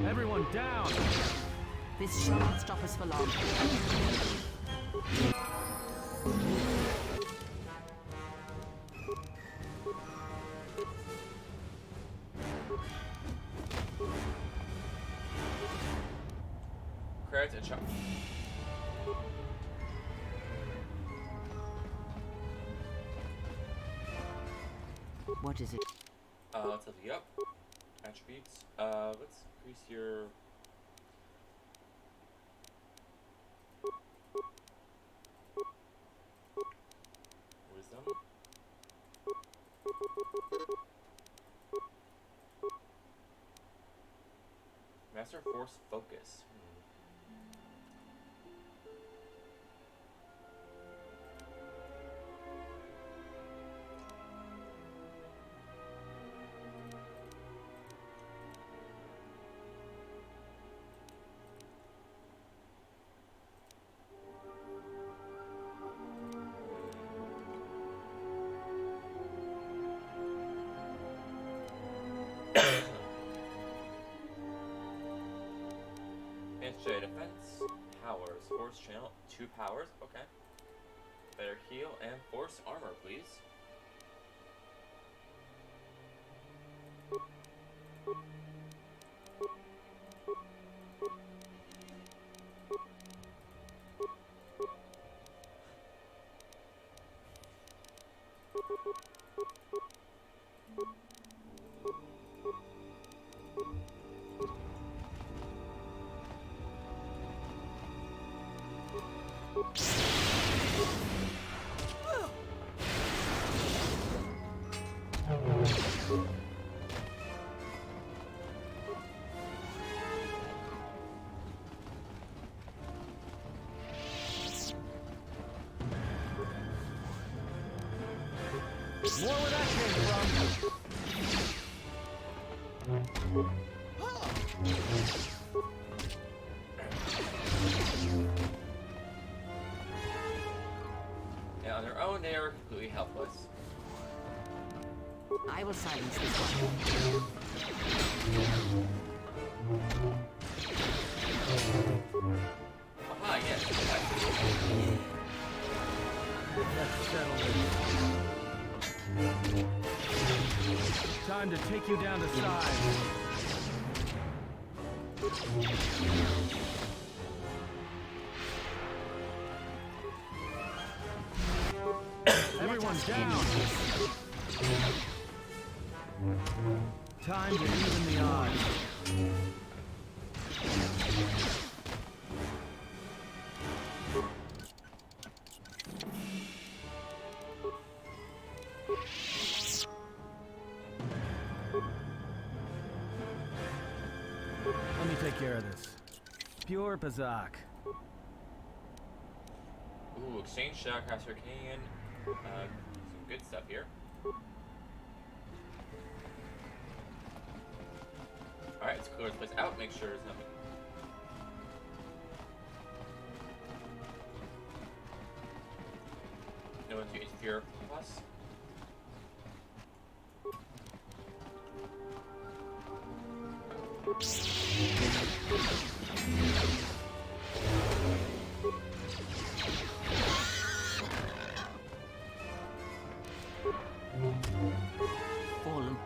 Everyone down! This shall not stop us for long. Credits and shop. What is it? Let's level you up. Attributes. Let's increase your wisdom. Master Force Focus. J defense, powers, force channel, 2 powers, okay. Better heal and force armor, please. More where that came from! Yeah, on their own, they are completely helpless. I will silence this one. Aha, yes. Let's settle this. Time to take you down to size. Everyone down! Time to even the odds. Let me take care of this. Pure Pazak. Ooh, exchange shock, House Arcane. Some good stuff here. Alright, let's clear this place out, make sure there's nothing. No one to interfere with us. Fallen.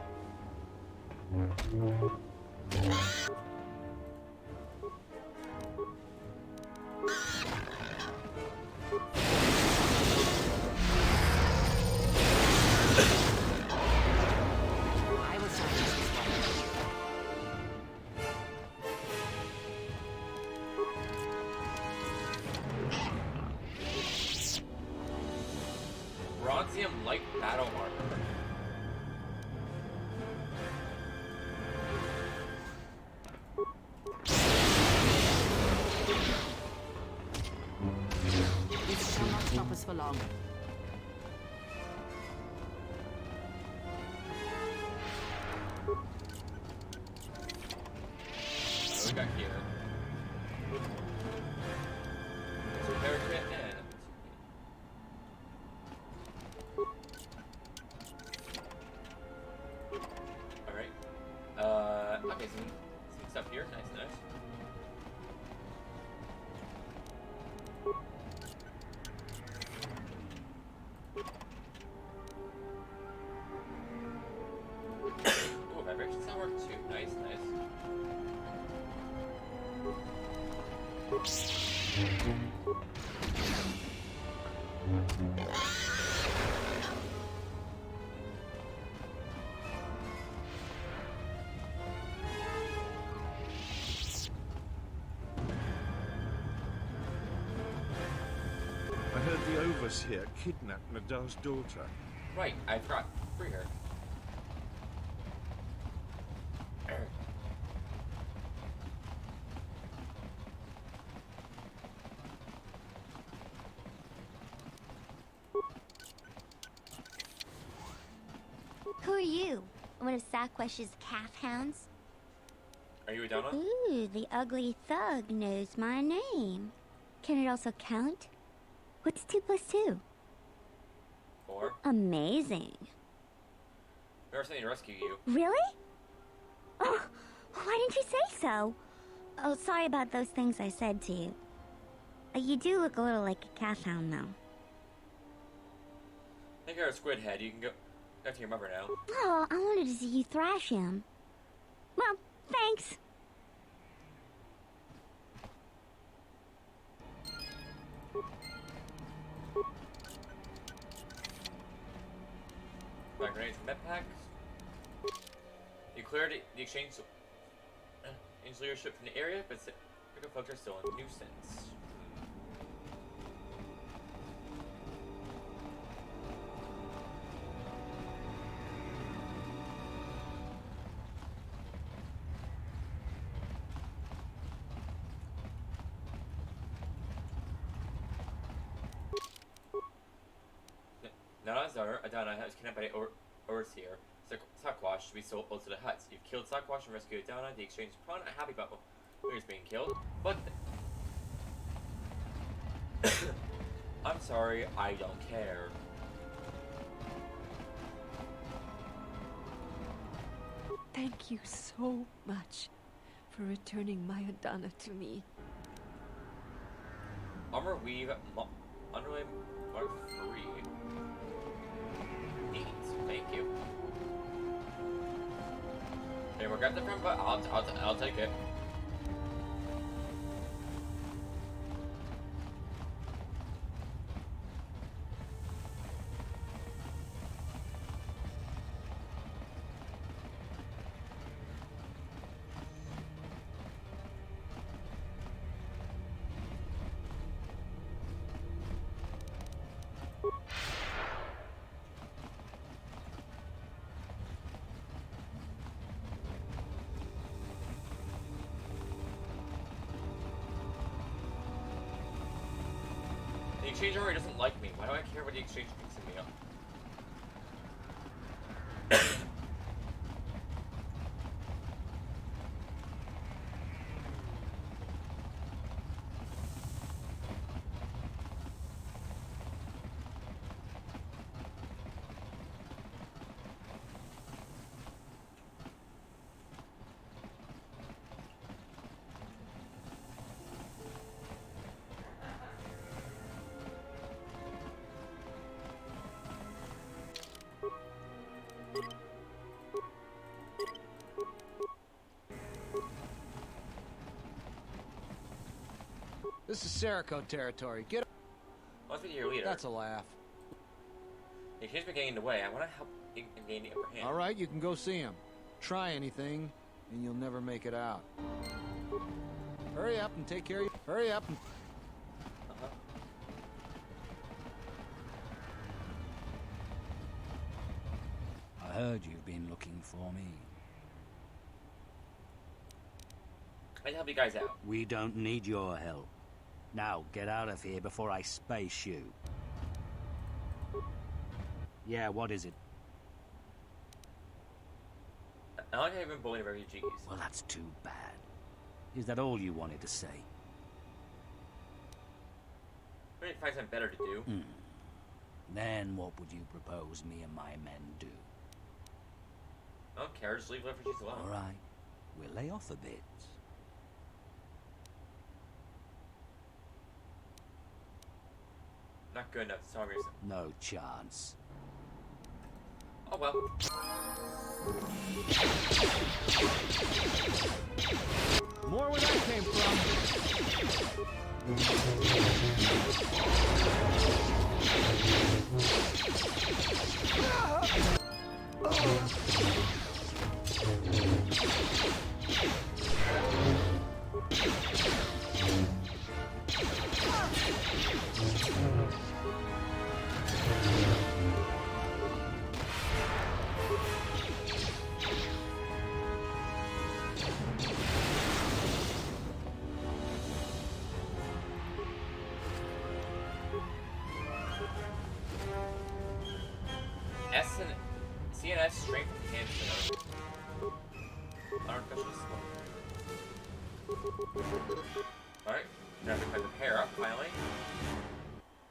I will silence this one. Bronzium light battle armor. This shall not stop us for long. What do we got here? So repair kit and up here. Nice, nice. Ooh, vibration sound work too. Nice, nice. I heard the overseer kidnapped Nadar's daughter. Right, I forgot. Free her. Who are you? One of Saquesh's calf hounds? Are you a donut? Ooh, the ugly thug knows my name. Can it also count? What's 2 plus 2? 4. Amazing. We're something to rescue you. Really? Oh, why didn't you say so? Oh, sorry about those things I said to you. You do look a little like a calf hound, though. I think you're a squid head. You can go to your mother now. Oh, I wanted to see you thrash him. Well, thanks. Back grenades and med packs. You cleared the exchange leadership from the area, but the folks are still a nuisance. Nana's daughter, Adana, was kidnapped by the overseer, Sakwash, to be sold to the huts. You've killed Sakwash and rescued Adana. The exchange is probably not happy about who's being killed, but I'm sorry, I don't care. Thank you so much for returning my Adana to me. Armor weave, underlay mark 3. Neat, thank you. Hey, we got the front, but I'll take it. The exchange already doesn't like me. Why do I care what the exchange thinks of me? This is Serico territory. Get up. Must be your leader. That's a laugh. The exchange been getting in the way. I want to help him gain the upper hand. All right, you can go see him. Try anything, and you'll never make it out. Hurry up and take care of you. Hurry up and... I heard you've been looking for me. I'd help you guys out. We don't need your help. Now, get out of here before I space you. Yeah, what is it? I like how you've been bullying refugees. Well, that's too bad. Is that all you wanted to say? We need to find something better to do. Then what would you propose me and my men do? I don't care, just leave refugees alone. All right. We'll lay off a bit. Not good enough, for some reason. No chance. Oh well. More where that came S and CNS strength enhancer. Alright, now we have the pair up finally.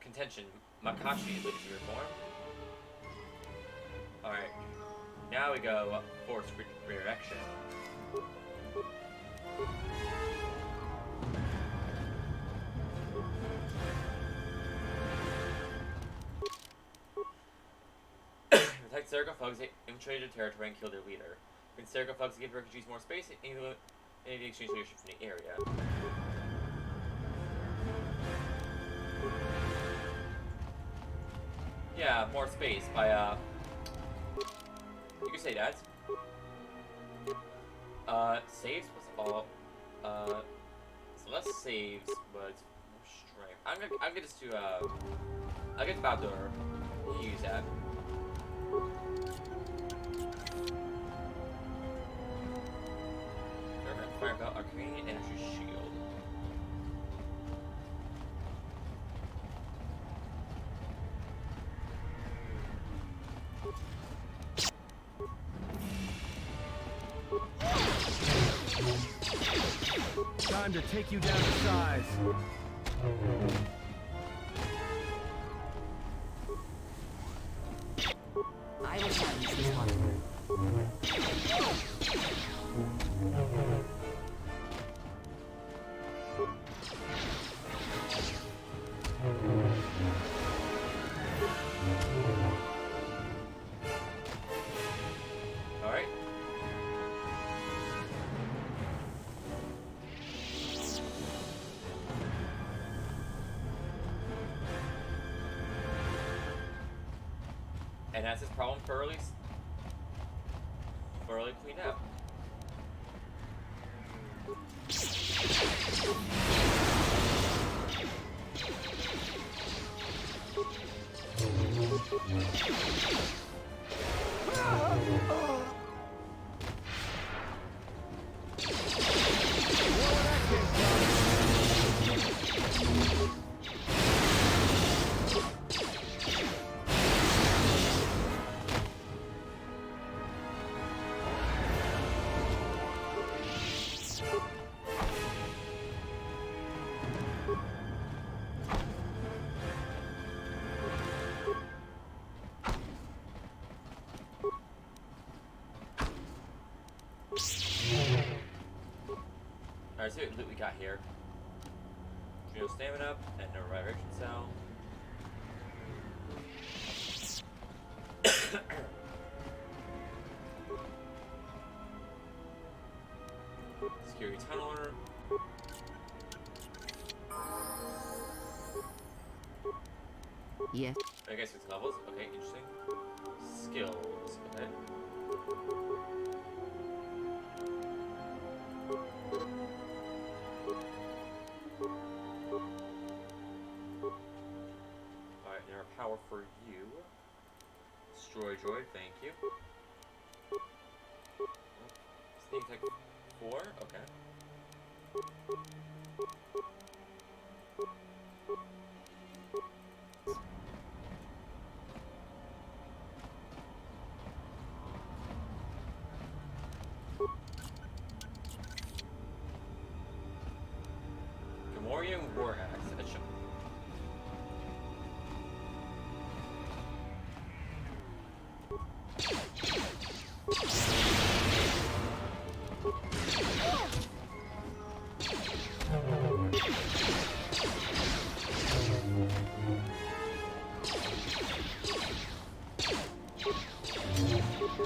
Contention, Makashi leadership form. Alright, now we go force redirection. Protect sarcophags, infiltrate their territory, and kill their leader. When sarcophags give refugees more space, and exchange leadership from the area. Yeah, more space by, you can say that. Saves was all, so less saves, but more strength. I'm gonna just do, I'll get Baldur. Use that. Firebelt, Arcane Energy Shield. Time to take you down to size. I will challenge this one. Alright. And that's his problem thoroughly cleaned up. Alright, see what loot we got here. Trio stamina and no resurrection cell. Security tunneler. Yes. I guess it's levels. Okay, interesting. Skills. Okay. Alright, now power for you. Destroy droid, thank you. Sneak attack 4? Okay. Gamorrean War Axe. That should... Hey,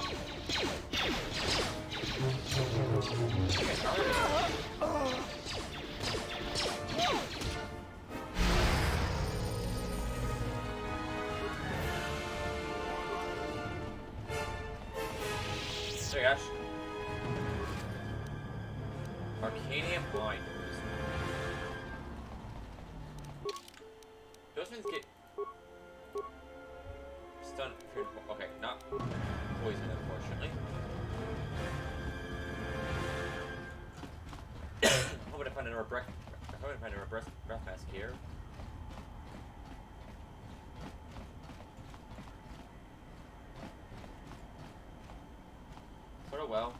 Ash. Arcanium blinders. Those things get stunned. Okay, not poison, unfortunately. I'm hoping to find another breath. I'm hoping to find another breath mask here. Sort of well.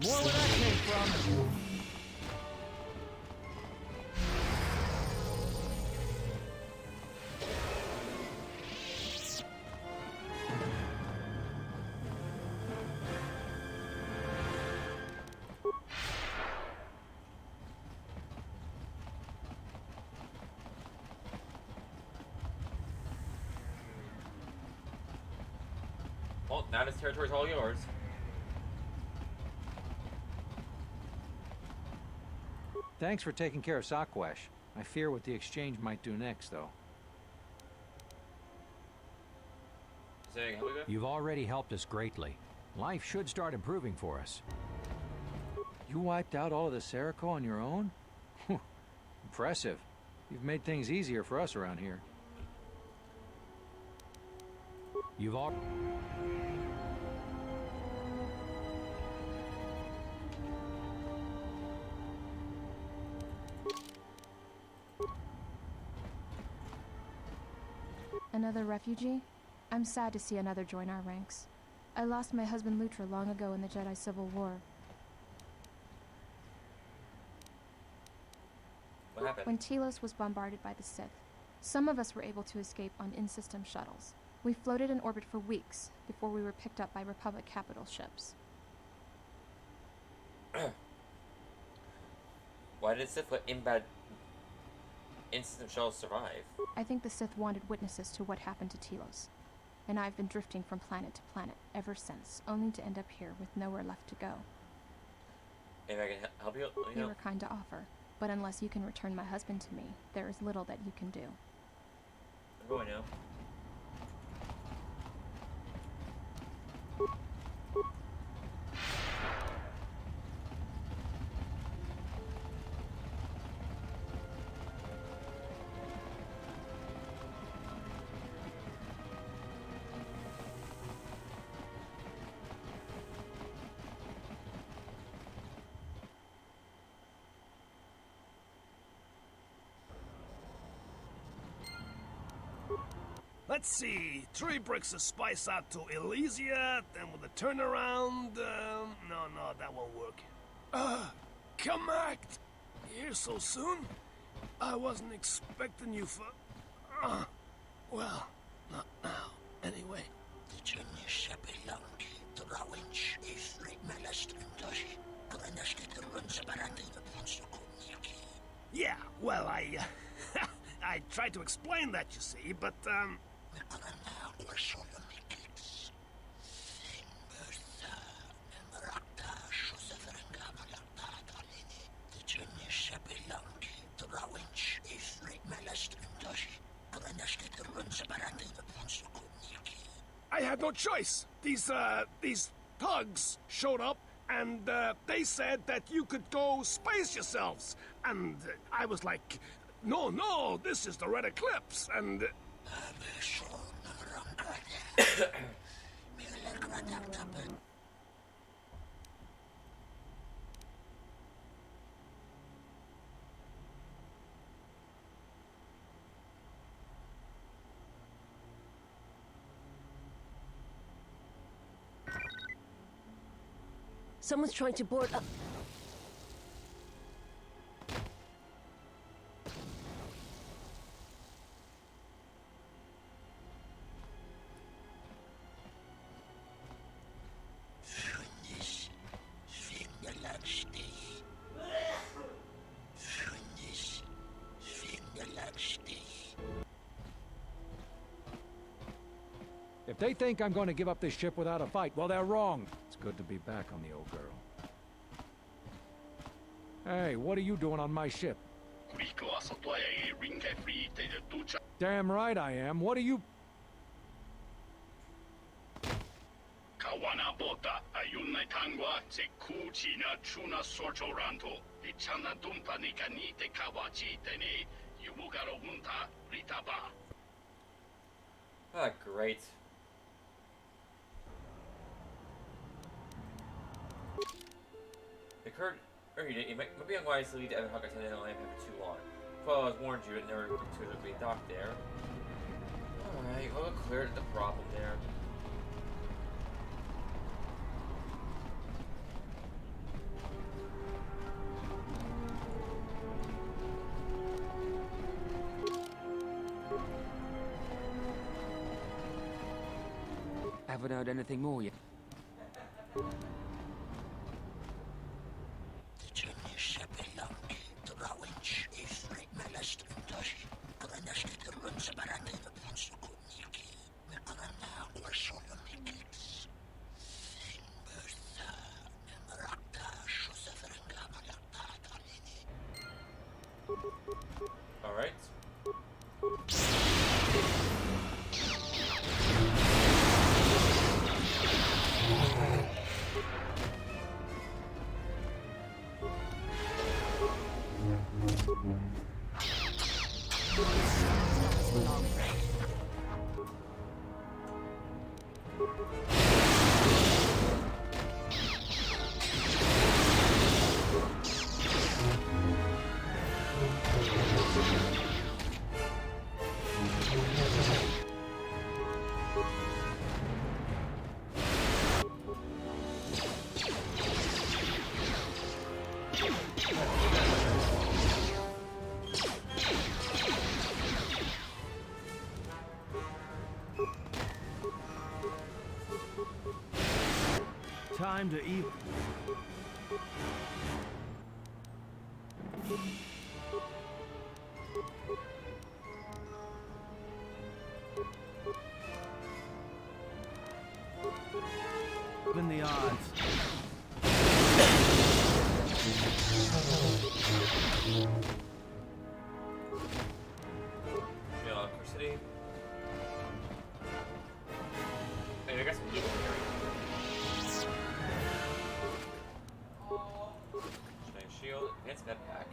More where that came from. Well, now this territory's all yours. Thanks for taking care of Sakwesh. I fear what the exchange might do next, though. Saying, help me with? You've already helped us greatly. Life should start improving for us. You wiped out all of the Serico on your own? Impressive. You've made things easier for us around here. You've all... Another refugee? I'm sad to see another join our ranks. I lost my husband Lutra long ago in the Jedi Civil War. What happened? When Telos was bombarded by the Sith, some of us were able to escape on in-system shuttles. We floated in orbit for weeks before we were picked up by Republic capital ships. Why did Sith let in-system shuttles survive? I think the Sith wanted witnesses to what happened to Telos. And I've been drifting from planet to planet ever since, only to end up here with nowhere left to go. If I can help you, let me They know. were kind to offer, but unless you can return my husband to me, there is little that you can do. I'm going now. Let's see, 3 bricks of spice out to Elysia, then with a turnaround, no, that won't work. Come act! Here so soon? I wasn't expecting you for... well, not now, anyway. Yeah, well, I tried to explain that, you see, but, I had no choice. These thugs showed up, and, they said that you could go space yourselves. And I was like, no, this is the Red Eclipse, and... Someone's trying to board up. They think I'm going to give up this ship without a fight. Well, they're wrong. It's good to be back on the old girl. Hey, what are you doing on my ship? Damn right I am. What are you... Ah, great. The current... It might be unwise to leave the Evan Hawk attendant on land for too long. Well, I was warned you, it never to be docked there. Alright, well, it cleared the problem there. Haven't heard anything more yet. Alright. Time to eat. Even the odds. Electricity. Hey, I got some blue here. Shield, advanced med pack.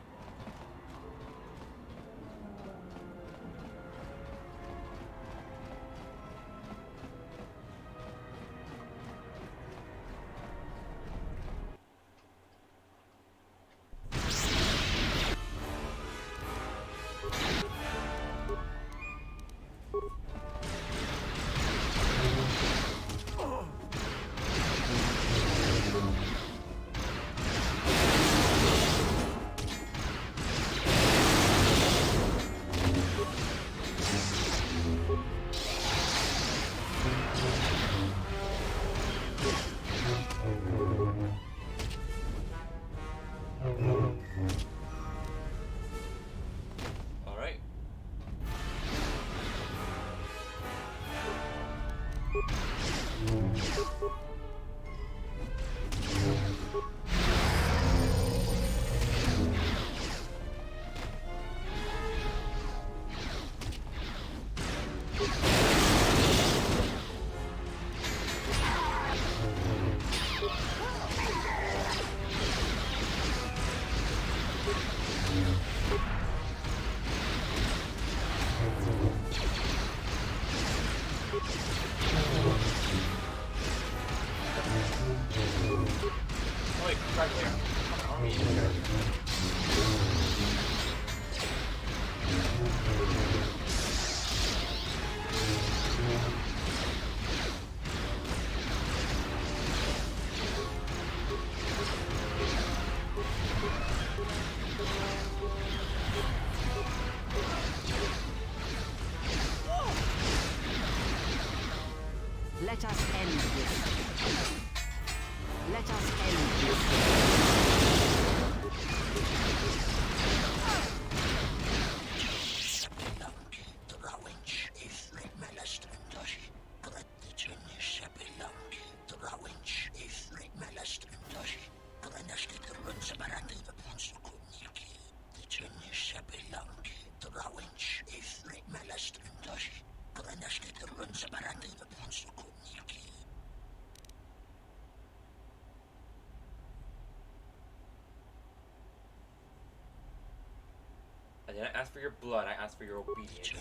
didn't ask for your blood, I asked for your obedience.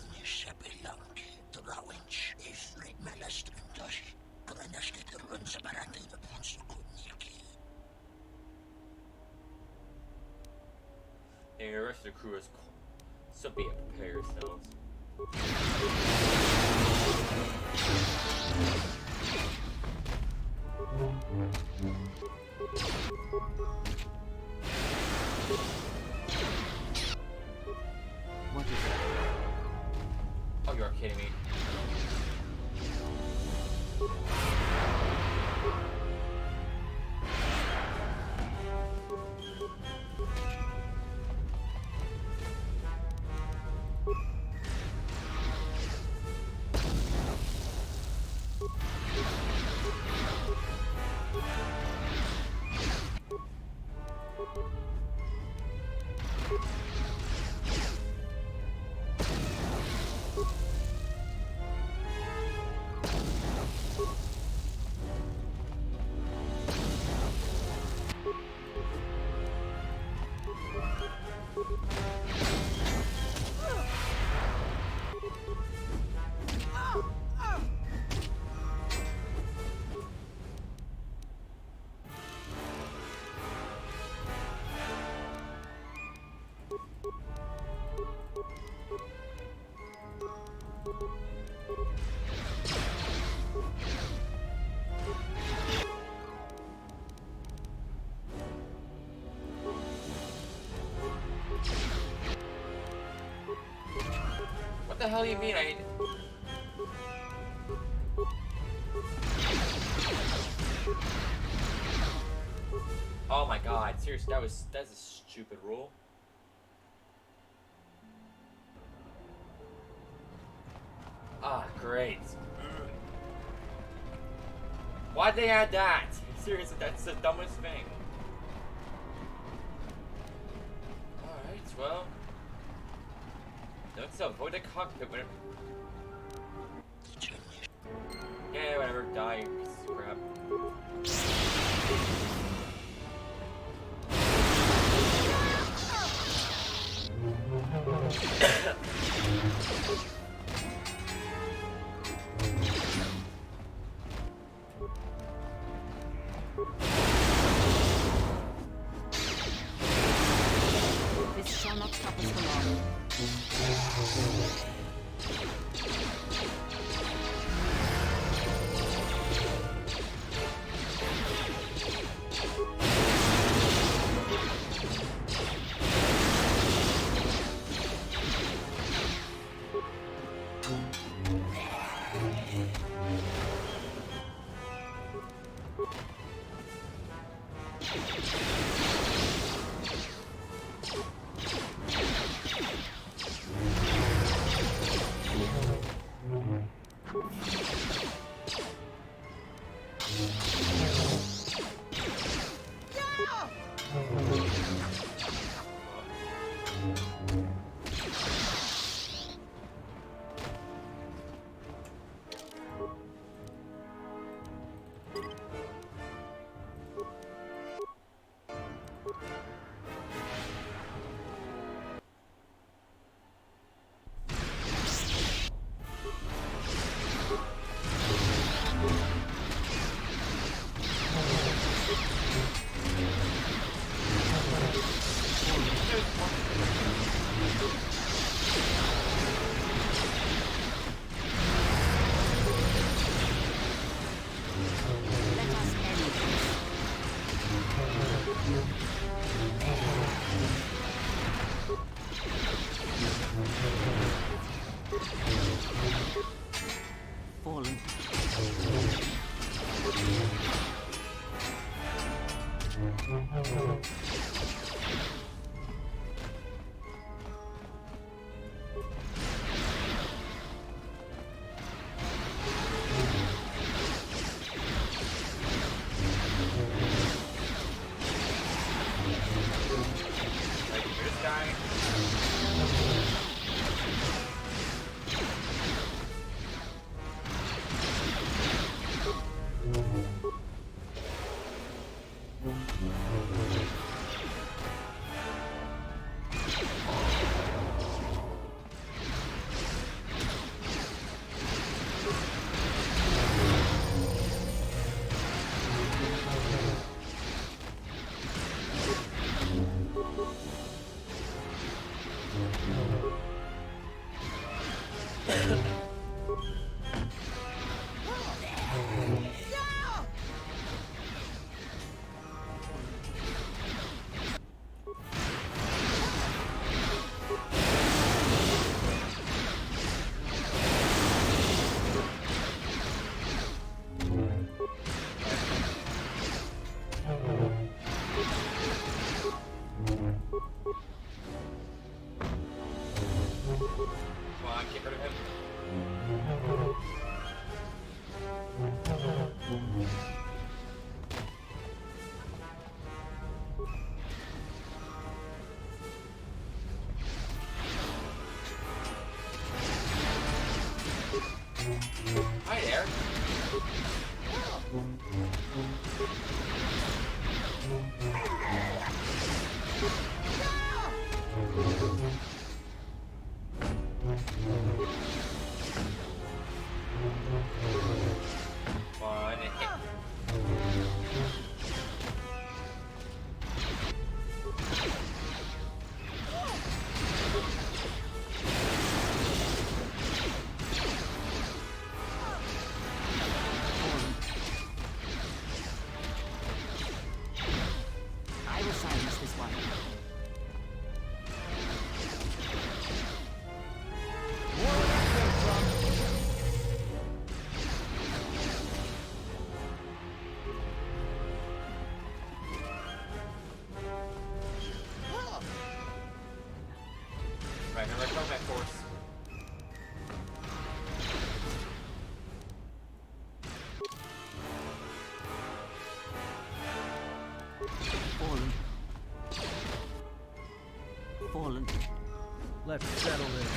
And the rest of the crew is cold. So be it, prepare yourselves. What is that? Oh, you're kidding me. What the hell do you mean? Oh my god, seriously, that's a stupid rule. Ah, great. Why'd they add that? Seriously, that's the dumbest thing. Alright, well. Let's avoid the cockpit when it... Yeah, whatever, die, you piece of crap. This shall not stop us for long. Fallen. on, get rid of him. Hi there. One hit. I will silence this one. Right, now let's combat force. Fallen. Fallen. Let's settle this.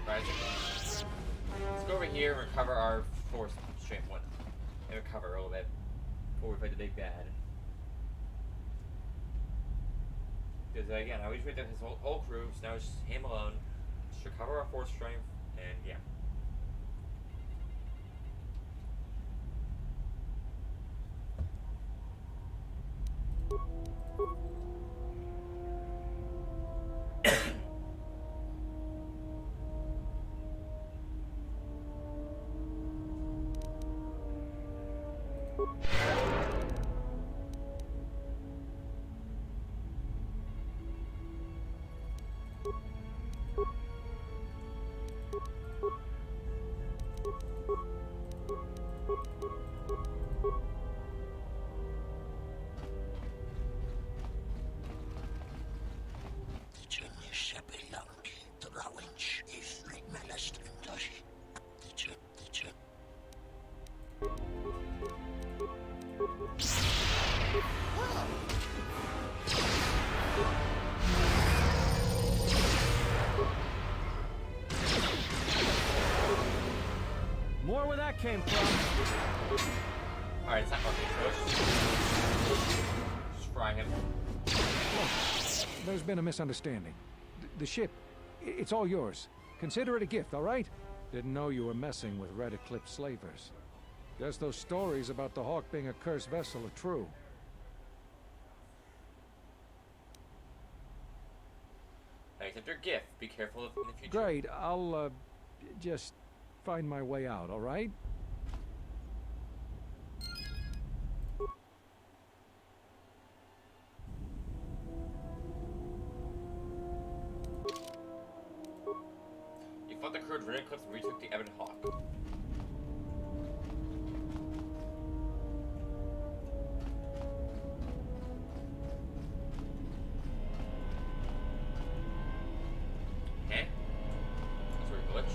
Right. Let's go over here and recover our force strength one. And recover a little bit before we fight the big bad. Because again, I always wait his whole crew, so now it's just him alone. Just recover our force strength, and yeah. More where that came from. Alright, it's not working, so just fry him. There's been a misunderstanding. The ship, it's all yours. Consider it a gift, all right? Didn't know you were messing with Red Eclipse slavers. Guess those stories about the Hawk being a cursed vessel are true. I accept your gift. Be careful in the future. Great, I'll, just find my way out, all right? You fought the crew of Red Eclipse and retook the Ebon Hawk. Eh? That's where we glitch.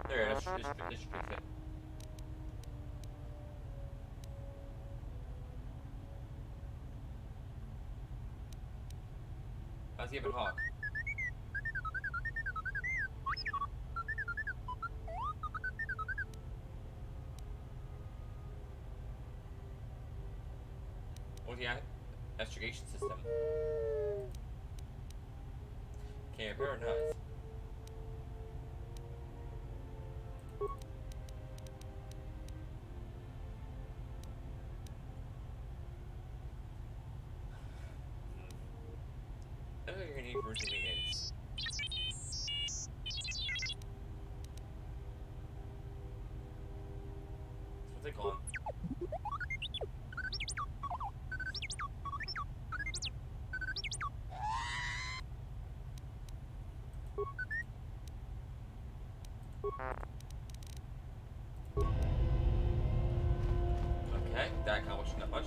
There, this should fix it. How's the Ebon Hawk? What's the astrogation system? Can you repair or not? I don't think you're gonna any emergency maintenance. What's it called? Okay, that accomplished not much.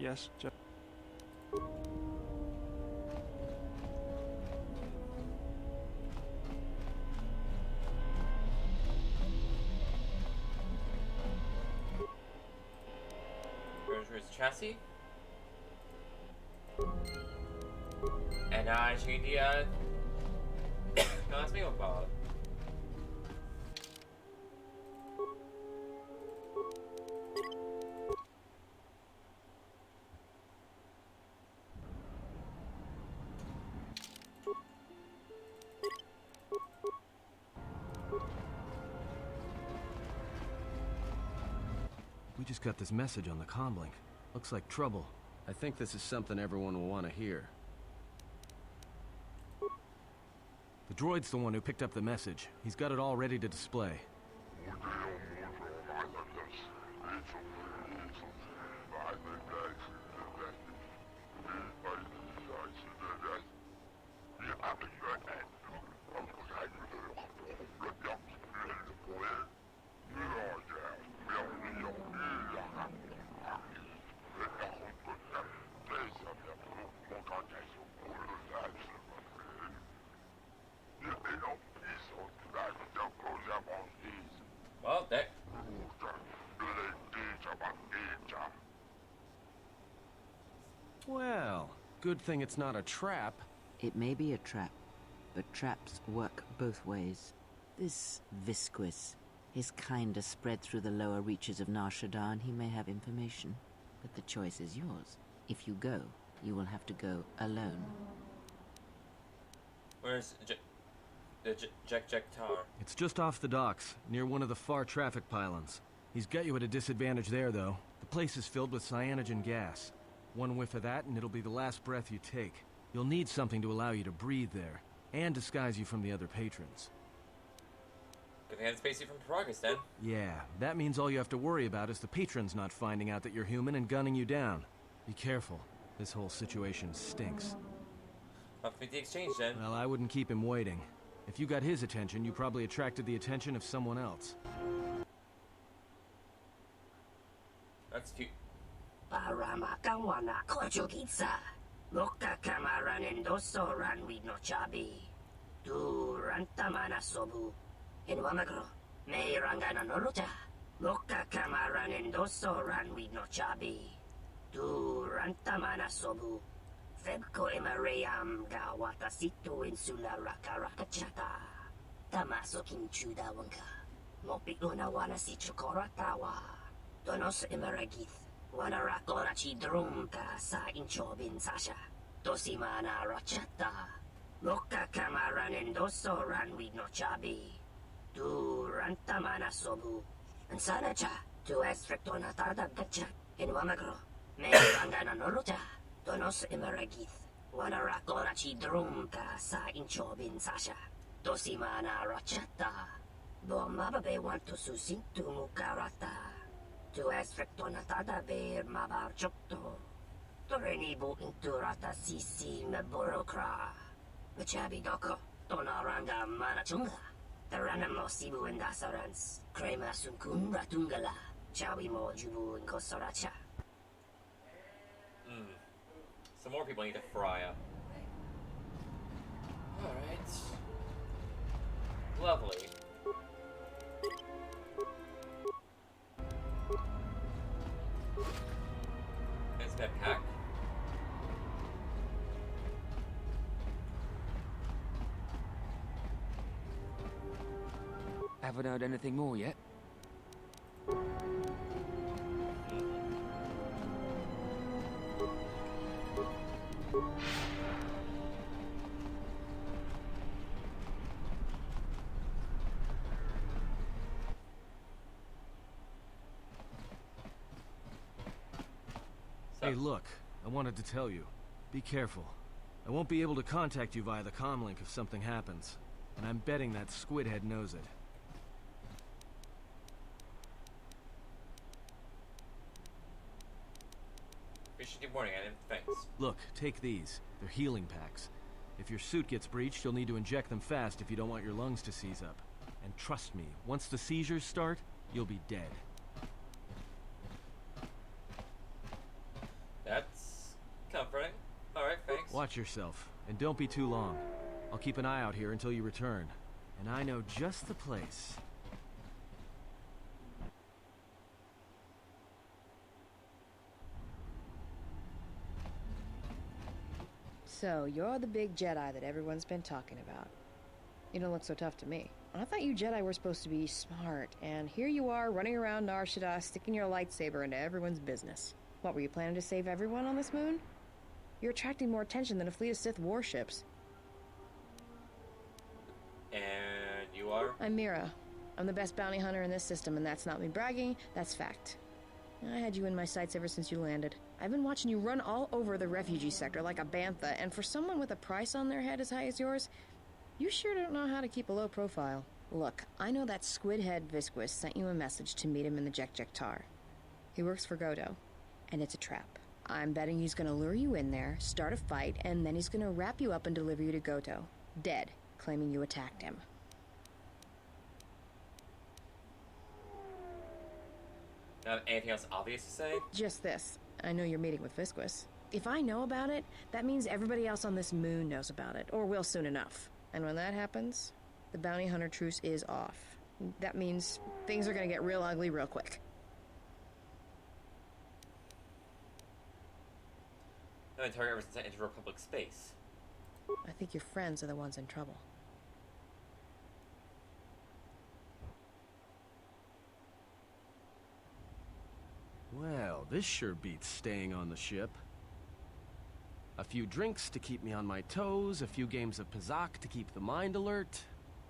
Yes, Where's his chassis? And I change the no, that's me with Bob. We just got this message on the comlink. Looks like trouble. I think this is something everyone will want to hear. The droid's the one who picked up the message. He's got it all ready to display. Well, that. Well, good thing it's not a trap. It may be a trap, but traps work both ways. This Visquis, his kind are spread through the lower reaches of Nar Shaddaa, and he may have information. But the choice is yours. If you go, you will have to go alone. Where's the Tar? It's just off the docks, near one of the far traffic pylons. He's got you at a disadvantage there, though. The place is filled with cyanogen gas. One whiff of that, and it'll be the last breath you take. You'll need something to allow you to breathe there, and disguise you from the other patrons. Good thing I had space from progress, then. Yeah, that means all you have to worry about is the patrons not finding out that you're human and gunning you down. Be careful. This whole situation stinks. I'll make the exchange, then. Well, I wouldn't keep him waiting. If you got his attention, you probably attracted the attention of someone else. That's cute. Paramakawana kojukitsa. Moka kamaranen doso ranwi no chabi. Du rantamana sobu. In Wamagro, me rangana noruta. Moka kamaranen doso ranwi no chabi. Du rantamana sobu. Febko emareyam ga watasitu insula rakarakachata. Tamaso kinchuda wanka. Mopi una wana si chokoratawa. Donos emaragith. Wana rakora chidrum ka sa inchobin sasha. Dosimana rachata. Moka kamaranen doso ranwi no chabi. Du rantamana sobu. Ansana cha. Tu esfrectona tada gacha. In Wamagro. Me rangana noruta. Donos emaragith. Wana rakora chidrum ka sa inchobin sasha. Dosimana rachata. Bomababe want to susintu mukarata. Tu esfrectona tada beer mabar chokto. Torenibu inturata sisi me borokra. Machabi doko. Tonaranga manachunga. Taranamo sibu indasarans. Krema sunkun ratungala. Chawi mo jubu in kosoracha. Some more people need to fry up. Alright. Lovely. Nice med pack. Haven't heard anything more yet. Hey, look. I wanted to tell you. Be careful. I won't be able to contact you via the comlink if something happens. And I'm betting that squidhead knows it. Appreciate warning, Adam. Thanks. Look, take these. They're healing packs. If your suit gets breached, you'll need to inject them fast if you don't want your lungs to seize up. And trust me, once the seizures start, you'll be dead. That's comforting. Alright, thanks. Watch yourself, and don't be too long. I'll keep an eye out here until you return. And I know just the place. So, you're the big Jedi that everyone's been talking about. You don't look so tough to me. I thought you Jedi were supposed to be smart, and here you are running around Nar Shaddaa sticking your lightsaber into everyone's business. What, were you planning to save everyone on this moon? You're attracting more attention than a fleet of Sith warships. And you are? I'm Mira. I'm the best bounty hunter in this system, and that's not me bragging, that's fact. I had you in my sights ever since you landed. I've been watching you run all over the refugee sector like a bantha, and for someone with a price on their head as high as yours, you sure don't know how to keep a low profile. Look, I know that squidhead Visquis sent you a message to meet him in the Jek Tar. He works for Godo, and it's a trap. I'm betting he's gonna lure you in there, start a fight, and then he's gonna wrap you up and deliver you to Godo, dead, claiming you attacked him. Anything else obvious to say? Just this. I know you're meeting with Visquis. If I know about it, that means everybody else on this moon knows about it, or will soon enough. And when that happens, the bounty hunter truce is off. That means things are gonna get real ugly real quick. No target ever since I entered Republic space. I think your friends are the ones in trouble. Well, this sure beats staying on the ship. A few drinks to keep me on my toes, a few games of Pazak to keep the mind alert.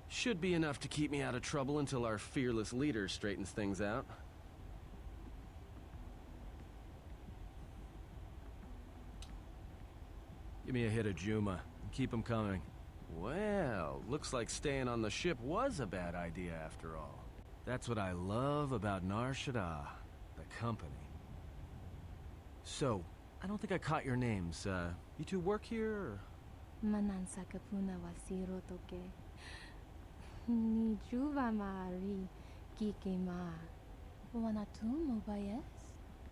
Should be enough to keep me out of trouble until our fearless leader straightens things out. Give me a hit of Juma, and keep 'em coming. Well, looks like staying on the ship was a bad idea after all. That's what I love about Nar Shaddaa, the company. So, I don't think I caught your names. You two work here, or? Manansa kapuna wasiro toke. Ni juva mari kike ma. Wanatu mobayes?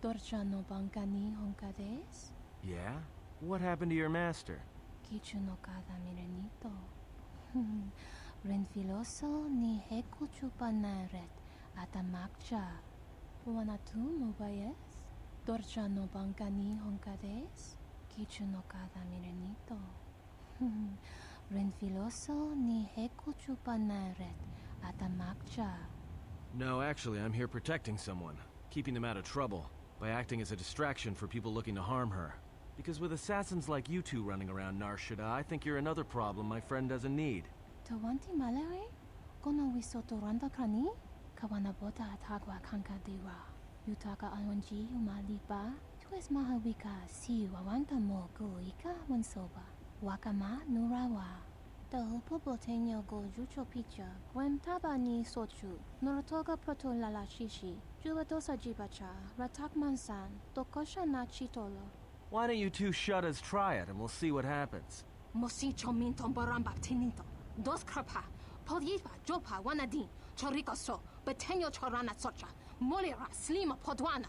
Dorcha no bankani honkades? Yeah? What happened to your master? Kichu no kada mirenito. Renfiloso ni heku chupanaret atamakcha. Wanatu mobayes? Dorcha no bankani honkades? Kichu no kada mirenito. Renfiloso ni heku chupanaret atamakcha. No, actually, I'm here protecting someone, keeping them out of trouble, by acting as a distraction for people looking to harm her. Because with assassins like you two running around Nar Shaddaa, I think you're another problem my friend doesn't need. Tawanti malare? Kono wisoto randa krani? Kawana bota atagwa kankadiwa. Yutaka alwanji umaliba. Tues mahawika si wawanta mo goika wansoba. Wakama nurawa. Tahupo botenyo go jucho picha. Gwem taba ni sochu. Norotoga proto lalashishi. Jubadosa jibacha. Ratak mansan. Tokosha na chitolo. Why don't you two shut us try it and we'll see what happens? Mosicho minton baramba tininto. Dos krapa. Podiva jopa wanadin. Choriko so. Betenyo chorana socha. Molira slima podwana.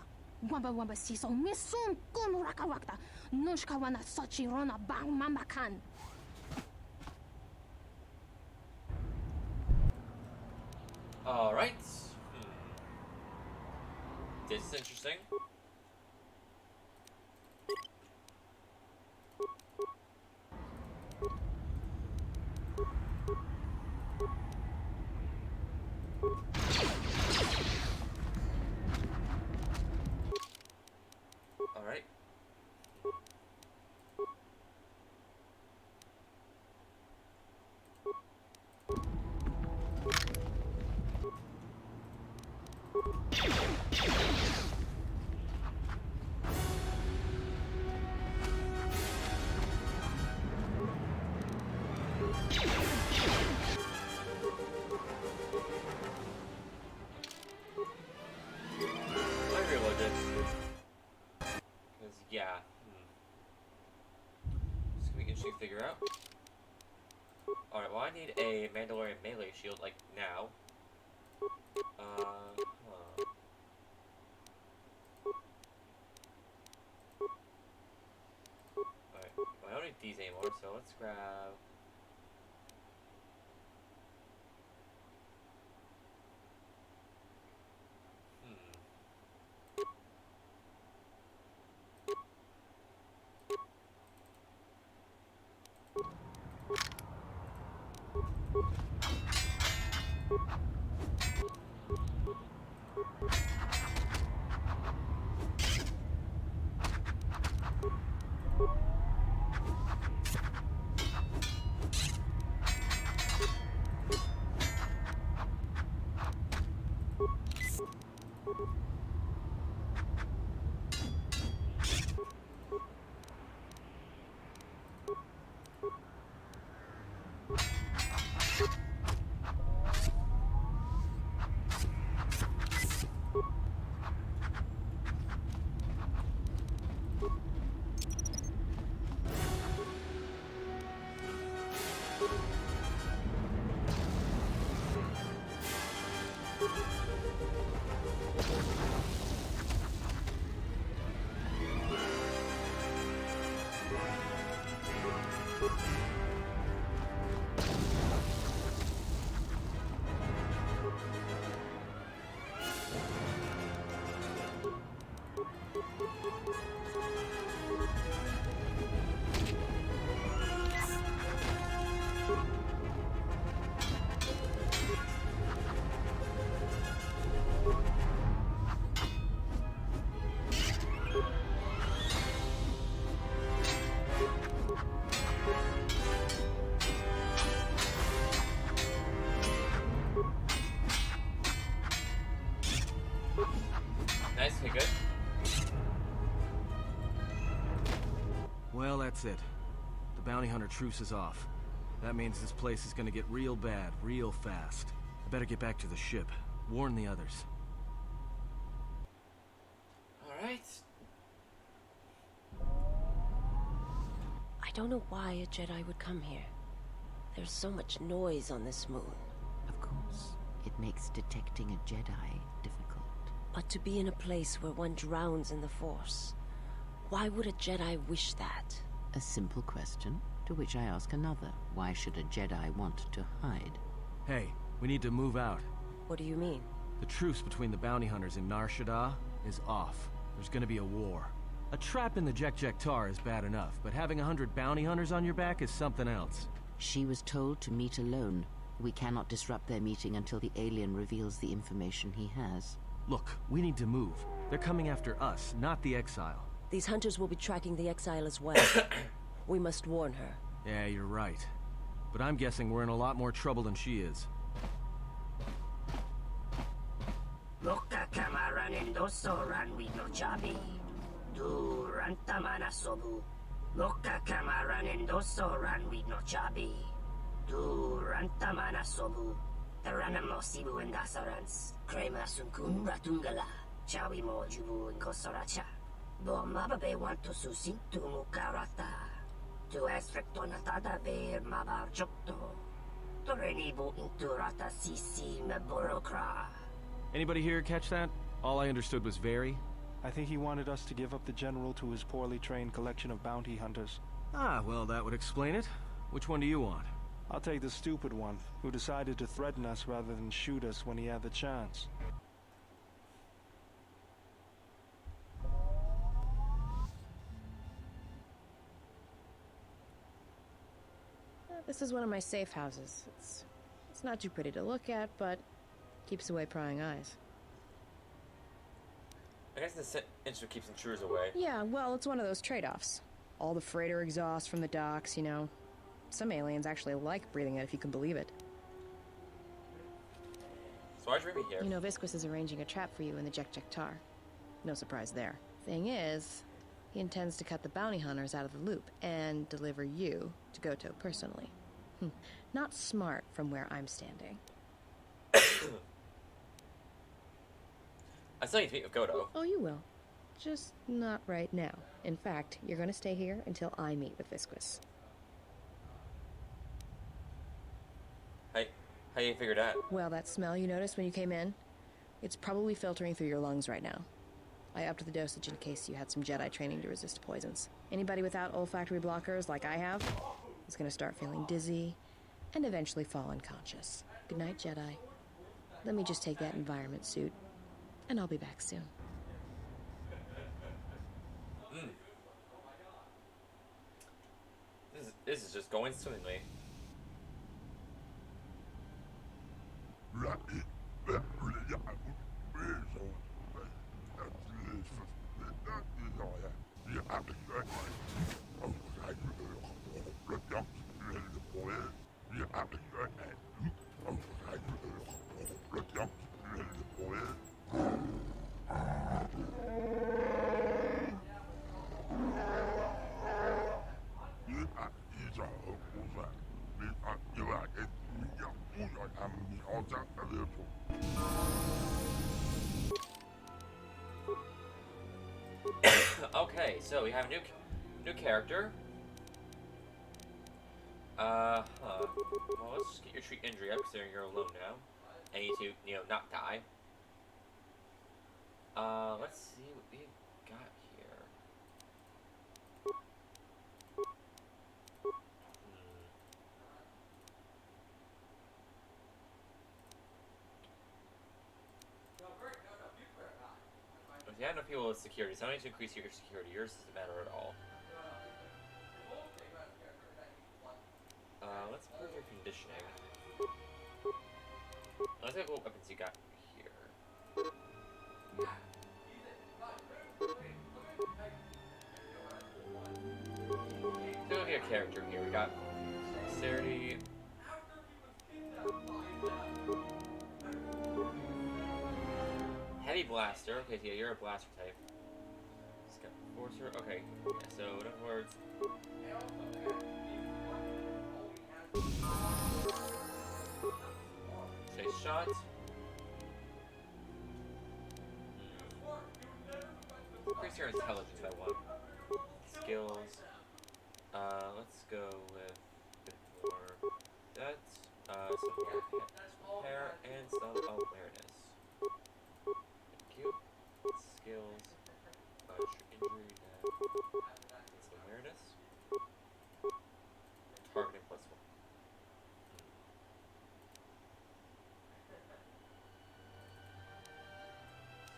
Wamba wamba siso misum kun rakawakta. Nushka wana sochi rona bang mamakan. Alright. This is interesting. Alright. Yeah. This could be interesting to figure out. Alright, well I need a Mandalorian melee shield, like, now. Alright, well, I don't need these anymore, so let's grab... Nice, okay, good. Well, that's it. The bounty hunter truce is off. That means this place is gonna get real bad, real fast. I better get back to the ship. Warn the others. Alright. I don't know why a Jedi would come here. There's so much noise on this moon. Of course, it makes detecting a Jedi difficult. But to be in a place where one drowns in the Force, why would a Jedi wish that? A simple question, to which I ask another. Why should a Jedi want to hide? Hey, we need to move out. What do you mean? The truce between the bounty hunters in Nar Shaddaa is off. There's gonna be a war. A trap in the Jek Tar is bad enough, but having 100 bounty hunters on your back is something else. She was told to meet alone. We cannot disrupt their meeting until the alien reveals the information he has. Look, we need to move. They're coming after us, not the Exile. These hunters will be tracking the Exile as well. We must warn her. Yeah, you're right. But I'm guessing we're in a lot more trouble than she is. Loka kamaran endoso ran we no chabi. Du rantamana sobu. Loka kamaran endoso ran we no chabi. Du rantamana sobu. Taranamo sibu and dasarans. Krema sunkun ratungala. Chawi mo jubu in kosoracha. Bo mababe want to susin tu mukarata. Tu esfrektonatada bear mabar jokto. Torenibu inturata sisi meborokra. Anybody here catch that? All I understood was very. I think he wanted us to give up the General to his poorly trained collection of bounty hunters. Ah, well, that would explain it. Which one do you want? I'll take the stupid one, who decided to threaten us rather than shoot us when he had the chance. This is one of my safe houses. It's not too pretty to look at, but keeps away prying eyes. I guess the interest keeps intruders away. Yeah, well, it's one of those trade-offs. All the freighter exhaust from the docks, you know. Some aliens actually like breathing it, if you can believe it. So why'd you bring me here? You know, Visquis is arranging a trap for you in the Jek Tar. No surprise there. Thing is, he intends to cut the bounty hunters out of the loop and deliver you to Goto personally. Not smart from where I'm standing. I still need to meet with Goto. Oh, you will. Just not right now. In fact, you're gonna stay here until I meet with Visquis. How you figured that? Well, that smell you noticed when you came in? It's probably filtering through your lungs right now. I upped the dosage in case you had some Jedi training to resist poisons. Anybody without olfactory blockers, like I have, is gonna start feeling dizzy and eventually fall unconscious. Good night, Jedi. Let me just take that environment suit, and I'll be back soon. This is just going swimmingly. Okay, so we have a new character. Well, let's just get your treat injury up, considering you're alone now. And you need to, not die. Let's see what we got here. If you have enough people with security, so I need to increase your security. Yours doesn't matter at all. Let's improve your conditioning. Let's look at what weapons you got here. Look at your character here. We got dexterity. Heavy blaster. Okay, yeah, you're a blaster type. Just got forcer. Okay, yeah, so in other words. Say shot. Increase your intelligence by 1. Skills. Let's go with a bit more that. Some more hair and some awareness. Thank you. Skills. Injury and some awareness. Targeting +1.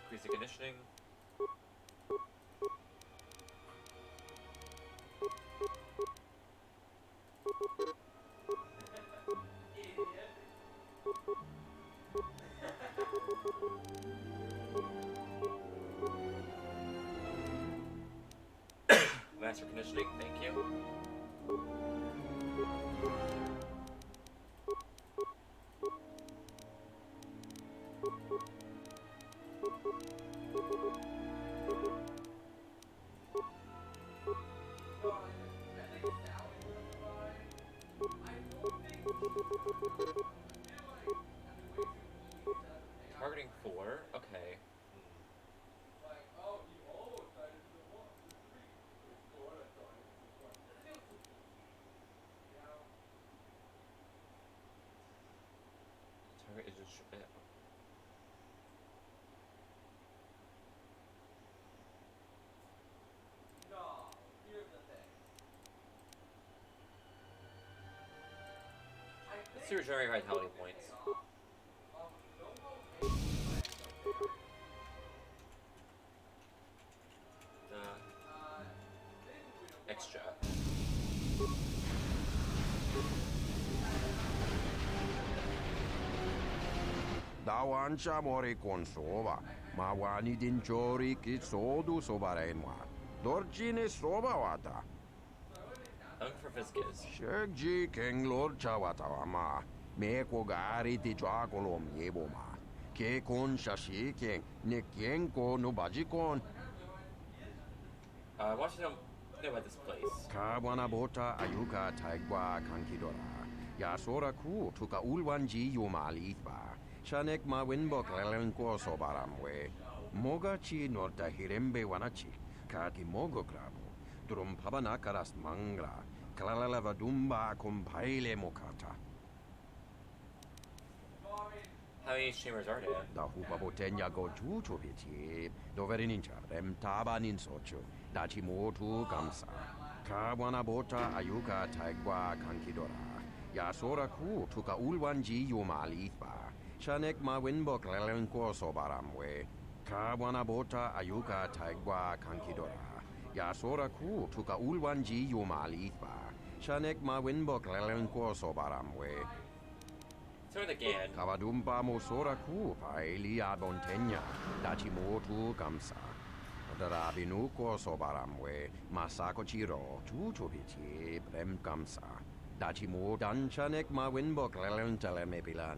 Increase the conditioning. Master conditioning, thank you. Targeting 4, okay. Target is just let's do regenerate vitality points. Extra. Dawancha mori con soba, ma wani din chori ki sodu sobarenwa. Dorjine soba wata. Look for Visquis. Shegji king lord chawatawama. Me kogari ti jakolom yeboma. Ke kon shashi king, ne king ko no bajikon. I want you to know about this place. Kawana bota ayuka taigwa kankidora. Yasora ku tuka ulwanji yomalitba. Shanek ma winbok lelenko sobaramwe. Mogachi norta hirembe wanachi, kati mogo krabo, drum pabanakaras mangra, kalalavadumba compaile mokata. How many streamers are there? Da hupa botenya go juju viti, doveri ninja, rem taba ninsochu, dachi motu gamsa. Kawana bota ayuka taigwa kankidora. Yasora ku tuka ulwanji yuma alithba. Shanek ma winbok lelenko sobaramwe. Kawana bota ayuka taigwa kankidora. Yasora ku tuka ulwanji yuma alithba. Shanek ma winbok lelenko sobaramwe. So again. Kavadumba mosora ku paelia bontenya. Dachi motu gamsa. Rabinuko sobaramwe, masako chiro, tutubiti, brem kamsa. Dachimo danchanek ma winbok lelentele mepilan.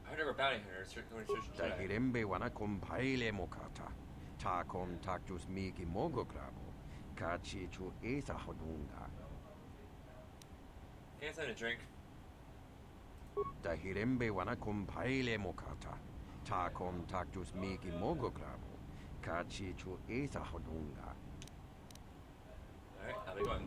I heard of bounty hunters going to search the Jedi. Tahirembe wana compaile mokata. Ta contactus miki mogograbo. Kachi chu esa hodunga. Can I get something to drink? Tahirembe wana compaile mokata. Ta contactus miki mogograbo. Kachi chu esa hodunga. Alright, how we going?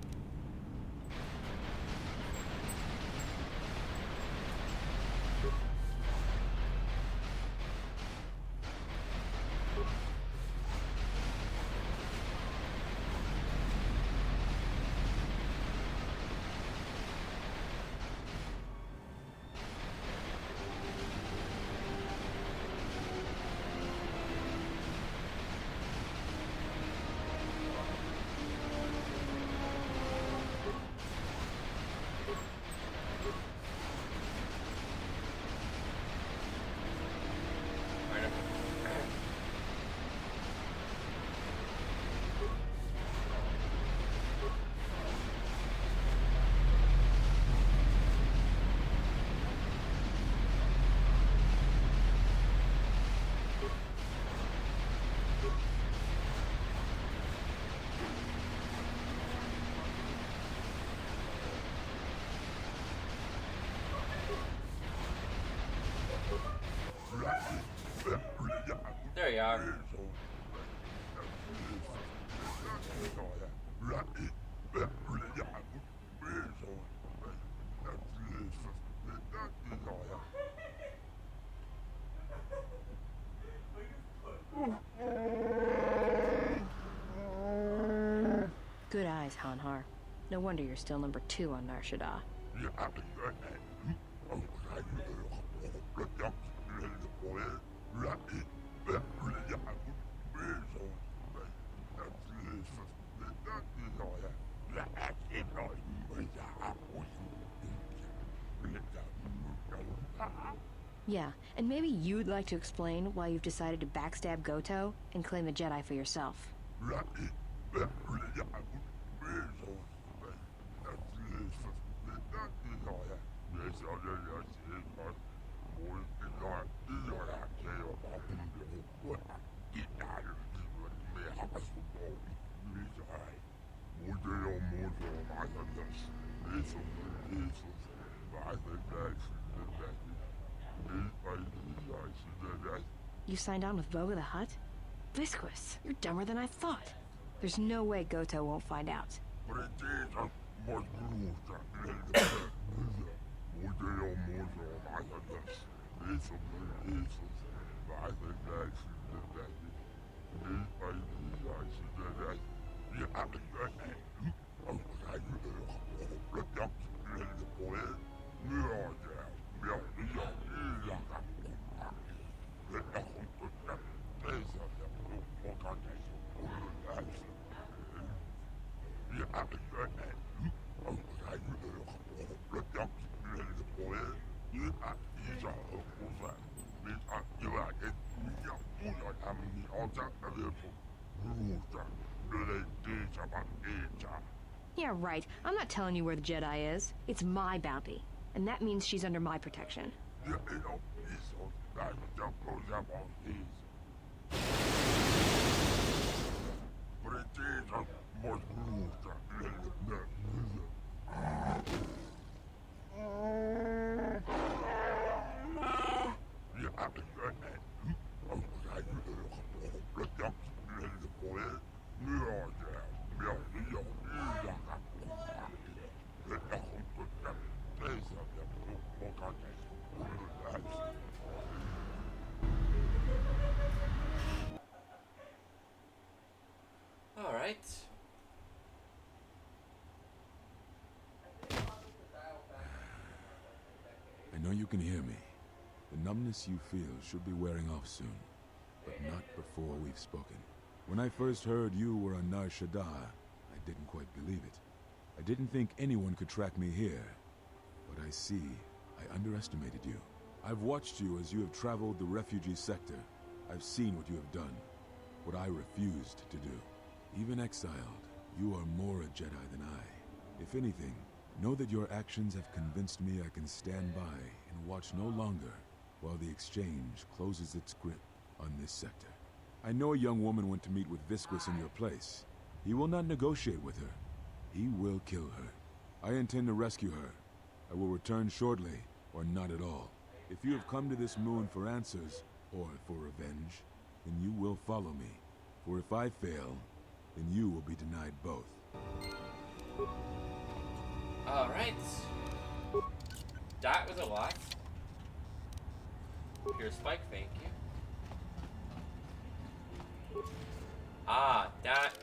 There you are. Good eyes, Hanhar. No wonder you're still number 2 on Nar Shaddaa. Yeah, and maybe you'd like to explain why you've decided to backstab Goto and claim the Jedi for yourself. You signed on with Boga the Hutt? Visquis, you're dumber than I thought. There's no way Goto won't find out. Yeah, right. I'm not telling you where the Jedi is. It's my bounty. And that means she's under my protection. All right. I know you can hear me. The numbness you feel should be wearing off soon, but not before we've spoken. When I first heard you were on Nar Shaddaa, I didn't quite believe it. I didn't think anyone could track me here, but I see I underestimated you. I've watched you as you have traveled the refugee sector. I've seen what you have done, what I refused to do. Even exiled, you are more a Jedi than I. If anything, know that your actions have convinced me I can stand by and watch no longer while the exchange closes its grip on this sector. I know a young woman went to meet with Visquis in your place. He will not negotiate with her. He will kill her. I intend to rescue her. I will return shortly, or not at all. If you have come to this moon for answers, or for revenge, then you will follow me. For if I fail, then you will be denied both. Alright. That was a lot. Pure spike, thank you. Ah, that...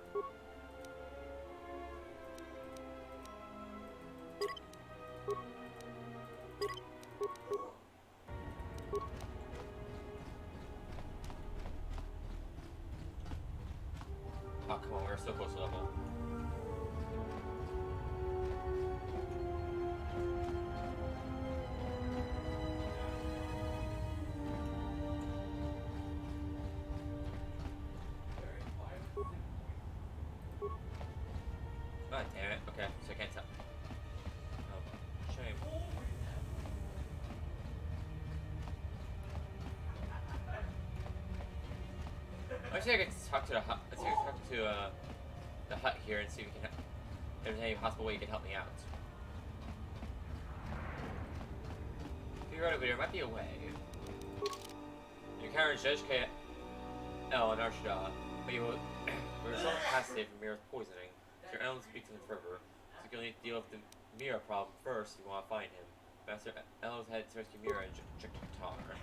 Oh, come on, we're so close to level. Oh, damn it. Okay, so I can't tell. Oh, shame. Let's see if I can talk to the hut. Let's see if I can talk to the hut here and see if we can. If there's any possible way you can help me out. Figure out there might be a way. You encounter Judge K.L. and Arshada, but you will result passive from Mira's poisoning. So your enemies speak to the river. So you'll need to deal with the Mira problem first if you want to find him. Master Ella's headed to rescue Mira and Jaktar.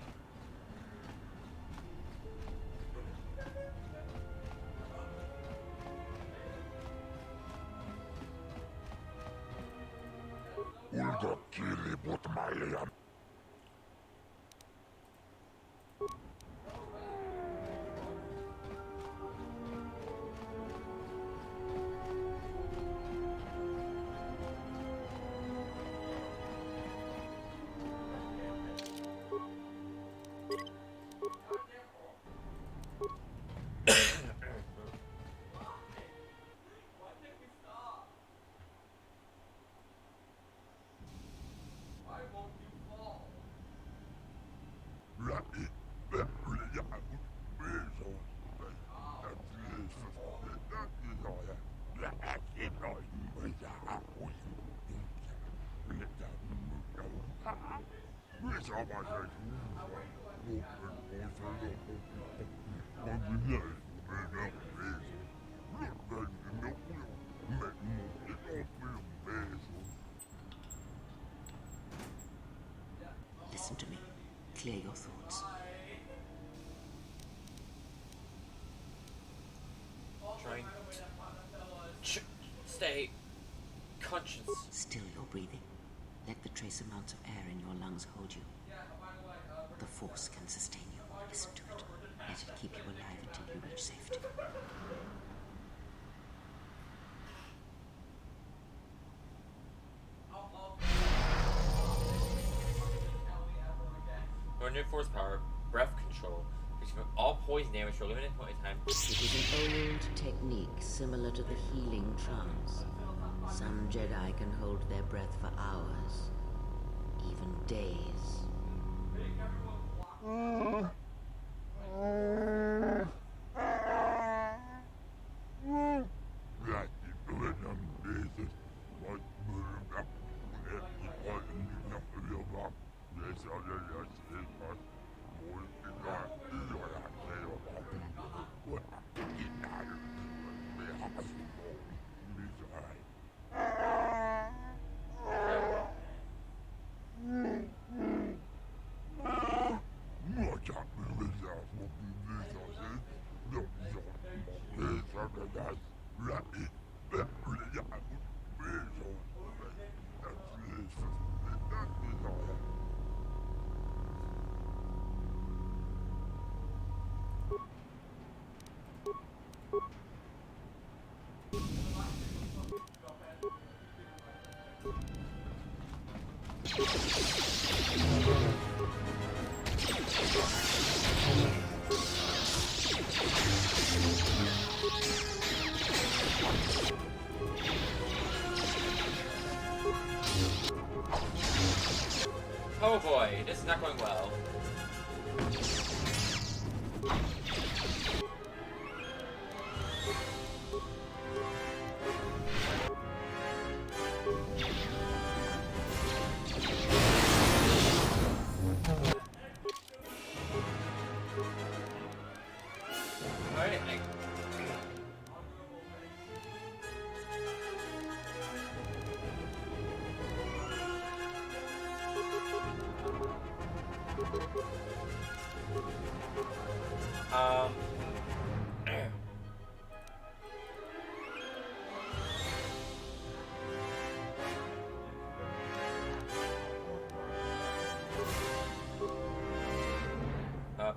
Listen to me. Clear your thoughts. Trying to stay conscious. Still your breathing. Let the trace amounts of air in your lungs hold you. The Force can sustain you. Listen to it. Let it keep you alive until you reach safety. Your new force power, breath control, which prevents all poison damage for a limited point in time. It is an old technique similar to the healing trance. Some Jedi can hold their breath for hours, even days. Oh boy, this is not going well.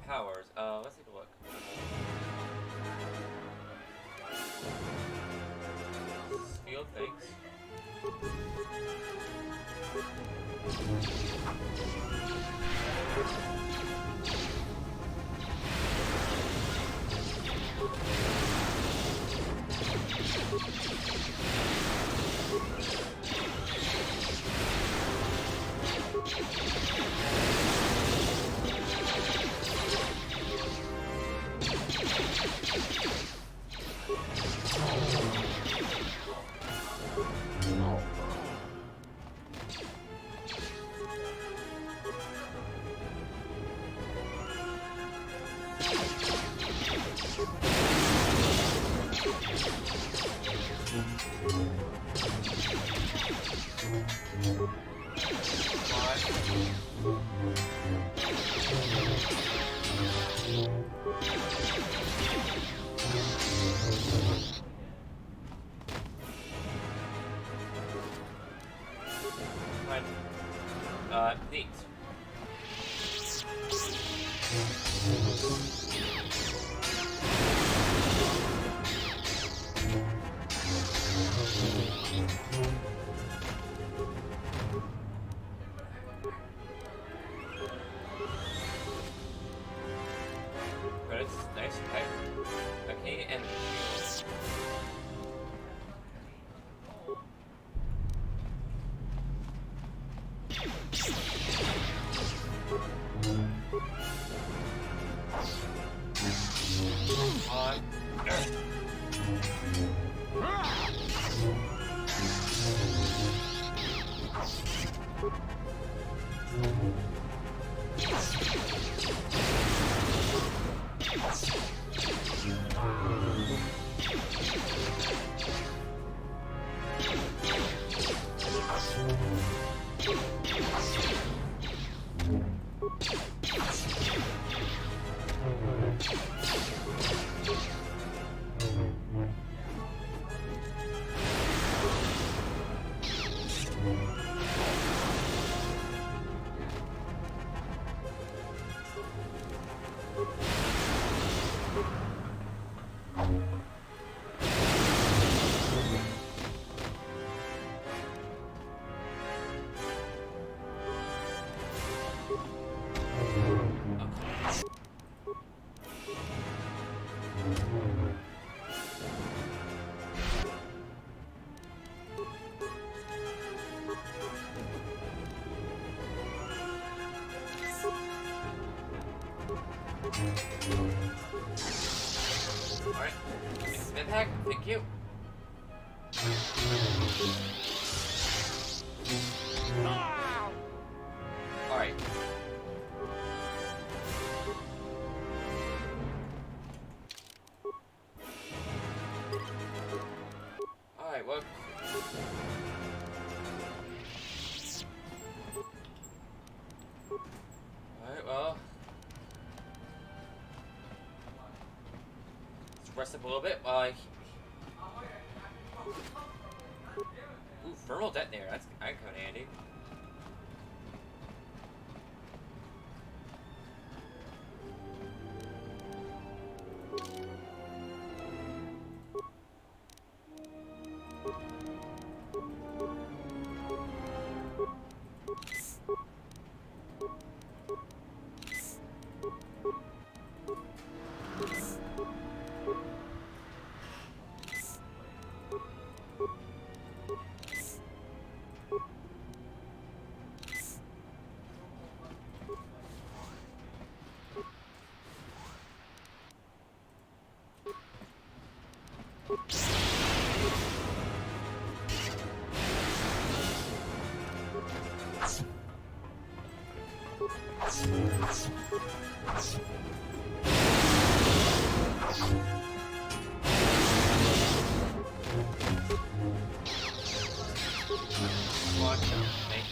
Powers. Let's take a look. Field, thanks. Neat. But it's nice, okay. Okay, and alright. Impact, thank you. Alright. Alright, well. Alright, well. Let's rest up a little bit while I. Ooh, thermal detonator. That's kind of handy. Thank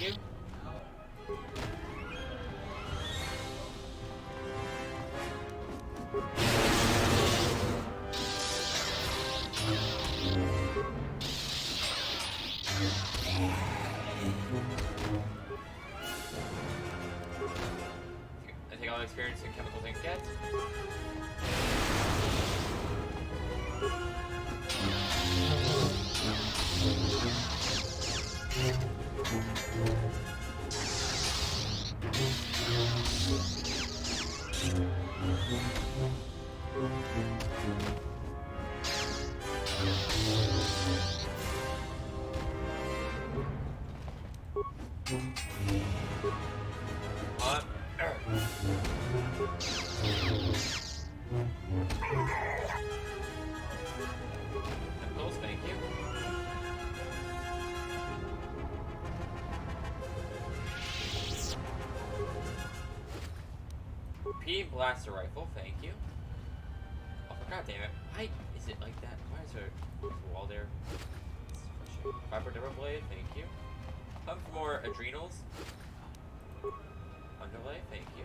you. I take all the experience and chemicals I can get. Chemicals, thank you. P blaster rifle, thank you. Oh, god damn it. Why is it like that? Why is there a wall there? Viper Double Blade, thank you. For more adrenals. Underlay, thank you.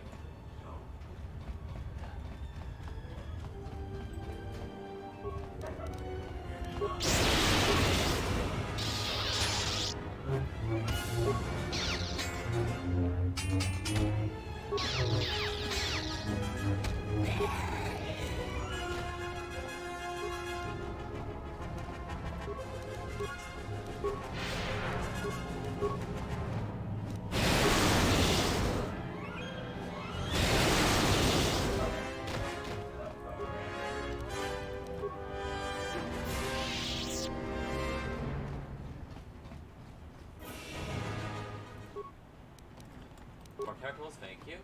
More chemicals, thank you.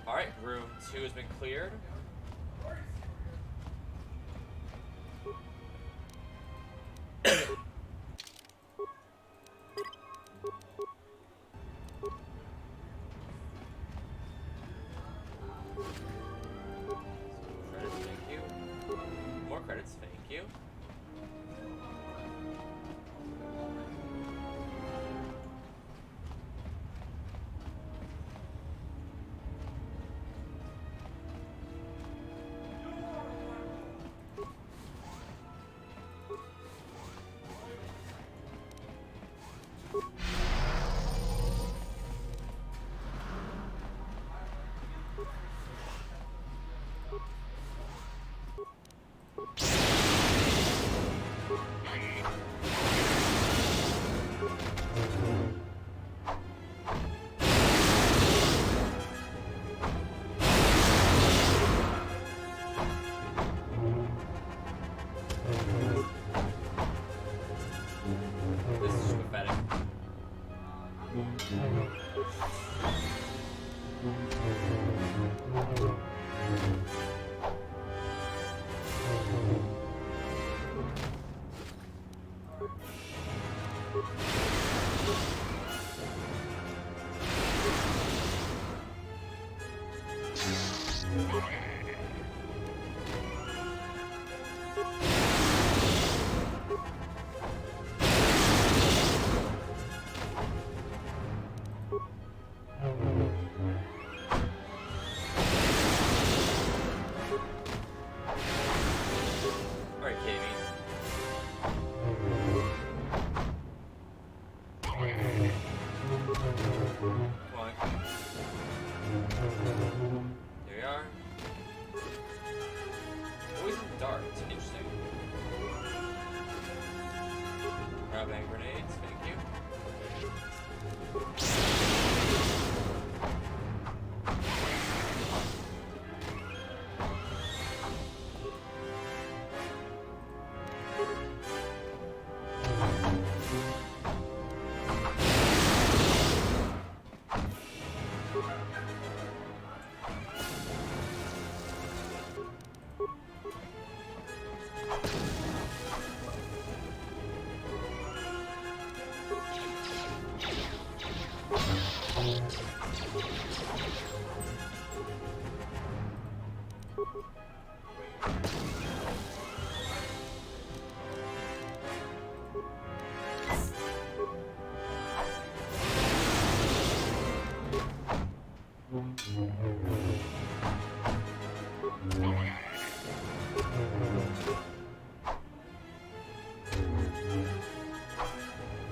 Alright, room 2 has been cleared. Credits, thank you. More credits, thank you. This is just pathetic. Alright, Katie. Come on. There we are. Poison darts, interesting. Grab hand grenades, thank you.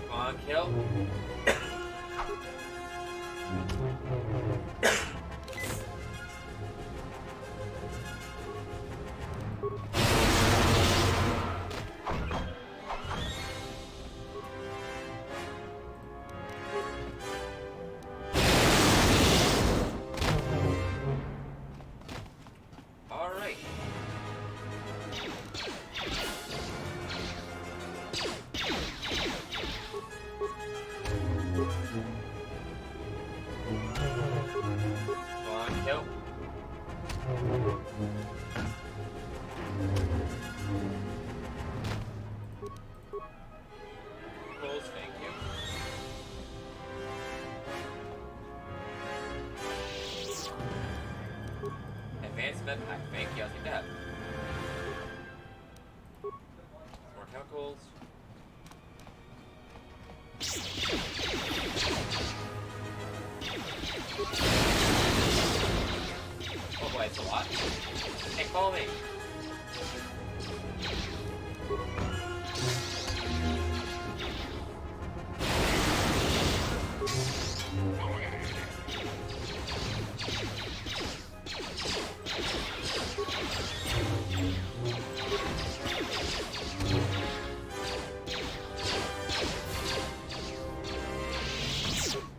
Come on, kill. All right. Come on, kill. Close, thank you. Advanced med pack, thank you, I'll take that. More chemicals. Oh boy, it's a lot. Hey, follow me.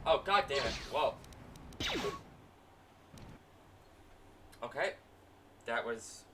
Oh, god damn it. Whoa. Okay. That was...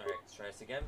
Alright, let's try this again.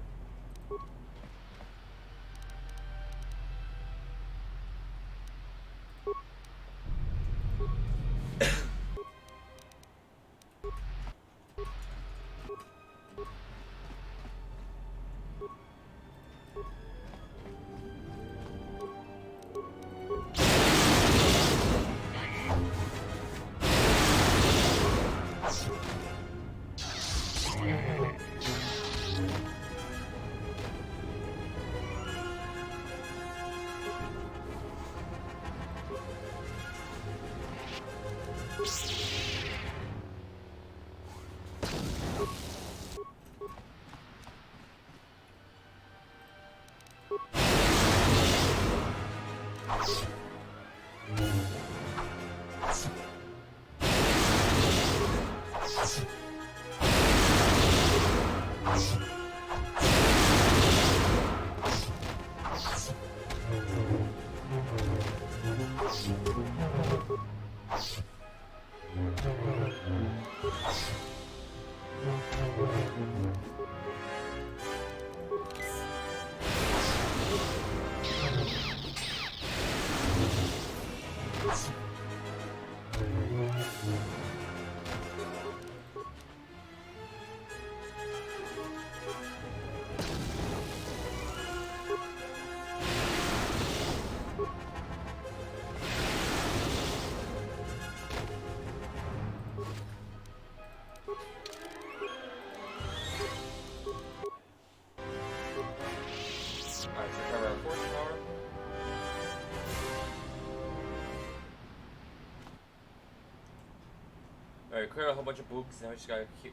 Alright, cleared a whole bunch of books. Now we just gotta keep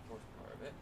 force part of it.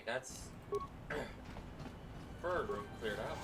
That's third room cleared out.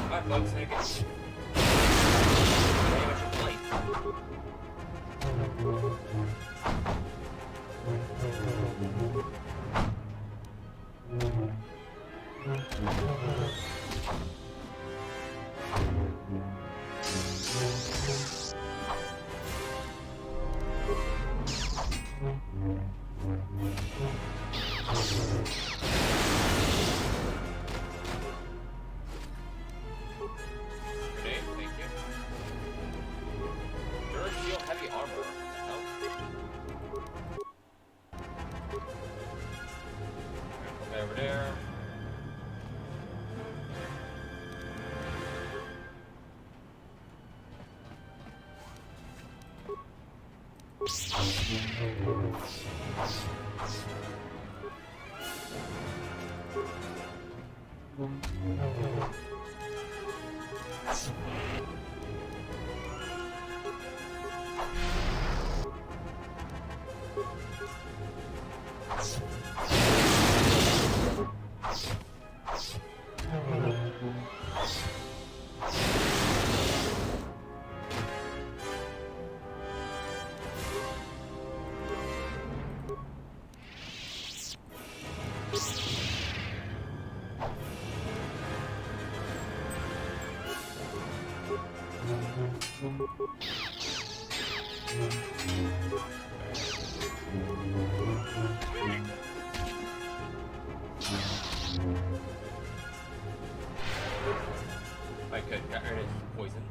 Alright, folks, make it. Very much a plate. Grenade, thank you. Durasteel heavy armor. What the hell? Okay, over there. I could get rid of poison.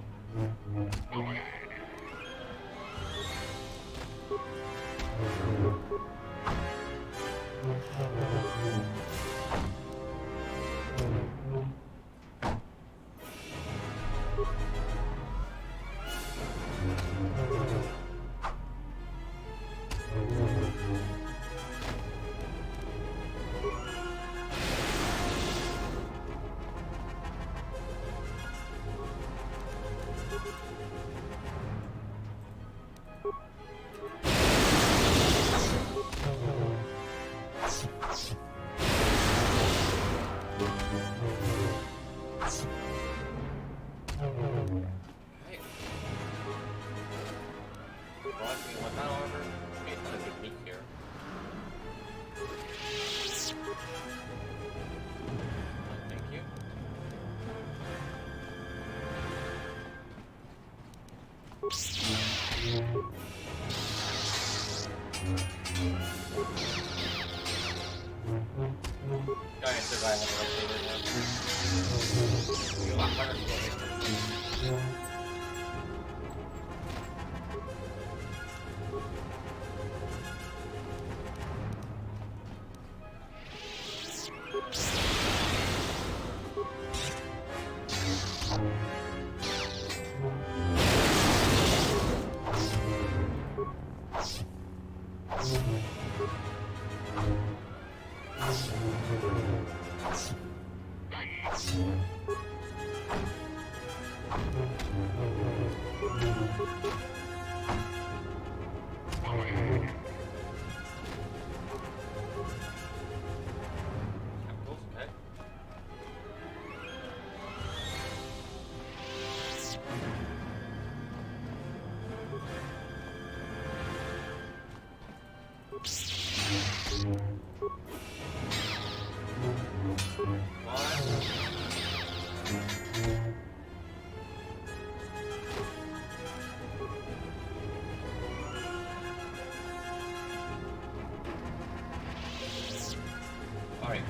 Alright.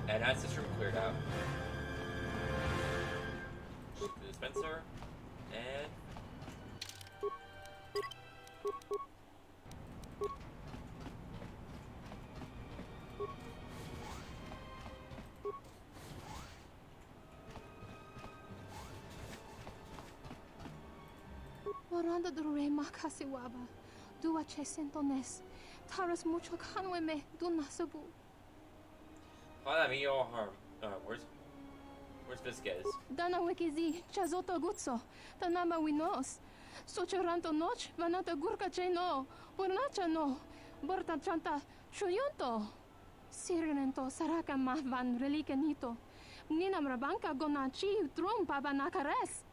And that's this room cleared out. The dispenser. And... Waranda dure makasiwaba. Dua chesentones. Taras mucho kanweme dunasabu. Hola, amigo. Where's Vizquez? Dana wikizi, chazota gutso. Tanama winos. Sochoranto noch, vanata gurka cheno. Burnacha no. Borta chanta chuyunto. Sirenento saraka mahvan relicanito. Nina mrabanka gonachi utrum pabanakares.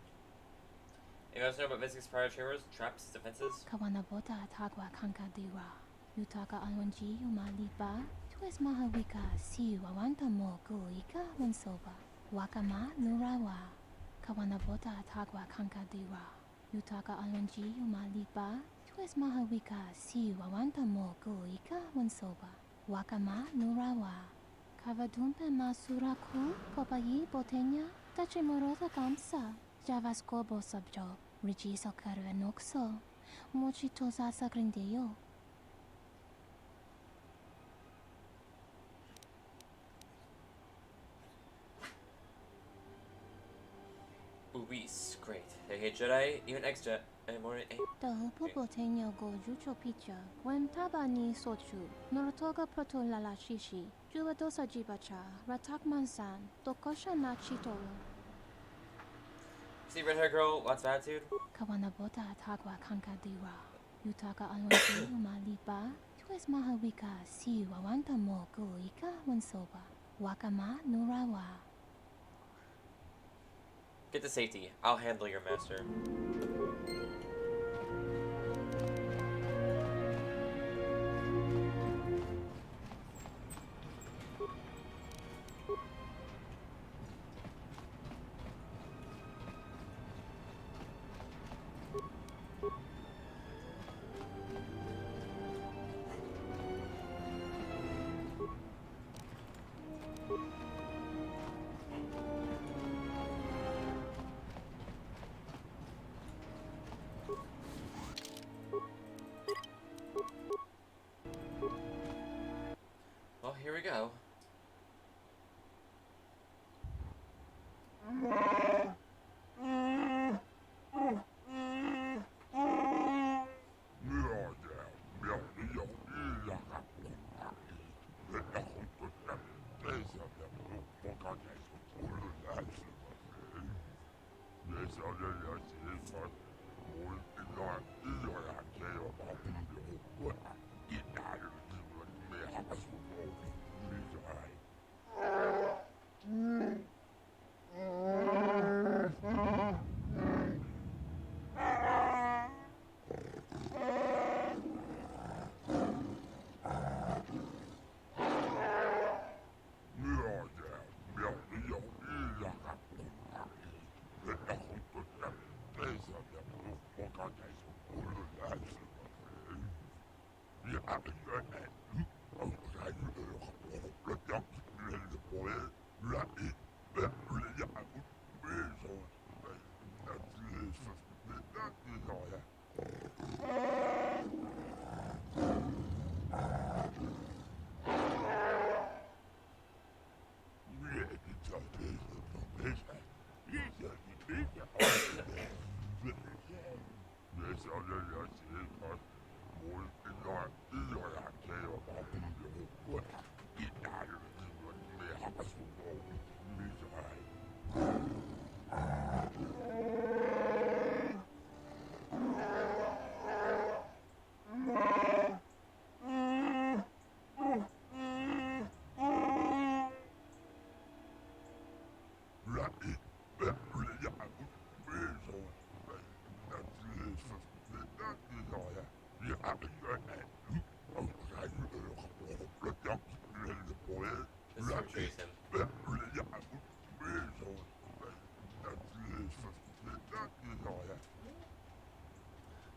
You guys know about Mystic's prior chambers, traps, defenses? Kawanabota atagwa kanka dira. Yutaka alwanji umalipa. Tues mahawika si wawanta mo guika wansoba. Wakama nurawa. Kawanabota atagwa kanka dira. Yutaka alwanji umalipa. Tues mahawika si wawanta mo guika wansoba. Wakama nurawa. Kavadumpe masuraku popayi botenya. Tachimorota kamsa. Javaskobo subjob. Rigiso karvenoxo. Mochitosa sagrindeo. Luis, great. They hate Jedi, even ex-Jedi, and more Tahupo botenya go jucho picha. When tabani sochu. Norotoga proto lala shishi. Juvadosa jibacha. Ratak mansan. Tokosha na chitoro. See red hair girl, lots of attitude? Kawanabota atagwa kanka dira. Yutaka alwanji umalipa. Tues mahawika si wawanta mo guika wansoba. Wakama nurawa. Get to safety. I'll handle your master. Well, here we go.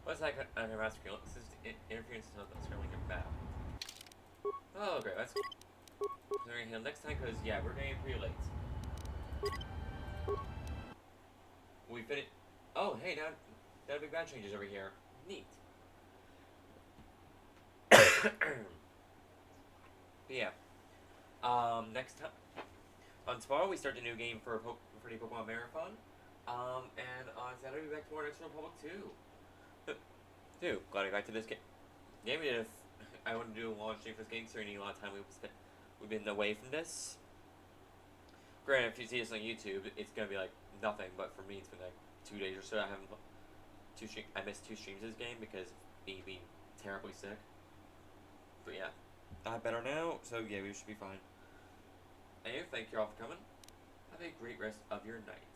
What's that on your master screen? This is interference to the screen like a map. Oh, great. That's we're gonna handle next time because yeah, we're getting pretty late. We finished. Oh, hey, now big bad changes over here. Neat. But yeah. Next time on tomorrow we start the new game for the Pokemon Marathon. And on Saturday we'll be back to more Next Republic 2. Dude, glad I got to this game. Maybe if I want to do a launch day for this game, considering a lot of time we've been away from this. Granted, if you see this on YouTube, it's gonna be like nothing. But for me, it's been like 2 days or so. I missed 2 streams of this game because of me being terribly sick. But yeah, better now, so yeah, we should be fine. Anyway, thank you all for coming. Have a great rest of your night.